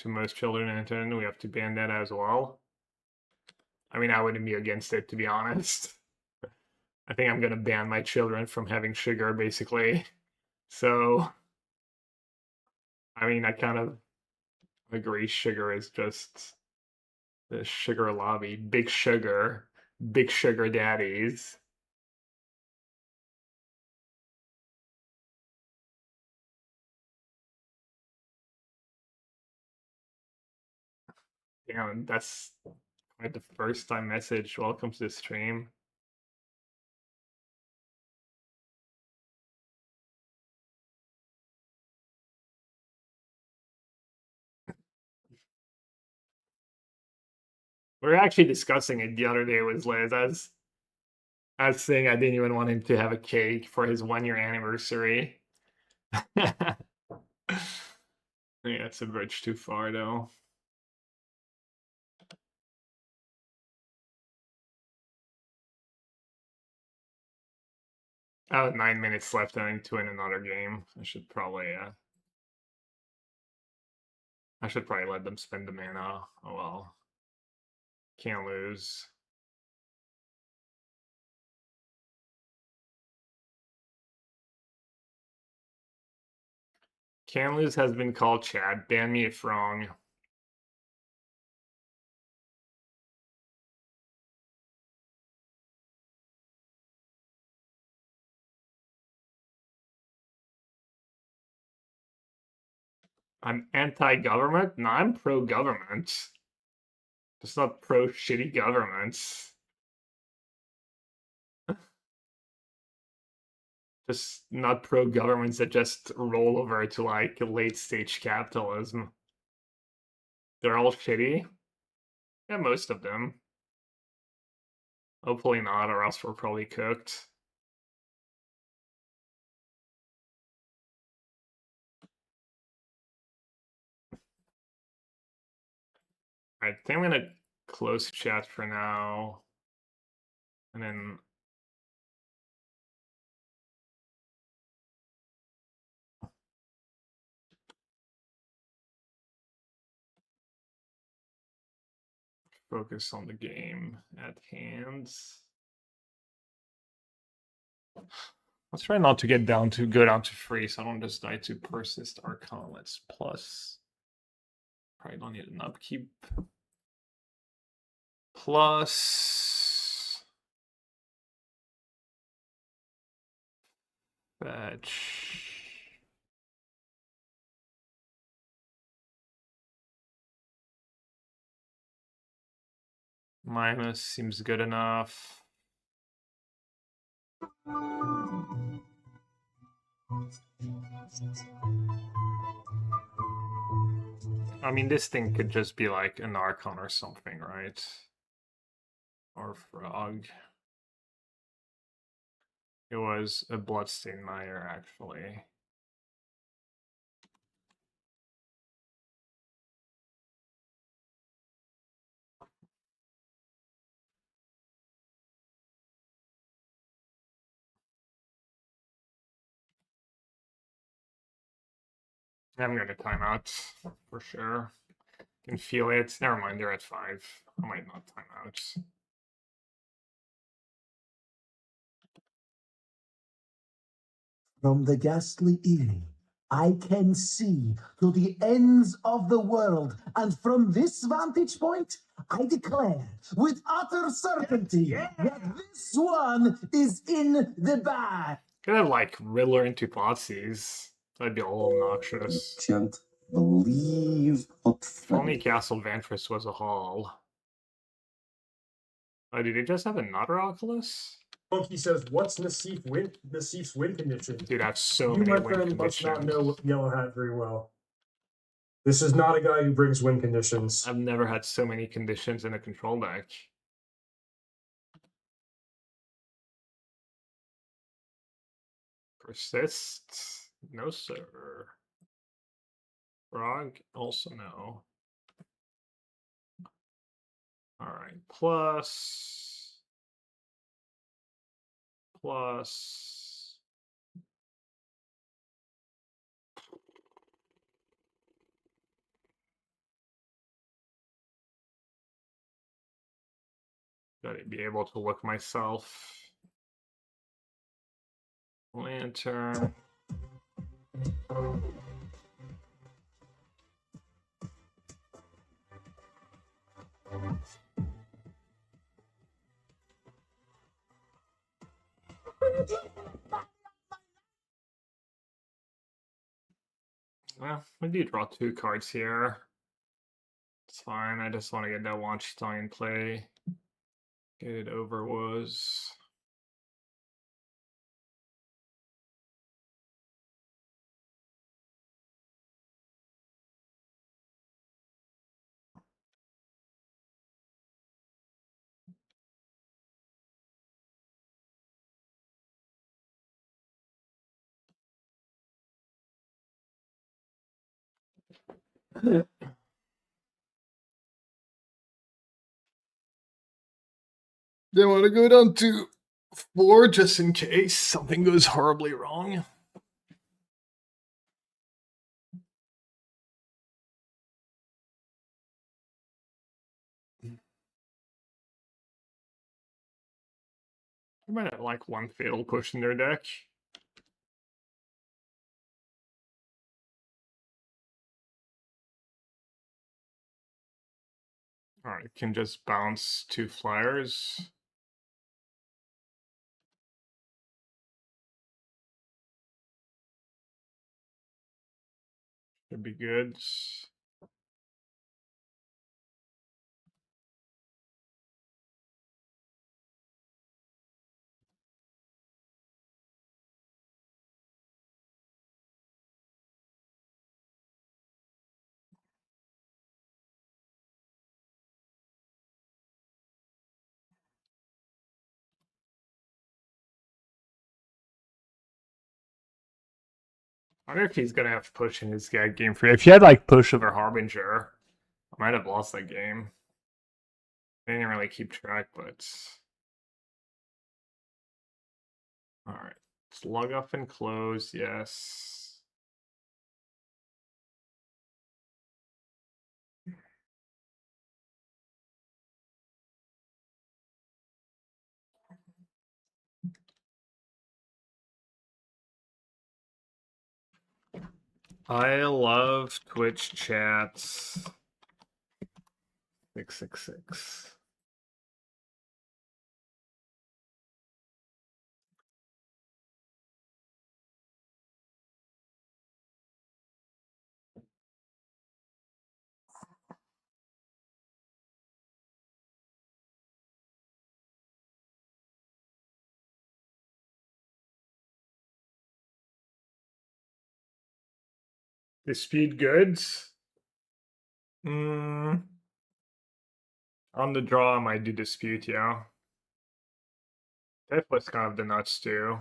Speaker 1: most children in Nintendo. We have to ban that as well. I mean, I wouldn't be against it, to be honest. I think I'm gonna ban my children from having sugar, basically. So, I mean, I kind of agree. Sugar is just the sugar lobby, big sugar daddies. Damn, that's quite the first time message. Welcome to the stream. We were actually discussing it the other day with Liz. I was saying I didn't even want him to have a cake for his 1-year anniversary. Yeah, it's a bridge too far though. I have 9 minutes left, I think, to win another game. I should probably let them spend the mana. Oh well. Can't lose. Can't lose has been called, Chad. Ban me if wrong. I'm anti-government? No, I'm pro-government. Just not pro-shitty governments. Just not pro-governments that just roll over to, like, late-stage capitalism. They're all shitty? Yeah, most of them. Hopefully not, or else we're probably cooked. I think I'm gonna close chat for now. And then focus on the game at hand. Let's try not to go down to 3, so I don't just die to Persist Archon. Let's plus. Probably don't need an upkeep. Plus. Fetch. Minus seems good enough. I mean, this thing could just be like an Archon or something, right? Or Frog. It was a Bloodstained Mire, actually. I'm gonna time out for sure. Can feel it. Never mind, they're at 5. I might not time out.
Speaker 6: From the ghastly evening, I can see to the ends of the world, and from this vantage point, I declare with utter certainty that this one is in the bag.
Speaker 1: Could have like Riddler into Thoughtseize. That'd be a little obnoxious.
Speaker 3: Can't believe how
Speaker 1: If only
Speaker 3: funny.
Speaker 1: Castle Ventress was a hall. Oh, did he just have another Oculus?
Speaker 5: Monkey says, "What's Nassif's win condition?"
Speaker 1: Dude, I have so
Speaker 5: You,
Speaker 1: many
Speaker 5: my
Speaker 1: win
Speaker 5: friend, must not
Speaker 1: conditions.
Speaker 5: know Yellow Hat very well. This is not a guy who brings win conditions.
Speaker 1: I've never had so many conditions in a control deck. Persist? No, sir. Frog? Also no. Alright, plus. Plus. Gotta be able to look myself. Lantern. Well, we do draw 2 cards here. It's fine, I just want to get that Wonstein play. Get it over was. They want to go down to 4 just in case something goes horribly wrong. They might have like 1 fatal push in their deck. Alright, can just bounce 2 flyers. Should be good. I wonder if he's gonna have push in his gag game for. If he had like push over Harbinger, I might have lost that game. I didn't really keep track, but. Alright. Slug off and close, yes. I love Twitch chats. 666. Dispute goods. On the draw, I might do dispute, yeah. That was kind of the nuts too.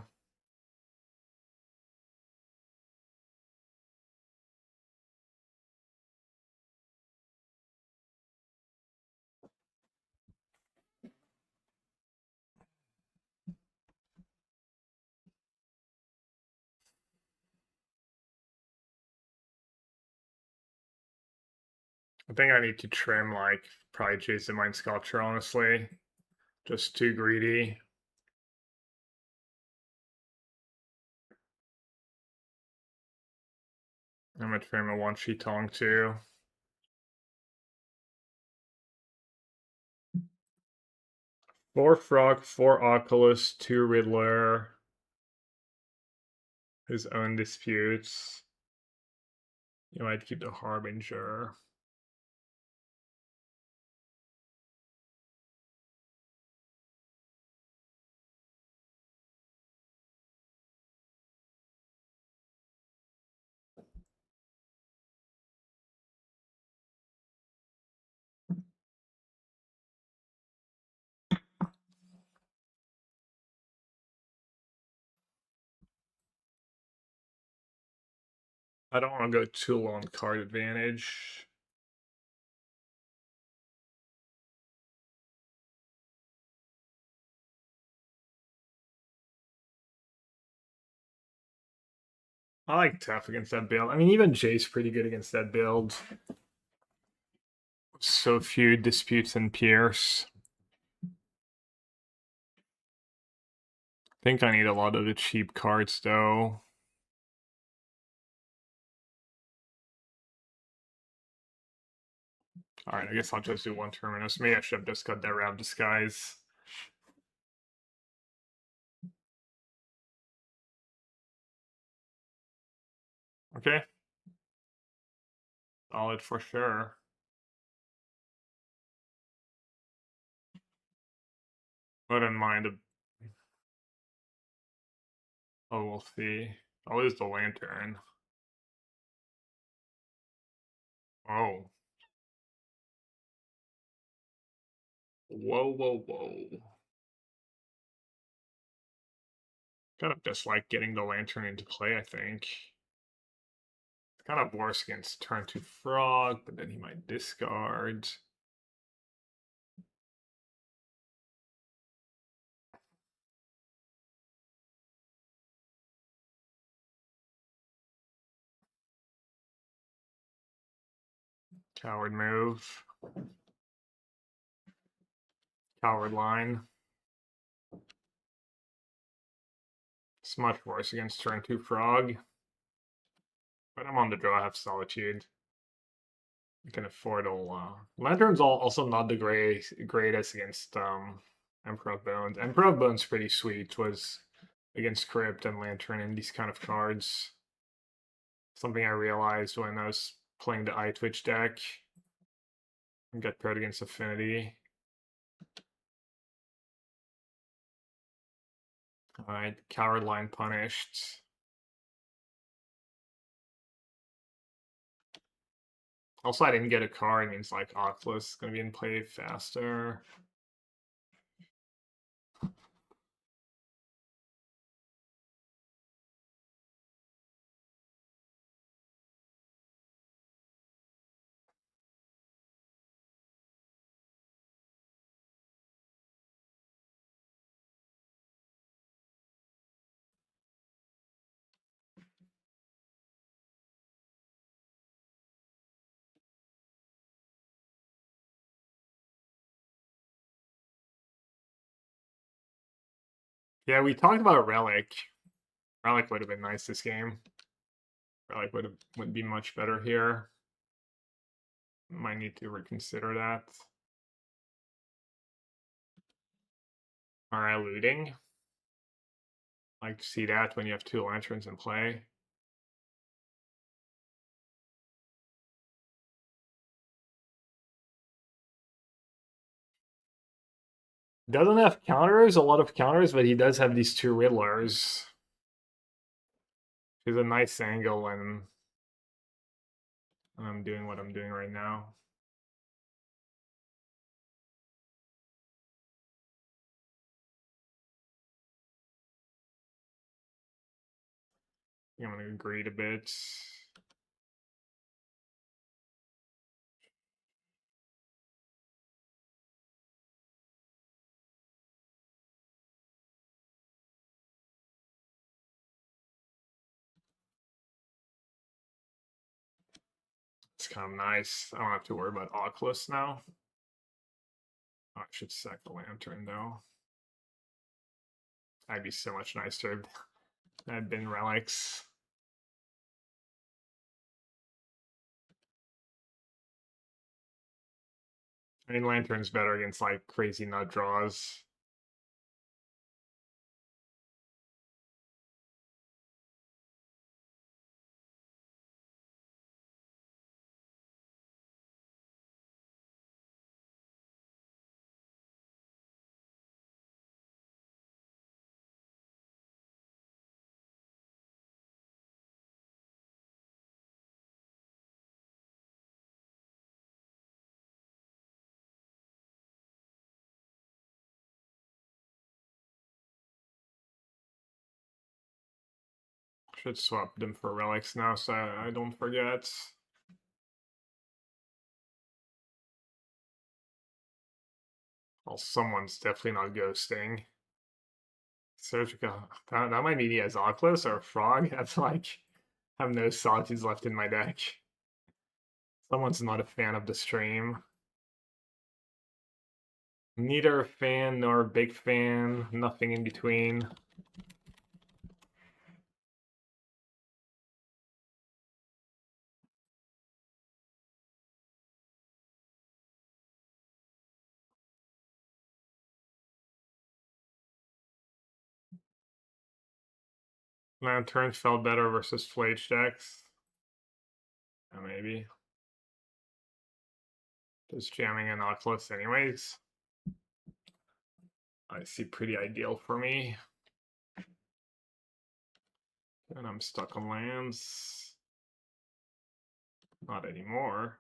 Speaker 1: I think I need to trim like probably Jason Mind Sculpture, honestly. Just too greedy. I'm gonna frame a one sheet Tong too. Four Frog, four Oculus, two Riddler. His own disputes. You might keep the Harbinger. I don't want to go too low on card advantage. I like Tef against that build. I mean, even Jay's pretty good against that build. So few disputes and Pierce. Think I need a lot of the cheap cards though. Alright, I guess I'll just do one Terminus. Maybe I should have just got that round disguise. Okay. Solid for sure. Wouldn't mind a... Oh, we'll see. I'll lose the Lantern. Oh. Whoa, whoa, whoa. Kind of dislike getting the Lantern into play, I think. It's kind of worse against turn 2 Frog, but then he might discard. Coward move. Coward line. It's much worse against turn 2 Frog. But I'm on the draw, I have Solitude. I can afford a Lantern's also not the greatest against Emperor of Bones. Emperor of Bones pretty sweet, was against Crypt and Lantern and these kind of cards. Something I realized when I was playing the Eye Twitch deck. And get paired against Affinity. Alright, Coward line punished. Also, I didn't get a card, it means like Oculus is gonna be in play faster. Yeah, we talked about Relic. Relic would have been nice this game. Relic would be much better here. Might need to reconsider that. Alright, looting. Like to see that when you have two lanterns in play. Doesn't have counters, a lot of counters, but he does have these two Riddlers. Which is a nice angle and I'm doing what I'm doing right now. I'm gonna greed a bit. It's kind of nice. I don't have to worry about Oculus now. Oh, I should sack the Lantern though. That'd be so much nicer. That'd been Relics. I mean, Lantern's better against like crazy nut draws. Should swap them for relics now so I don't forget. Well, someone's definitely not ghosting. Surgical. That might be as Oculus or Frog. That's like I have no Sawtooths left in my deck. Someone's not a fan of the stream. Neither a fan nor a big fan, nothing in between. Lantern felt better versus Flage decks. Maybe. Just jamming an Oculus anyways. I see pretty ideal for me. And I'm stuck on lands. Not anymore.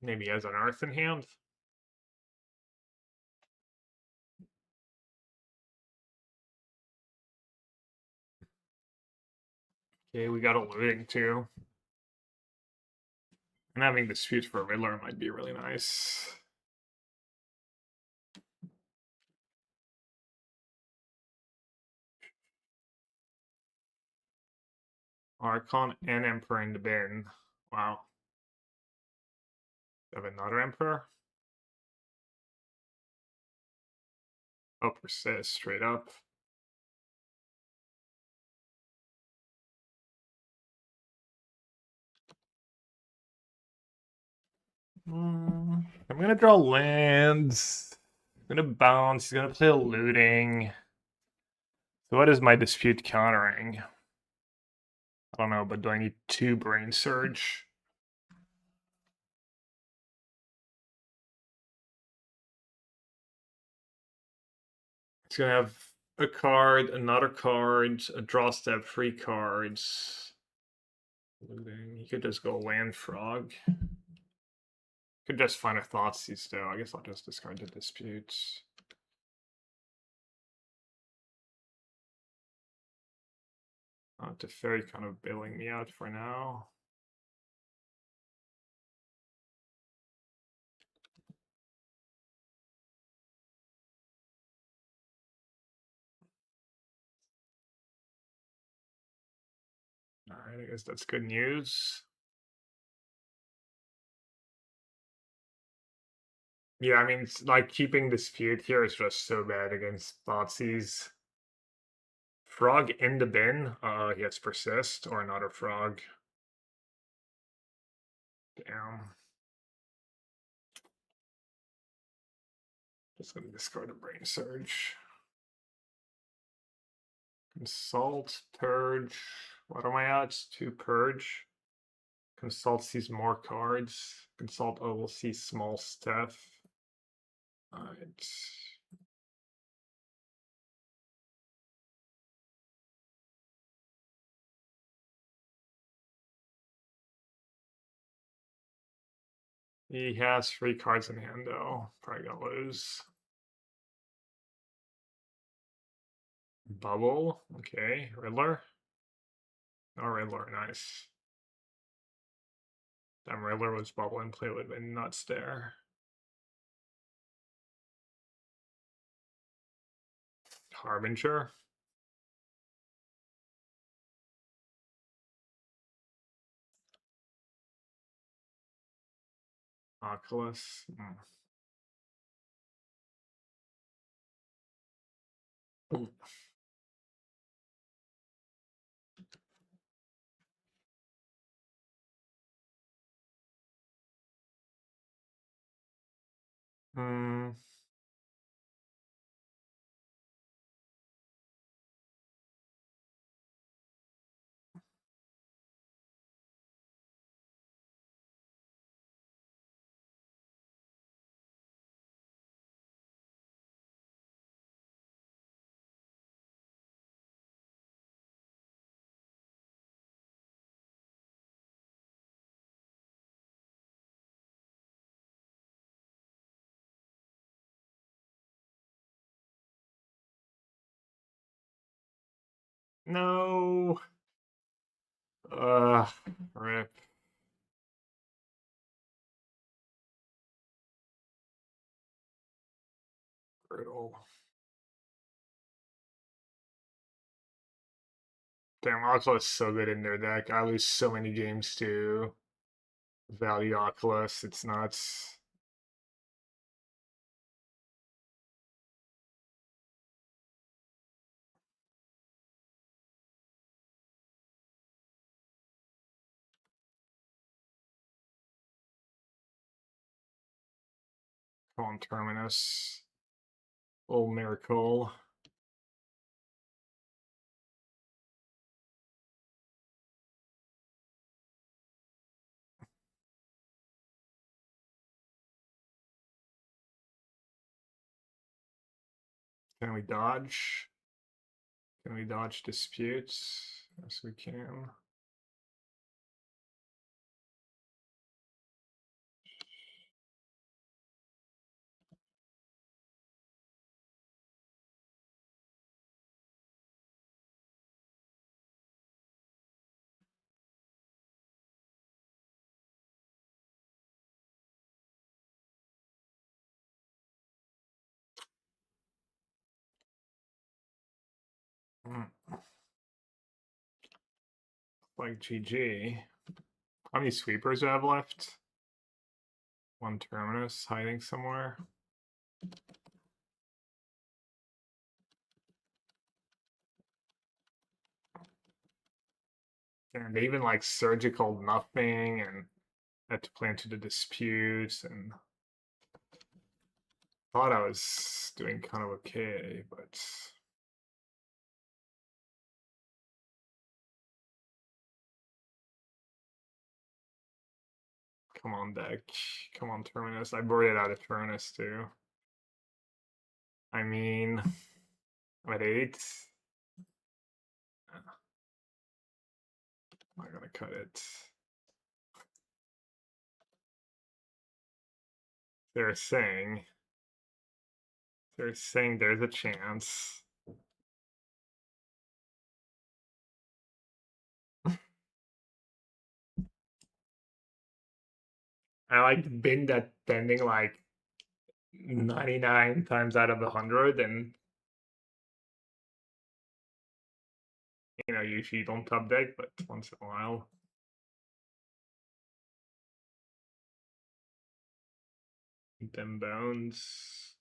Speaker 1: Maybe he has an Earth in hand. Okay, we got a looting too. And having disputes for Riddler might be really nice. Archon and Emperor in the bin. Wow. Have another Emperor? Oh, persist straight up. I'm gonna draw lands. I'm gonna bounce. He's gonna play a looting. So what is my dispute countering? I don't know, but do I need 2 Brain Surge? It's gonna have a card, another card, a draw step, 3 cards. Looting. You could just go land frog. Could just find a Thoughtseize though. I guess I'll just discard the disputes. Teferi kind of bailing me out for now. Alright, I guess that's good news. Yeah, I mean, it's like keeping dispute here is just so bad against Thoughtseize. Frog in the bin. He has persist or another frog. Damn. Just gonna discard a Brain Surge. Consult, purge. What am I at? 2 purge. Consult sees more cards. Consult O will see small stuff. Alright. He has 3 cards in hand though. Probably gonna lose. Bubble. Okay. Riddler. Oh, Riddler. Nice. Damn, Riddler was bubble and play would have been nuts there. Harbinger. Oculus. Hmm. No. Rip. Brutal. Damn, Aquila is so good in their deck. I lose so many games to Value Oculus. It's nuts. Come on, Terminus. Oh, miracle. Can we dodge? Can we dodge disputes? Yes, we can. Like GG. How many sweepers do I have left? One Terminus hiding somewhere. And they even like surgical nothing and had to play into the disputes and thought I was doing kind of okay, but come on deck. Come on Terminus. I boarded out of Terminus too. I mean I'm at 8. I'm not gonna cut it. They're saying there's a chance. I like been that bending like 99 times out of 100 and you know usually don't top deck but once in a while. Them bones.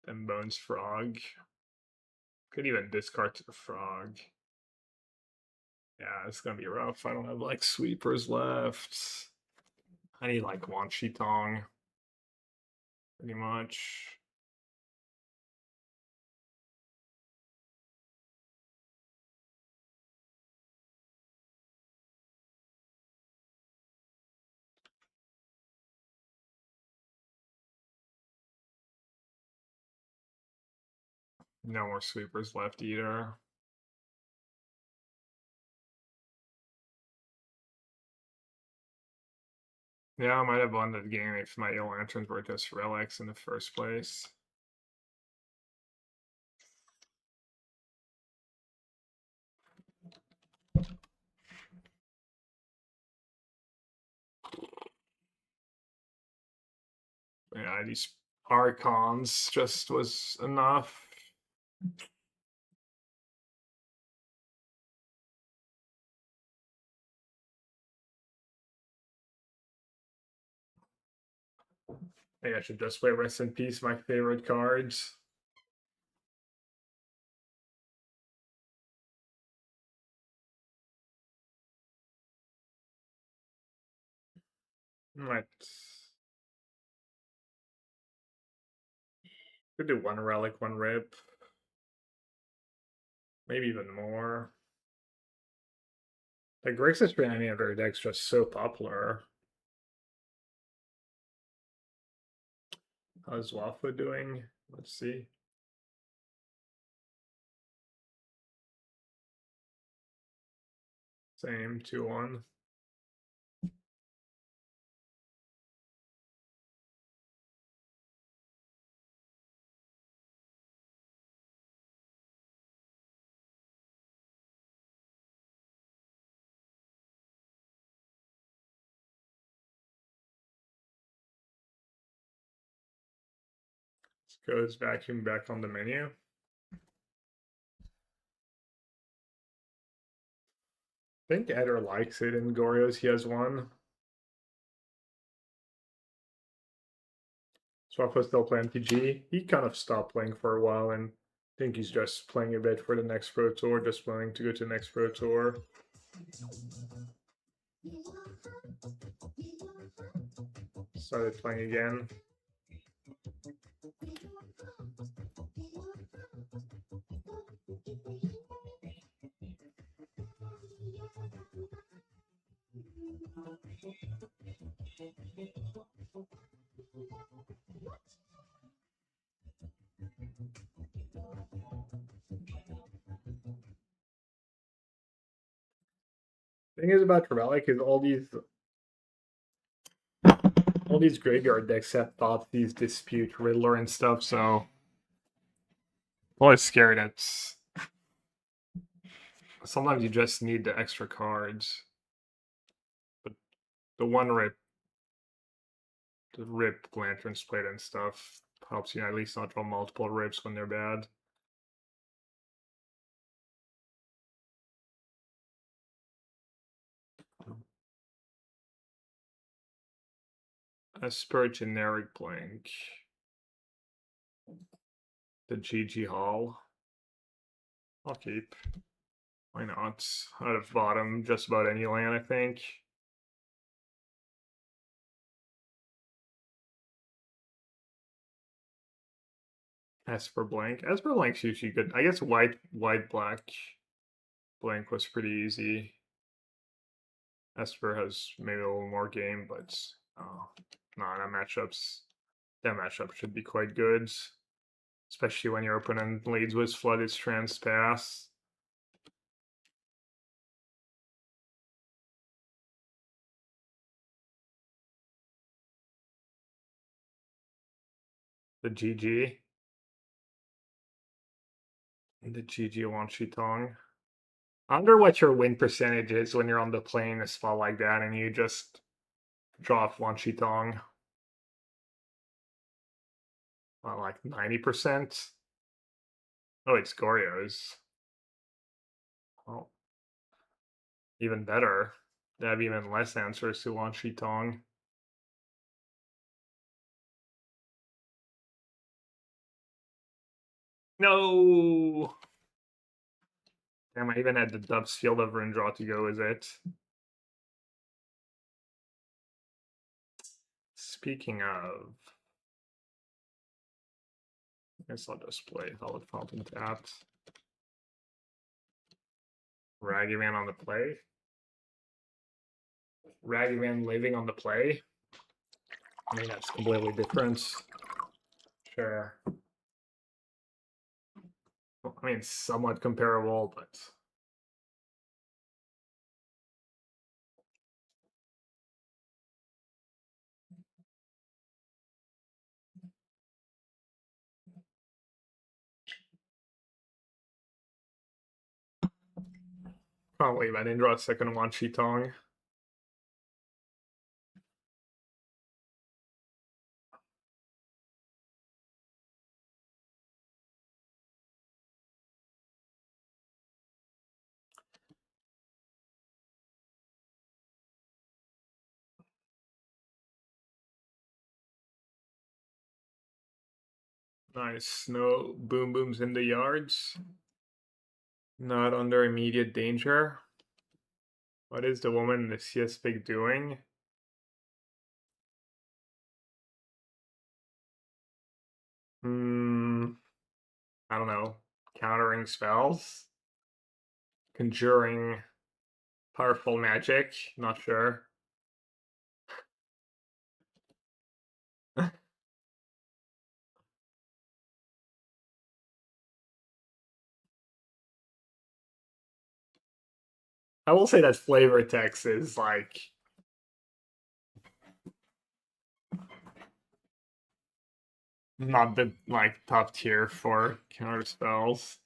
Speaker 1: Them bones frog. Could even discard to the frog. Yeah, it's gonna be rough. I don't have like sweepers left. I need like Wan Shi Tong. Pretty much. No more sweepers left either. Yeah, I might have won the game if my Yellow Lanterns were just relics in the first place. Yeah, these Archons just was enough. Maybe I should just play Rest in Peace, my favorite cards. Might could do one relic, one rip. Maybe even more. Like Grixis for any other deck's just so popular. How's Wafu doing? Let's see. Same 2-1. Goes vacuum back on the menu. I think Eder likes it in Goryo's. He has one. Swaffo still playing TG. He kind of stopped playing for a while, and I think he's just playing a bit for the next Pro Tour, just willing to go to the next Pro Tour. Started playing again. Thing is about Relic is all these graveyard decks have Thoughtseize, Dispute, Riddler, and stuff. So I'm always scared that sometimes you just need the extra cards. But the one rip, the rip Lantern's Plate and stuff helps you at least not draw multiple rips when they're bad. Esper generic blank. The GG Hall. I'll keep. Why not? Out of bottom, just about any land, I think. Esper blank. Esper blank's usually good. I guess white black blank was pretty easy. Esper has maybe a little more game, but that matchup should be quite good. Especially when your opponent leads with Flooded Strands Pass. The GG. The GG Wan Shi Tong. I wonder what your win percentage is when you're on the plane in a spot like that and you just draw off Wan Shi Tong. Well, like 90%. Oh, it's Goryo's. Well, even better. They have even less answers to Wan Shi Tong. No! Damn, I even had the Dubs Field of Ruin draw to go with it. Speaking of, I guess I'll just play Hallowed Fountain tapped. Ragavan on the play. Ragavan living on the play. I mean, that's completely different. Sure. I mean, somewhat comparable, but can't believe I didn't draw a second Wan Shi Tong. Nice. No boom booms in the yards. Not under immediate danger. What is the woman in the CS Pig doing? I don't know. Countering spells? Conjuring powerful magic? Not sure. I will say that flavor text is like not the like top tier for counter spells.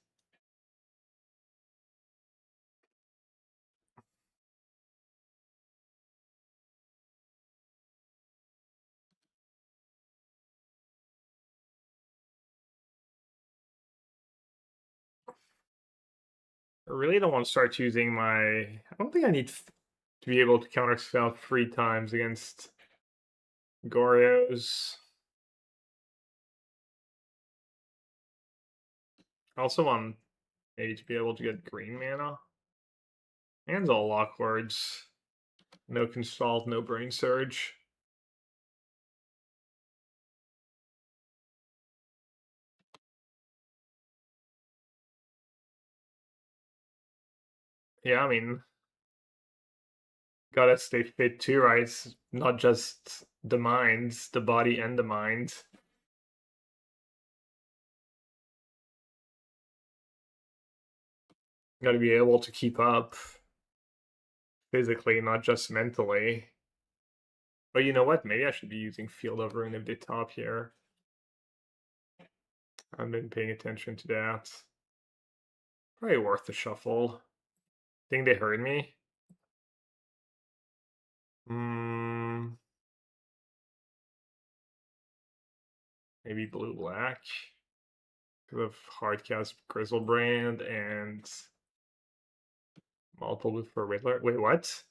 Speaker 1: I really don't want to start using my. I don't think I need to be able to counter spell 3 times against Goryo's. I also want maybe to be able to get green mana. And all lock words. No consult, no brain surge. Yeah, I mean, gotta stay fit too, right? It's not just the mind, the body and the mind. Gotta be able to keep up physically, not just mentally. But you know what? Maybe I should be using Field of Ruin if they top here. I've been paying attention to that. Probably worth the shuffle. Think they heard me? Maybe blue-black. Because of Hardcast Grizzlebrand and multiple blue for Riddler. Wait, what?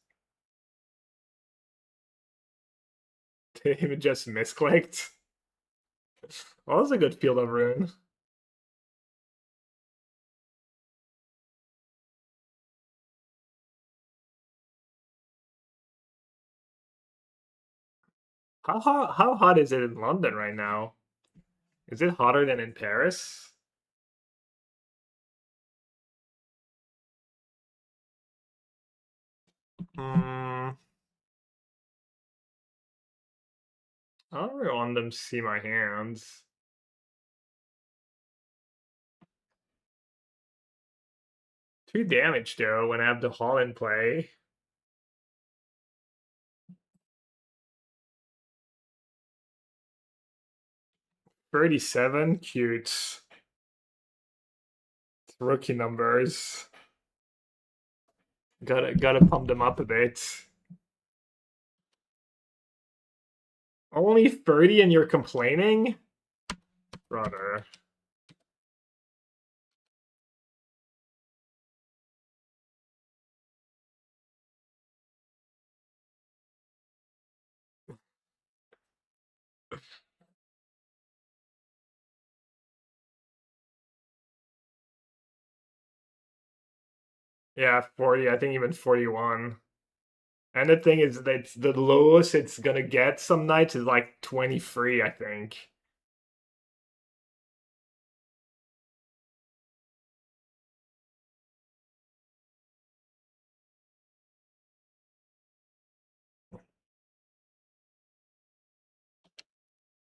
Speaker 1: They even just misclicked? Well, that was a good Field of Ruin. How hot is it in London right now? Is it hotter than in Paris? I don't really want them to see my hands. Two damage though when I have the Hall in play. $37, cute. Rookie numbers. Gotta pump them up a bit. Only 30 and you're complaining? Brother. Yeah, 40, I think even 41. And the thing is that the lowest it's gonna get some nights is like 23, I think.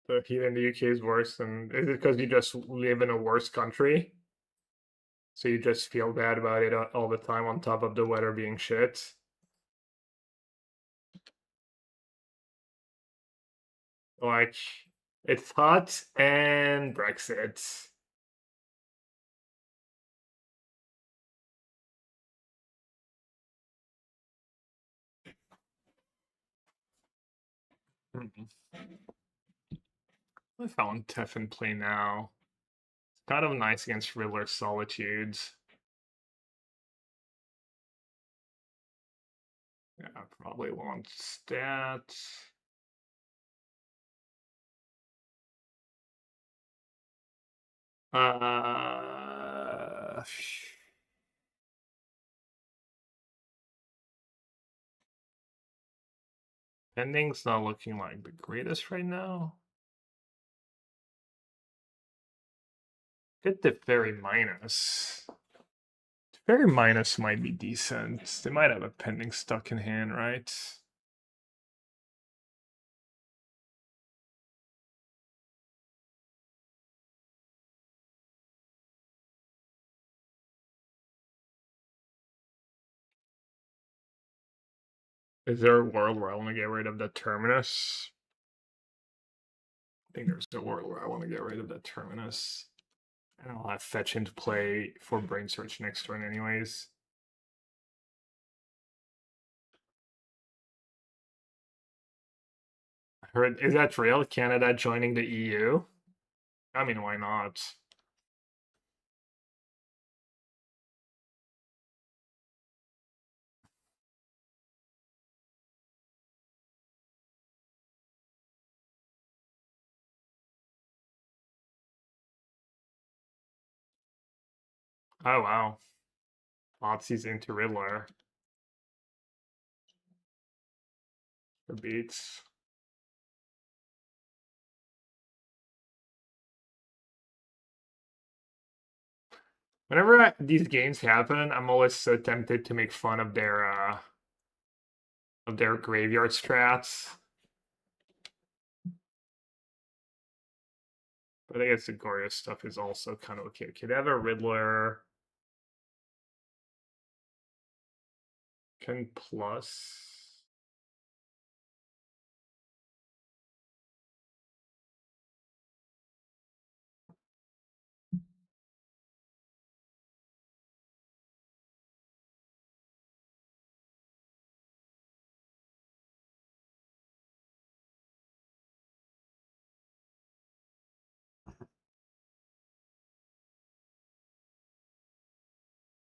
Speaker 1: The heat in the UK is worse than is it because you just live in a worse country? So you just feel bad about it all the time on top of the weather being shit? Like, it's hot and Brexit. I found Tefn play now. Kind of nice against Riddler Solitudes. Yeah, I probably want stat. Uh, Ending's not looking like the greatest right now. Get the Fairy Minus. Fairy Minus might be decent. They might have a pending stuck in hand, right? Is there a world where I want to get rid of the Terminus? I think there's a world where I want to get rid of the Terminus. And I'll have Fetch into play for Brain Search next turn anyways. I heard, is that real? Canada joining the EU? I mean, why not? Oh wow. Otzi's into Riddler. The beats. Whenever these games happen, I'm always so tempted to make fun of their graveyard strats. But I guess the Goria stuff is also kind of okay. Okay, they have a Riddler. Can plus.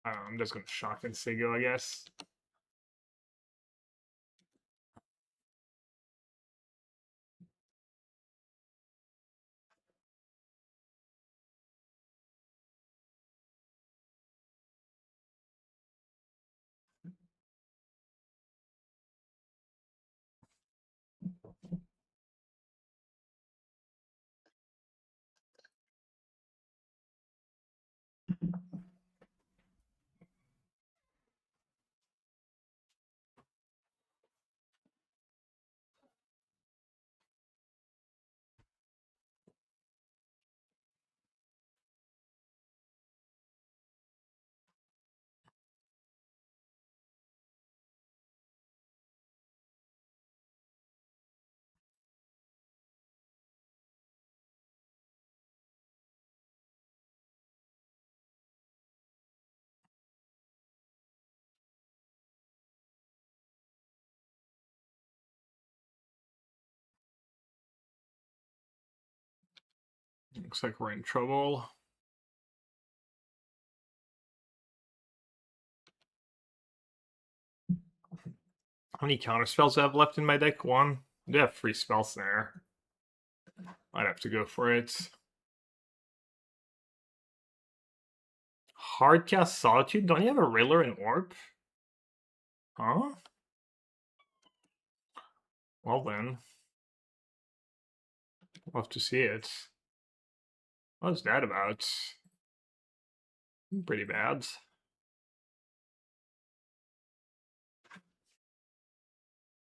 Speaker 1: I'm just gonna shock and Sigo, I guess. Looks like we're in trouble. How many counter spells do I have left in my deck? One. I do have 3 spells there. I'd have to go for it. Hardcast Solitude? Don't you have a Riddler and Orb? Huh? Well then. Love to see it. What's that about? Pretty bad.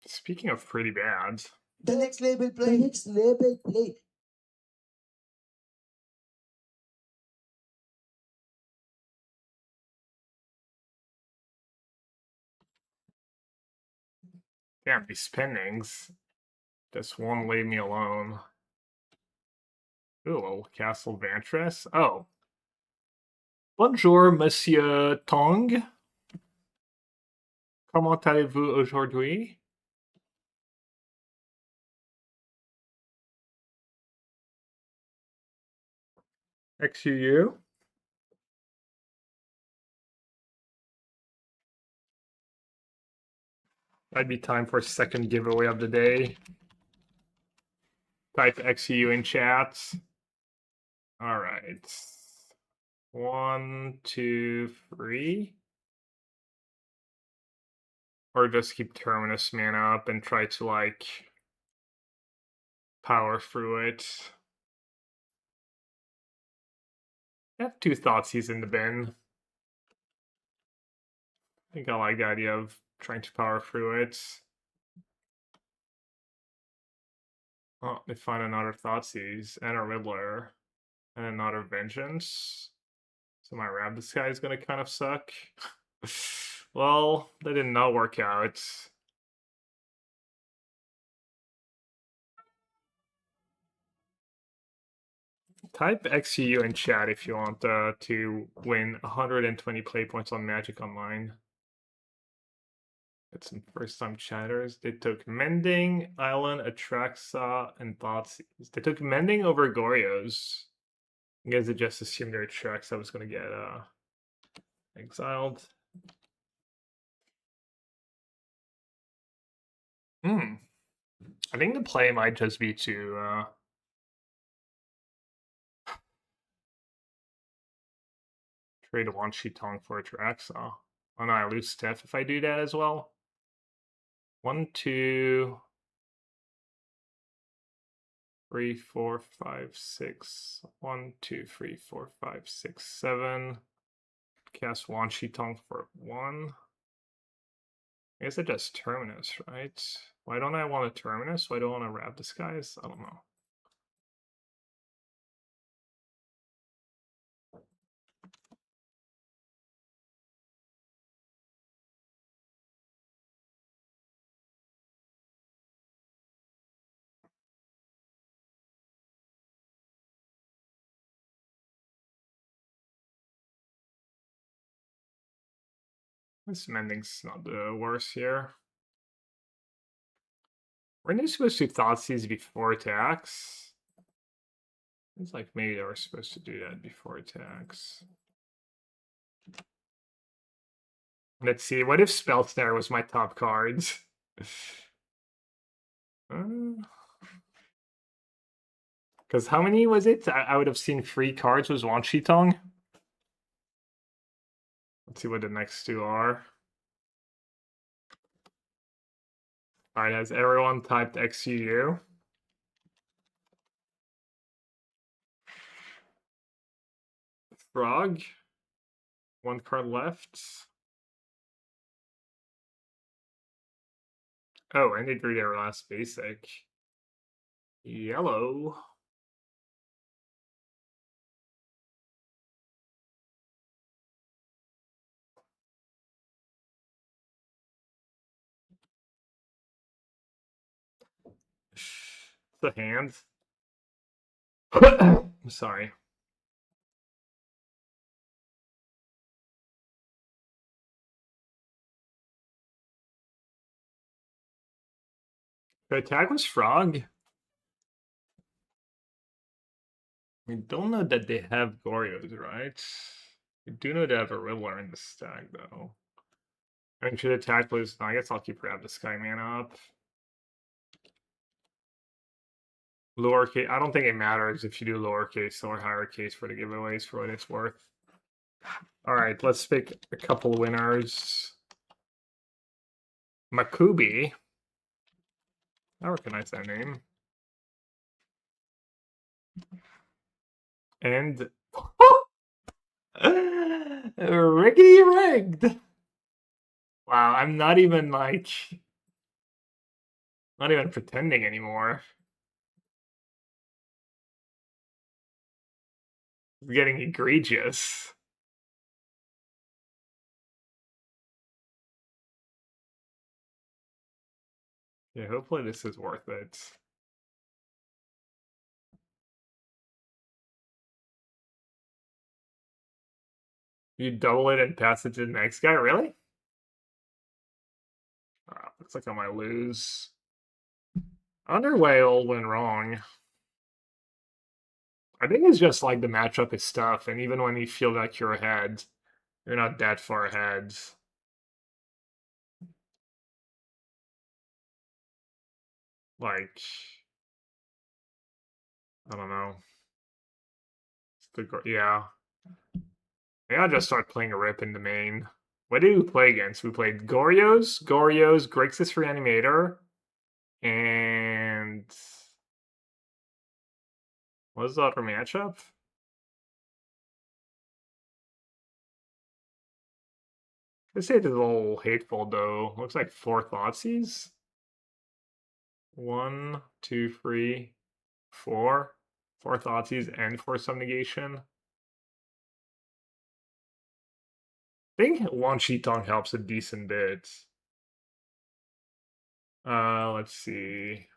Speaker 1: Speaking of pretty bad.
Speaker 6: The next label play. The next label play.
Speaker 1: Damn, these spendings. Just won't leave me alone. Ooh, Castle Vantress. Oh. Bonjour, Monsieur Tong. Comment allez-vous aujourd'hui? XUU? That'd be time for a second giveaway of the day. Type XU in chat. All right. 1, 2, 3. Or just keep Terminus mana up and try to like power through it. I have 2 Thoughtseize in the bin. I think I like the idea of trying to power through it. Oh, they find another Thoughtseize and a Riddler and another Vengeance. So my Rab this guy is gonna kind of suck. Well, that did not work out. Type XU in chat if you want to win 120 play points on Magic Online. Got some first-time chatters. They took Mending, Island, Atraxa, and Thoughtseize. They took Mending over Goryo's. I guess they just assumed their Atraxa was gonna get exiled. I think the play might just be to trade a Wan Shi Tong for a Atraxa. Oh no, I lose Steph if I do that as well. 1, 2, 3, 4, 5, 6. 1, 2, 3, 4, 5, 6, 7. Cast Wan Shi Tong for 1. I guess I just Terminus, right? Why don't I want a Terminus? Why don't I want to Rab Disguise? I don't know. This Mending's not the worst here. Weren't they supposed to Thoughtseize before attacks? It's like maybe they were supposed to do that before attacks. Let's see, what if Spell Snare was my top cards? Because how many was it? I would have seen 3 cards was Wan Shi Tong. Let's see what the next 2 are. Alright, has everyone typed XUU? Frog. 1 card left. Oh, and they drew their last basic. Yellow. The hand. I'm sorry. The attack was Frog. We don't know that they have Goryo's, right? We do know they have a Riddler in the stack, though. I mean, should attack was... I guess I'll keep Rab the Sky Mana up. Lowercase... I don't think it matters if you do lowercase or higher case for the giveaways for what it's worth. Alright, let's pick a couple winners. Makubi. I recognize that name. And Rickety Rigged. Wow, I'm not even like not even pretending anymore. It's getting egregious. Yeah, hopefully this is worth it. You double it and pass it to the next guy, really? Looks like I might lose. Underway all went wrong. I think it's just like the matchup is tough, and even when you feel like you're ahead, you're not that far ahead. Like, I don't know. Yeah. Maybe I'll just start playing a rip in the main. What did we play against? We played Goryo's, Grixis Reanimator, and what was the other matchup? This hate is a little hateful though. Looks like 4 Thoughtseize. 1, 2, 3, 4. 4 Thoughtseize and 4 Subnegation. I think Wan Shi Tong helps a decent bit. Let's see.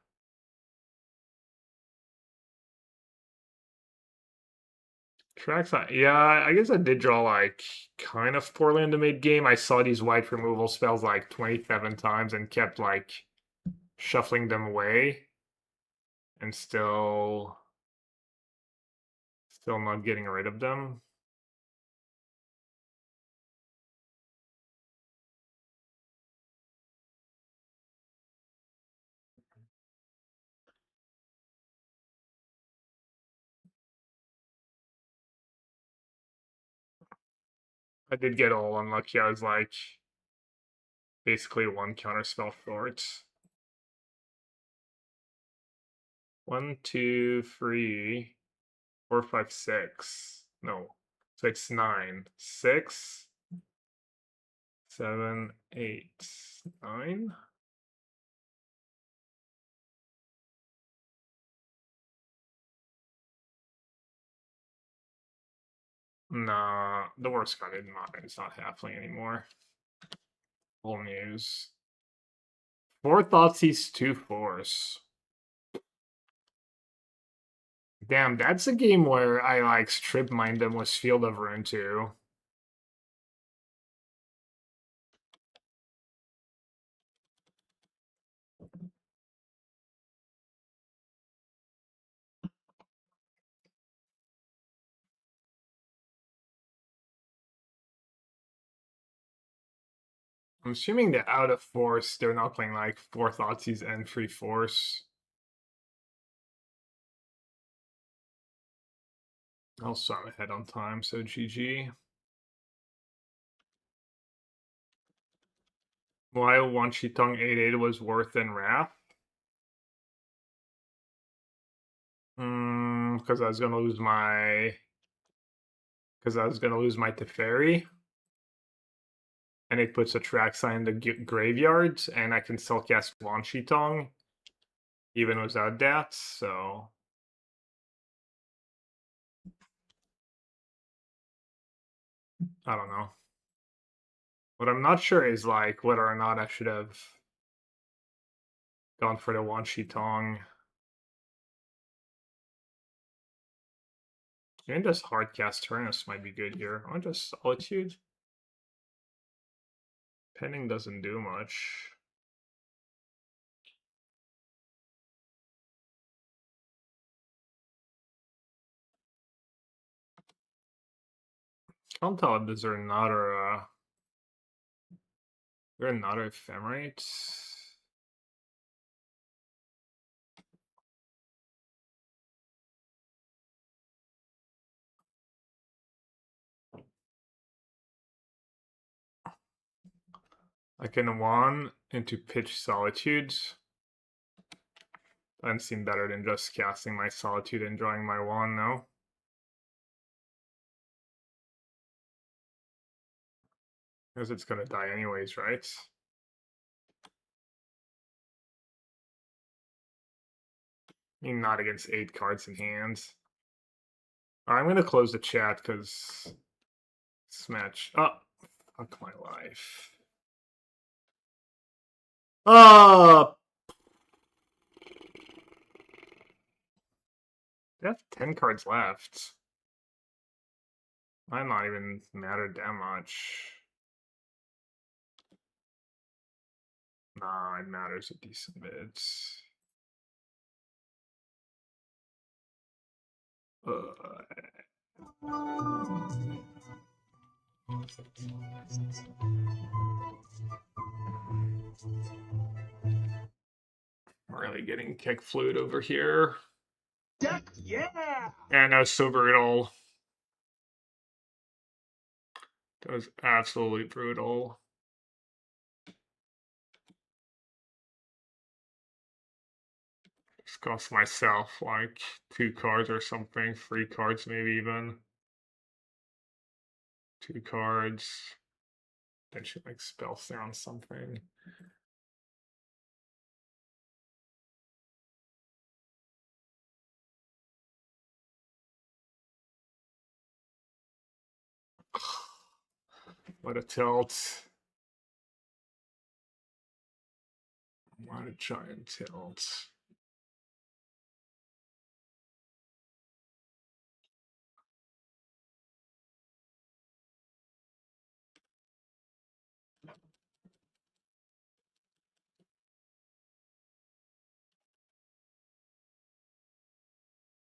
Speaker 1: Tracks, yeah, I guess I did draw like kind of poorly in the mid game. I saw these white removal spells like 27 times and kept like shuffling them away and still not getting rid of them. I did get all unlucky. I was like basically 1 counterspell short. 1, 2, 3, 4, 5, 6. No. So it's 9. 6, 7, 8, 9. Nah, the worst card in mine. It's not halfling anymore. Full news. 4 Thoughtseize, 2 Force. Damn, that's a game where I like strip mine them with Field of Ruin too. I'm assuming that out of Force, they're not playing like 4 Thoughtseize and 3 Force. Also, I'm ahead on time, so GG. Why Wan Shi Tong 8/8 was worse than Wrath? Because I was gonna lose my Teferi. And it puts a track sign in the graveyard, and I can still cast Wan Shi Tong even without that, so I don't know. What I'm not sure is like whether or not I should have gone for the Wan Shi Tong. Even just hardcast Turnus might be good here. Or just Solitude. Penning doesn't do much. Can't tell if these are another they're another Ephemerate. I can Wan into Pitch Solitudes. Doesn't seem better than just casting my Solitude and drawing my Wan now. Because it's gonna die anyways, right? I mean, not against 8 cards in hand. Alright, I'm gonna close the chat because this match. Oh, fuck my life. They have 10 cards left. Might not even matter that much. Nah, it matters a decent bit. I'm really getting kick fluid over here.
Speaker 4: Yeah!
Speaker 1: And that was so brutal. That was absolutely brutal. Just cost myself like 2 cards or something, 3 cards maybe even. 2 cards. Then she like spells down something. What a tilt. What a giant tilt.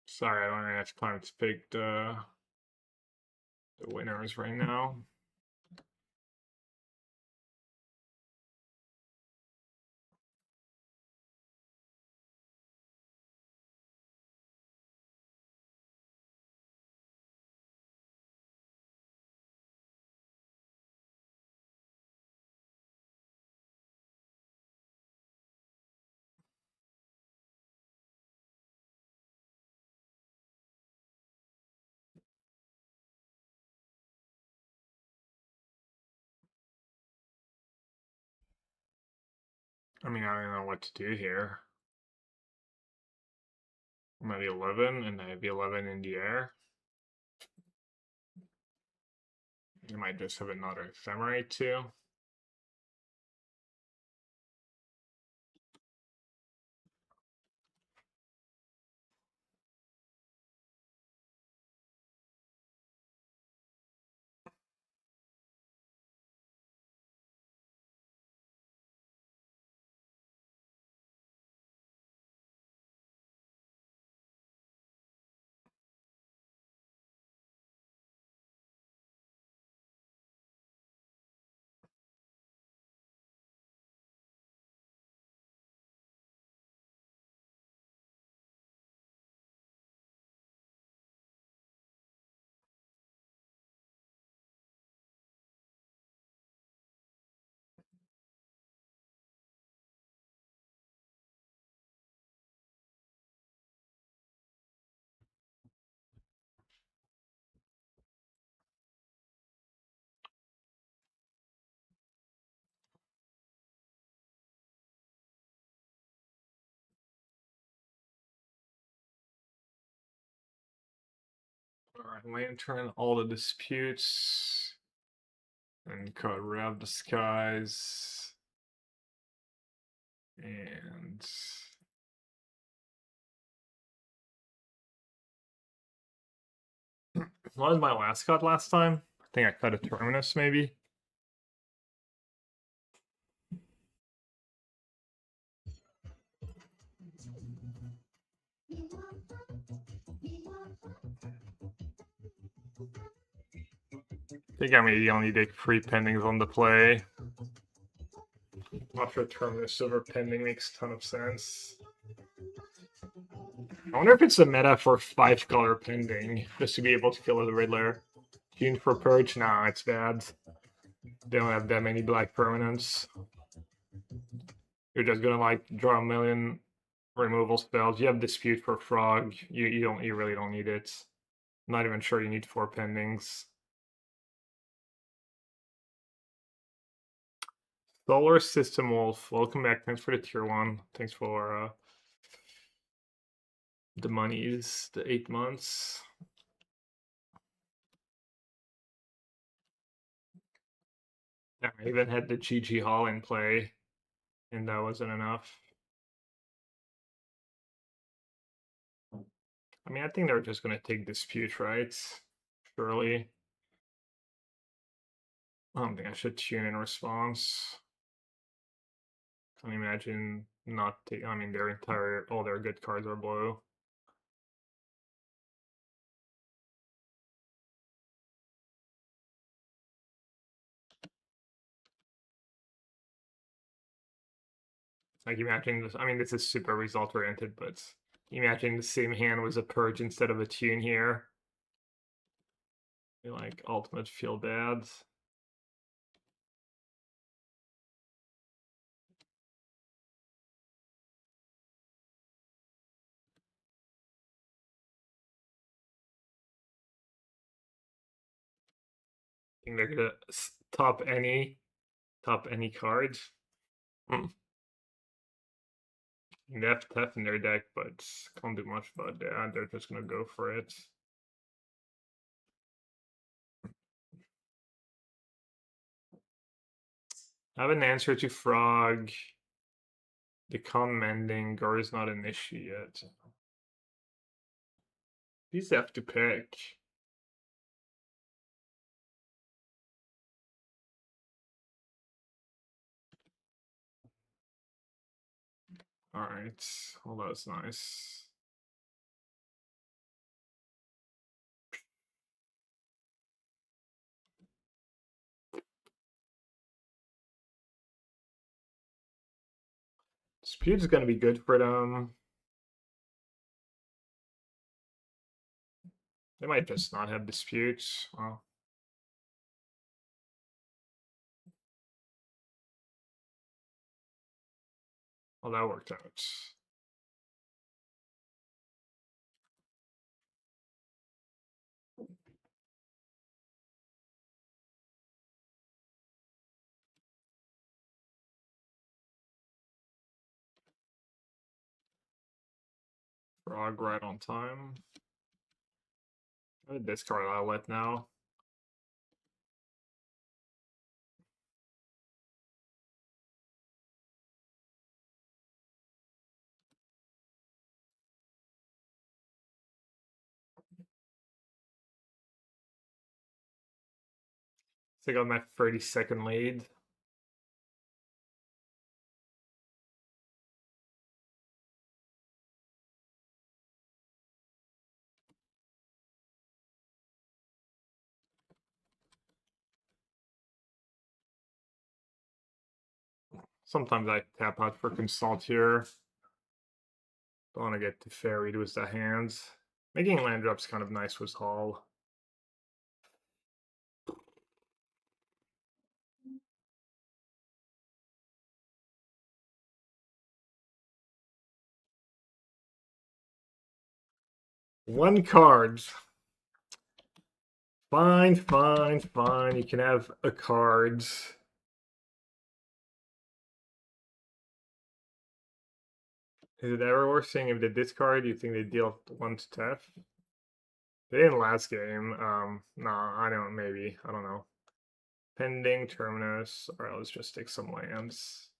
Speaker 1: Sorry, I don't have time to pick the winners right now. I mean, I don't know what to do here. I'm at 11 and I have 11 in the air. I might just have another ephemerate too. Alright, Lantern, all the disputes. And card Rev the Skies. And what was my last card last time? I think I cut a Terminus maybe. I think I maybe only take 3 pendings on the play. Not sure Terminus over pending makes a ton of sense. I wonder if it's a meta for 5-color pending, just to be able to kill the Riddler. Tune for Purge? Nah, it's bad. They don't have that many black permanents. You're just gonna like draw a million removal spells. You have Dispute for Frog. You really don't need it. I'm not even sure you need 4 pendings. Solar System Wolf, welcome back. Thanks for the tier 1. Thanks for the monies, the 8 months. Yeah, I even had the GG Hall in play, and that wasn't enough. I mean, I think they're just gonna take Dispute, right? Surely. I don't think I should tune in response. Can't imagine not take. I mean, all their good cards are blue. Like imagine this. I mean, this is super result oriented, but imagine the same hand was a Purge instead of a tune here. You like ultimate feel bad. I think they're gonna stop any Top any cards. They have Tef in their deck, but can't do much about that. They're just gonna go for it. I have an answer to Frog. The commending Gar is not an issue yet. These have to pick. Alright, well that's nice. Dispute is gonna be good for them. They might just not have disputes. Well. Well, that worked out. Frog right on time. I have a discard outlet now. So I got my 30-second lead. Sometimes I tap out for consult here. Don't want to get too ferried with the hands. Making land drops kind of nice with Hall. One card. Fine, fine, fine. You can have a card. Is it ever worth saying if they discard, you think they deal 1 to Tef? They didn't last game. No, I don't, maybe. I don't know. Pending, Terminus. Alright, let's just take some lands.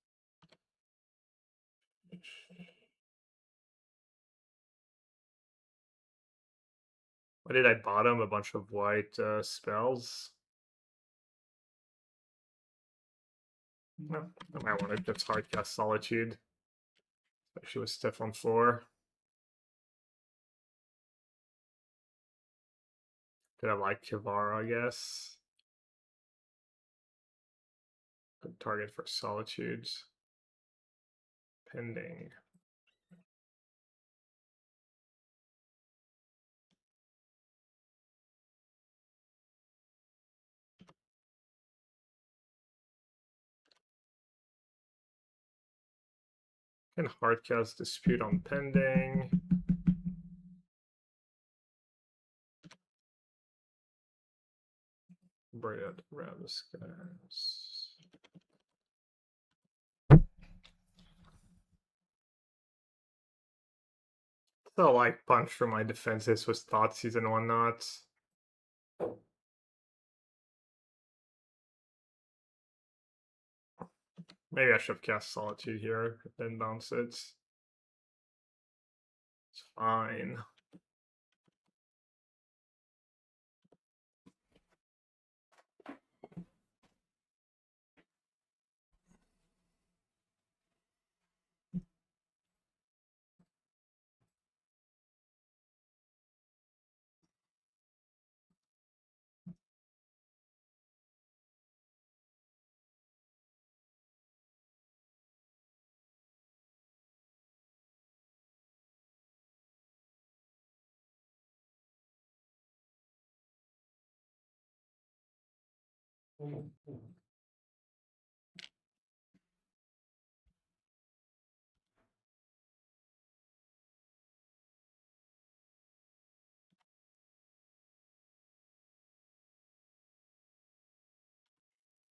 Speaker 1: Why did I bottom a bunch of white spells? No, I might want to just hardcast Solitude. Especially with Stiff on 4. Could have like Kivara, I guess. Good target for Solitudes. Pending. Can hardcast Dispute on Pending. Bring it around the skies. So like punch for my defenses with Thoughtseize and whatnot. Maybe I should have cast Solitude here, then bounce it. It's fine.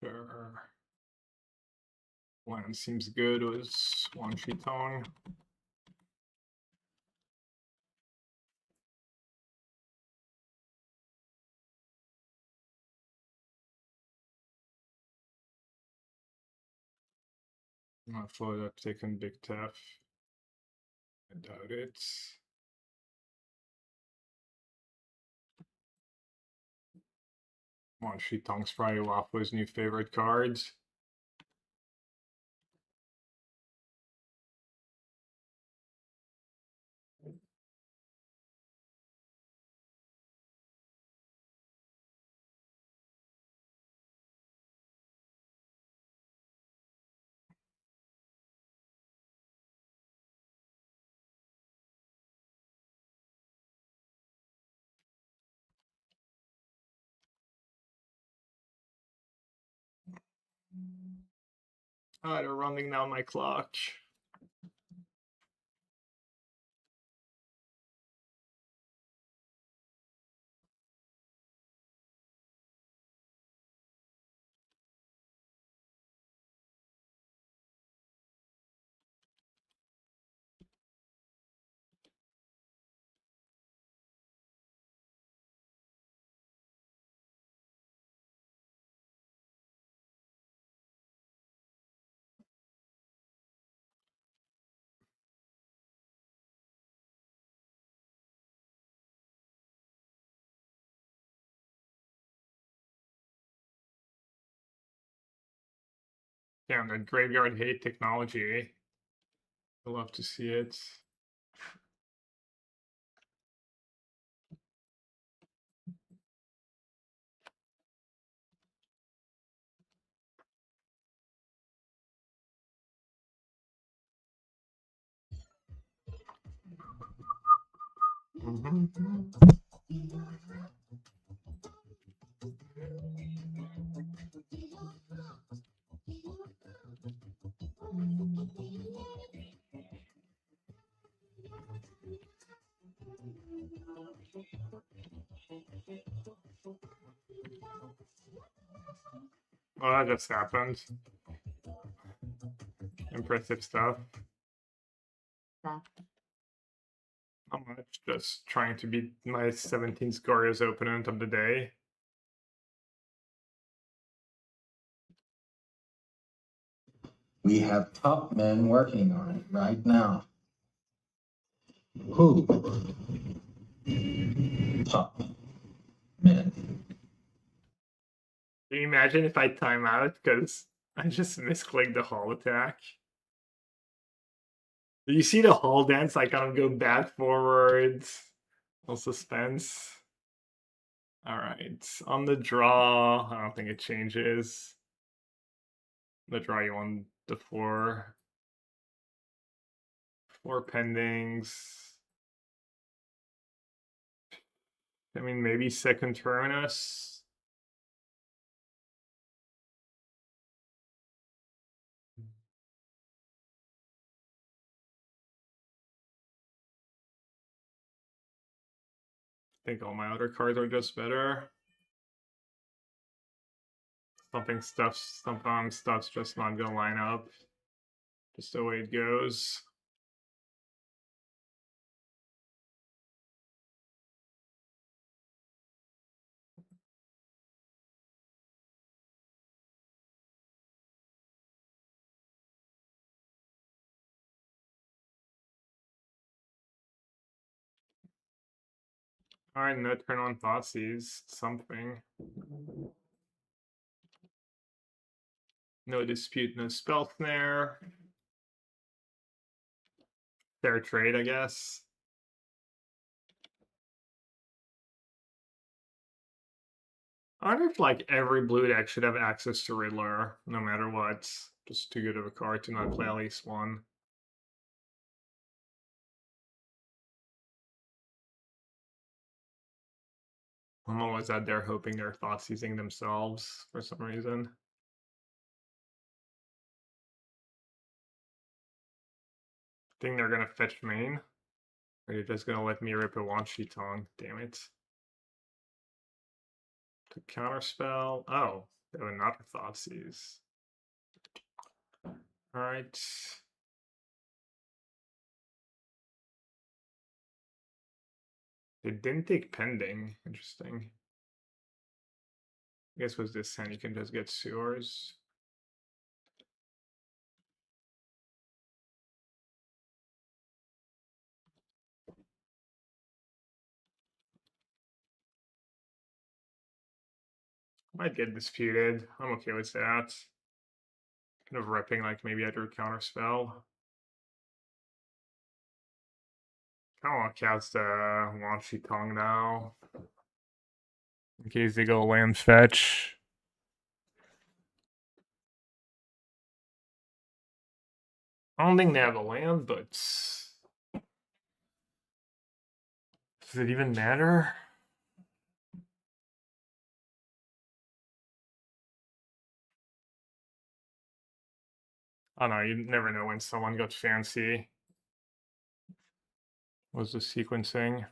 Speaker 1: Sure. Plan seems good with Wan Shi Tong. I thought I've taken Big Tef. I doubt it. Wan Shi Tong's probably Wafu's new favorite cards. Ah, they're running down my clock. Damn, the graveyard hate technology. I love to see it. Well, that just happened. Impressive stuff.
Speaker 2: That.
Speaker 1: Not much, just trying to beat my 17 Scoria's opponent of the day.
Speaker 3: We have top men working on it right now. Who? Top men.
Speaker 1: Can you imagine if I time out because I just misclicked the hall attack? Do you see the hall dance? I kind of go back, forwards. No suspense. Alright, on the draw, I don't think it changes. The draw you on the four pendings. I mean, maybe second Tyrannus. I think all my other cards are just better. Sometimes stuff's just not gonna line up. Just the way it goes. Alright, no turn on Thoughtseize. Something. No dispute, no spell snare. Fair trade, I guess. I wonder if like every blue deck should have access to Riddler, no matter what. Just too good of a card to not play at least one. I'm always out there hoping they're Thoughtseizing themselves for some reason. Think they're gonna fetch main? Or you're just gonna let me rip a Wan Shi Tong? Damn it. To counterspell. Oh, they have another Thoughtseize. All right. It didn't take pending. Interesting. I guess with this hand you can just get sewers. Might get disputed. I'm okay with that. Kind of repping like maybe I drew counter spell. Kind of want to cast Wan Shi Tong now. In case they go land fetch. I don't think they have a land, but does it even matter? I don't know, you never know when someone got fancy. Was the sequencing?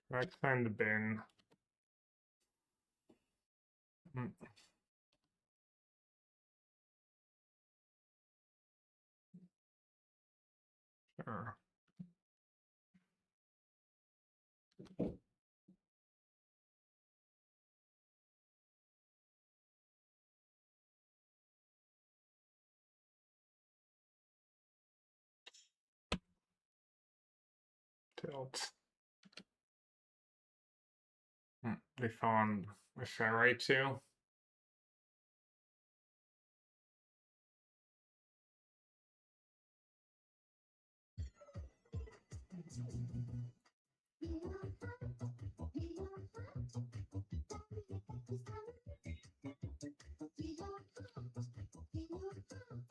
Speaker 1: Right time the bin. Hmm. Sure. Tilt. They found a ferrite too.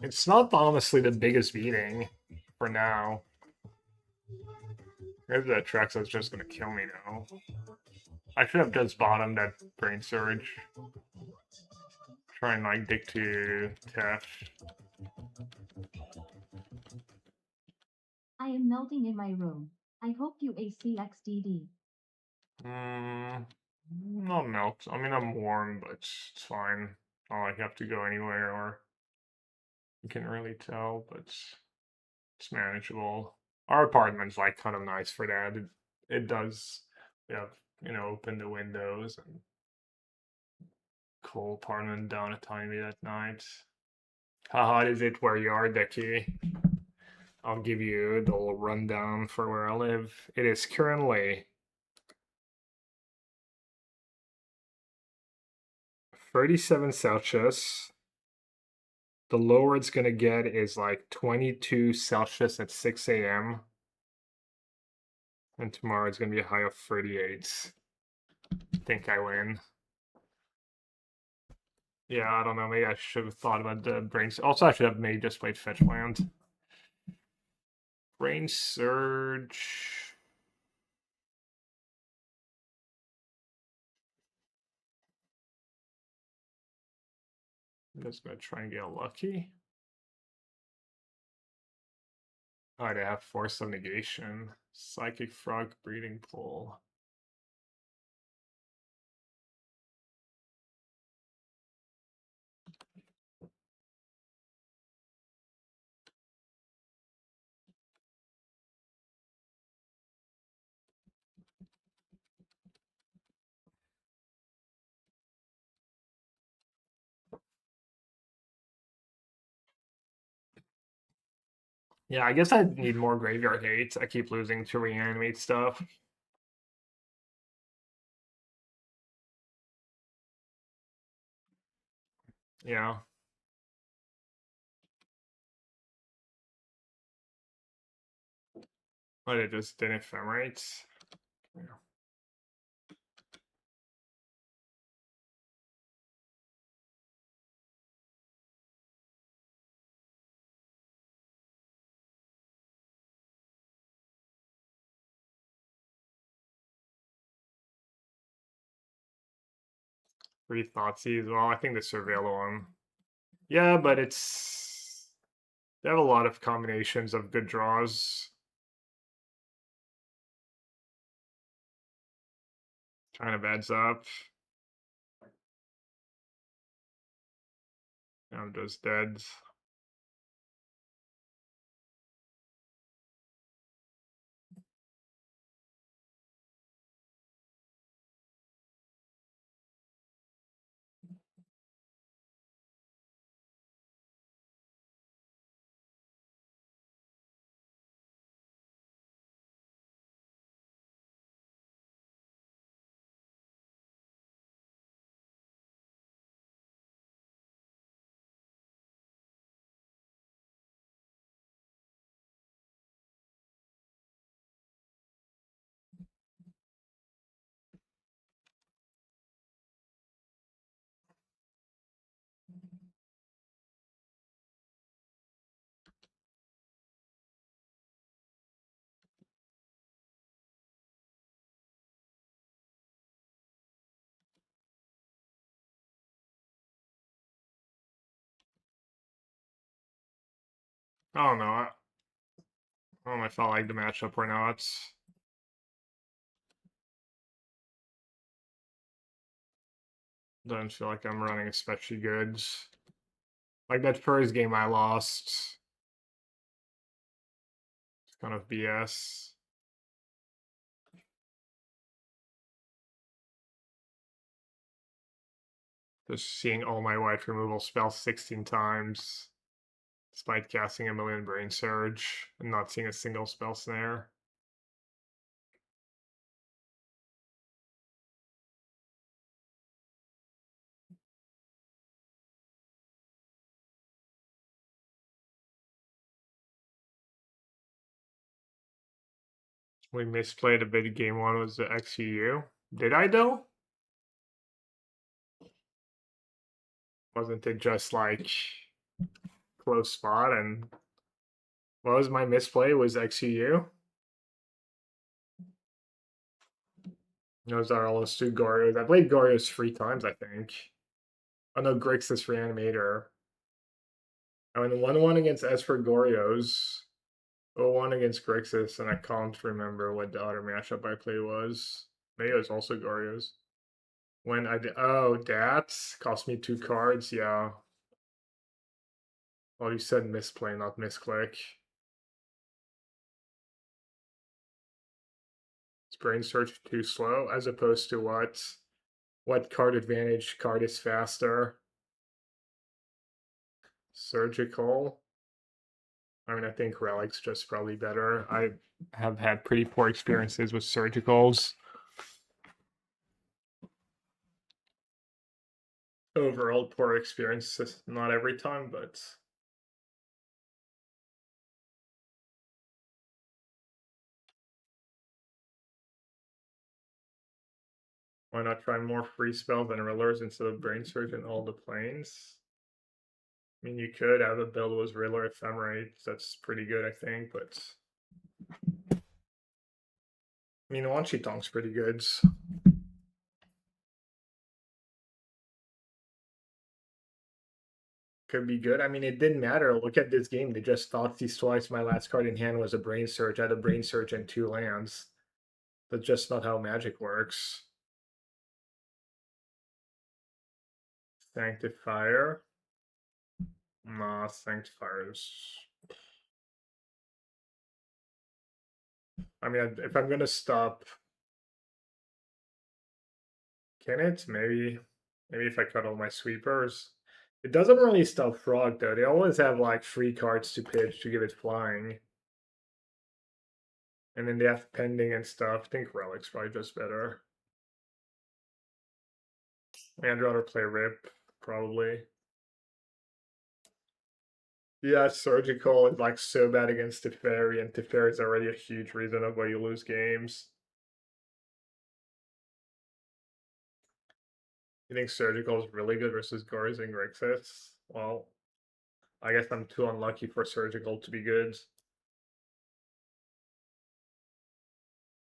Speaker 1: It's not honestly the biggest beating for now. Maybe that Traxa's just gonna kill me now. I should have just bottomed that Brain Surge. Try and like dig to Tef.
Speaker 2: I am melting in my room. I hope you ACXDD.
Speaker 1: Not melt. I mean, I'm warm, but it's fine. Not like I have to go anywhere or you can really tell, but it's manageable. Our apartment's like kind of nice for that. It does, we have, open the windows and cool apartment down a tiny bit at night. How hot is it where you are, Decky? I'll give you the little rundown for where I live. It is currently 37 Celsius. The lower it's gonna get is like 22 Celsius at 6 a.m. And tomorrow it's gonna be a high of 38. I think I win. Yeah, I don't know. Maybe I should have thought about the brains. Also, I should have maybe just played fetch land. Brain surge. I'm just gonna try and get lucky. Oh, they have Force of Negation. Psychic Frog Breeding Pool. Yeah, I guess I need more graveyard hate. I keep losing to reanimate stuff. Yeah. But it just didn't ephemerate. Yeah. Three Thoughtseize. Well, I think the Surveil one. Yeah, but it's they have a lot of combinations of good draws. Kind of adds up. I'm just dead. I don't know. I don't know if I like the matchup or not. Don't feel like I'm running especially good. Like that first game I lost. It's kind of BS. Just seeing all my white removal spells 16 times, despite casting a million Brain Surge and not seeing a single spell snare. We misplayed a bit. Game one was the XUU. Did I though? Wasn't it just like close spot? And what was my misplay? Was XUU? Those are all those two Gorios. I played Gorios 3 times, I think. Oh no, Grixis Reanimator. I went 1-1 against Esper Gorios. 0-1 against Grixis, and I can't remember what the other matchup I played was. Maybe it was also Gorios. When I did, oh, that cost me 2 cards, yeah. Well, you said misplay, not misclick. Is Brain Search too slow, as opposed to what? What card advantage card is faster? Surgical. I mean, I think Relic's just probably better. I have had pretty poor experiences with surgicals. Overall, poor experiences, not every time, but why not try more free spells and Rillers instead of Brain Surge in all the planes? I mean, you could have a build with Riller Ephemerate. That's pretty good, I think, but I mean, Wan Shi Tong's pretty good. Could be good. I mean, it didn't matter. Look at this game. They just thought these twice. My last card in hand was a Brain Surge. I had a Brain Surge and 2 lands. That's just not how Magic works. Sanctifier. Nah, Sanctifiers. I mean, if I'm gonna stop, can it? Maybe if I cut all my sweepers. It doesn't really stop Frog though. They always have like 3 cards to pitch to give it flying. And then they have pending and stuff. I think Relic's probably just better. I'd rather play Rip, probably. Yeah, Surgical is like so bad against Teferi, and Teferi is already a huge reason of why you lose games. You think Surgical is really good versus Gorios and Grixis? Well, I guess I'm too unlucky for Surgical to be good.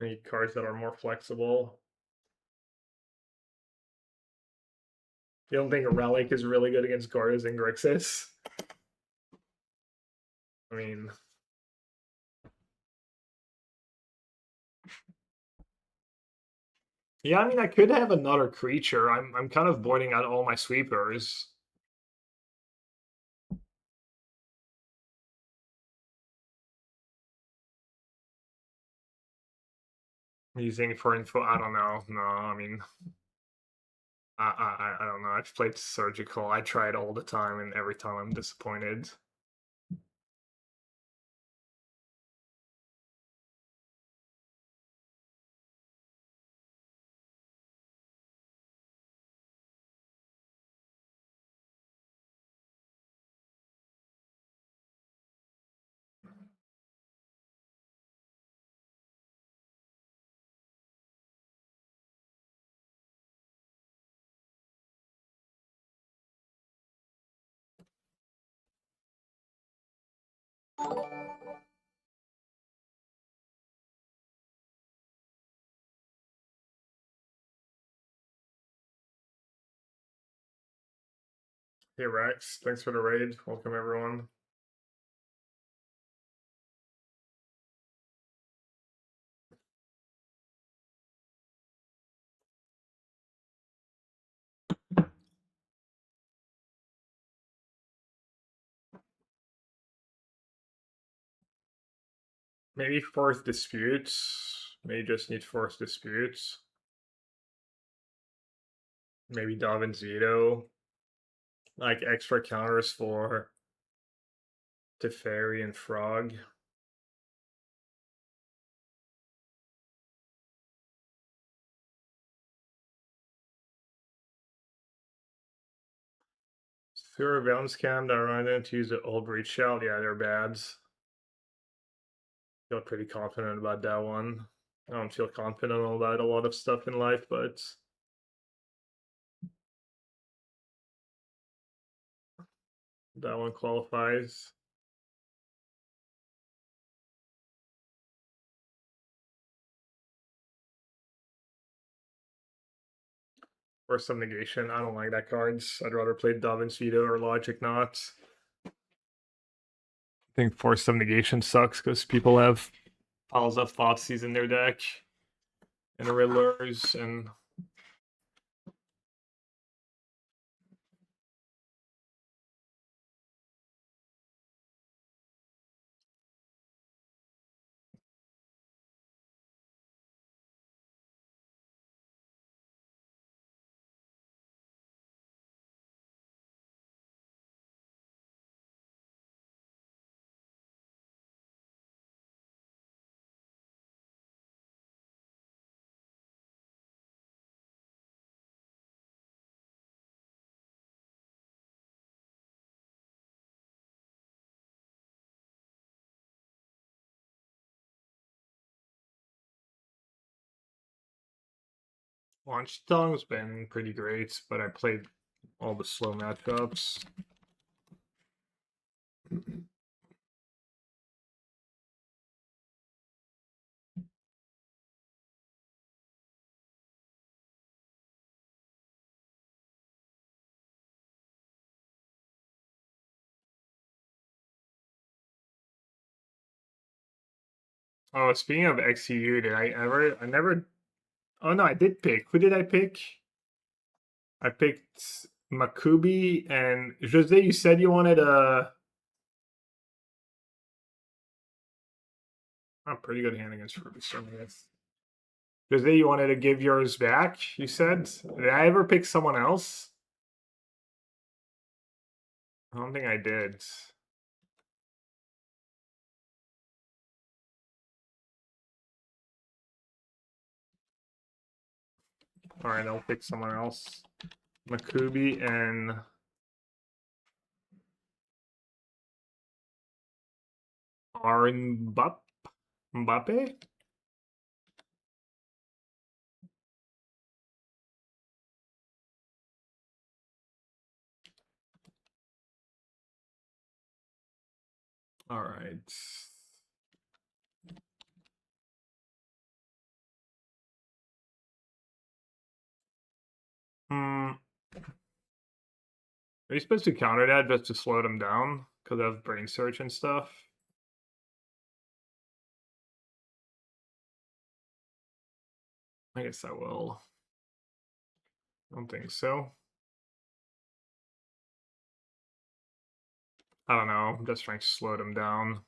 Speaker 1: I need cards that are more flexible. You don't think Relic is really good against Gardas and Grixis? I mean, yeah, I mean, I could have another creature. I'm kind of voiding out all my sweepers. Using for info, I don't know. No, I mean, I don't know. I've played Surgical. I try it all the time, and every time I'm disappointed. Hey Rex, thanks for the raid. Welcome everyone. Maybe Force Disputes. Maybe just need Force Disputes. Maybe Dovin's Veto. Like extra counters for Teferi and Frog. Through a Realms Cam that run into use the old Breach Shout. Yeah, they're bads. Feel pretty confident about that one. I don't feel confident about a lot of stuff in life, but that one qualifies. Force of Negation. I don't like that cards. I'd rather play Dovin's Veto or Logic Knot. I think Force of Negation sucks because people have piles of Thoughtseize in their deck and Riddlers and Launch Tongue's been pretty great, but I played all the slow matchups. Oh, speaking of XCU, did I ever? I never. Oh no, I did pick. Who did I pick? I picked Makubi and Jose. You said you wanted a. Oh, pretty good hand against Ferguson, I guess. Jose, you wanted to give yours back. You said. Did I ever pick someone else? I don't think I did. All right, I'll pick someone else. Makubi and Aaron Mbappe. All right. Hmm. Are you supposed to counter that just to slow them down? Because I have brain search and stuff. I guess I will. Don't think so. I don't know. I'm just trying to slow them down.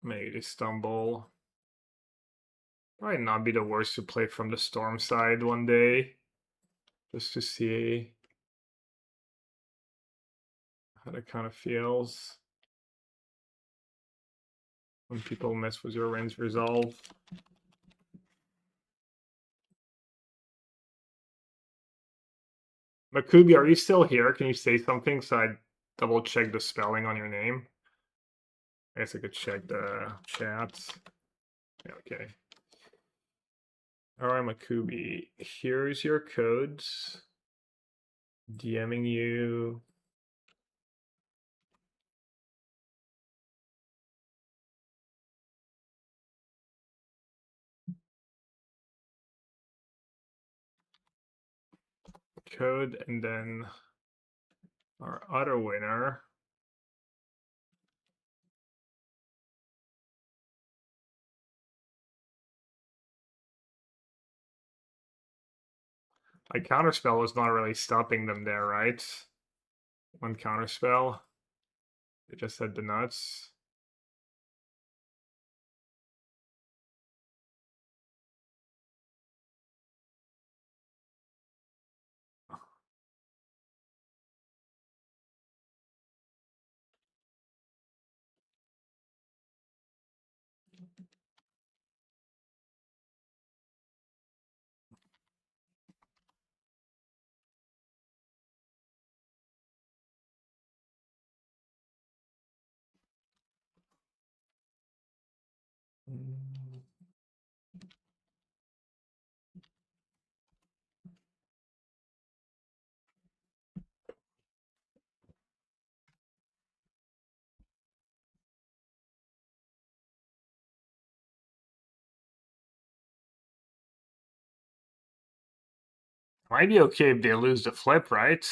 Speaker 1: Maybe they stumble. Might not be the worst to play from the storm side one day. Just to see how that kind of feels. When people mess with your Rain's Resolve. Makubi, are you still here? Can you say something so I double check the spelling on your name? I guess I could check the chat. Yeah, okay. Alright, Makubi. Here's your codes. DMing you. Code, and then our other winner. My counterspell is not really stopping them there, right? One counterspell. They just had the nuts. Might be okay if they lose the flip, right?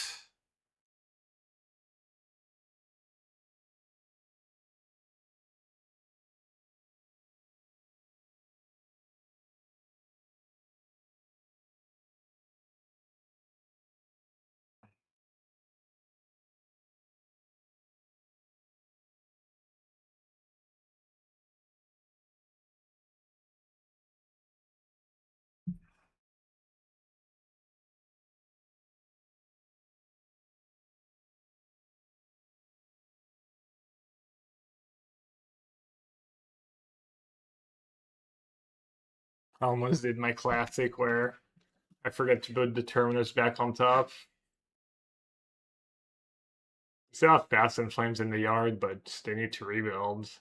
Speaker 1: I almost did my classic where I forget to put the terminus back on top. Still have Fast and Flames in the yard, but they need to rebuild.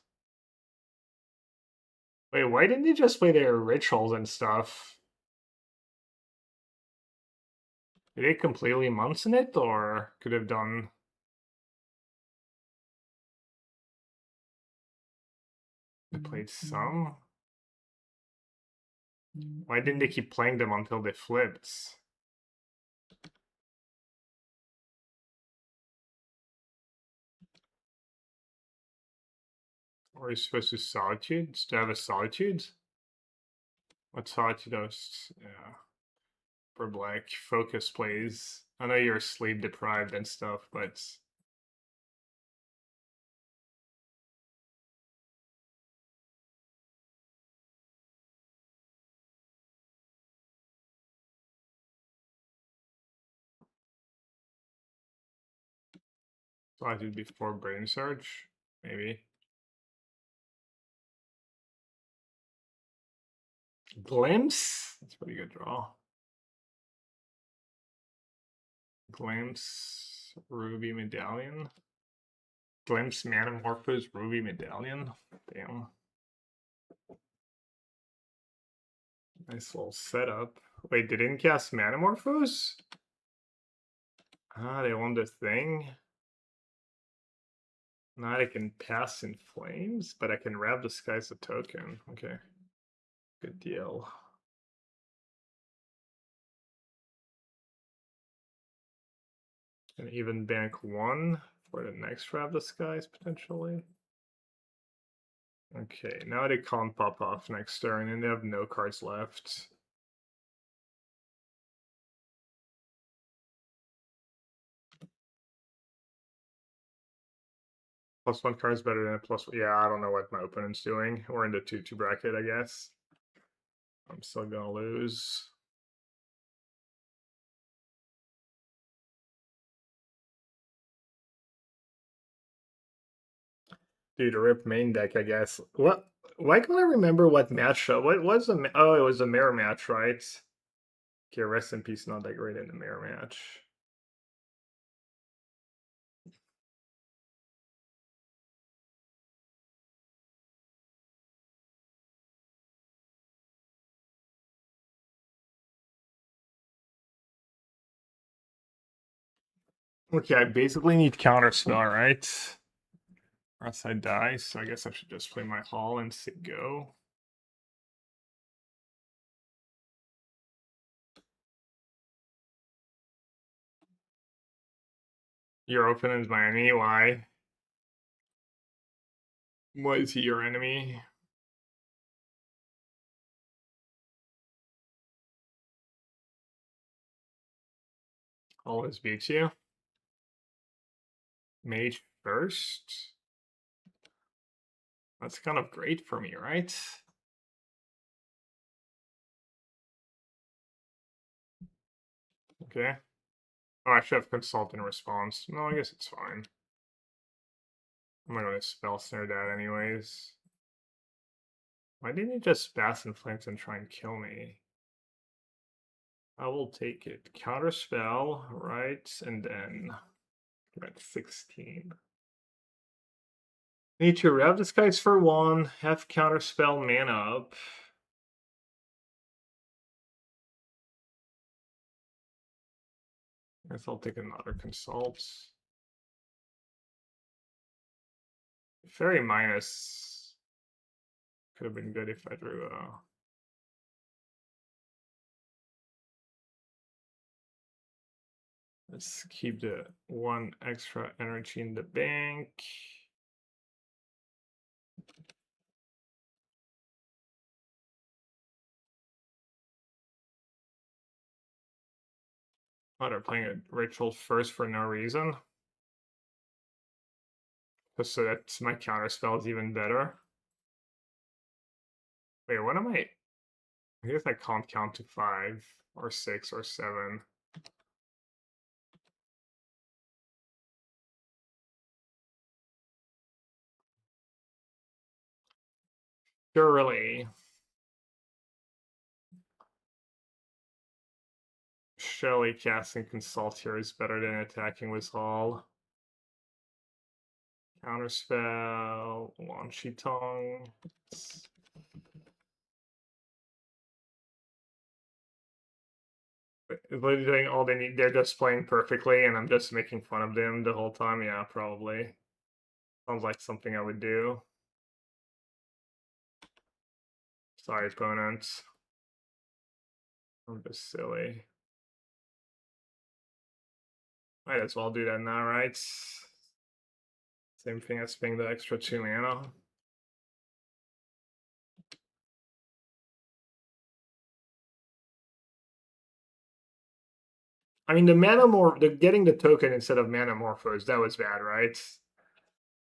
Speaker 1: Wait, why didn't they just play their rituals and stuff? Did they completely Munson it, or could have done... They played some? Why didn't they keep playing them until they flipped? Or are you supposed to Solitude? Do you have a Solitude? What Solitude host? Yeah. For black, focus plays. I know you're sleep deprived and stuff, but... Solitude before Brain Surge? Maybe. Glimpse? That's a pretty good draw. Glimpse, Ruby Medallion. Glimpse, Manamorphose, Ruby Medallion. Damn. Nice little setup. Wait, they didn't cast Manamorphose? Ah, they won the thing? Now I can pass in flames, but I can Wrath Disguise a token. Okay. Good deal. And even bank 1 for the next Wrath Disguise, potentially. Okay, now they can't pop off next turn, and they have no cards left. +1 card is better than a +1. Yeah, I don't know what my opponent's doing. We're in the 2-2 bracket, I guess. I'm still gonna lose. Dude, rip main deck, I guess. What? Why can't I remember what match? What was the? Oh, it was a mirror match, right? Okay, rest in peace. Not that great in the mirror match. Okay, I basically need counterspell, right? Or else I die. So I guess I should just play my Hall and say go. Your opponent is my enemy. Why? Why is he your enemy? Always beats you. Mage first. That's kind of great for me, right? Okay. Oh, I should have consult in response. No, I guess it's fine. I'm not gonna spell snare that anyways. Why didn't he just Bass and Flames and try and kill me? I will take it. Counterspell, right? And then we're at 16. Need to Wrath Disguise for 1, have Counterspell mana up. Guess I'll take another consult. Fairy minus could have been good if I drew a. Let's keep the 1 extra energy in the bank. Oh, they're playing a ritual first for no reason. Just so that my counterspell is even better. Wait, what am I? I guess I can't count to 5 or 6 or 7. Surely. Surely casting Consult here is better than attacking with Hall. Counterspell, Launchy Tongue. They're doing all they need. They're just playing perfectly, and I'm just making fun of them the whole time. Yeah, probably. Sounds like something I would do. Sorry, opponents. I'm just silly. Might as well do that now, right? Same thing as paying the extra 2 mana. I mean, the getting the token instead of Manamorphose, that was bad, right?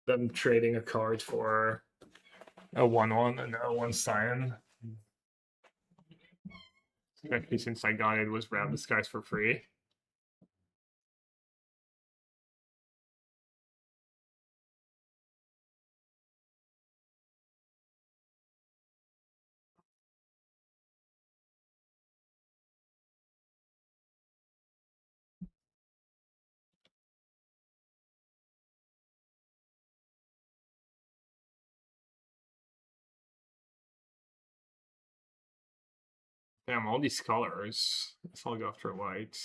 Speaker 1: Them trading a card for a 1/1 and a 1 Cyan. Especially since I got it was Wrath Disguise for free. Damn, all these colors. Guess I'll go after white.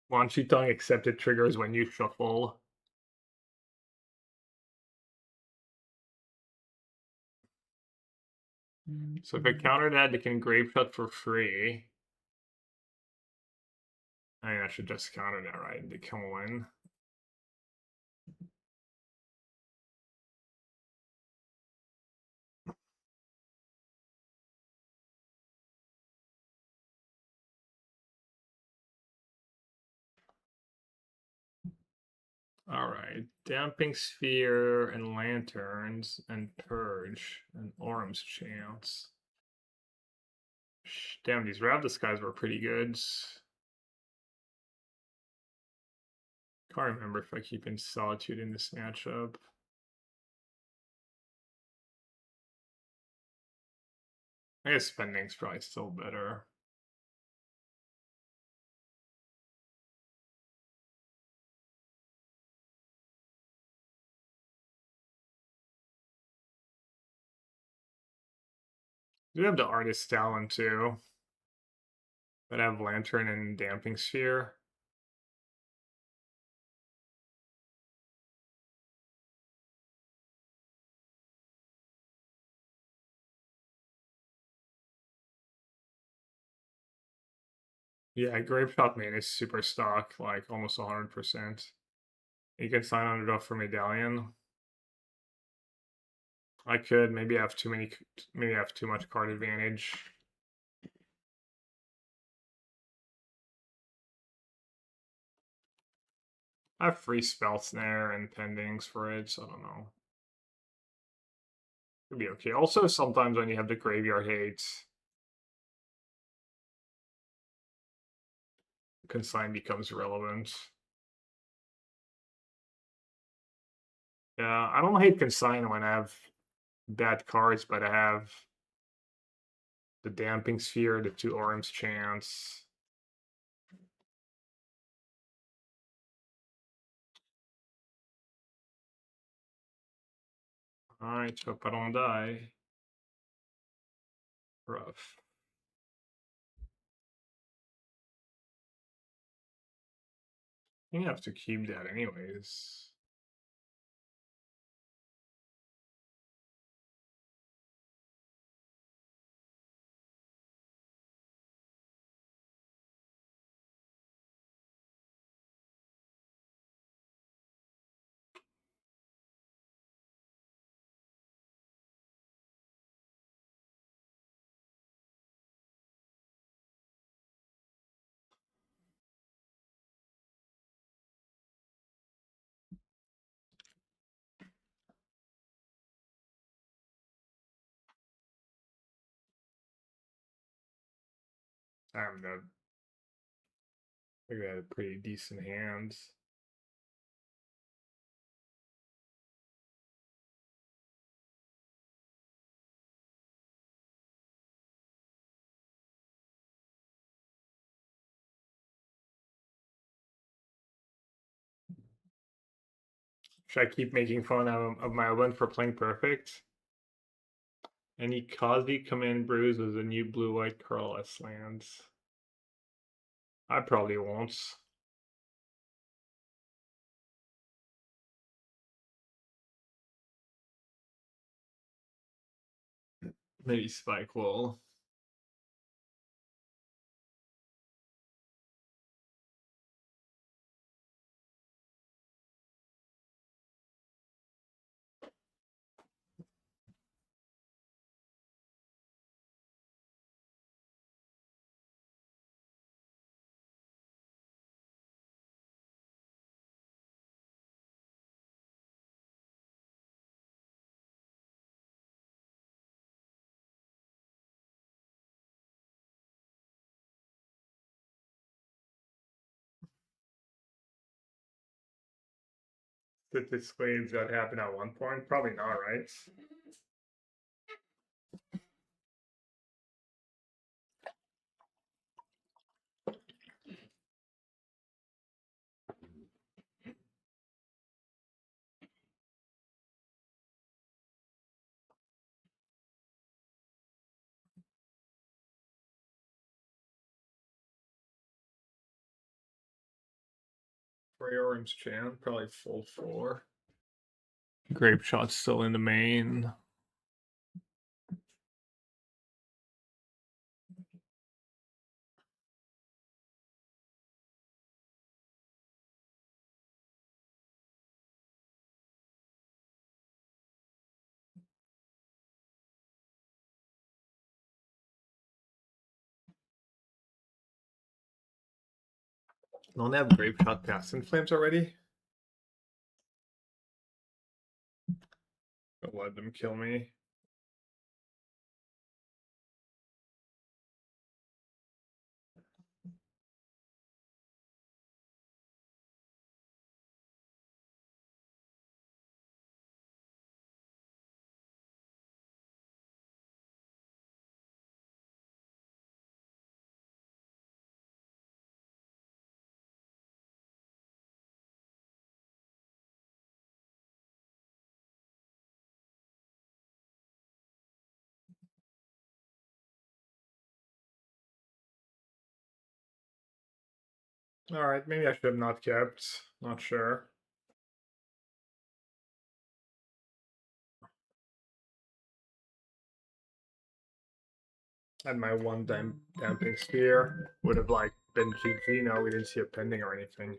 Speaker 1: Wan Shi Tong accepted triggers when you shuffle. So if I counter that, they can grave shot for free. I think I should just counter that, right? They can win. All right, damping sphere and lanterns and purge and Orm's chance. Damn, these Ravdas guys were pretty good. Can't remember if I keep in Solitude in this matchup. I guess spending's probably still better. We have the Artist Talon too. But I have Lantern and Damping Sphere. Yeah, Grave Shot Main is super stock, like almost 100%. You can sign on it off for Medallion. I could maybe have too many, maybe have too much card advantage. I have free Spell Snare and Pendings for it, so I don't know. Could be okay. Also, sometimes when you have the Graveyard Hate, Consign becomes relevant. Yeah, I don't hate Consign when I have bad cards, but I have the Damping Sphere, the 2 Orm's Chance. Alright, hope I don't die. Rough. You have to keep that anyways. I'm the. I think I had pretty decent hands. Should I keep making fun of my opponent for playing perfect? Any Kazi command brews with the new blue-white colorless lands? I probably won't. Maybe Spike will. Statistically, is that happen at one point? Probably not, right? Prayorum's Chant, probably full 4. Grape Shot's still in the main. Don't they have Grape Shot past in Flames already? Don't let them kill me. Alright, maybe I should have not kept. Not sure. And my one damping sphere would have like been GG. No, we didn't see a pending or anything.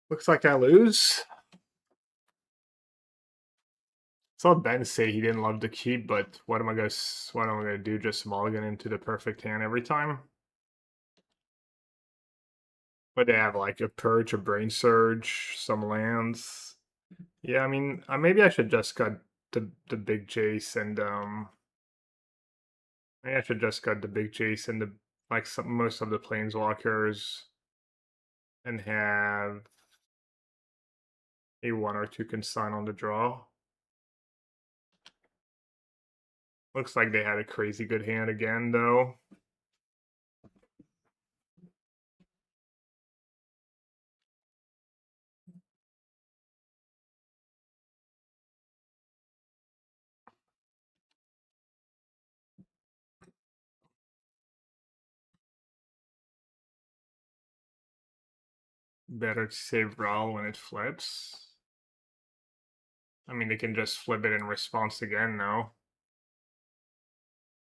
Speaker 1: Looks like I lose. Saw Ben say he didn't love the keep, but what am I gonna do? Just mulligan into the perfect hand every time? But they have like a purge, a brain surge, some lands. Yeah, I mean, maybe I should just cut the big chase and maybe I should just cut the big chase and the most of the planeswalkers and have a 1 or 2 consign on the draw. Looks like they had a crazy good hand again, though. Better to save Raw when it flips. I mean, they can just flip it in response again now.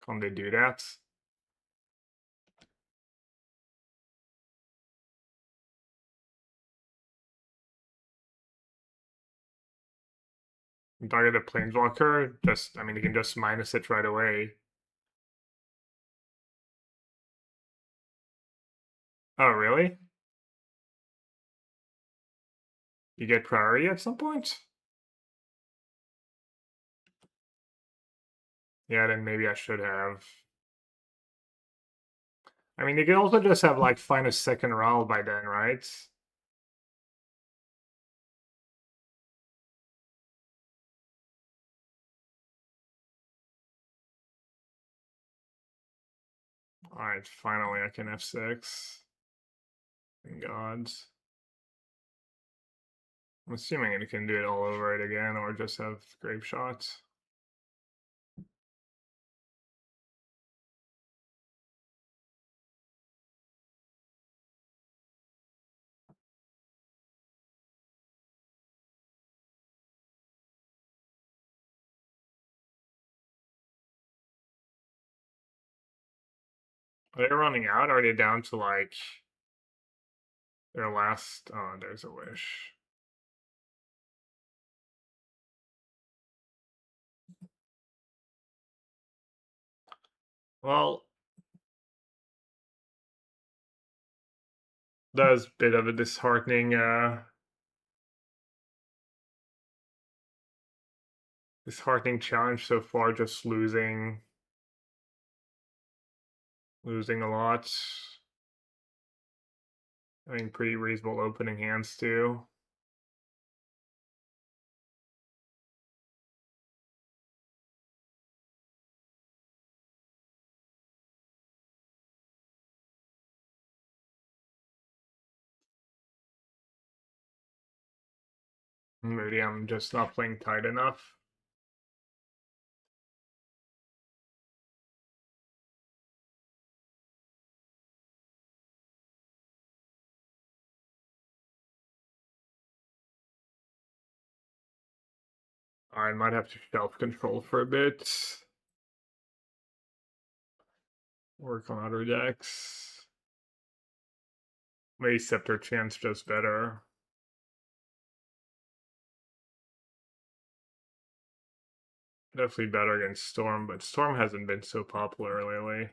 Speaker 1: Can't they do that? Target a planeswalker, I mean, they can just minus it right away. Oh, really? You get priority at some point? Yeah, then maybe I should have. I mean, they could also just have, like, find a second round by then, right? Alright, finally I can F6. Thank God. I'm assuming it can do it all over it again, or just have grape shots. Are they running out? Are they down to like their last? Oh, there's a wish. Well, that was a bit of a disheartening challenge so far, just losing a lot. I mean, pretty reasonable opening hands too. Maybe I'm just not playing tight enough. I might have to self-control for a bit. Work on other decks. Maybe Scepter Chance just better. Definitely better against Storm, but Storm hasn't been so popular lately.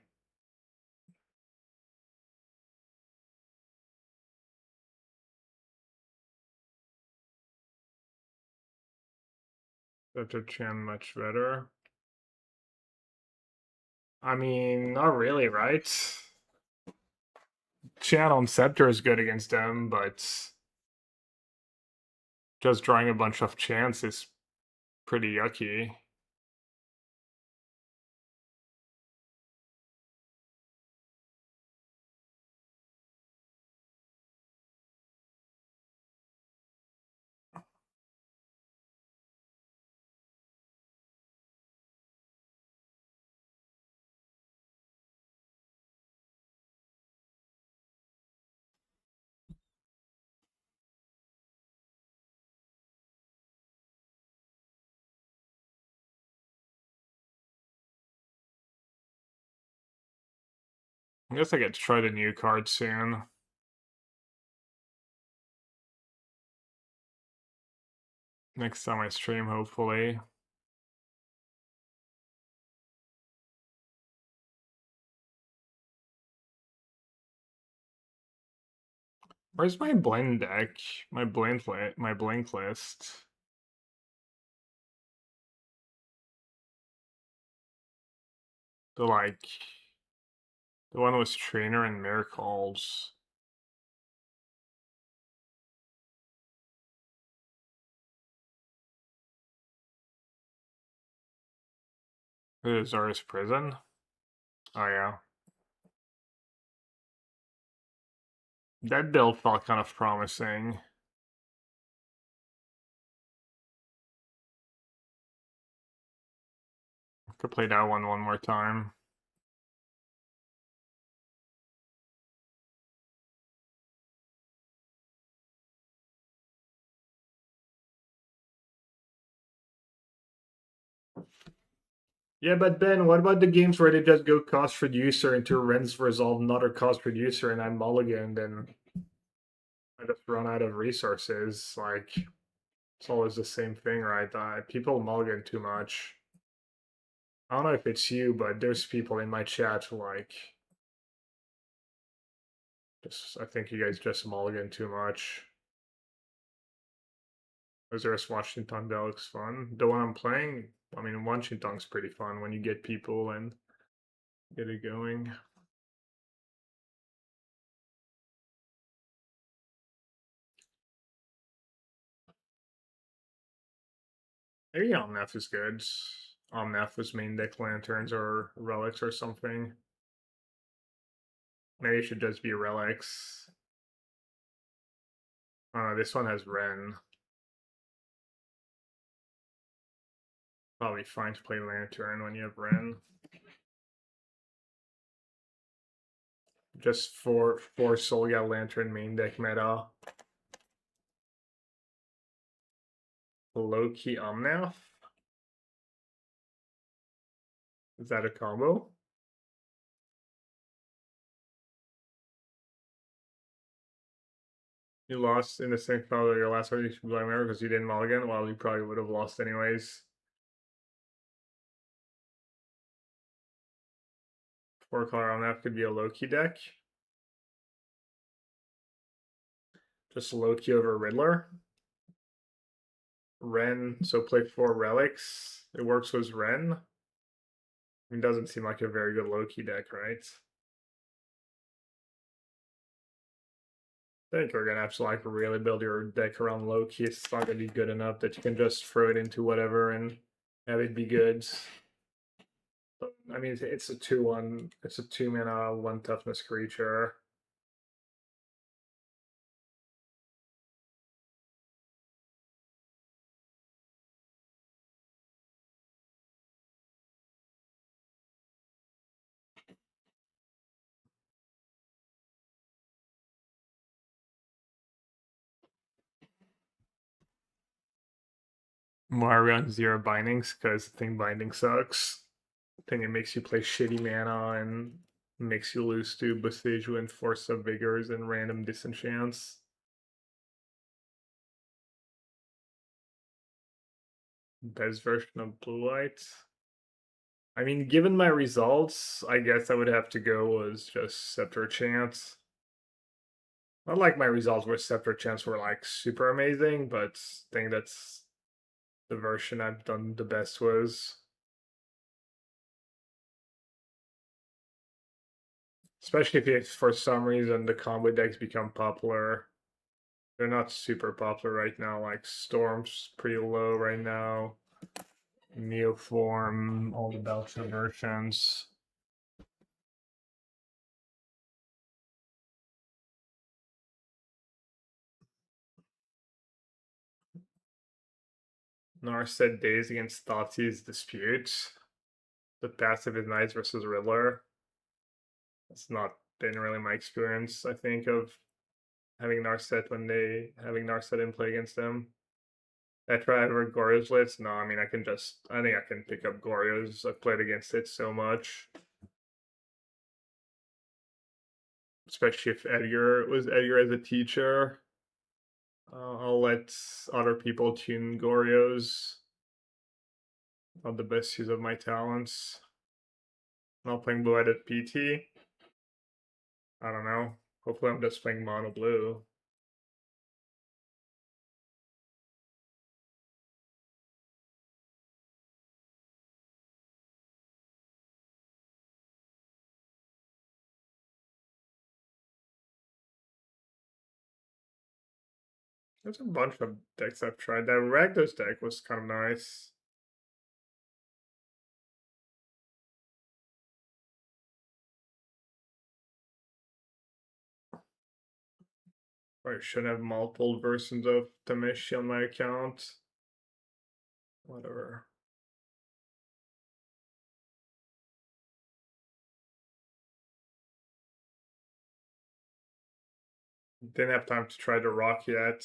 Speaker 1: Scepter Chan much better. I mean, not really, right? Chan on Scepter is good against them, but just drawing a bunch of chance is pretty yucky. I guess I get to try the new card soon. Next time I stream, hopefully. Where's my blend deck? My blink list. The the one with trainer and miracles. Is Zara's prison? Oh yeah. That build felt kind of promising. Could play that one more time. Yeah, but Ben, what about the games where they just go cost reducer into Rens resolve another cost reducer and I mulligan, then I just run out of resources? Like, it's always the same thing, right? People mulligan too much. I don't know if it's you, but there's people in my chat who I think you guys just mulligan too much. Osiris Washington, that looks fun. The one I'm playing, I mean, Washington's pretty fun when you get people and get it going. Maybe Omnath is good. Omnath was main deck lanterns or relics or something. Maybe it should just be relics. This one has Ren. Probably fine to play lantern when you have Ren. Just for Solga lantern main deck meta. Low-key Omnath? Is that a combo? You lost in the same final of your last one against Black Mirror because you didn't mulligan? Well, you probably would have lost anyways. 4-color Omnath could be a low-key deck. Just low-key over Riddler. Ren, so play 4 relics. It works with Ren. It doesn't seem like a very good low-key deck, right? I think we're gonna have to like really build your deck around low-key. It's not gonna be good enough that you can just throw it into whatever and have it be good. But, I mean, it's a 2/1. It's a 2-mana, 1 toughness creature. Why are we on 0 bindings? Because I think binding sucks. I think it makes you play shitty mana and makes you lose to Boseiju and Force of Vigors and random disenchants. Best version of Blue White. I mean, given my results, I guess I would have to go with just Scepter Chance. Not like my results where Scepter Chance were like super amazing, but I think that's the version I've done the best was. Especially if for some reason the combo decks become popular. They're not super popular right now, like Storm's pretty low right now. Neoform, all the Belcher versions. Narset Days against Thoughtseize Dispute. The passive is nice versus Riddler. It's not been really my experience, I think, of having Narset having Narset in play against them. I try ever Goryo's list. No, I mean I think I can pick up Goryo's. I've played against it so much. Especially if Edgar was Edgar as a teacher. I'll let other people tune Gorios. Not the best use of my talents. Not playing blue at PT. I don't know. Hopefully I'm just playing mono blue. There's a bunch of decks I've tried. That Rakdos deck was kind of nice. I should have multiple versions of Tameshi on my account. Whatever. Didn't have time to try the rock yet.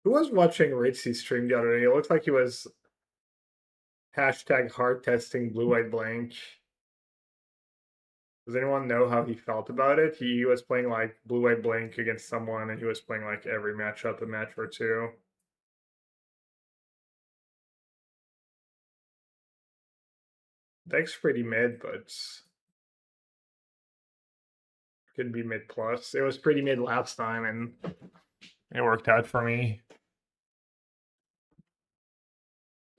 Speaker 1: Who was watching Ritzy stream the other day? It looked like he was hashtag hard testing blue white blank. Does anyone know how he felt about it? He was playing like blue white blank against someone, and he was playing like every matchup a match or two. Deck's pretty mid, but could be mid plus. It was pretty mid last time, and it worked out for me.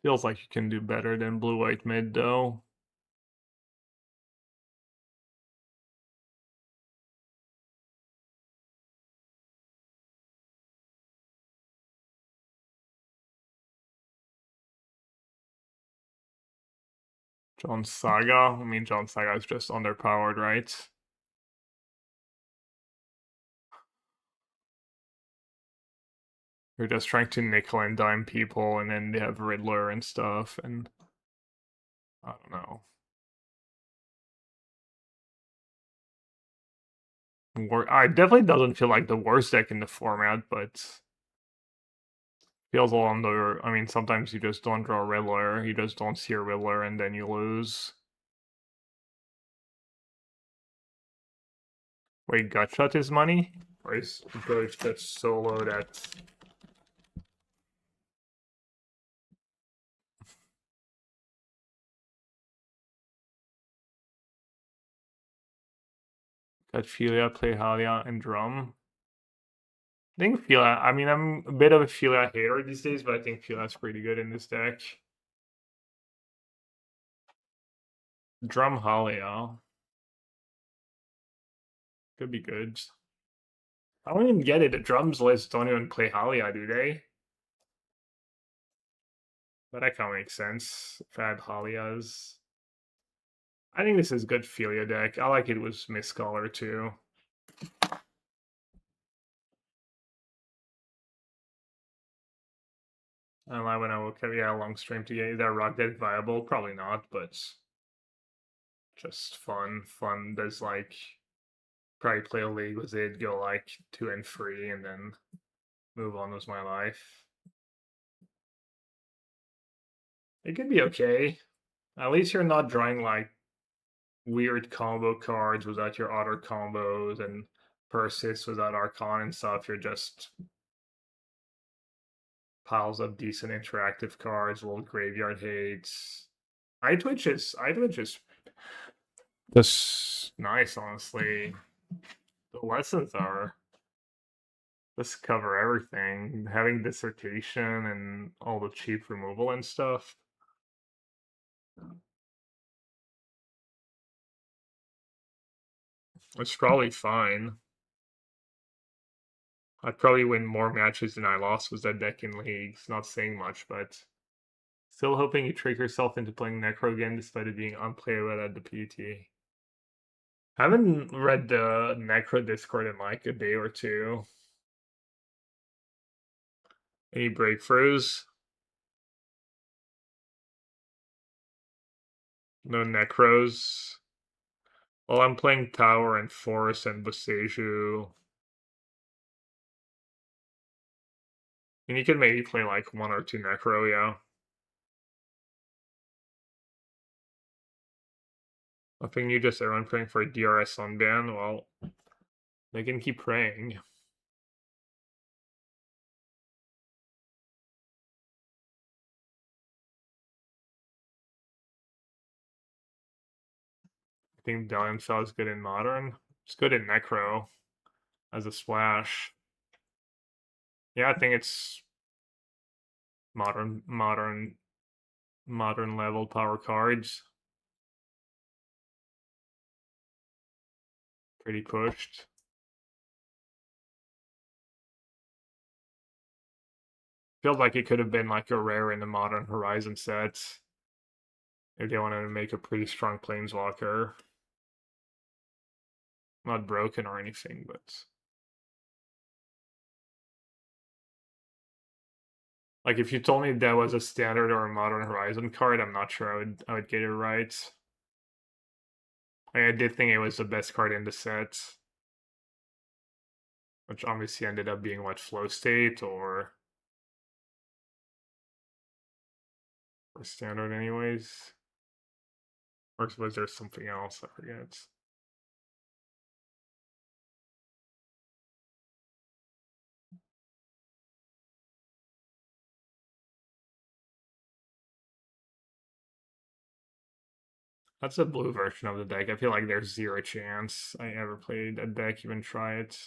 Speaker 1: Feels like you can do better than blue white mid though. John Saga. I mean, John Saga is just underpowered, right? You're just trying to nickel and dime people, and then they have Riddler and stuff, and I don't know. I definitely doesn't feel like the worst deck in the format, but feels a little under. I mean, sometimes you just don't draw a Riddler, you just don't see a Riddler, and then you lose. Wait, Gutshot is money? Or is Birch just so low that... Got Philia, play Halia, and Drum. I think Philia, I mean, I'm a bit of a Philia hater these days, but I think Philia's pretty good in this deck. Drum Halia. Could be good. I don't even get it. The drums list don't even play Halia, do they? But that kind of makes sense. Fab Halias. I think this is good Philia deck. I like it with Mistcaller too. I don't know when I will carry a long stream to get. Is that rock deck viable? Probably not, but just fun. Fun. There's like probably play a league with it, go like 2 and 3, and then move on with my life. It could be okay. At least you're not drawing like weird combo cards without your other combos and Persis without Archon and stuff. You're just piles of decent interactive cards, little graveyard hates. Twitch is just nice, honestly. The lessons are just cover everything. Having dissertation and all the cheap removal and stuff. It's probably fine. I'd probably win more matches than I lost with that deck in leagues. Not saying much, but still hoping you trick yourself into playing Necro again despite it being unplayable at the PT. I haven't read the Necro Discord in like a day or two. Any breakthroughs? No Necros. Well, I'm playing Tower and Forest and Boseiju. And you could maybe play like 1 or 2 Necro, yeah. Nothing new, just everyone praying for a DRS unban. Well, they can keep praying. I think Dalian Cell is good in Modern. It's good in Necro as a splash. Yeah, I think it's modern level power cards. Pretty pushed. Feels like it could have been like a rare in the Modern Horizon sets. If they wanted to make a pretty strong Planeswalker. Not broken or anything, but like if you told me that was a standard or a Modern Horizon card, I'm not sure I would get it right. I did think it was the best card in the set, which obviously ended up being what, Flow State or standard anyways. Or was there something else? I forget. That's a blue version of the deck. I feel like there's zero chance I ever played that deck, even try it.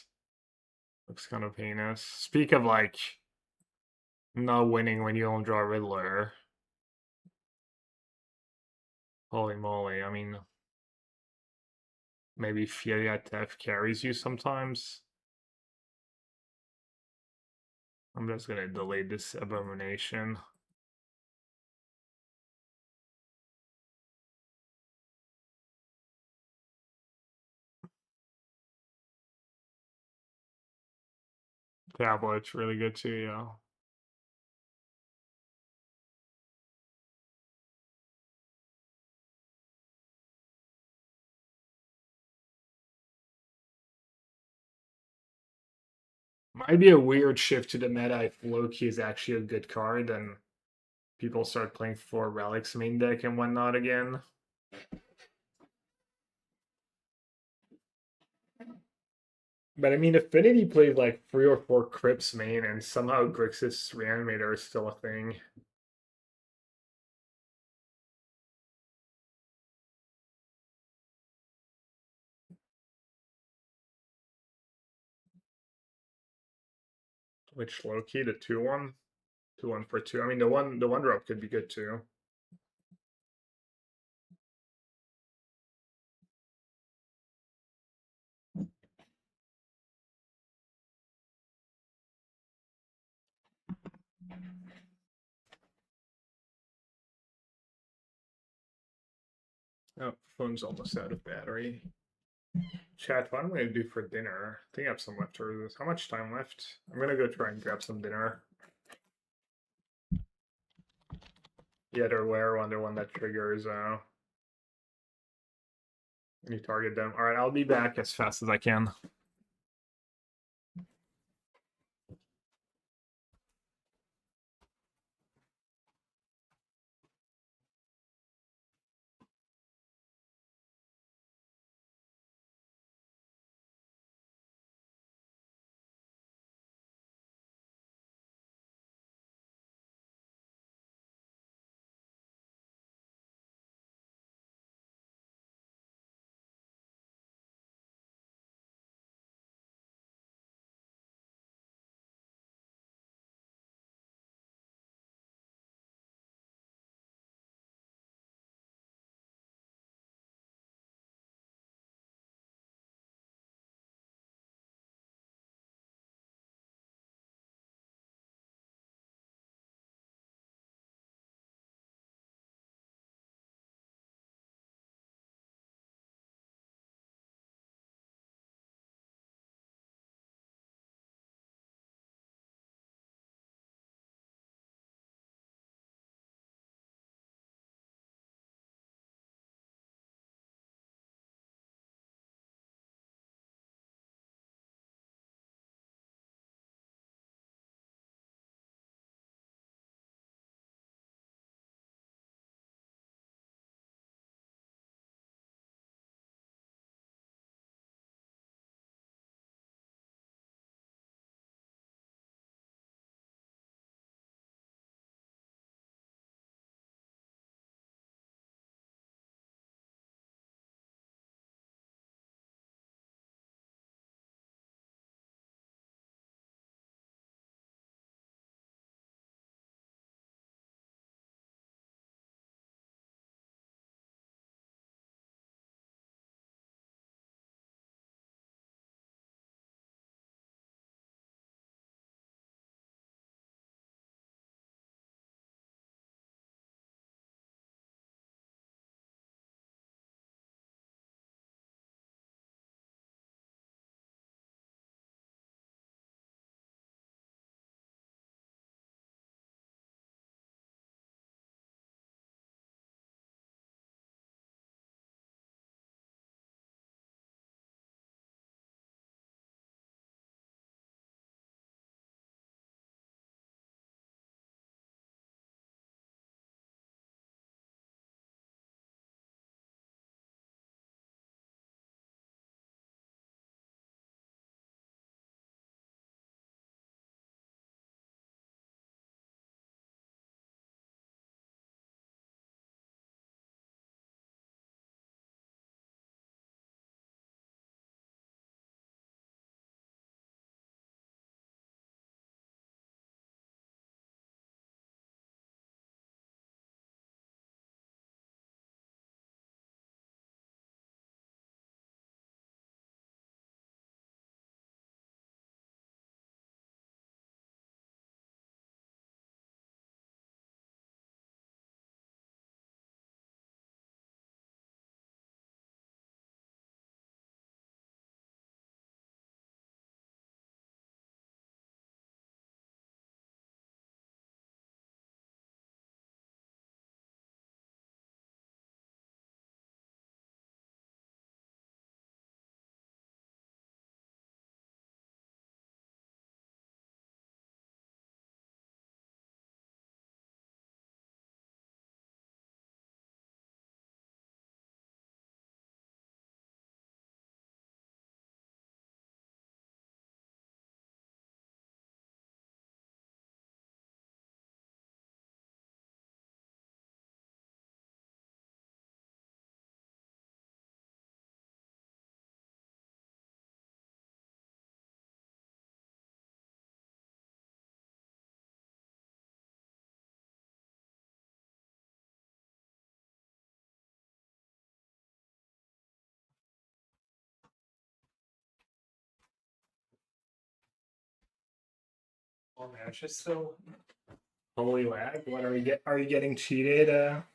Speaker 1: Looks kind of heinous. Speak of like not winning when you don't draw Riddler. Holy moly, I mean maybe Fiat carries you sometimes. I'm just gonna delete this abomination. Tablet's really good too, yeah. Might be a weird shift to the meta if Loki is actually a good card and people start playing 4 relics main deck and whatnot again. But I mean, Affinity played like 3 or 4 Crypts main, and somehow Grixis Reanimator is still a thing. Which Loki, the 2-1? 2-1 for 2. I mean, the one drop could be good too. Oh, phone's almost out of battery. Chat, what am I gonna do for dinner? I think I have some leftovers. How much time left? I'm gonna go try and grab some dinner. Yeah, they're rare one, they're one that triggers when you target them. Alright, I'll be back as fast as I can. Oh man, just so holy lag. What are you getting cheated? Are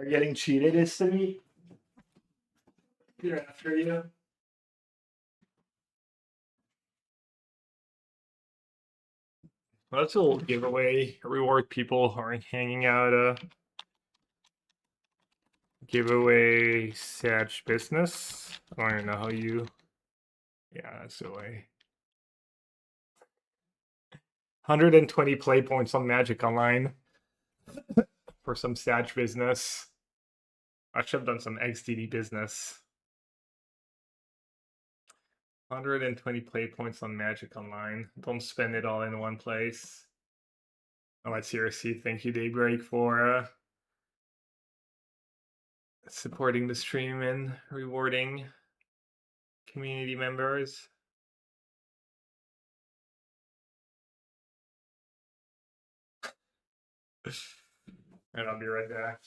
Speaker 1: you getting cheated, Istami? Here after you. Well, that's a little giveaway. Reward people who are hanging out. Giveaway Sag business. I don't even know how you. Yeah, that's the way. 120 play points on Magic Online for some Sag business. I should have done some XDD business. 120 play points on Magic Online. Don't spend it all in one place. Oh, I seriously thank you, Daybreak, for supporting the stream and rewarding community members. And I'll be right back.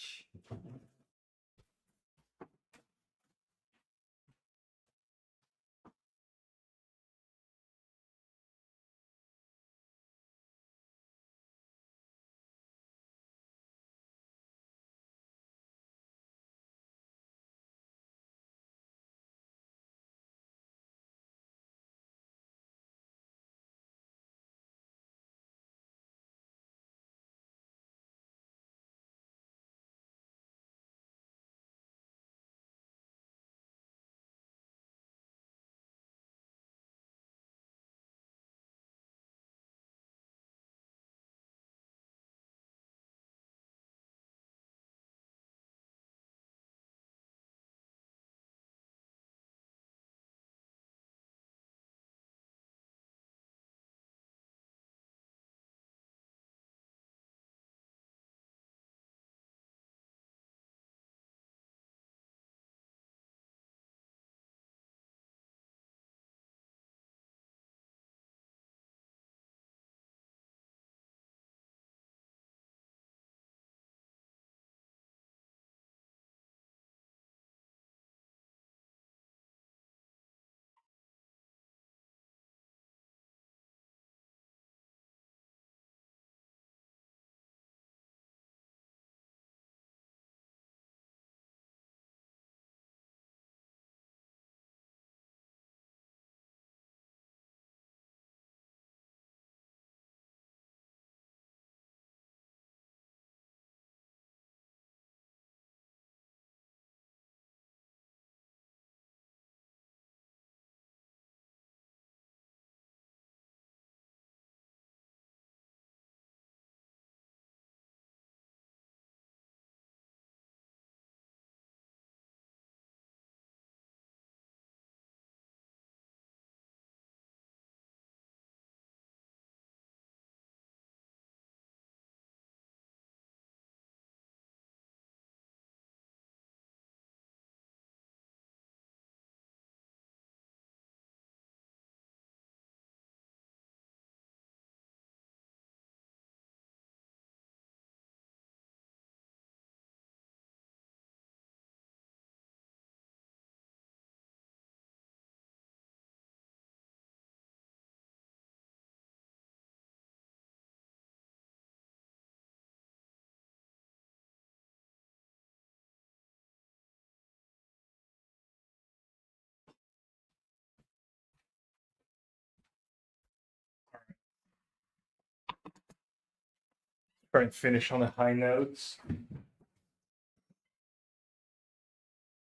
Speaker 1: Try and finish on a high note.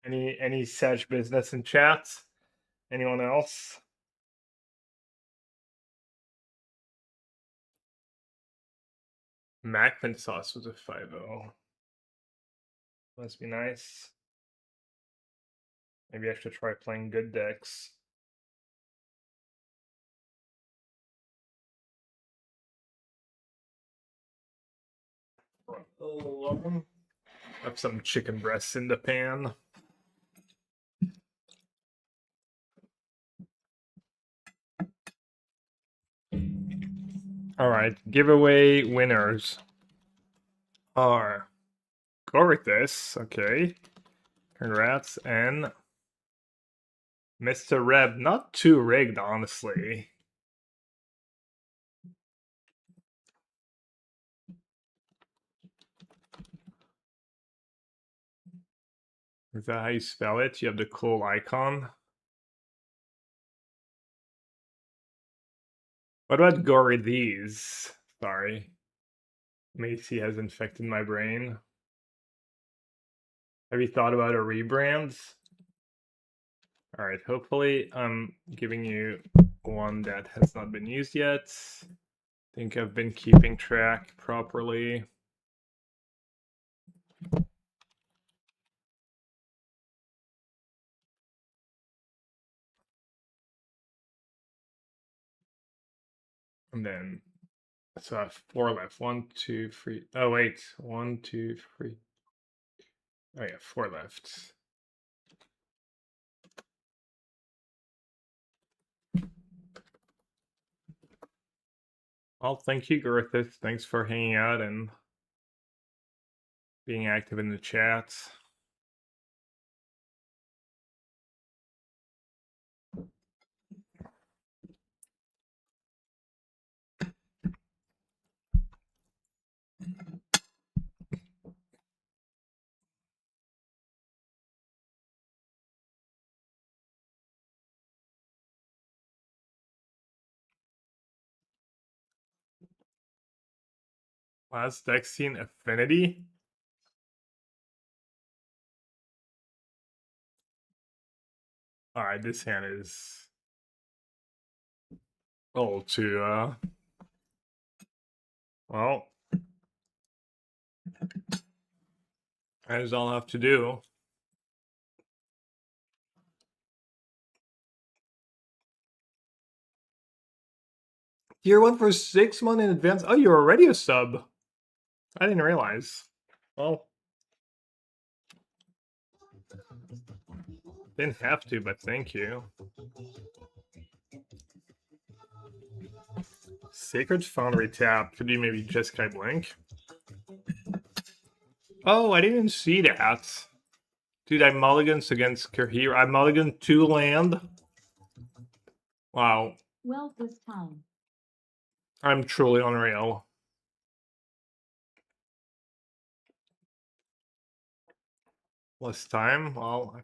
Speaker 1: Any Sag business in chat? Anyone else? Macklin sauce was a 5-0. Must be nice. Maybe I should try playing good decks. Have some chicken breasts in the pan. All right, giveaway winners are Gorithus, okay, congrats, and Mr. Reb, not too rigged, honestly. Is that how you spell it? You have the cool icon. What about Goridese? Sorry. Macy has infected my brain. Have you thought about a rebrand? All right, hopefully I'm giving you one that has not been used yet. I think I've been keeping track properly. And then, so I have 4 left. 1, 2, 3. Oh, wait. 1, 2, 3. Oh, yeah, 4 left. Well, thank you, Griffith. Thanks for hanging out and being active in the chat. Last deck scene, Affinity. Alright, this hand is a little too, well, that is all I have to do. Tier 1 for 6 months in advance. Oh, you're already a sub. I didn't realize. Well, didn't have to, but thank you. Sacred Foundry tap. Could you maybe Jeskai Blink? Oh, I didn't see that. Dude, I mulligans against Kahira. I mulligan 2 land. Wow.
Speaker 2: Well, this time.
Speaker 1: I'm truly unreal. Less time? Well, I'm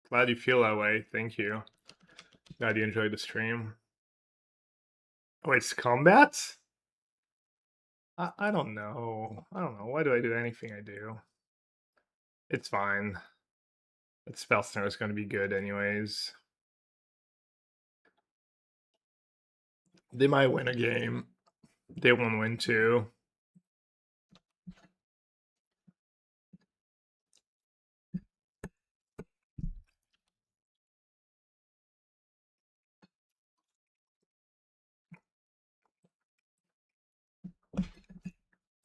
Speaker 1: glad you feel that way. Thank you. Glad you enjoyed the stream. Oh, it's combat? I don't know. I don't know. Why do I do anything I do? It's fine. That spell snare is going to be good anyways. They might win a game. They won't win 2.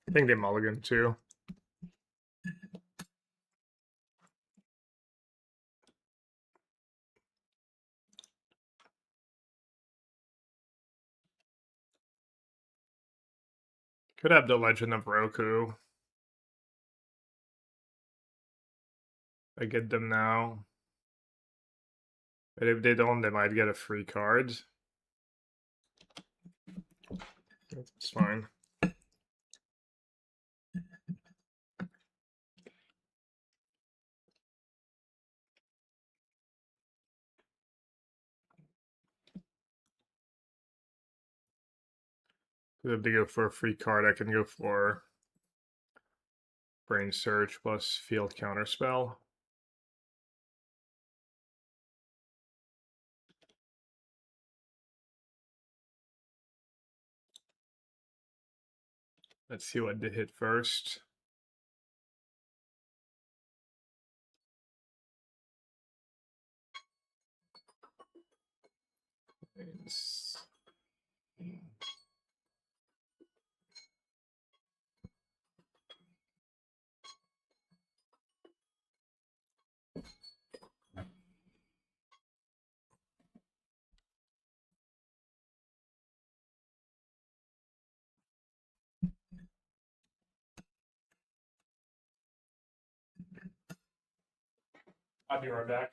Speaker 1: I think they mulligan 2. Could have the Legend of Roku. I get them now. But if they don't, they might get a free card. It's fine. If they go for a free card, I can go for Brain Surge plus Field Counterspell. Let's see what they hit first. It's... I'll be right back.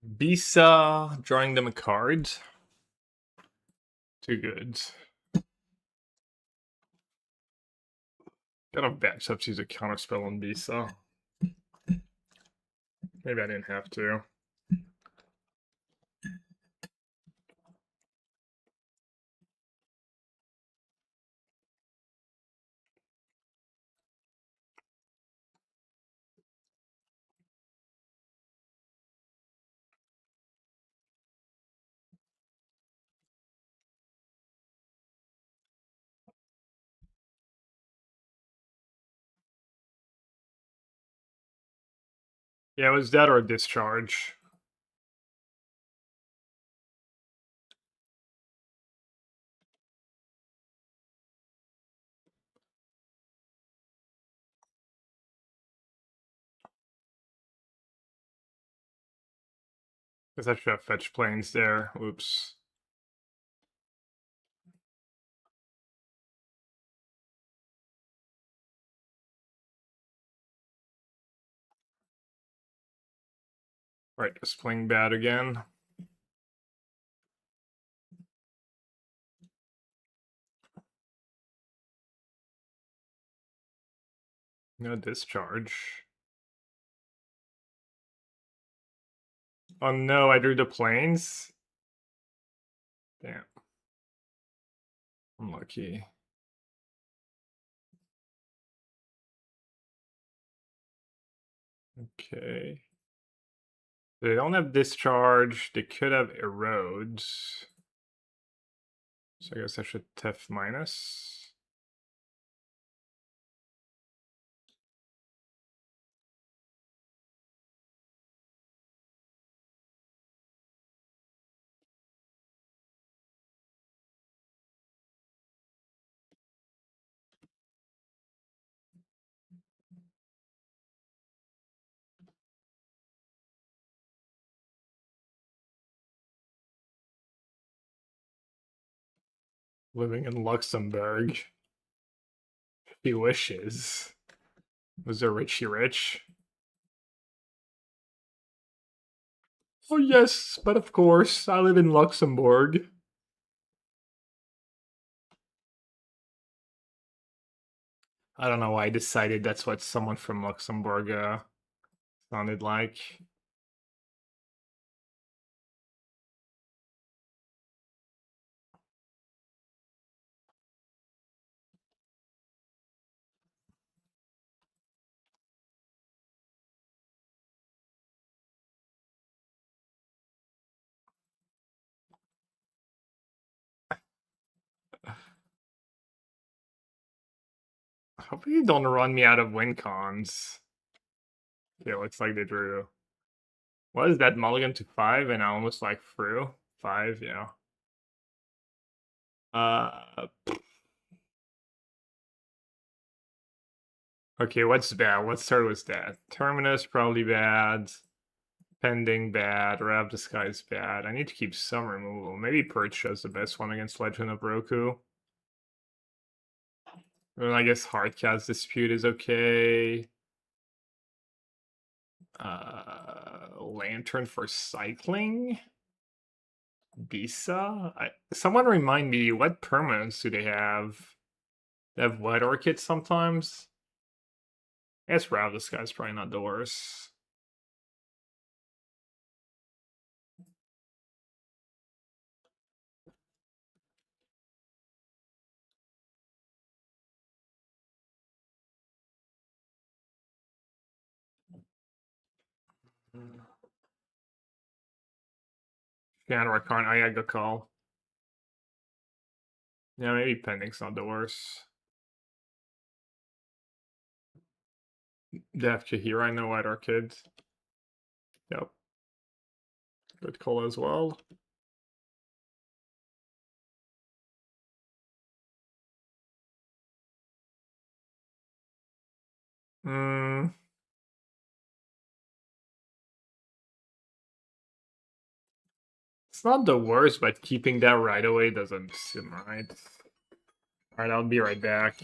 Speaker 1: Bisa, drawing them a card. Too good. Got a backup to use a counterspell on Bisa. Maybe I didn't have to. Yeah, it was that or a discharge. Guess I should have fetched planes there. Oops. Right, just playing bad again. No discharge. Oh no, I drew the planes. Damn. Unlucky. Okay. They don't have discharge. They could have erodes. So I guess I should TEF minus. Living in Luxembourg. He wishes. Was a Richie Rich? Oh yes, but of course, I live in Luxembourg. I don't know why I decided that's what someone from Luxembourg sounded like. Hope you don't run me out of win cons. Okay, looks like they drew. What is that, mulligan to 5 and I almost like through? 5, yeah. Okay, what's bad? What start was that? Terminus probably bad. Pending bad. Rav Disguise bad. I need to keep some removal. Maybe Perch is the best one against Legend of Roku. And I guess Hardcast Dispute is okay. Lantern for cycling. Bisa. Someone remind me, what permanents do they have? They have White Orchid sometimes. I guess Rav Disguise is probably not the worst. Scanner Arcana, I got call. Yeah, maybe Pending's not the worst. They have Kahira, no White Orchid. Yep. Good call as well. It's not the worst, but keeping that right away doesn't seem right. Alright, I'll be right back.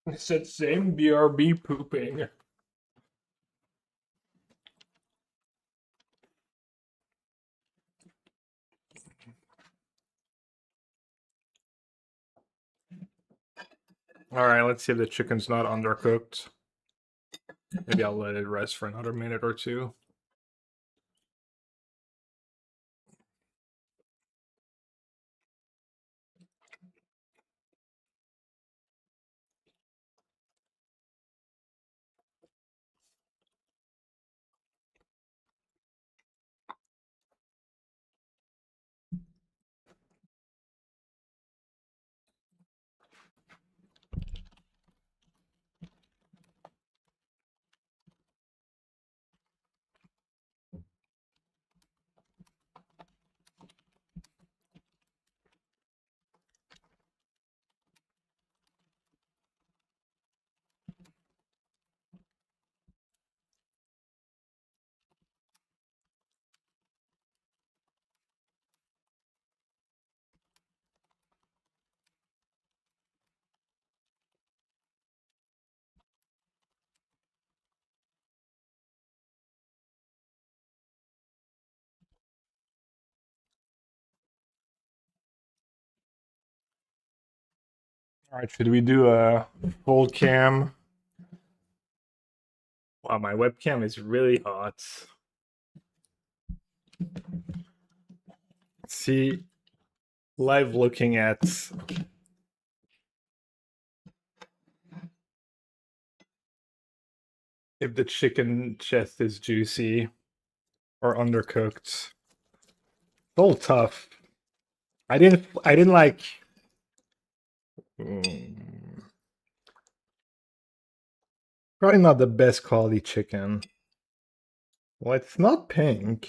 Speaker 1: It said same BRB pooping. All right, let's see if the chicken's not undercooked. Maybe I'll let it rest for another minute or two. All right, should we do a full cam? Wow, my webcam is really hot. See, live looking at if the chicken chest is juicy or undercooked. It's all tough. I didn't like probably not the best quality chicken. Well, it's not pink.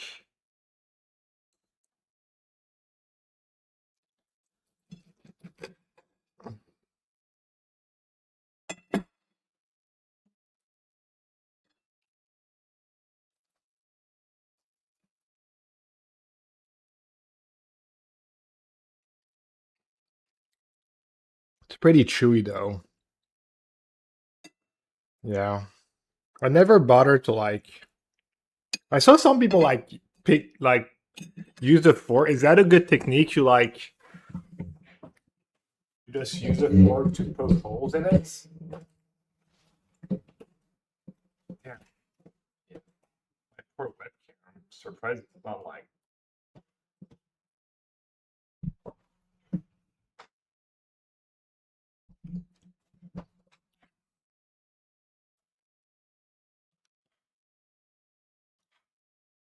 Speaker 1: It's pretty chewy though. Yeah. I never bothered to like I saw some people like pick like use a fork. Is that a good technique? You like you just use a fork to poke holes in it? Yeah. My poor webcam. I'm surprised it's not like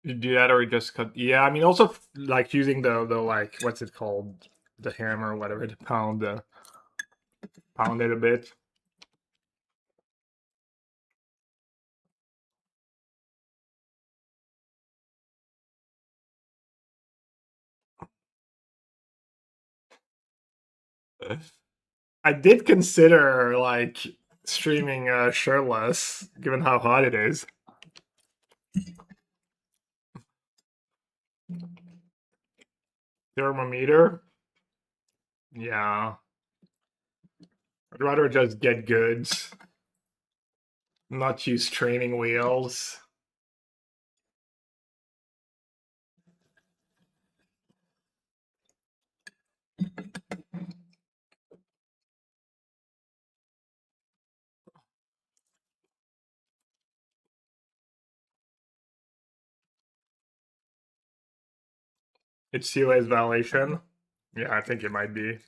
Speaker 1: you do that or you just cut. Yeah, I mean also like using the like what's it called, the hammer or whatever to pound it a bit. I did consider like streaming shirtless, given how hot it is. Thermometer? Yeah. I'd rather just get goods, not use training wheels. It's COS violation. Yeah, I think it might be.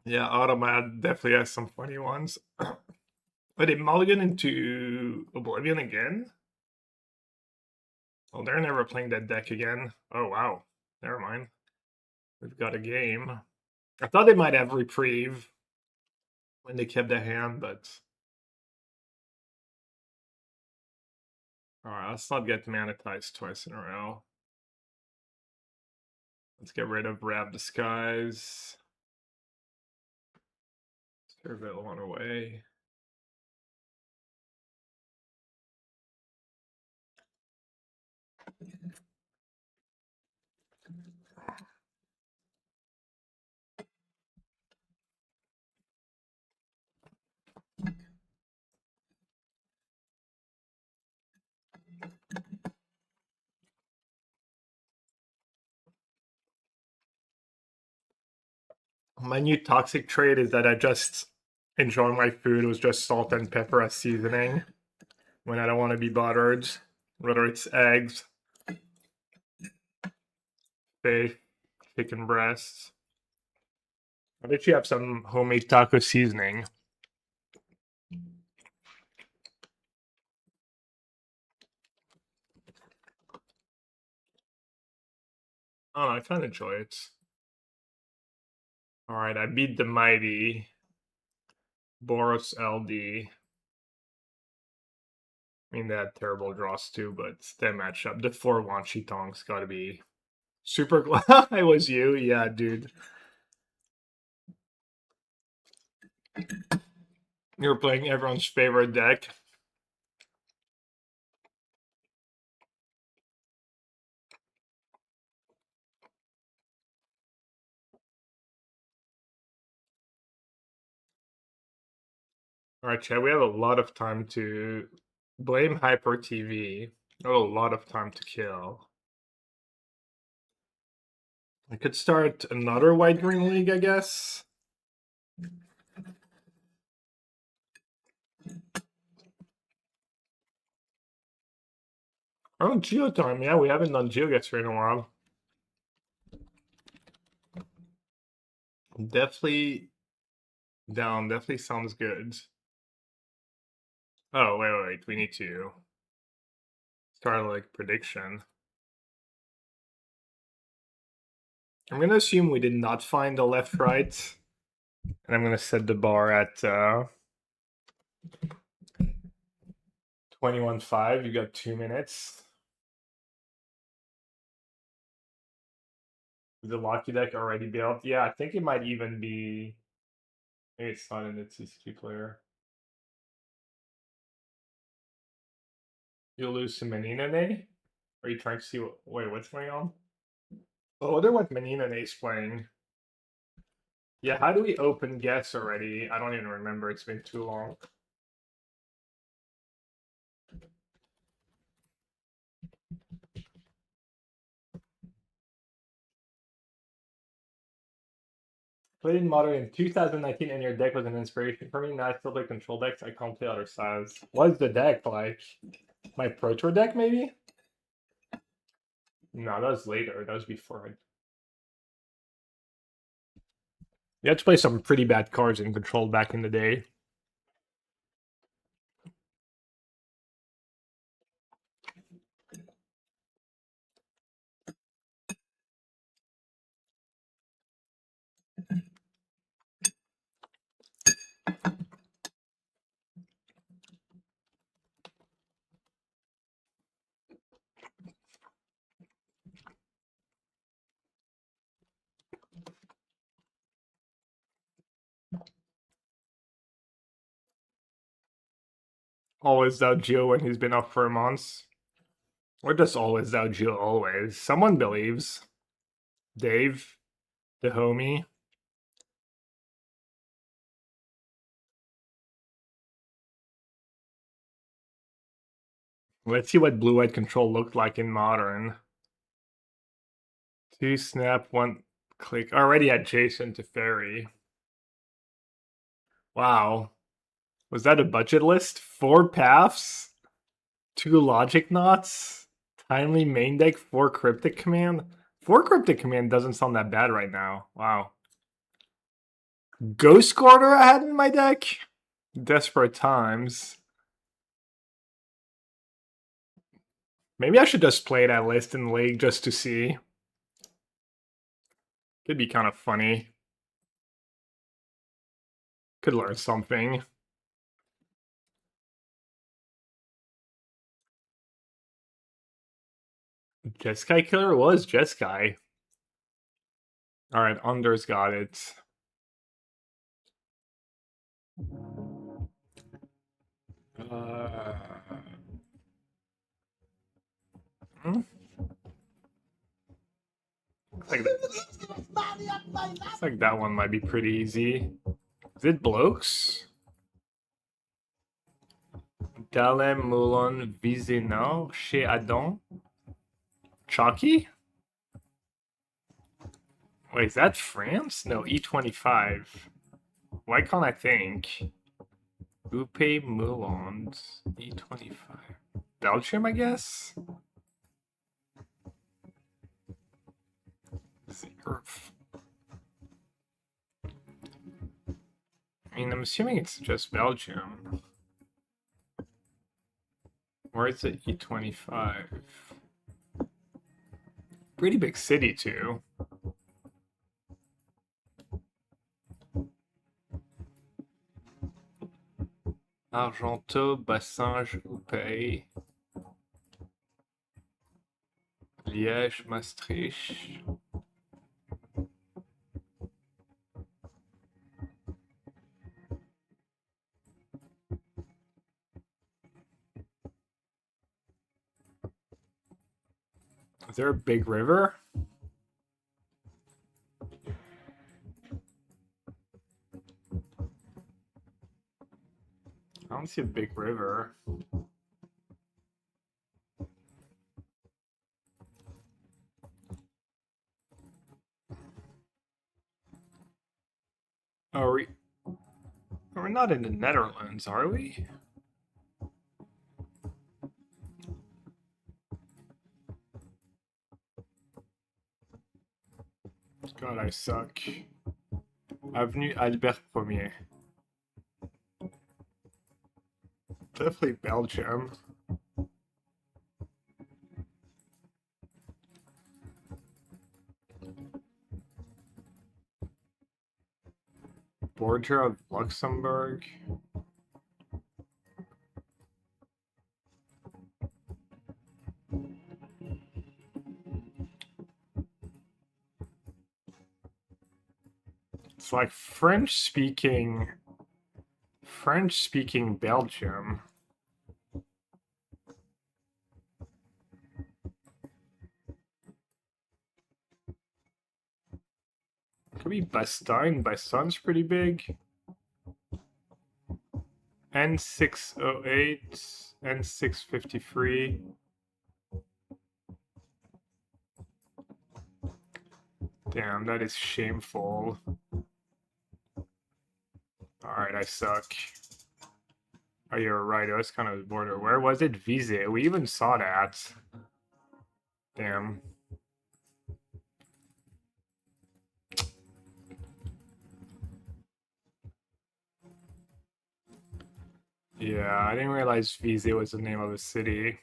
Speaker 1: Yeah, Automat definitely has some funny ones. But did Mulligan into Oblivion again? Oh, they're never playing that deck again. Oh, wow. Never mind. We've got a game. I thought they might have reprieve when they kept the hand, but... Alright, let's not get monetized twice in a row. Let's get rid of Rab Disguise. Ceravel on our way. My new toxic trait is that I just enjoy my food with just salt and pepper as seasoning when I don't want to be bothered, whether it's eggs, steak, chicken breasts. I bet you have some homemade taco seasoning. Oh, I kind of enjoy it. All right, I beat the mighty Boros LD. I mean, they had terrible draws too, but their matchup, the 4 Wan Shi Tong's got to be super. It was you, yeah, dude. You were playing everyone's favorite deck. All right, Chad, we have a lot of time to blame Hyper TV. A lot of time to kill. I could start another white-green league, I guess. Oh, Geotime. Yeah, we haven't done GeoGuessr in a while. Definitely down. Definitely sounds good. Oh, wait. We need to start like prediction. I'm going to assume we did not find the left right. And I'm going to set the bar at 21.5. You got 2 minutes. The Lucky deck already built? Yeah, I think it might even be. Maybe it's not in the TCG player. You'll lose to Meninane? Are you trying to see what. Wait, what's going on? Oh, I wonder what Meninane's playing. Yeah, how do we open guess already? I don't even remember. It's been too long. Played in Modern in 2019 and your deck was an inspiration for me. Now I still play control decks. I can't play other sides. What is the deck like? My Pro Tour deck, maybe? No, that was later. That was before. You had to play some pretty bad cards in control back in the day. Always doubt Geo when he's been up for months. Or just always doubt Geo always. Someone believes. Dave, the homie. Let's see what blue-white control looked like in Modern. 2 snap, 1 click. Already adjacent to Fairy. Wow. Was that a budget list? 4 paths? 2 logic knots? Timely main deck, 4 cryptic command? 4 cryptic command doesn't sound that bad right now. Wow. Ghost Quarter I had in my deck? Desperate times. Maybe I should just play that list in the league just to see. Could be kind of funny. Could learn something. Jeskai Killer was Jeskai. Alright, Under's got it. Hmm? Looks like that one might be pretty easy. Is it blokes? Dalle Moulin Vizinal chez Adam? Chalky? Wait, is that France? No, E25. Why can't I think? Upe Moulins, E25. Belgium, I guess? Zerf. I mean, I'm assuming it's just Belgium. Where is it? E25. Pretty big city, too. Argenteau, Bassinges, Upe. Liège, Maastricht. Is there a big river? I don't see a big river. Are we? We're not in the Netherlands, are we? God, I suck. Avenue Albert Ier. Definitely Belgium. Border of Luxembourg. It's like French speaking Belgium. Could be Bastogne. Bastogne's pretty big. N608, N653. Damn, that is shameful. Alright, I suck. Oh, you're right. It was kind of the border. Where was it? Visé. We even saw that. Damn. Yeah, I didn't realize Visé was the name of the city.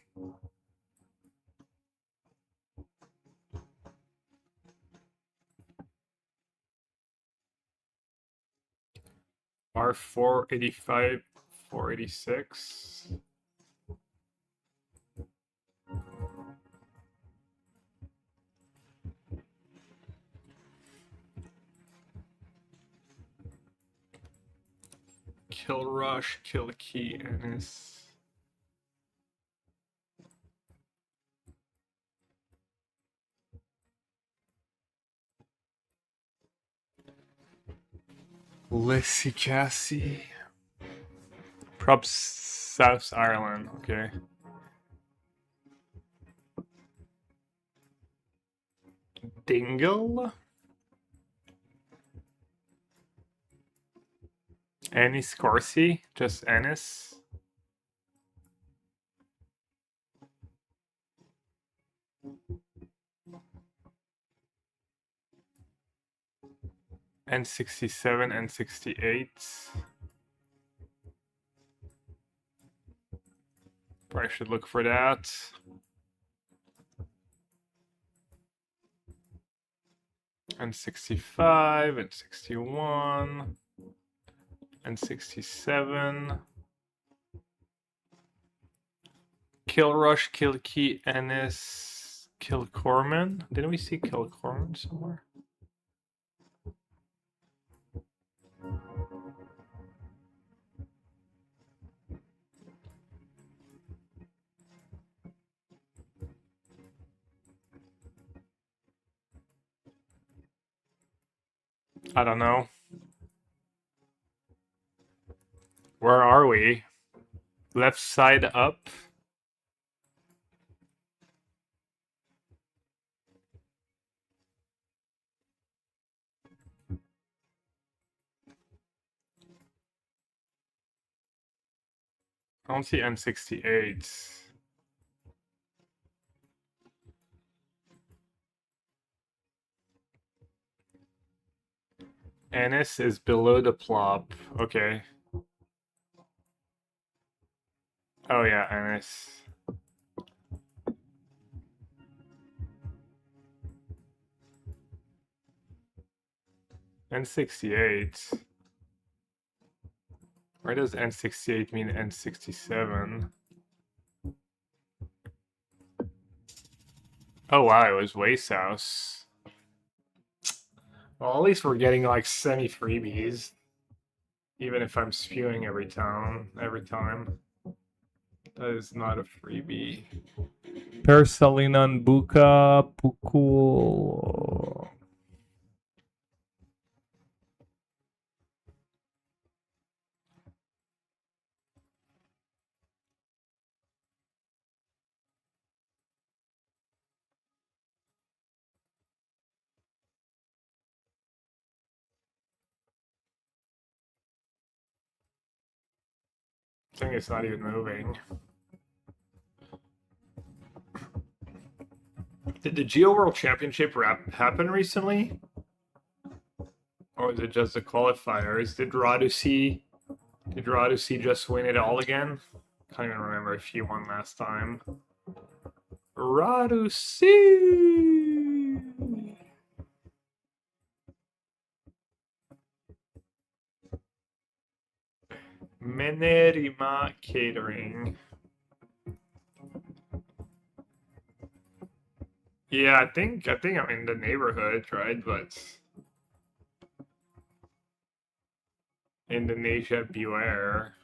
Speaker 1: R485, 486. Kilrush, Kilkee, Ennis. Lissycassie. Props South Ireland, okay. Dingle? Ennis Corsi? Just Ennis? N67, N68. Probably should look for that. N65, N61, N67. Kilrush, Kilkee, Ennis, Kilcorman. Didn't we see Kilcorman somewhere? I don't know. Where are we? Left side up. I don't see N68. Ennis is below the plop. Okay. Oh yeah, Ennis. N68. Where does N68 mean N67? Oh wow, it was way south. Well, at least we're getting like semi-freebies. Even if I'm spewing every time. That is not a freebie. Persalinan Buka Pukul. I think it's not even moving. Did the Geo World Championship happen recently? Or was it just the qualifiers? Did Radusi just win it all again? Can't even remember if he won last time. Radusi! Menerima Catering. Yeah, I think I'm in the neighborhood, right? But Indonesia beware.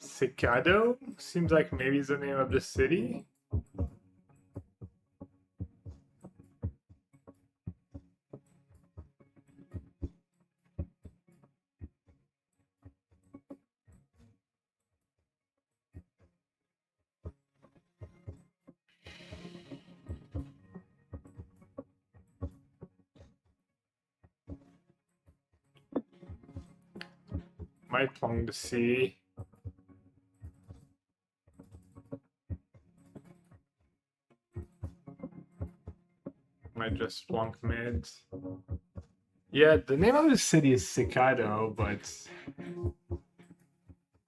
Speaker 1: Cicado? Seems like maybe it's the name of the city. Might long to see. Might just plonk mids. Yeah, the name of the city is Cicado, but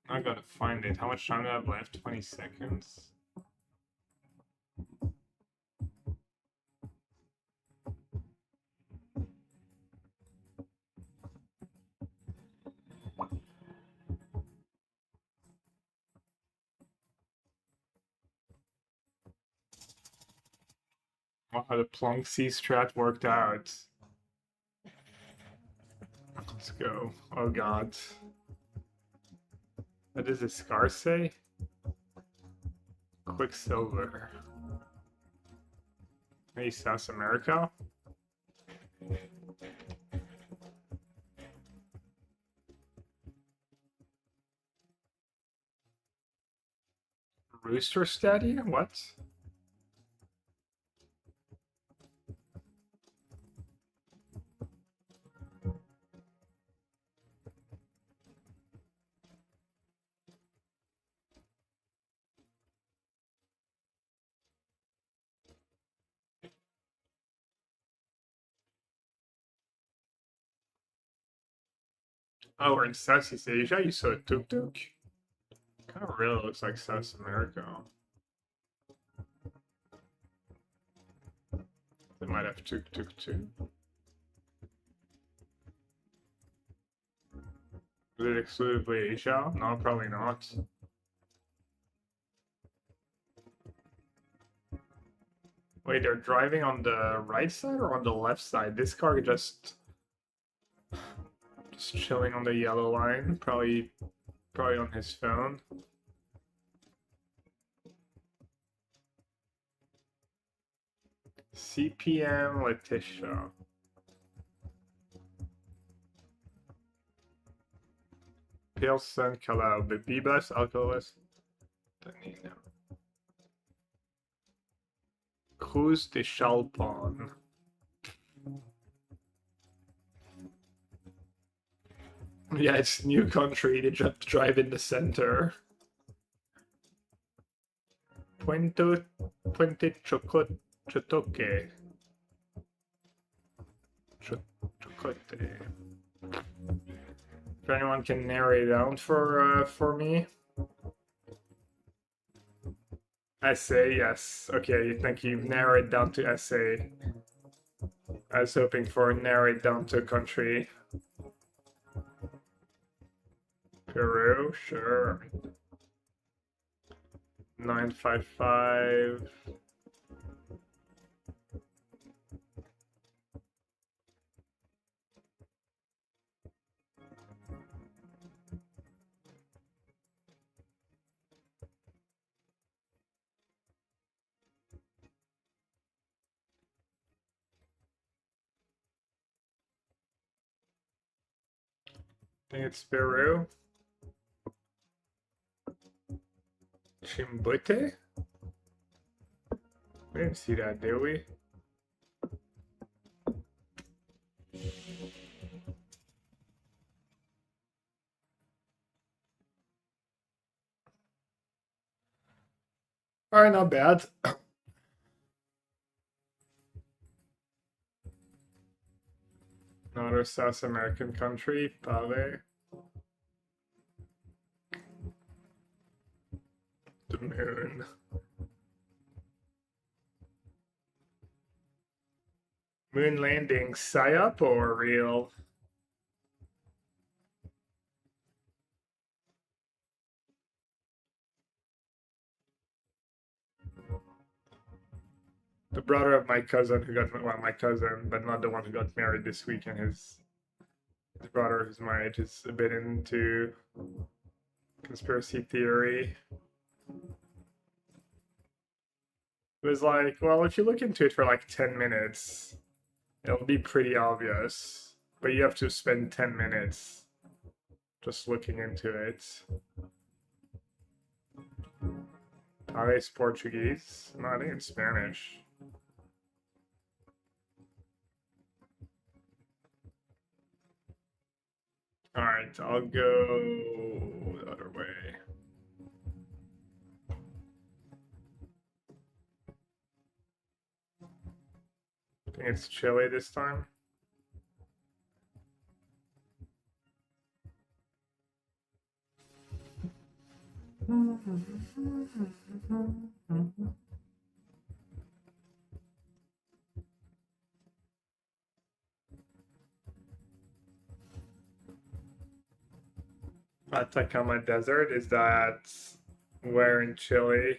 Speaker 1: I gotta find it. How much time do I have left? 20 seconds. Wow, the plonk C strat worked out. Let's go. Oh god. What does this scar say? Quicksilver. Hey, South America? Rooster Stadia? What? Oh, we're in Southeast Asia? You saw a tuk-tuk? Kind of really looks like South America. They might have tuk too. Is it exclusively Asia? No, probably not. Wait, they're driving on the right side or on the left side? This car just chilling on the yellow line, probably on his phone. CPM Letitia. Pilsen Kalau, Bebibas, Alcoholist, Danilo. Cruz de Chalpon. Yeah, it's new country, they just drive in the center. Puente Chocote. Chocote. If anyone can narrow it down for me. Essay, yes. Okay, thank you. Narrow it down to essay. I was hoping for narrow it down to country. Peru, sure. 955. I think it's Peru. Chimbote? We didn't see that, did we? Alright, not bad. Another South American country, Pale. The moon. Moon landing, psyop or real? The brother of my cousin who got, well, my cousin, but not the one who got married this weekend. His brother, who's my age, is a bit into conspiracy theory. It was like, well, if you look into it for like 10 minutes, it'll be pretty obvious. But you have to spend 10 minutes just looking into it. Paris Portuguese? No, I think it's Spanish. Alright, I'll go the other way. I think it's Chile this time. Atacama Desert, is that where in Chile?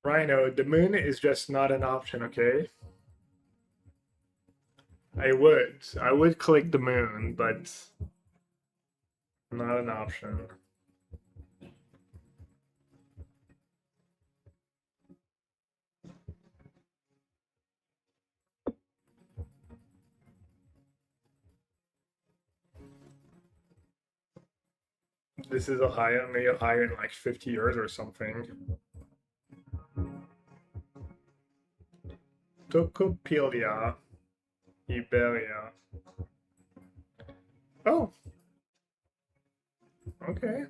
Speaker 1: Rhino, the moon is just not an option, okay? I would click the moon, but not an option. This is Ohio, maybe Ohio in like 50 years or something. Tocopelia, Iberia. Oh. Okay.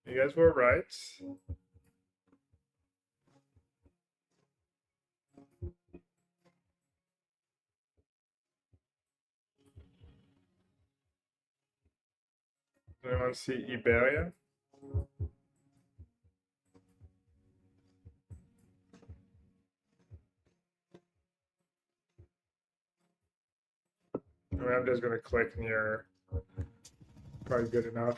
Speaker 1: You guys were right. Anyone see Iberia? just gonna click near. Probably good enough.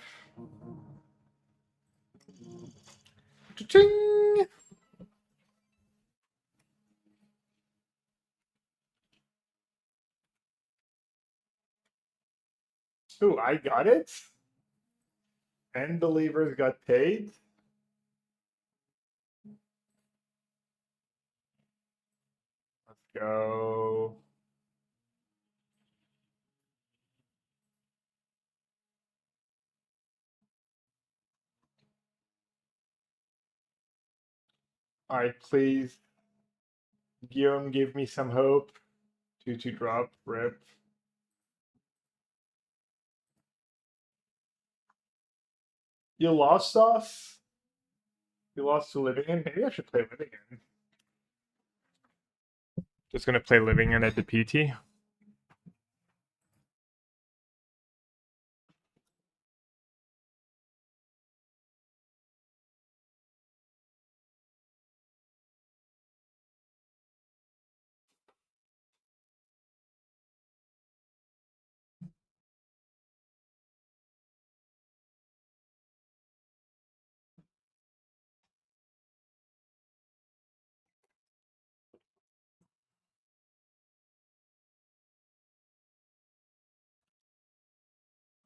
Speaker 1: Cha-ching! Ooh, I got it. And believers got paid. Let's go. All right, please. Guillaume, give me some hope. 2-2 drop, rip. You lost us? You lost to Living In? Maybe I should play Living In. Just gonna play Living In at the PT.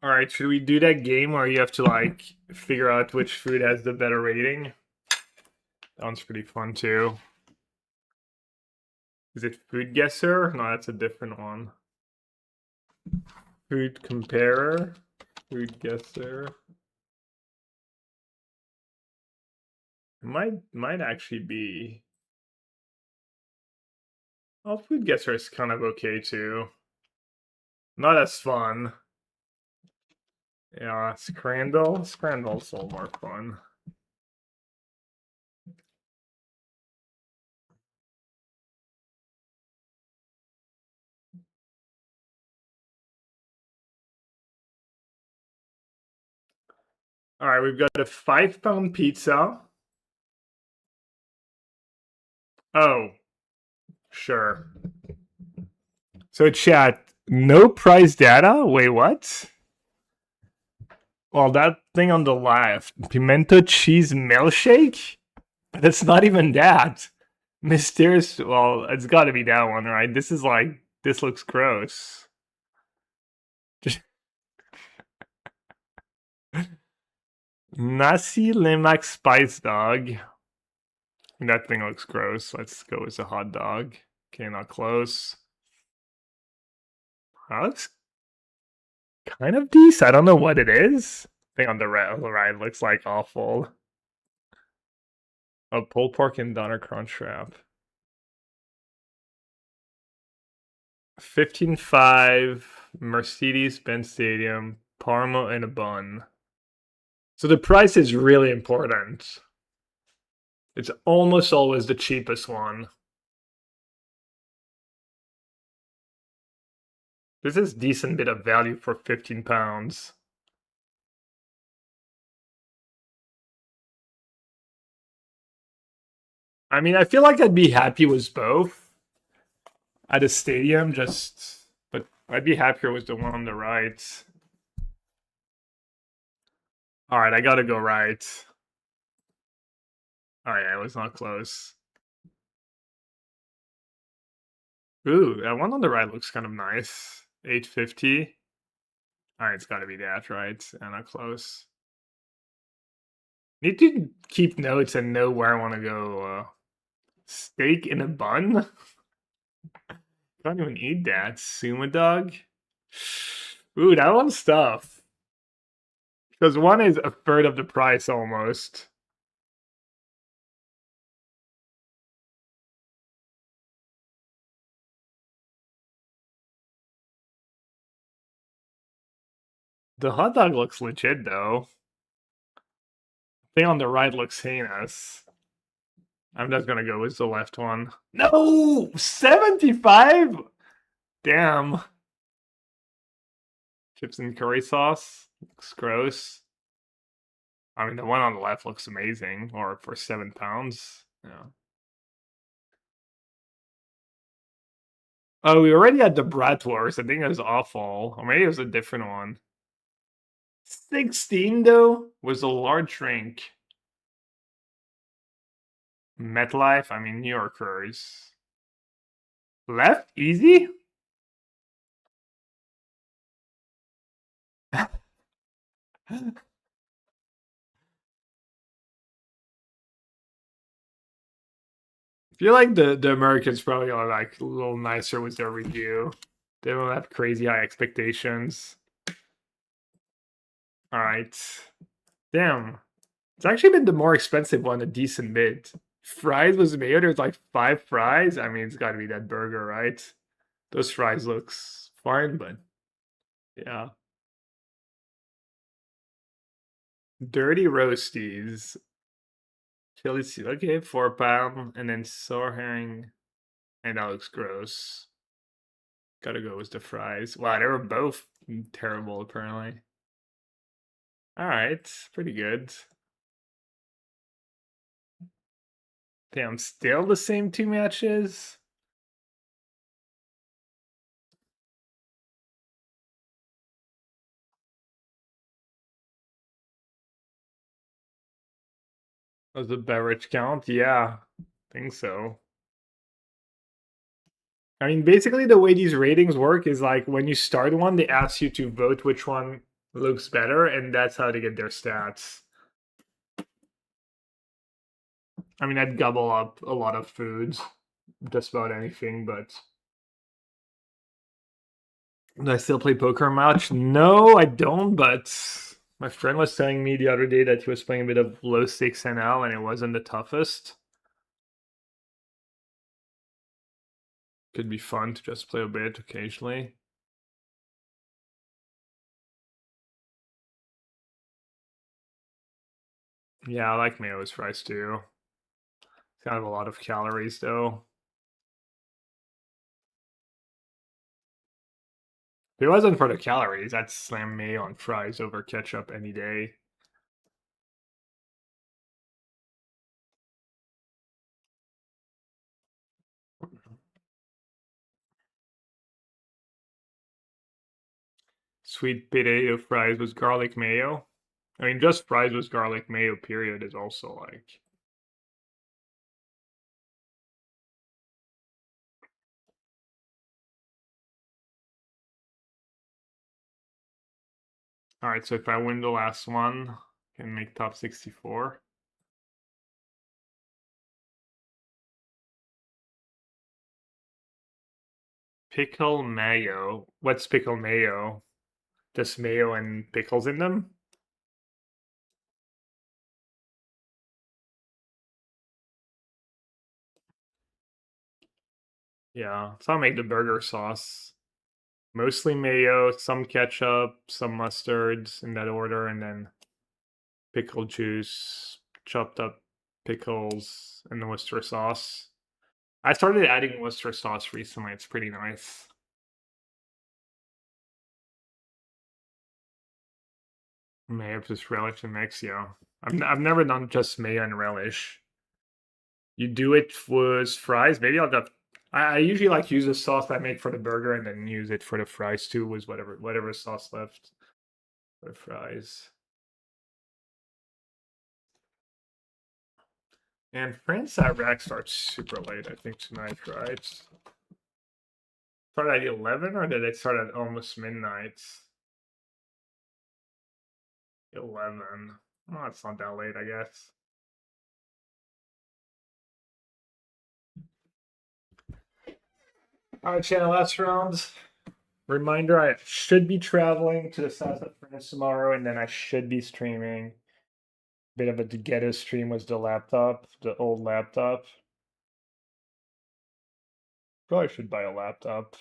Speaker 1: All right, should we do that game where you have to like figure out which food has the better rating? That one's pretty fun too. Is it Food Guesser? No, that's a different one. Food Comparer, Food Guesser. It might actually be. Oh, Food Guesser is kind of okay too. Not as fun. Yeah, Scrandle. Scrandle's a little more fun. All right, we've got a 5-pound pizza. Oh, sure. So chat, no price data? Wait, what? Well, that thing on the left, pimento cheese milkshake? That's not even that. Mysterious, well, it's got to be that one, right? This is like, this looks gross. Nasi Lemak Spice Dog. That thing looks gross. Let's go with a hot dog. Okay, not close. That looks kind of decent. I don't know what it is. Thing on the right looks like awful. Oh, pulled pork and doner crunch wrap. 15.5 Mercedes-Benz Stadium, Parma in a bun. So the price is really important. It's almost always the cheapest one. This is decent bit of value for 15 pounds. I mean, I feel like I'd be happy with both at a stadium, but I'd be happier with the one on the right. All right, I gotta go right. Oh yeah, it was not close. Ooh, that one on the right looks kind of nice. 850. All right, it's gotta be that, right? And not close. Need to keep notes and know where I want to go. Steak in a bun? Can't even eat that. Sumo dog? Ooh, that one's tough. Because one is a third of the price almost. The hot dog looks legit though. The thing on the right looks heinous. I'm just gonna go with the left one. No! 75? Damn. Chips and curry sauce. Looks gross. I mean, the one on the left looks amazing. Or for 7 pounds. Yeah. Oh, we already had the bratwurst. I think it was awful. Or maybe it was a different one. 16 though was a large drink. MetLife, I mean New Yorkers. Left easy? I feel like the Americans probably are like a little nicer with their review. They don't have crazy high expectations. All right. Damn. It's actually been the more expensive one, a decent bit. Fries was mayo. There's like 5 fries. I mean, it's got to be that burger, right? Those fries looks fine, but yeah. Dirty roasties. Chili seal. Okay, 4 pound, and then sour herring, and that looks gross. Gotta go with the fries. Wow, they were both terrible apparently. All right, pretty good. Damn, still the same 2 matches. Does the beverage count? Yeah, think so. I mean, basically the way these ratings work is like when you start one, they ask you to vote which one looks better, and that's how they get their stats. I mean, I'd gobble up a lot of foods, just about anything, but do I still play poker much? No, I don't, but my friend was telling me the other day that he was playing a bit of low stakes NL and it wasn't the toughest. Could be fun to just play a bit occasionally. Yeah, I like Mayo's fries too. It's kind of a lot of calories though. If it wasn't for the calories, I'd slam mayo on fries over ketchup any day. Sweet potato fries with garlic mayo. I mean, just fries with garlic mayo, period, is also like. Alright, so if I win the last one, I can make top 64. Pickle mayo. What's pickle mayo? Just mayo and pickles in them? Yeah, so I'll make the burger sauce. Mostly mayo, some ketchup, some mustards in that order, and then pickle juice, chopped up pickles, and the Worcester sauce. I started adding Worcester sauce recently. It's pretty nice. Mayo plus relish and mix, yeah. I've never done just mayo and relish. You do it with fries. Maybe I'll just. I usually like use the sauce I make for the burger and then use it for the fries too. With whatever sauce left for the fries. And France Iraq starts super late. I think tonight, right? Start at 11, or did it start at almost midnight? 11. Oh, it's not that late, I guess. All right, channel, last round. Reminder, I should be traveling to the south of France tomorrow, and then I should be streaming. Bit of a ghetto stream with the laptop, the old laptop. Probably should buy a laptop.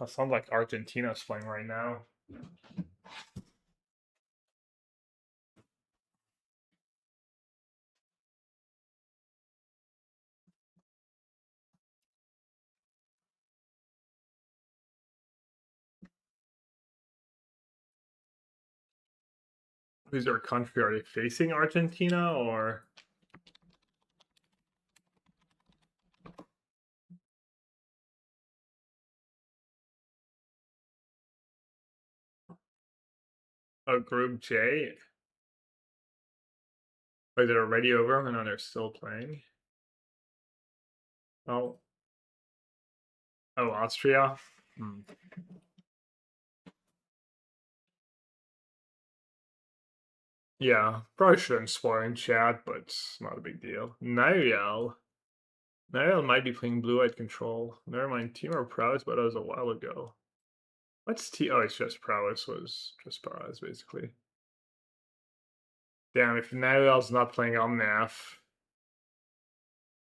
Speaker 1: That sounds like Argentina's playing right now. Who's their country? Are they facing Argentina or? Oh, Group J. Is it already over? And no, they're still playing. Oh. Oh, Austria. Hmm. Yeah, probably shouldn't spoil in chat, but it's not a big deal. Niall. Niall might be playing blue-eyed control. Never mind, Timor Prowess, but that was a while ago. What's T? Oh, it's just Prowess. Was just Prowess basically. Damn, if Niall's not playing Omnath,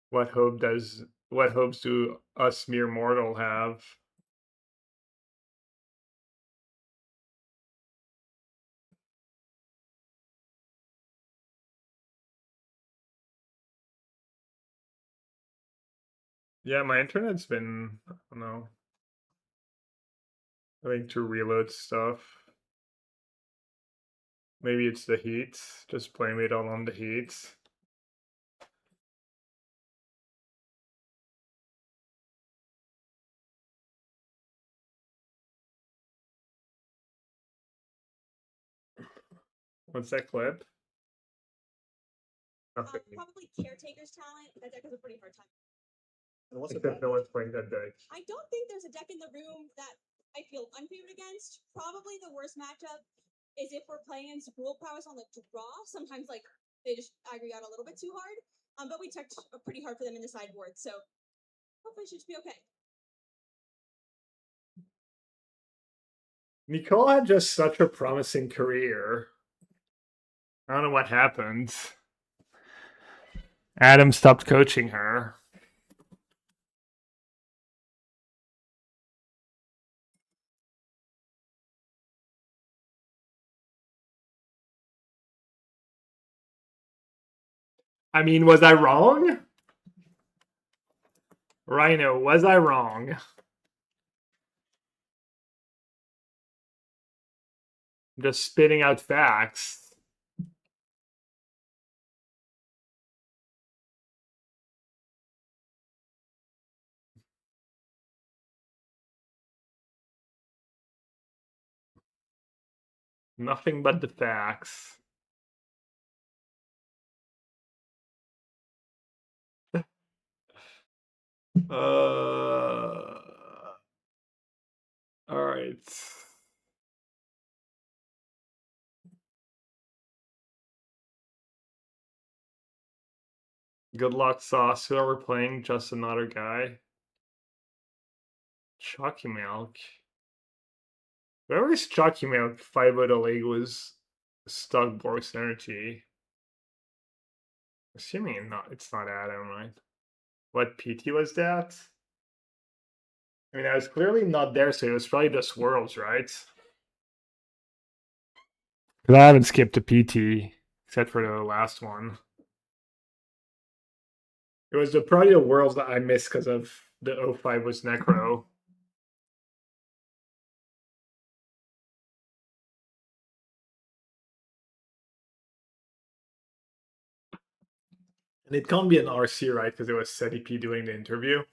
Speaker 1: what hopes do us mere mortal have? Yeah, my internet's been, I don't know, having to reload stuff. Maybe it's the heat. Just blame it all on the heat. What's that clip? Nothing.
Speaker 7: Probably Caretaker's talent. That deck has a pretty hard time.
Speaker 5: And what's the
Speaker 1: Except no one's playing that deck.
Speaker 7: I don't think there's a deck in the room that I feel unfavored against. Probably the worst matchup is if we're playing Rule Prowess on the draw. Sometimes like they just aggregate out a little bit too hard. But we checked pretty hard for them in the sideboard, so hopefully it should be okay.
Speaker 1: Nicole had just such a promising career. I don't know what happened. Adam stopped coaching her. I mean, was I wrong? Rhino, was I wrong? I'm just spitting out facts. Nothing but the facts. All right. Good luck, Sauce. Who are we playing? Just another guy. Chalky Milk. Whoever is Chalky Milk 5 out of league was stuck Borg's Energy. Assuming it's not Adam, right? What PT was that? I mean, I was clearly not there, so it was probably just Worlds, right? Because I haven't skipped a PT, except for the last one. It was probably the Worlds that I missed because of the 05 was Necro. And it can't be an RC, right? Because it was SetiP doing the interview.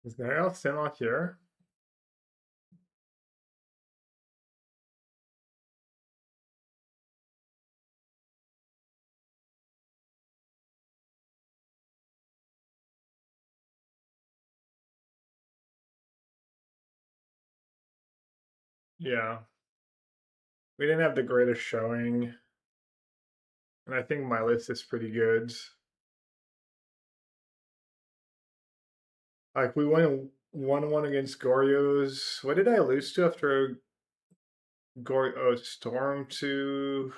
Speaker 1: Is Nail still not here? Yeah. We didn't have the greatest showing. And I think my list is pretty good. Like we won 1-1 against Goryo's. What did I lose to after Storm to?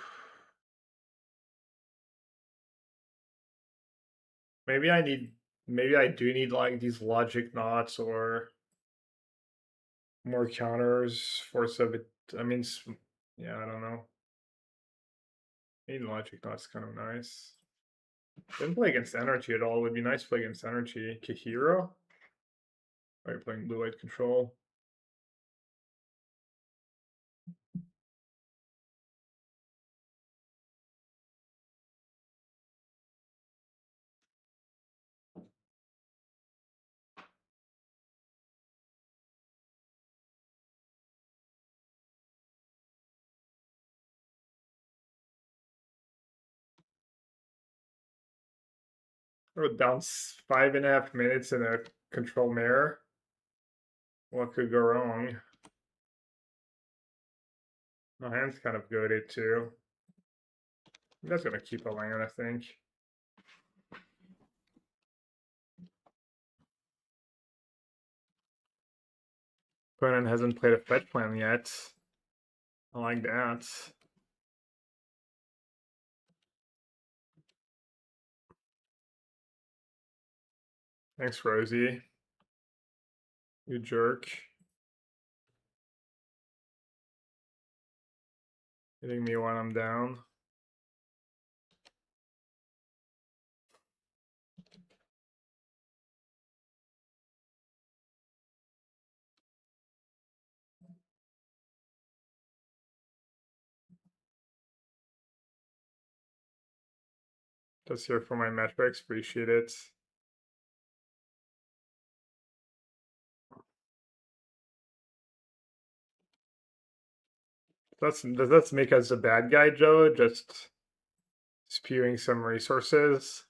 Speaker 1: Maybe I do need like these logic knots or more counters, force of it. I mean, yeah, I don't know. Need logic knots kind of nice. Didn't play against energy at all. Would be nice to play against energy. Kihiro? Are you playing blue white control? Oh, down 5.5 minutes in a control mirror. What could go wrong? My hand's kind of goaded too. That's gonna keep a land, I think. Opponent hasn't played a fetch plan yet. I like that. Thanks, Rosie. You jerk. Hitting me when I'm down. Just here for my metrics, appreciate it. Does that make us a bad guy, Joe? Just spewing some resources?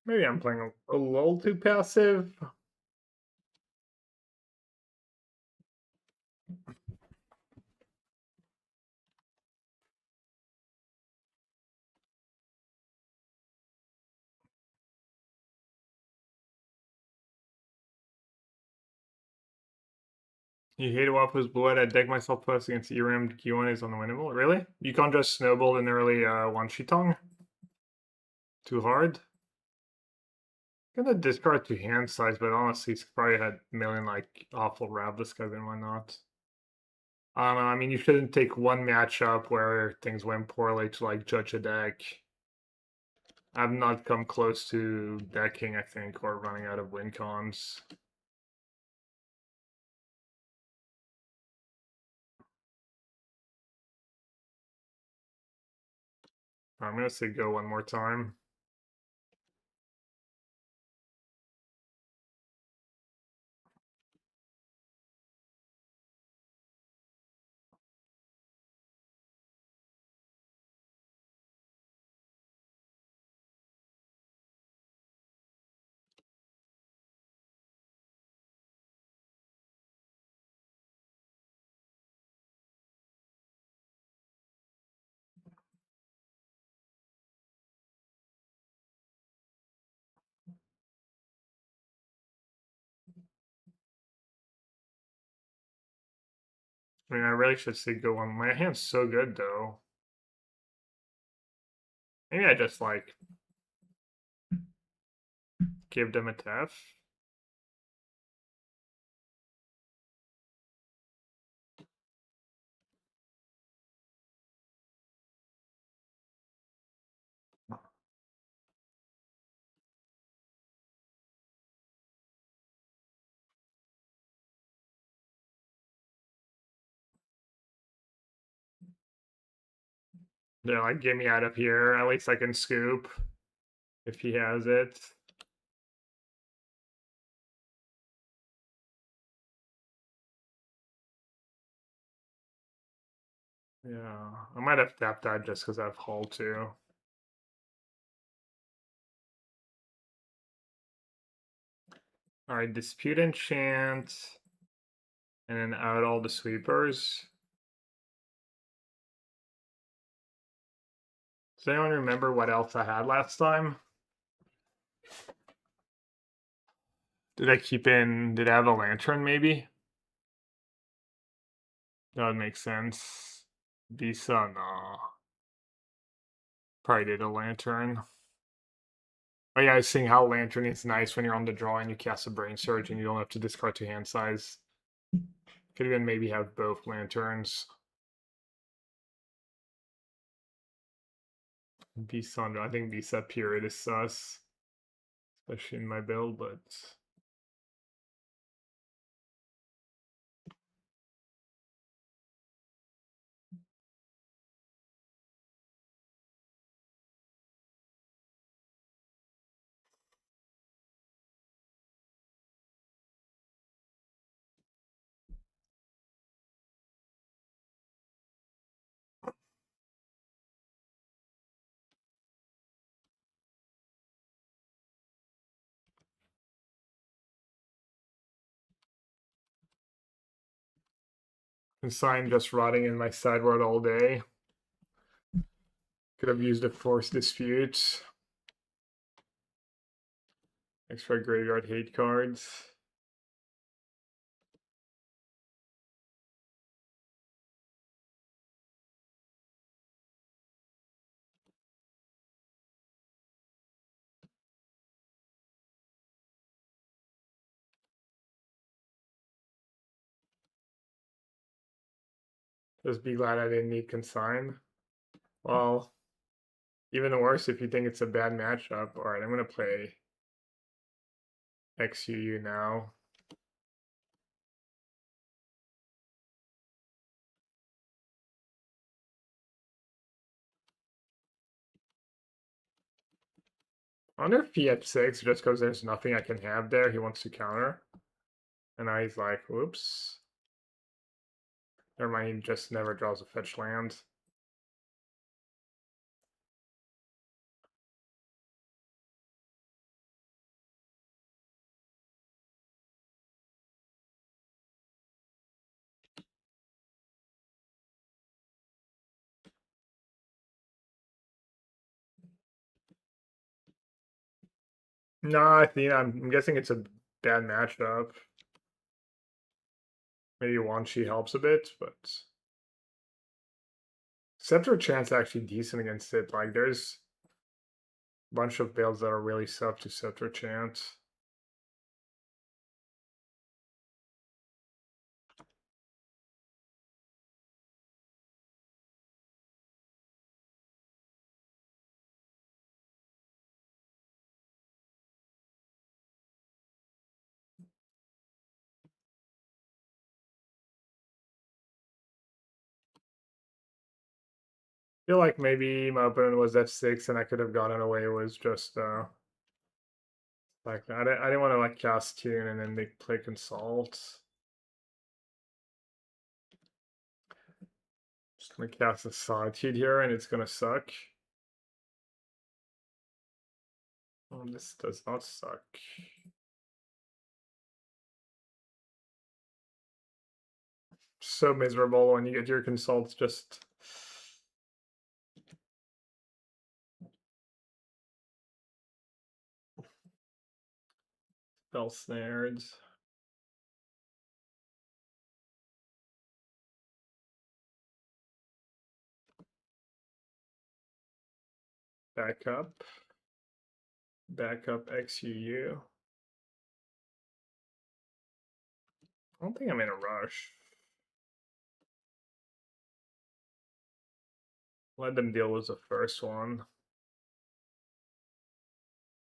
Speaker 1: Maybe I'm playing a little too passive. You hate Waffles Blood. I deck myself plus against ERM. Q1 is unwinnable. Really? You can't just snowball an early one Shitong? Too hard? Gonna discard to hand size, but honestly, it's probably had a million like awful Ravliska, then why not? I don't know. I mean, you shouldn't take one matchup where things went poorly to like judge a deck. I've not come close to decking, I think, or running out of win cons. I'm gonna say go one more time. I mean, I really should say go one. My hand's so good, though. Maybe I just, like, give them a tef. They're like, get me out of here. At least I can scoop if he has it. Yeah, I might have tapped that just because I have hull too. All right, dispute enchant, and then out all the sweepers. Does anyone remember what else I had last time? Did I keep in? Did I have a lantern maybe? That would make sense. Visa, no. Probably did a lantern. Oh yeah, I was seeing how lantern is nice when you're on the draw and you cast a brain surge and you don't have to discard to hand size. Could even maybe have both lanterns. Vsandra, I think Visa period is sus. Especially in my build, but Consign just rotting in my sideboard all day. Could have used a force dispute. Extra graveyard hate cards. Just be glad I didn't need consign. Well, even worse if you think it's a bad matchup. Alright, I'm gonna play XUU now. I wonder if he had 6 just because there's nothing I can have there. He wants to counter. And now he's like, whoops. Never mind, he just never draws a fetch land. No, I think I'm guessing it's a bad matchup. Maybe Wanshi helps a bit, but Scepter Chant's actually decent against it. Like there's a bunch of builds that are really sub to Scepter Chant. Feel like maybe my opponent was F6 and I could have gotten away with just like I didn't want to like cast tune and then they play consult. Just gonna cast a Solitude here and it's gonna suck. Oh, this does not suck. So miserable when you get your consults just spell snared. Backup. Backup XUU. I don't think I'm in a rush. Let them deal with the first one.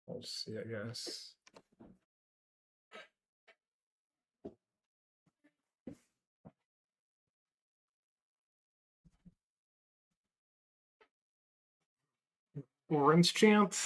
Speaker 1: We'll see, I guess. Orange chant.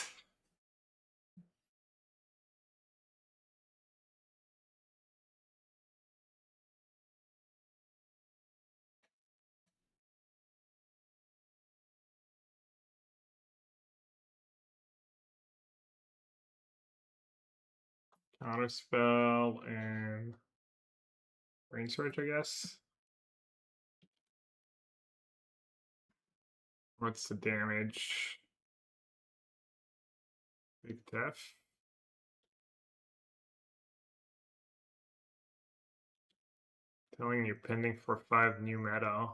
Speaker 1: Counterspell and Brain Surge, I guess. What's the damage? Big Def. Telling you pending for 5 new meta.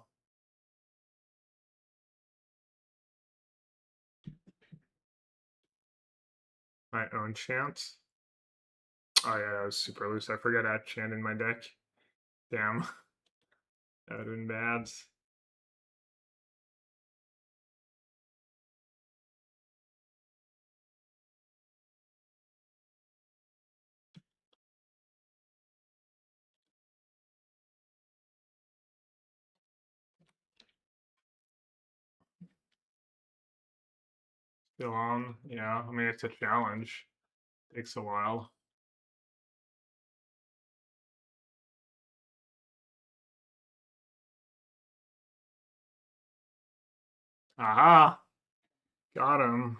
Speaker 1: My own chant. Oh yeah, that was super loose. I forgot I had chant in my deck. Damn. That would have been bad. Still on. Yeah, I mean, it's a challenge. Takes a while. Aha! Got him.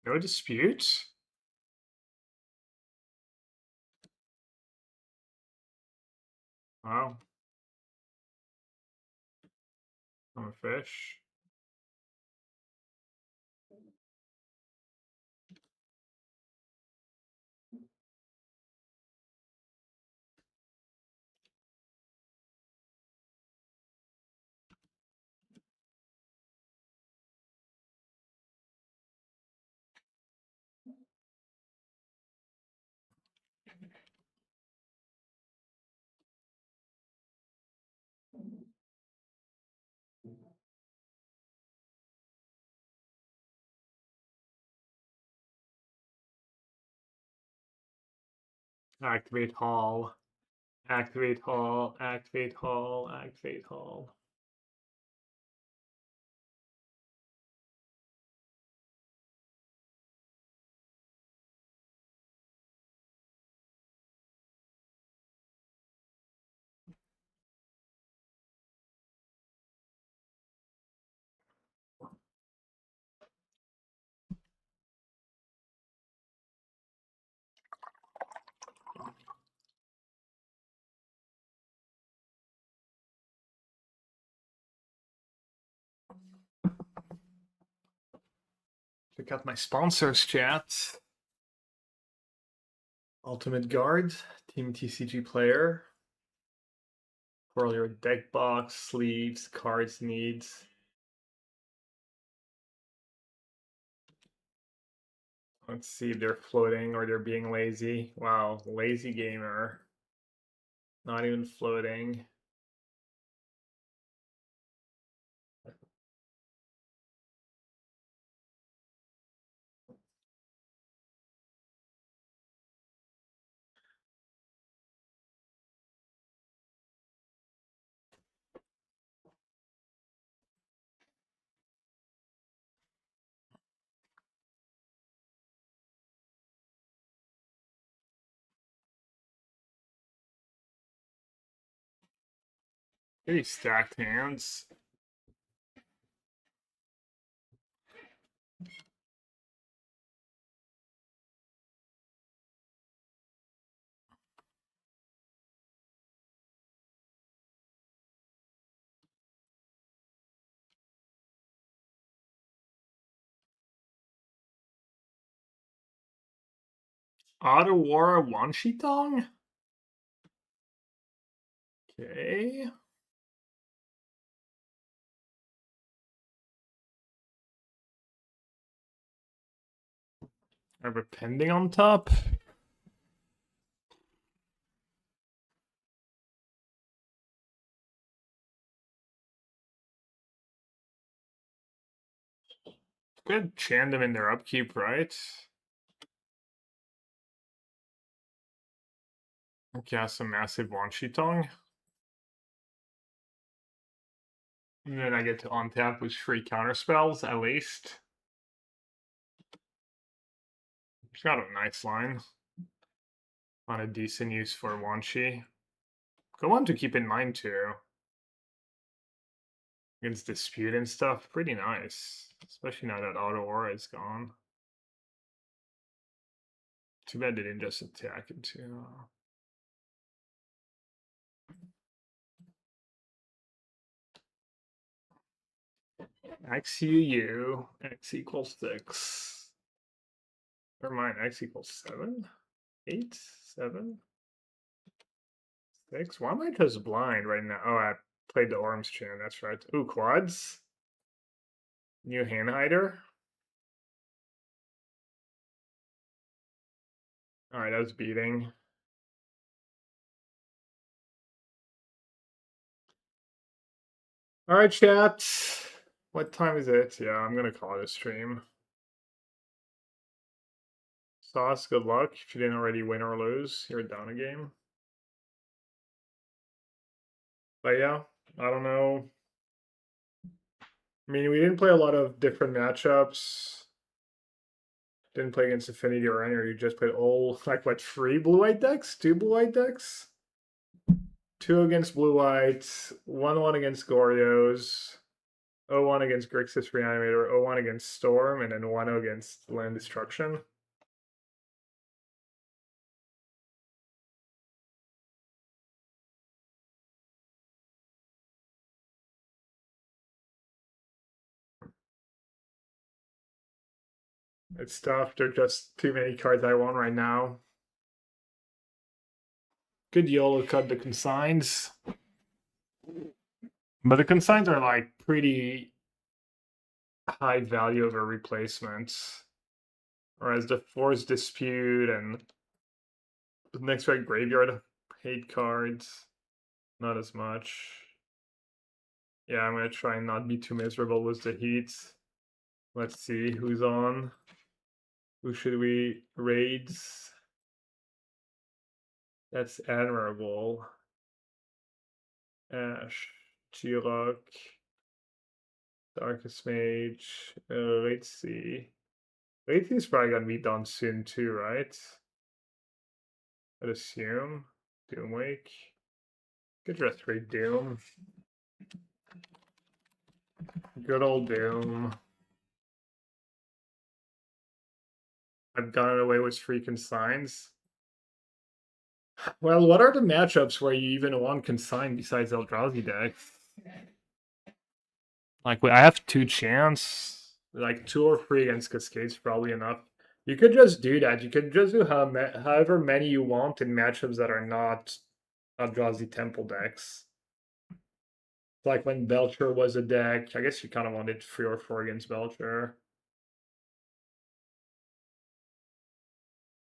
Speaker 1: No dispute? Wow. I'm a fish. Activate hall. Activate hall. Activate hall. Activate hall. Check out my sponsors, chat. Ultimate Guard, Team TCG player. For all your deck box, sleeves, cards needs. Let's see if they're floating or they're being lazy. Wow, lazy gamer. Not even floating. Pretty stacked hands. Ottawara Wanshitong? Okay. I have a pending on top. Good chant them in their upkeep, right? Cast a massive Wanshitong. And then I get to untap with free counter spells, at least. It's got a nice line. On a decent use for Wanshi. Good one to keep in mind too. Against Dispute and stuff, pretty nice. Especially now that Auto Aura is gone. Too bad they didn't just attack it too. XUU, X equals 6. Never mind, X equals 7? 8? 7? 6? Why am I just blind right now? Oh, I played the Orms chant, that's right. Ooh, quads? New hand hider? Alright, that was beating. Alright, chat. What time is it? Yeah, I'm gonna call it a stream. Sauce, good luck. If you didn't already win or lose, you're down a game. But yeah, I don't know. I mean, we didn't play a lot of different matchups. Didn't play against Affinity or any, or you just played all, like, what, 3 blue-white decks? 2 blue-white decks? 2 against blue-white, 1-1 against Goryo's, 0-1 against Grixis Reanimator, 0-1 against Storm, and then 1-0 against Land Destruction. It's tough. There are just too many cards I want right now. Good YOLO cut the consigns. But the consigns are like pretty high value over replacements. Whereas the Force Dispute and the next right Graveyard hate cards, not as much. Yeah, I'm gonna try and not be too miserable with the heat. Let's see who's on. Who should we raids? That's admirable. Ash, Jirok, Darkest Mage. Let's see. Let's see is probably gonna be done soon too, right? I'd assume. Doomwake. Good dress rate Doom. Good old Doom. I've gotten away with free consigns. Well, what are the matchups where you even want consign besides Eldrazi decks? Like, I have 2 chance. Like, 2 or 3 against Cascade's probably enough. You could just do that. You could just do however many you want in matchups that are not Eldrazi Temple decks. Like when Belcher was a deck. I guess you kind of wanted 3 or 4 against Belcher.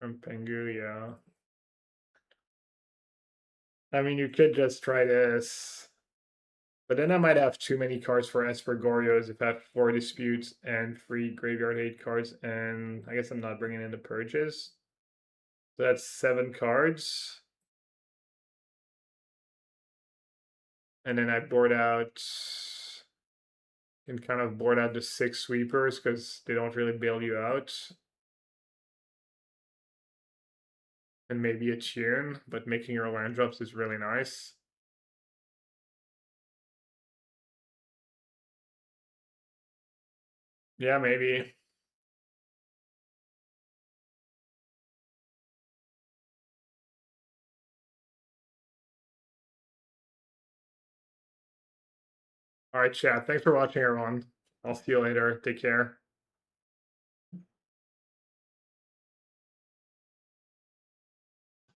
Speaker 1: From Pengu, yeah. I mean, you could just try this. But then I might have too many cards for Esper Goryo's if I have 4 disputes and 3 graveyard 8 cards, and I guess I'm not bringing in the purges. So that's 7 cards. And then I board out and kind of board out the 6 sweepers because they don't really bail you out. And maybe a tune, but making your land drops is really nice. Yeah, maybe. All right, chat. Thanks for watching, everyone. I'll see you later. Take care.